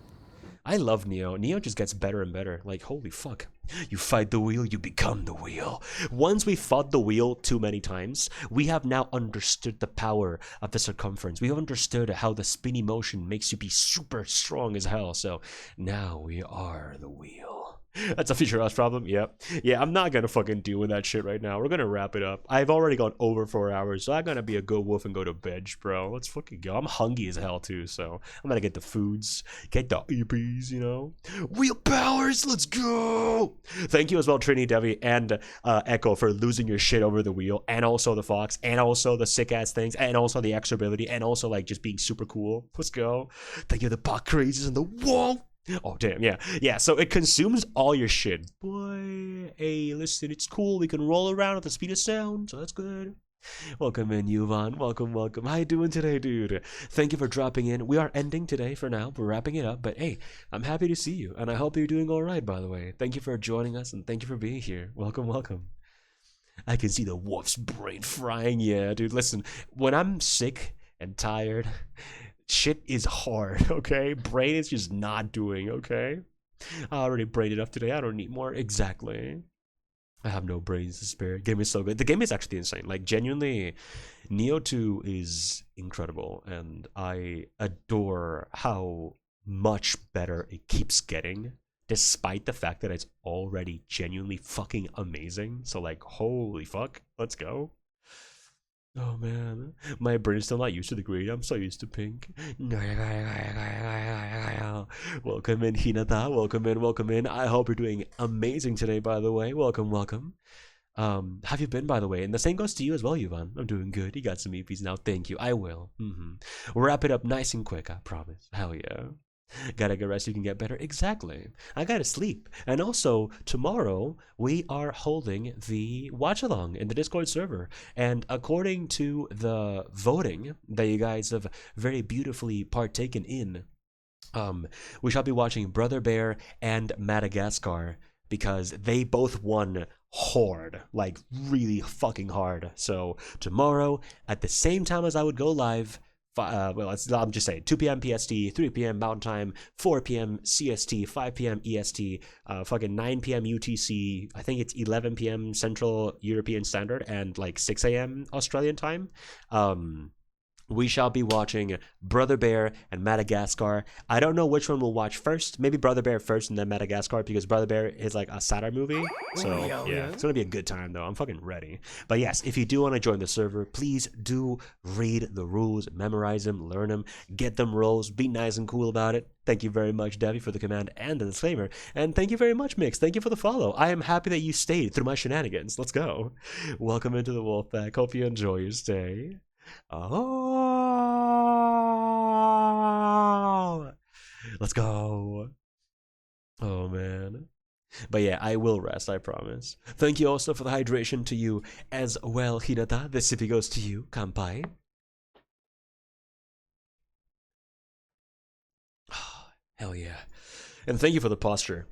I love Nioh. Nioh just gets better and better. Like, holy fuck. You fight the wheel, you become the wheel. Once we fought the wheel too many times, we have now understood the power of the circumference. We have understood how the spinny motion makes you be super strong as hell. So now we are the wheel. That's a Future Us problem. Yep. Yeah, I'm not gonna fucking deal with that shit right now. We're gonna wrap it up. I've already gone over 4 hours, so I'm gonna be a good wolf and go to bed, bro. Let's fucking go. I'm hungry as hell too, so I'm gonna get the foods, get the EPs, you know. Wheel powers, let's go. Thank you as well, Trini, Devi, and Echo for losing your shit over the wheel, and also the fox, and also the sick ass things, and also the extra ability, and also like just being super cool. Let's go. Thank you, the bot crazes and the wall. Oh damn, yeah, so it consumes all your shit. Boy, hey, listen, it's cool, we can roll around at the speed of sound, so that's good. Welcome in, Yuvan. Welcome. How you doing today, dude? Thank you for dropping in. We are ending today for now. We're wrapping it up, but hey, I'm happy to see you, and I hope you're doing all right, by the way. Thank you for joining us, and thank you for being here. Welcome. I can see the wolf's brain frying. Yeah, dude, listen, when I'm sick and tired, shit is hard, okay? Brain is just not doing, okay? I already brained enough today. I don't need more. Exactly. I have no brains to spare. Game is so good. The game is actually insane. Like, genuinely, Nioh 2 is incredible, and I adore how much better it keeps getting, despite the fact that it's already genuinely fucking amazing. So, like, holy fuck. Let's go. Oh man, my brain is still not used to the green. I'm so used to pink. Welcome in, Hinata. Welcome in. I hope you're doing amazing today, by the way. Welcome. Have you been, by the way? And the same goes to you as well, Yuvan. I'm doing good. You got some EPs now. Thank you. I will. We'll wrap it up nice and quick, I promise. Hell yeah. Gotta get rest, you can get better. Exactly. I gotta sleep. And also, tomorrow, we are holding the watch-along in the Discord server. And according to the voting that you guys have very beautifully partaken in, we shall be watching Brother Bear and Madagascar, because they both won hard, like really fucking hard. So tomorrow, at the same time as I would go live, I'm just saying 2 p.m. PST, 3 p.m. Mountain Time, 4 p.m. CST, 5 p.m. EST, fucking 9 p.m. UTC. I think it's 11 p.m. Central European Standard and like 6 a.m. Australian time. we shall be watching Brother Bear and Madagascar. I don't know which one we'll watch first. Maybe Brother Bear first and then Madagascar, because Brother Bear is like a satire movie. So yeah, it's gonna be a good time though. I'm fucking ready. But yes, if you do want to join the server, please do read the rules, memorize them, learn them, get them roles, be nice and cool about it. Thank you very much, Devi, for the command and the disclaimer. And thank you very much, Mix. Thank you for the follow. I am happy that you stayed through my shenanigans. Let's go. Welcome into the Wolf Pack. Hope you enjoy your stay. Oh, let's go. Oh man. But yeah, I will rest, I promise. Thank you also for the hydration to you as well, Hinata. This sippy goes to you. Kanpai. Hell yeah. And thank you for the posture.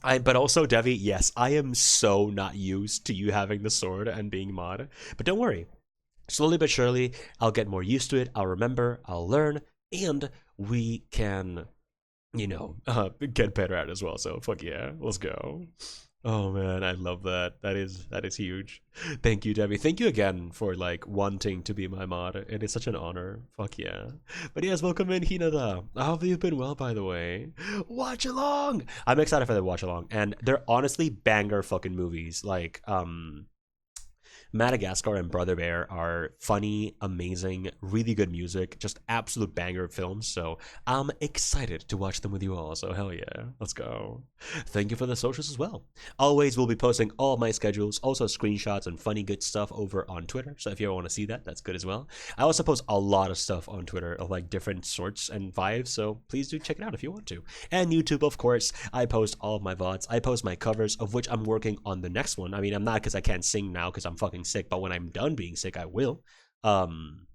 But also, Devi, yes, I am so not used to you having the sword and being mod. But don't worry. Slowly but surely, I'll get more used to it. I'll remember, I'll learn, and we can, you know, get better at it as well. So fuck yeah, let's go. Oh man, I love that. That is huge. Thank you, Debbie. Thank you again for like wanting to be my mod. It is such an honor. Fuck yeah. But yes, welcome in, Hinata. I hope you've been well, by the way. Watch along. I'm excited for the watch along, and they're honestly banger fucking movies. Like Madagascar and Brother Bear are funny, amazing, really good music, just absolute banger films. So I'm excited to watch them with you all. So hell yeah, let's go. Thank you for the socials as well. Always will be posting all my schedules, also screenshots and funny good stuff over on Twitter. So if you ever want to see that, that's good as well. I also post a lot of stuff on Twitter of like different sorts and vibes. So please do check it out if you want to. And YouTube, of course, I post all of my VODs. I post my covers, of which I'm working on the next one. I mean, I'm not because I can't sing now because I'm fucking sick, but when I'm done being sick, I will. And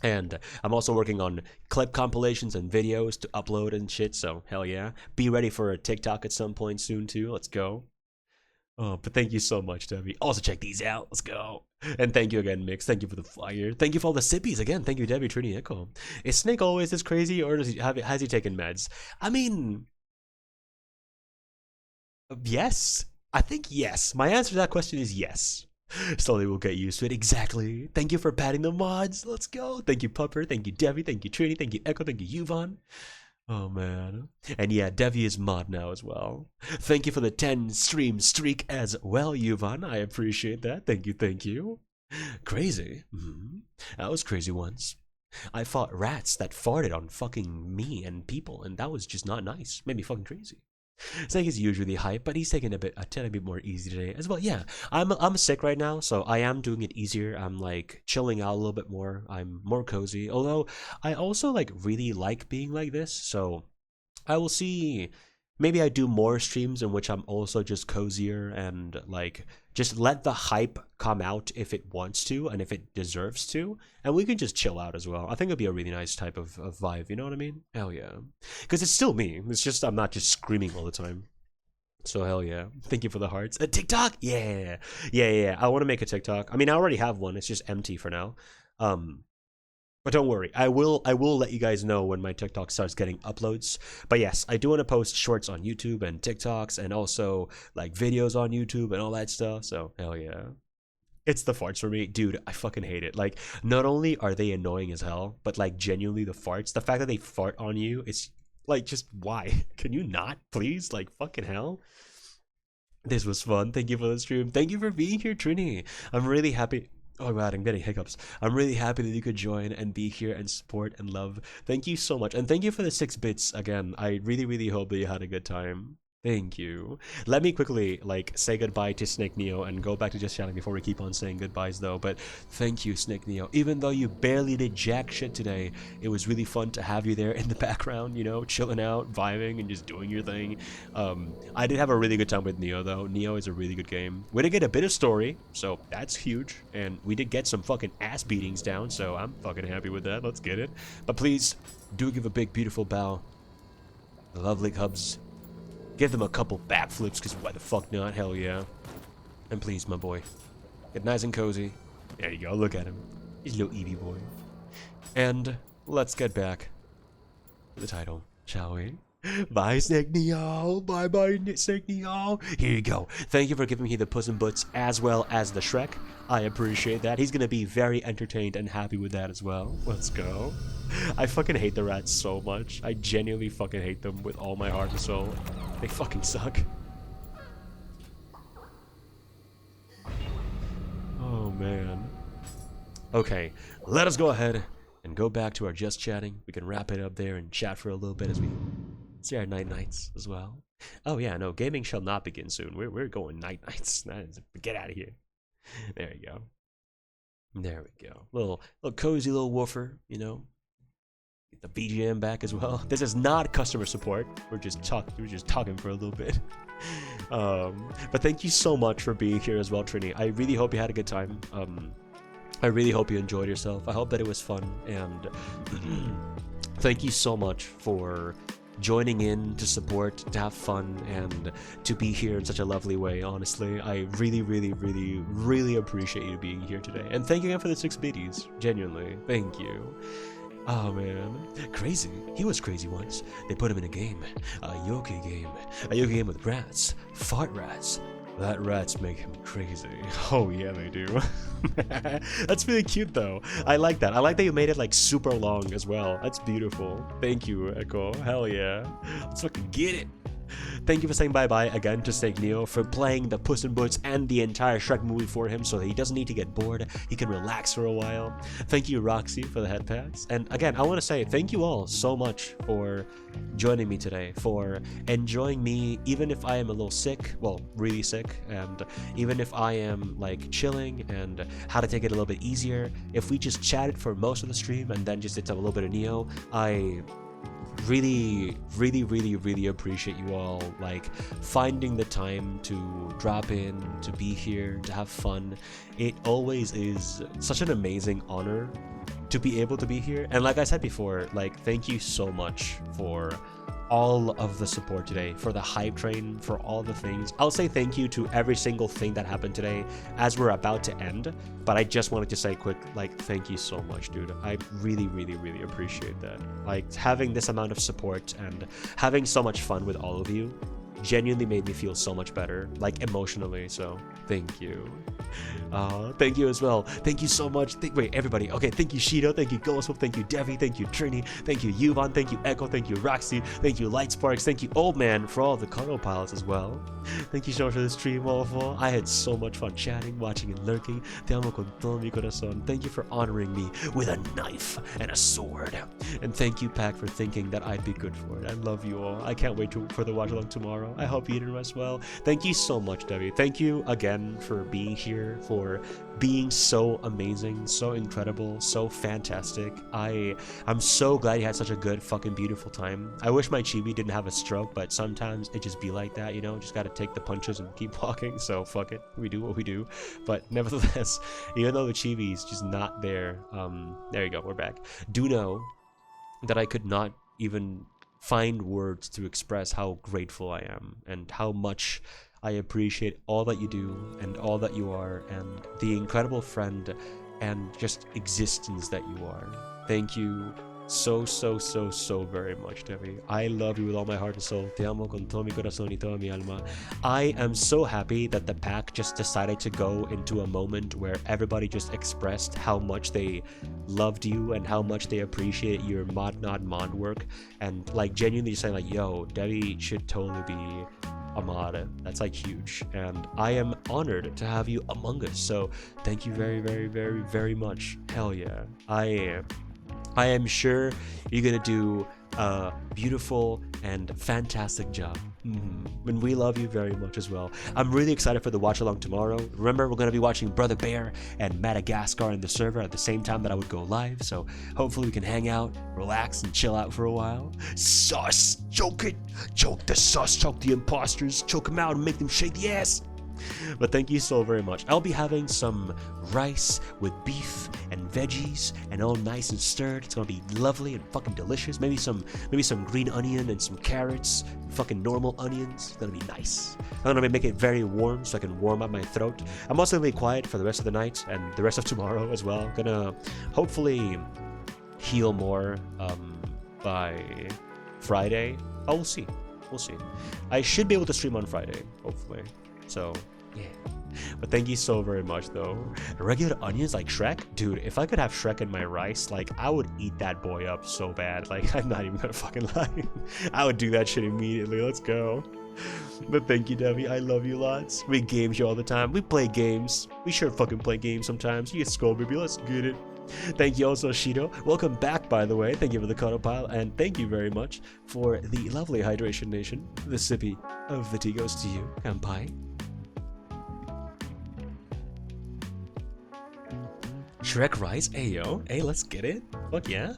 I'm also working on clip compilations and videos to upload and shit, so hell yeah. Be ready for a TikTok at some point soon too. Let's go. Oh, but thank you so much, Debbie. Also check these out. Let's go. And thank you again, Mix. Thank you for the flyer. Thank you for all the sippies again. Thank you, Debbie, Trini, Echo. Is Snake always this crazy, or has he taken meds? I mean, yes. I think yes. My answer to that question is yes. Slowly we'll get used to it. Exactly. Thank you for patting the mods. Let's go. Thank you, Pupper. Thank you, Devi. Thank you, Trini. Thank you, Echo. Thank you, Yuvon. Oh, man. And yeah, Devi is mod now as well. Thank you for the 10 stream streak as well, Yuvon. I appreciate that. Thank you, thank you. Crazy. I was crazy once. I fought rats that farted on fucking me and people, and that was just not nice. Made me fucking crazy. Snake is usually hype, but he's taking a tiny bit more easy today as well. Yeah, I'm sick right now, so I am doing it easier. I'm like chilling out a little bit more. I'm more cozy. Although I also like really like being like this, so I will see. Maybe I do more streams in which I'm also just cozier and like just let the hype come out if it wants to and if it deserves to, and we can just chill out as well. I think it'd be a really nice type of vibe, you know what I mean? Hell yeah. Because it's still me. It's just I'm not just screaming all the time. So hell yeah. Thank you for the hearts. A TikTok? Yeah. I want to make a TikTok. I mean, I already have one. It's just empty for now. But don't worry, I will let you guys know when my TikTok starts getting uploads. But yes, I do want to post shorts on YouTube and TikToks and also like videos on YouTube and all that stuff. So hell yeah. It's the farts for me. Dude, I fucking hate it. Like, not only are they annoying as hell, but like genuinely the farts, the fact that they fart on you, it's like, just why? Can you not, please? Like, fucking hell. This was fun. Thank you for the stream. Thank you for being here, Trini. I'm really happy. Oh god, I'm getting hiccups. I'm really happy that you could join and be here and support and love. Thank you so much. And thank you for the 6 bits again. I really hope that you had a good time. Thank you. Let me quickly like say goodbye to Snake Nioh and go back to just chatting before we keep on saying goodbyes though. But thank you, Snake Nioh. Even though you barely did jack shit today, it was really fun to have you there in the background, you know, chilling out, vibing, and just doing your thing. I did have a really good time with Nioh though. Nioh is a really good game. We did get a bit of story, so that's huge. And we did get some fucking ass beatings down, so I'm fucking happy with that. Let's get it. But please, do give a big, beautiful bow. The lovely cubs. Give them a couple backflips, because why the fuck not? Hell yeah. And please, my boy, get nice and cozy. There you go, look at him. He's a little Eevee boy. And let's get back to the title, shall we? Bye, Snake Nioh. Bye, Snake Nioh. Here you go. Thank you for giving me the Puss in Boots as well as the Shrek. I appreciate that. He's gonna be very entertained and happy with that as well. Let's go. I fucking hate the rats so much. I genuinely fucking hate them with all my heart and soul. They fucking suck. Oh, man. Okay, let us go ahead and go back to our just chatting. We can wrap it up there and chat for a little bit as we see our nights as well. Oh yeah, no, gaming shall not begin soon. We're going nights. Get out of here. There you go. There we go. Little cozy little woofer, you know. Get the BGM back as well. This is not customer support. We're just talking for a little bit. But thank you so much for being here as well, Trini. I really hope you had a good time. I really hope you enjoyed yourself. I hope that it was fun, and thank you so much for joining in to support, to have fun, and to be here in such a lovely way. Honestly, I really appreciate you being here today, and thank you again for the 6 biddies. Genuinely, thank you. Oh man, crazy. He was crazy once. They put him in a game, a Yōkais game with rats, fart rats. That rats make him crazy. Oh yeah, they do. That's really cute though. I like that. I like that you made it like super long as well. That's beautiful. Thank you, Echo. Hell yeah. Let's fucking get it. Thank you for saying bye-bye again to Snake Nioh, for playing the Puss in Boots and the entire Shrek movie for him so that he doesn't need to get bored. He can relax for a while. Thank you, Roxy, for the head pats. And again, I want to say thank you all so much for joining me today, for enjoying me even if I am a little sick, well, really sick, and even if I am like chilling and how to take it a little bit easier. If we just chatted for most of the stream and then just did a little bit of Nioh, I really appreciate you all like finding the time to drop in, to be here, to have fun. It always is such an amazing honor to be able to be here, and like I said before, like thank you so much for all of the support today, for the hype train, for all the things. I'll say thank you to every single thing that happened today as we're about to end, but I just wanted to say quick, like, thank you so much, dude. I really appreciate that. Like, having this amount of support and having so much fun with all of you genuinely made me feel so much better, like emotionally, so thank you. Thank you as well. Thank you so much. Wait, everybody. Okay, thank you, Shido. Thank you, Ghostwolf. Thank you, Devi. Thank you, Trini. Thank you, Yuvan. Thank you, Echo. Thank you, Roxy. Thank you, Lightsparks. Thank you, Old Man, for all the Kono pilots as well. Thank you so much for the stream, Waffle. I had so much fun chatting, watching, and lurking. Te amo con todo mi corazón. Thank you for honoring me with a knife and a sword. And thank you, Pack, for thinking that I'd be good for it. I love you all. I can't wait for the watch along tomorrow. I hope you eat and rest well. Thank you so much, Debbie. Thank you again for being here, for being so amazing, so incredible, so fantastic. I'm so glad you had such a good fucking beautiful time. I wish my chibi didn't have a stroke, but sometimes it just be like that, you know, just gotta take the punches and keep walking, so fuck it, we do what we do. But nevertheless, even though the chibi's just not there, there you go, we're back. Do know that I could not even find words to express how grateful I am and how much I appreciate all that you do and all that you are and the incredible friend and just existence that you are. Thank you so very much, Debbie. I love you with all my heart and soul. Te amo con todo mi corazón y toda mi alma. I am so happy that the pack just decided to go into a moment where everybody just expressed how much they loved you and how much they appreciate your mod not mod work, and like genuinely saying like, yo, Debbie should totally be a mod. That's like huge, and I am honored to have you among us, so thank you very much. Hell yeah. I am sure you're gonna do a beautiful and fantastic job. And we love you very much as well. I'm really excited for the watch along tomorrow. Remember, we're gonna be watching Brother Bear and Madagascar in the server at the same time that I would go live, so hopefully we can hang out, relax, and chill out for a while. Sus! Choke it! Choke the sus, choke the imposters, choke them out and make them shake the ass! But thank you so very much. I'll be having some rice with beef and veggies and all nice and stirred. It's gonna be lovely and fucking delicious. Maybe some green onion and some carrots, fucking normal onions. It's gonna be nice. I'm gonna make it very warm so I can warm up my throat. I'm also gonna be quiet for the rest of the night and the rest of tomorrow as well. Gonna hopefully heal more by Friday, Oh, we'll see. We'll see. I should be able to stream on Friday, hopefully. So, yeah. But thank you so very much, though. Regular onions like Shrek? Dude, if I could have Shrek in my rice, like, I would eat that boy up so bad. Like, I'm not even gonna fucking lie. I would do that shit immediately. Let's go. But thank you, Debbie. I love you lots. We game you all the time. We play games. We sure fucking play games sometimes. You get scold, baby. Let's get it. Thank you also, Shido. Welcome back, by the way. Thank you for the cuddle pile, and thank you very much for the lovely Hydration Nation. The sippy of the tea goes to you. Kampai. Shrek Rice? Ayo. Hey, let's get it. Fuck yeah.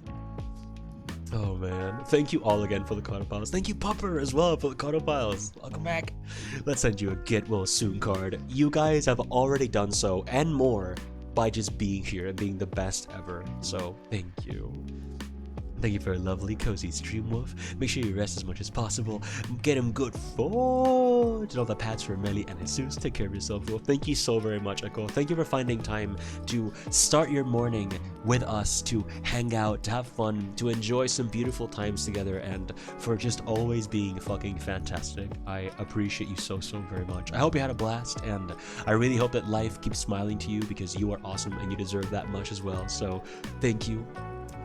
Oh man. Thank you all again for the cuddle piles. Thank you, Pupper, as well, for the cuddle piles. Welcome back. Let's send you a Get Well Soon card. You guys have already done so, and more, by just being here and being the best ever. So, thank you. Thank you for a lovely, cozy stream, Wolf. Make sure you rest as much as possible. Get him good forge. And all the pats for Melly and Jesus. Take care of yourself, Wolf. Thank you so very much, Echo. Thank you for finding time to start your morning with us, to hang out, to have fun, to enjoy some beautiful times together, and for just always being fucking fantastic. I appreciate you so very much. I hope you had a blast, and I really hope that life keeps smiling to you, because you are awesome and you deserve that much as well. So, thank you.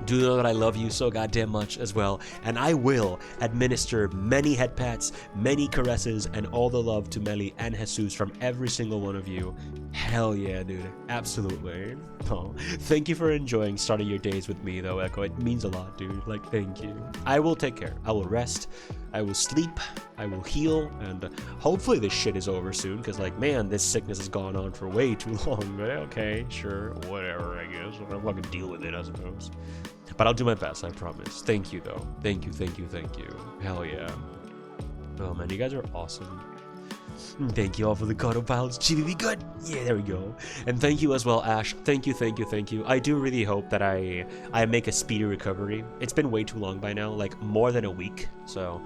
Do know that I love you so goddamn much as well, and I will administer many head pats, many caresses, and all the love to Melly and Jesus from every single one of you. Hell yeah, dude. Absolutely. Oh, thank you for enjoying starting your days with me, though, Echo. It means a lot, dude. Like, thank you. I will take care. I will rest. I will sleep. I will heal, and hopefully this shit is over soon, because, like, man, this sickness has gone on for way too long. But okay, sure, whatever, I guess. I'll fucking deal with it, I suppose. But I'll do my best, I promise. Thank you, though. Thank you. Hell yeah. Oh, man, you guys are awesome. Thank you all for the cuddle piles. GBB good. Yeah, there we go. And thank you as well, Ash. Thank you. I do really hope that I make a speedy recovery. It's been way too long by now, like more than a week. So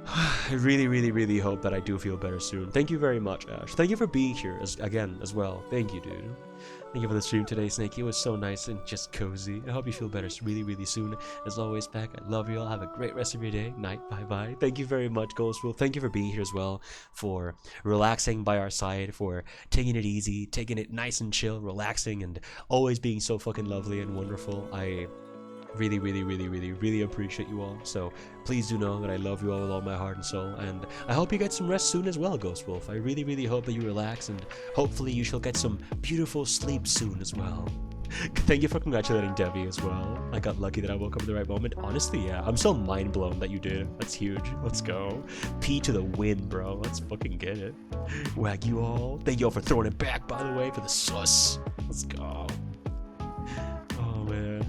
I really hope that I do feel better soon. Thank you very much, Ash. Thank you for being here again as well. Thank you, dude. Thank you for the stream today, Snake. It was so nice and just cozy. I hope you feel better really soon. As always, Pack, I love you all. Have a great rest of your day, night. Bye. Thank you very much, Ghostful. Thank you for being here as well, for relaxing by our side, for taking it easy, taking it nice and chill, relaxing, and always being so fucking lovely and wonderful. I really appreciate you all. So please do know that I love you all with all my heart and soul, and I hope you get some rest soon as well, Ghost Wolf. I really hope that you relax, and hopefully you shall get some beautiful sleep soon as well. Thank you for congratulating Debbie as well. I got lucky that I woke up at the right moment. Honestly, yeah, I'm so mind blown that you did. That's huge. Let's go. P to the win, bro. Let's fucking get it. Wag you all. Thank you all for throwing it back, by the way, for the sus. Let's go. Oh man.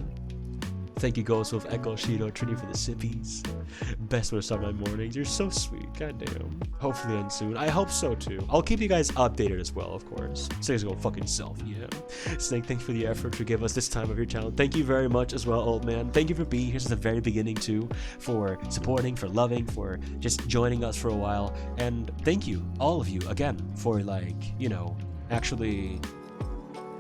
Thank you, Ghost of Echo, Shido, Trini for the sippies. Best way to start my mornings. You're so sweet. Goddamn. Hopefully end soon. I hope so too. I'll keep you guys updated as well, of course. Snake's go fucking self, yeah. Snake, thank you for the effort to give us this time of your channel. Thank you very much as well, old man. Thank you for being here since the very beginning too, for supporting, for loving, for just joining us for a while. And thank you, all of you, again, for like, you know, actually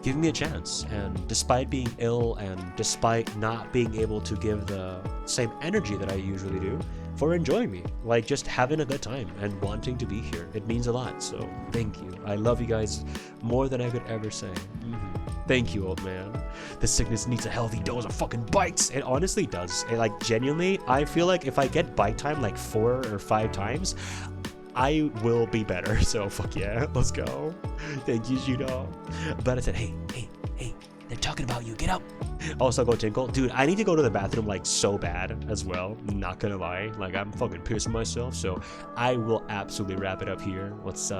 giving me a chance. And despite being ill and despite not being able to give the same energy that I usually do, for enjoying me, like just having a good time and wanting to be here. It means a lot, so thank you. I love you guys more than I could ever say. Thank you, old man. The sickness needs a healthy dose of fucking bites. It honestly does. It, like, genuinely, I feel like if I get bite time like 4 or 5 times, I will be better. So fuck yeah, let's go. Thank you, Judo. But I said, hey, they're talking about you. Get up. Also, go Tinkle. Dude, I need to go to the bathroom like so bad as well. Not gonna lie. Like, I'm fucking pissing myself. So I will absolutely wrap it up here. Let's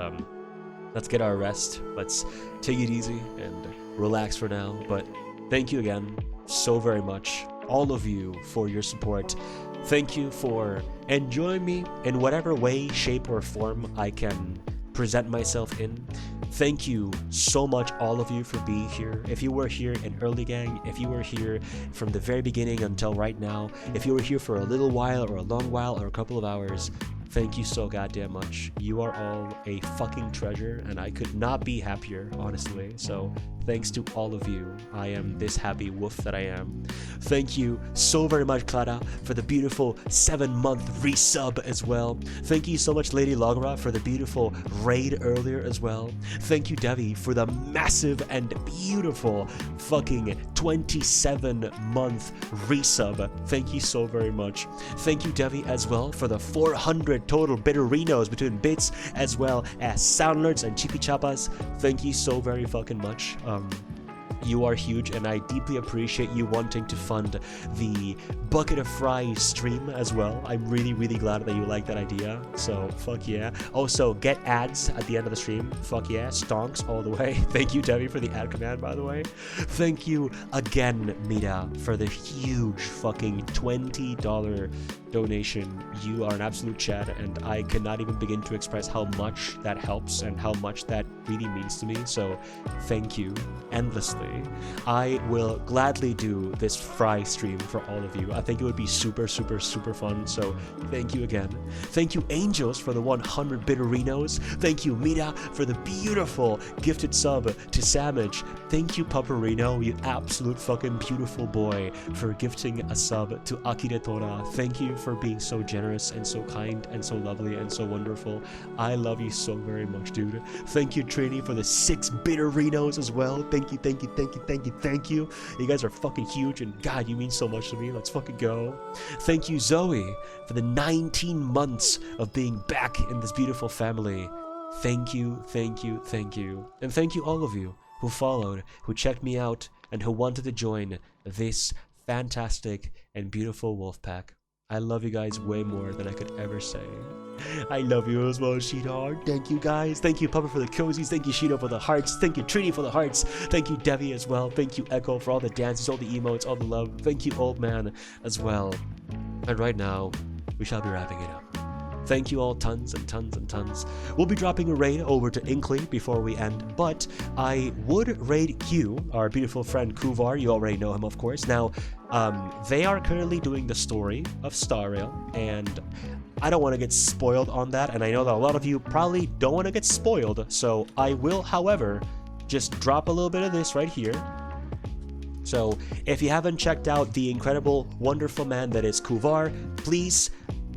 get our rest. Let's take it easy and relax for now. But thank you again so very much, all of you, for your support. Thank you for enjoying me in whatever way, shape, or form I can present myself in. Thank you so much, all of you, for being here. If you were here in early gang, if you were here from the very beginning until right now, if you were here for a little while or a long while or a couple of hours, Thank you so goddamn much. You are all a fucking treasure, and I could not be happier, honestly. So thanks to all of you. I am this happy wolf that I am. Thank you so very much, Clara, for the beautiful 7-month resub as well. Thank you so much, Lady Logra, for the beautiful raid earlier as well. Thank you, Devi, for the massive and beautiful fucking 27-month resub. Thank you so very much. Thank you, Devi, as well, for the 400 total bitterinos between bits as well as sound alerts and chippy chapas. Thank you so very fucking much. You are huge, and I deeply appreciate you wanting to fund the Bucket of Fry stream as well. I'm really, really glad that you like that idea, so fuck yeah. Also, get ads at the end of the stream. Fuck yeah, stonks all the way. Thank you, Debbie, for the ad command, by the way. Thank you again, Mira, for the huge fucking $20 donation. You are an absolute Chad, and I cannot even begin to express how much that helps and how much that really means to me, so thank you endlessly. I will gladly do this Fry stream for all of you. I think it would be super, super, super fun, so thank you again. Thank you, Angels, for the 100 bitterinos. Thank you, Mira, for the beautiful gifted sub to Samage. Thank you, Paparino, you absolute fucking beautiful boy, for gifting a sub to Akire Tora. Thank you for being so generous and so kind and so lovely and so wonderful. I love you so very much, dude. Thank you, Trini, for the 6 bitterinos as well. Thank you, thank you, thank you, thank you, thank you. You guys are fucking huge, and God, you mean so much to me. Let's fucking go. Thank you, Zoe, for the 19 months of being back in this beautiful family. Thank you, thank you, thank you. And thank you all of you who followed, who checked me out, and who wanted to join this fantastic and beautiful wolf pack. I love you guys way more than I could ever say. I love you as well, Sheetar. Thank you, guys. Thank you, Pupper, for the cozies. Thank you, Sheeto, for the hearts. Thank you, Trini, for the hearts. Thank you, Devi, as well. Thank you, Echo, for all the dances, all the emotes, all the love. Thank you, Old Man, as well. And right now, we shall be wrapping it up. Thank you all tons and tons and tons. We'll be dropping a raid over to Inkley before we end, but I would raid Q, our beautiful friend Kuvar. You already know him, of course. Now, they are currently doing the story of Star Rail, and I don't want to get spoiled on that, and I know that a lot of you probably don't want to get spoiled, so I will, however, just drop a little bit of this right here. So, if you haven't checked out the incredible, wonderful man that is Kuvar, please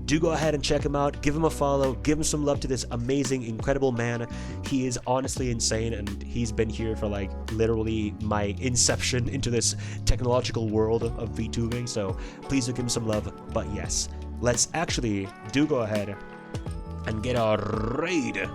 do go ahead and check him out, give him a follow, give him some love to this amazing, incredible man. He is honestly insane, and he's been here for like literally my inception into this technological world of VTubing, so please do give him some love. But yes, let's actually do go ahead and get a raid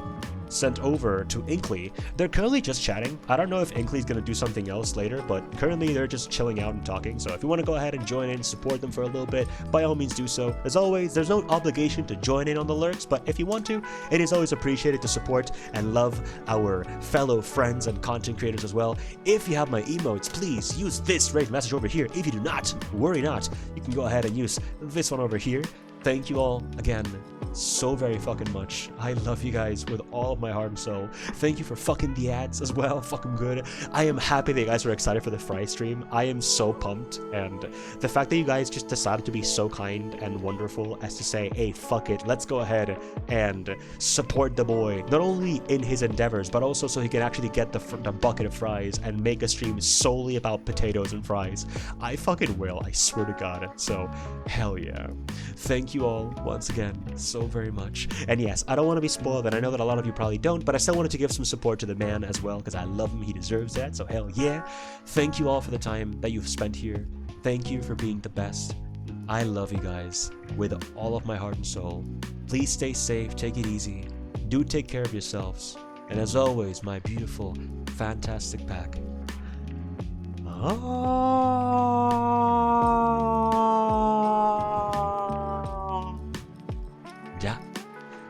sent over to Inkley. They're currently just chatting. I don't know if Inkley's gonna do something else later, but currently they're just chilling out and talking. So if you want to go ahead and join in, support them for a little bit, by all means do so. As always, there's no obligation to join in on the lurks, but if you want to, it is always appreciated to support and love our fellow friends and content creators as well. If you have my emotes, please use this raid message over here. If you do not, worry not. You can go ahead and use this one over here. Thank you all again so very fucking much. I love you guys with all of my heart and soul. Thank you for fucking the ads as well. Fucking good. I am happy that you guys were excited for the Fry stream. I am so pumped, and the fact that you guys just decided to be so kind and wonderful as to say, hey, fuck it, let's go ahead and support the boy, not only in his endeavors, but also so he can actually get the bucket of fries and make a stream solely about potatoes and fries. I fucking will, I swear to God. So, hell yeah. Thank you all once again so very much. And yes, I don't want to be spoiled, and I know that a lot of you probably don't, but I still wanted to give some support to the man as well, because I love him, he deserves that, so hell yeah. Thank you all for the time that you've spent here. Thank you for being the best. I love you guys with all of my heart and soul. Please stay safe, take it easy, do take care of yourselves, and as always, my beautiful, fantastic pack. Ja.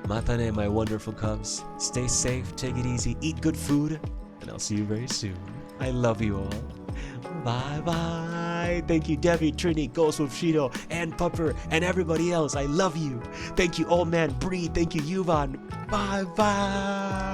Matane, my wonderful cubs. Stay safe, take it easy, eat good food, and I'll see you very soon. I love you all. Bye bye. Thank you, Debbie, Trini, Ghost with Shido, and Pupper, and everybody else. I love you. Thank you, Old Man Bree. Thank you, Yuvan. Bye bye.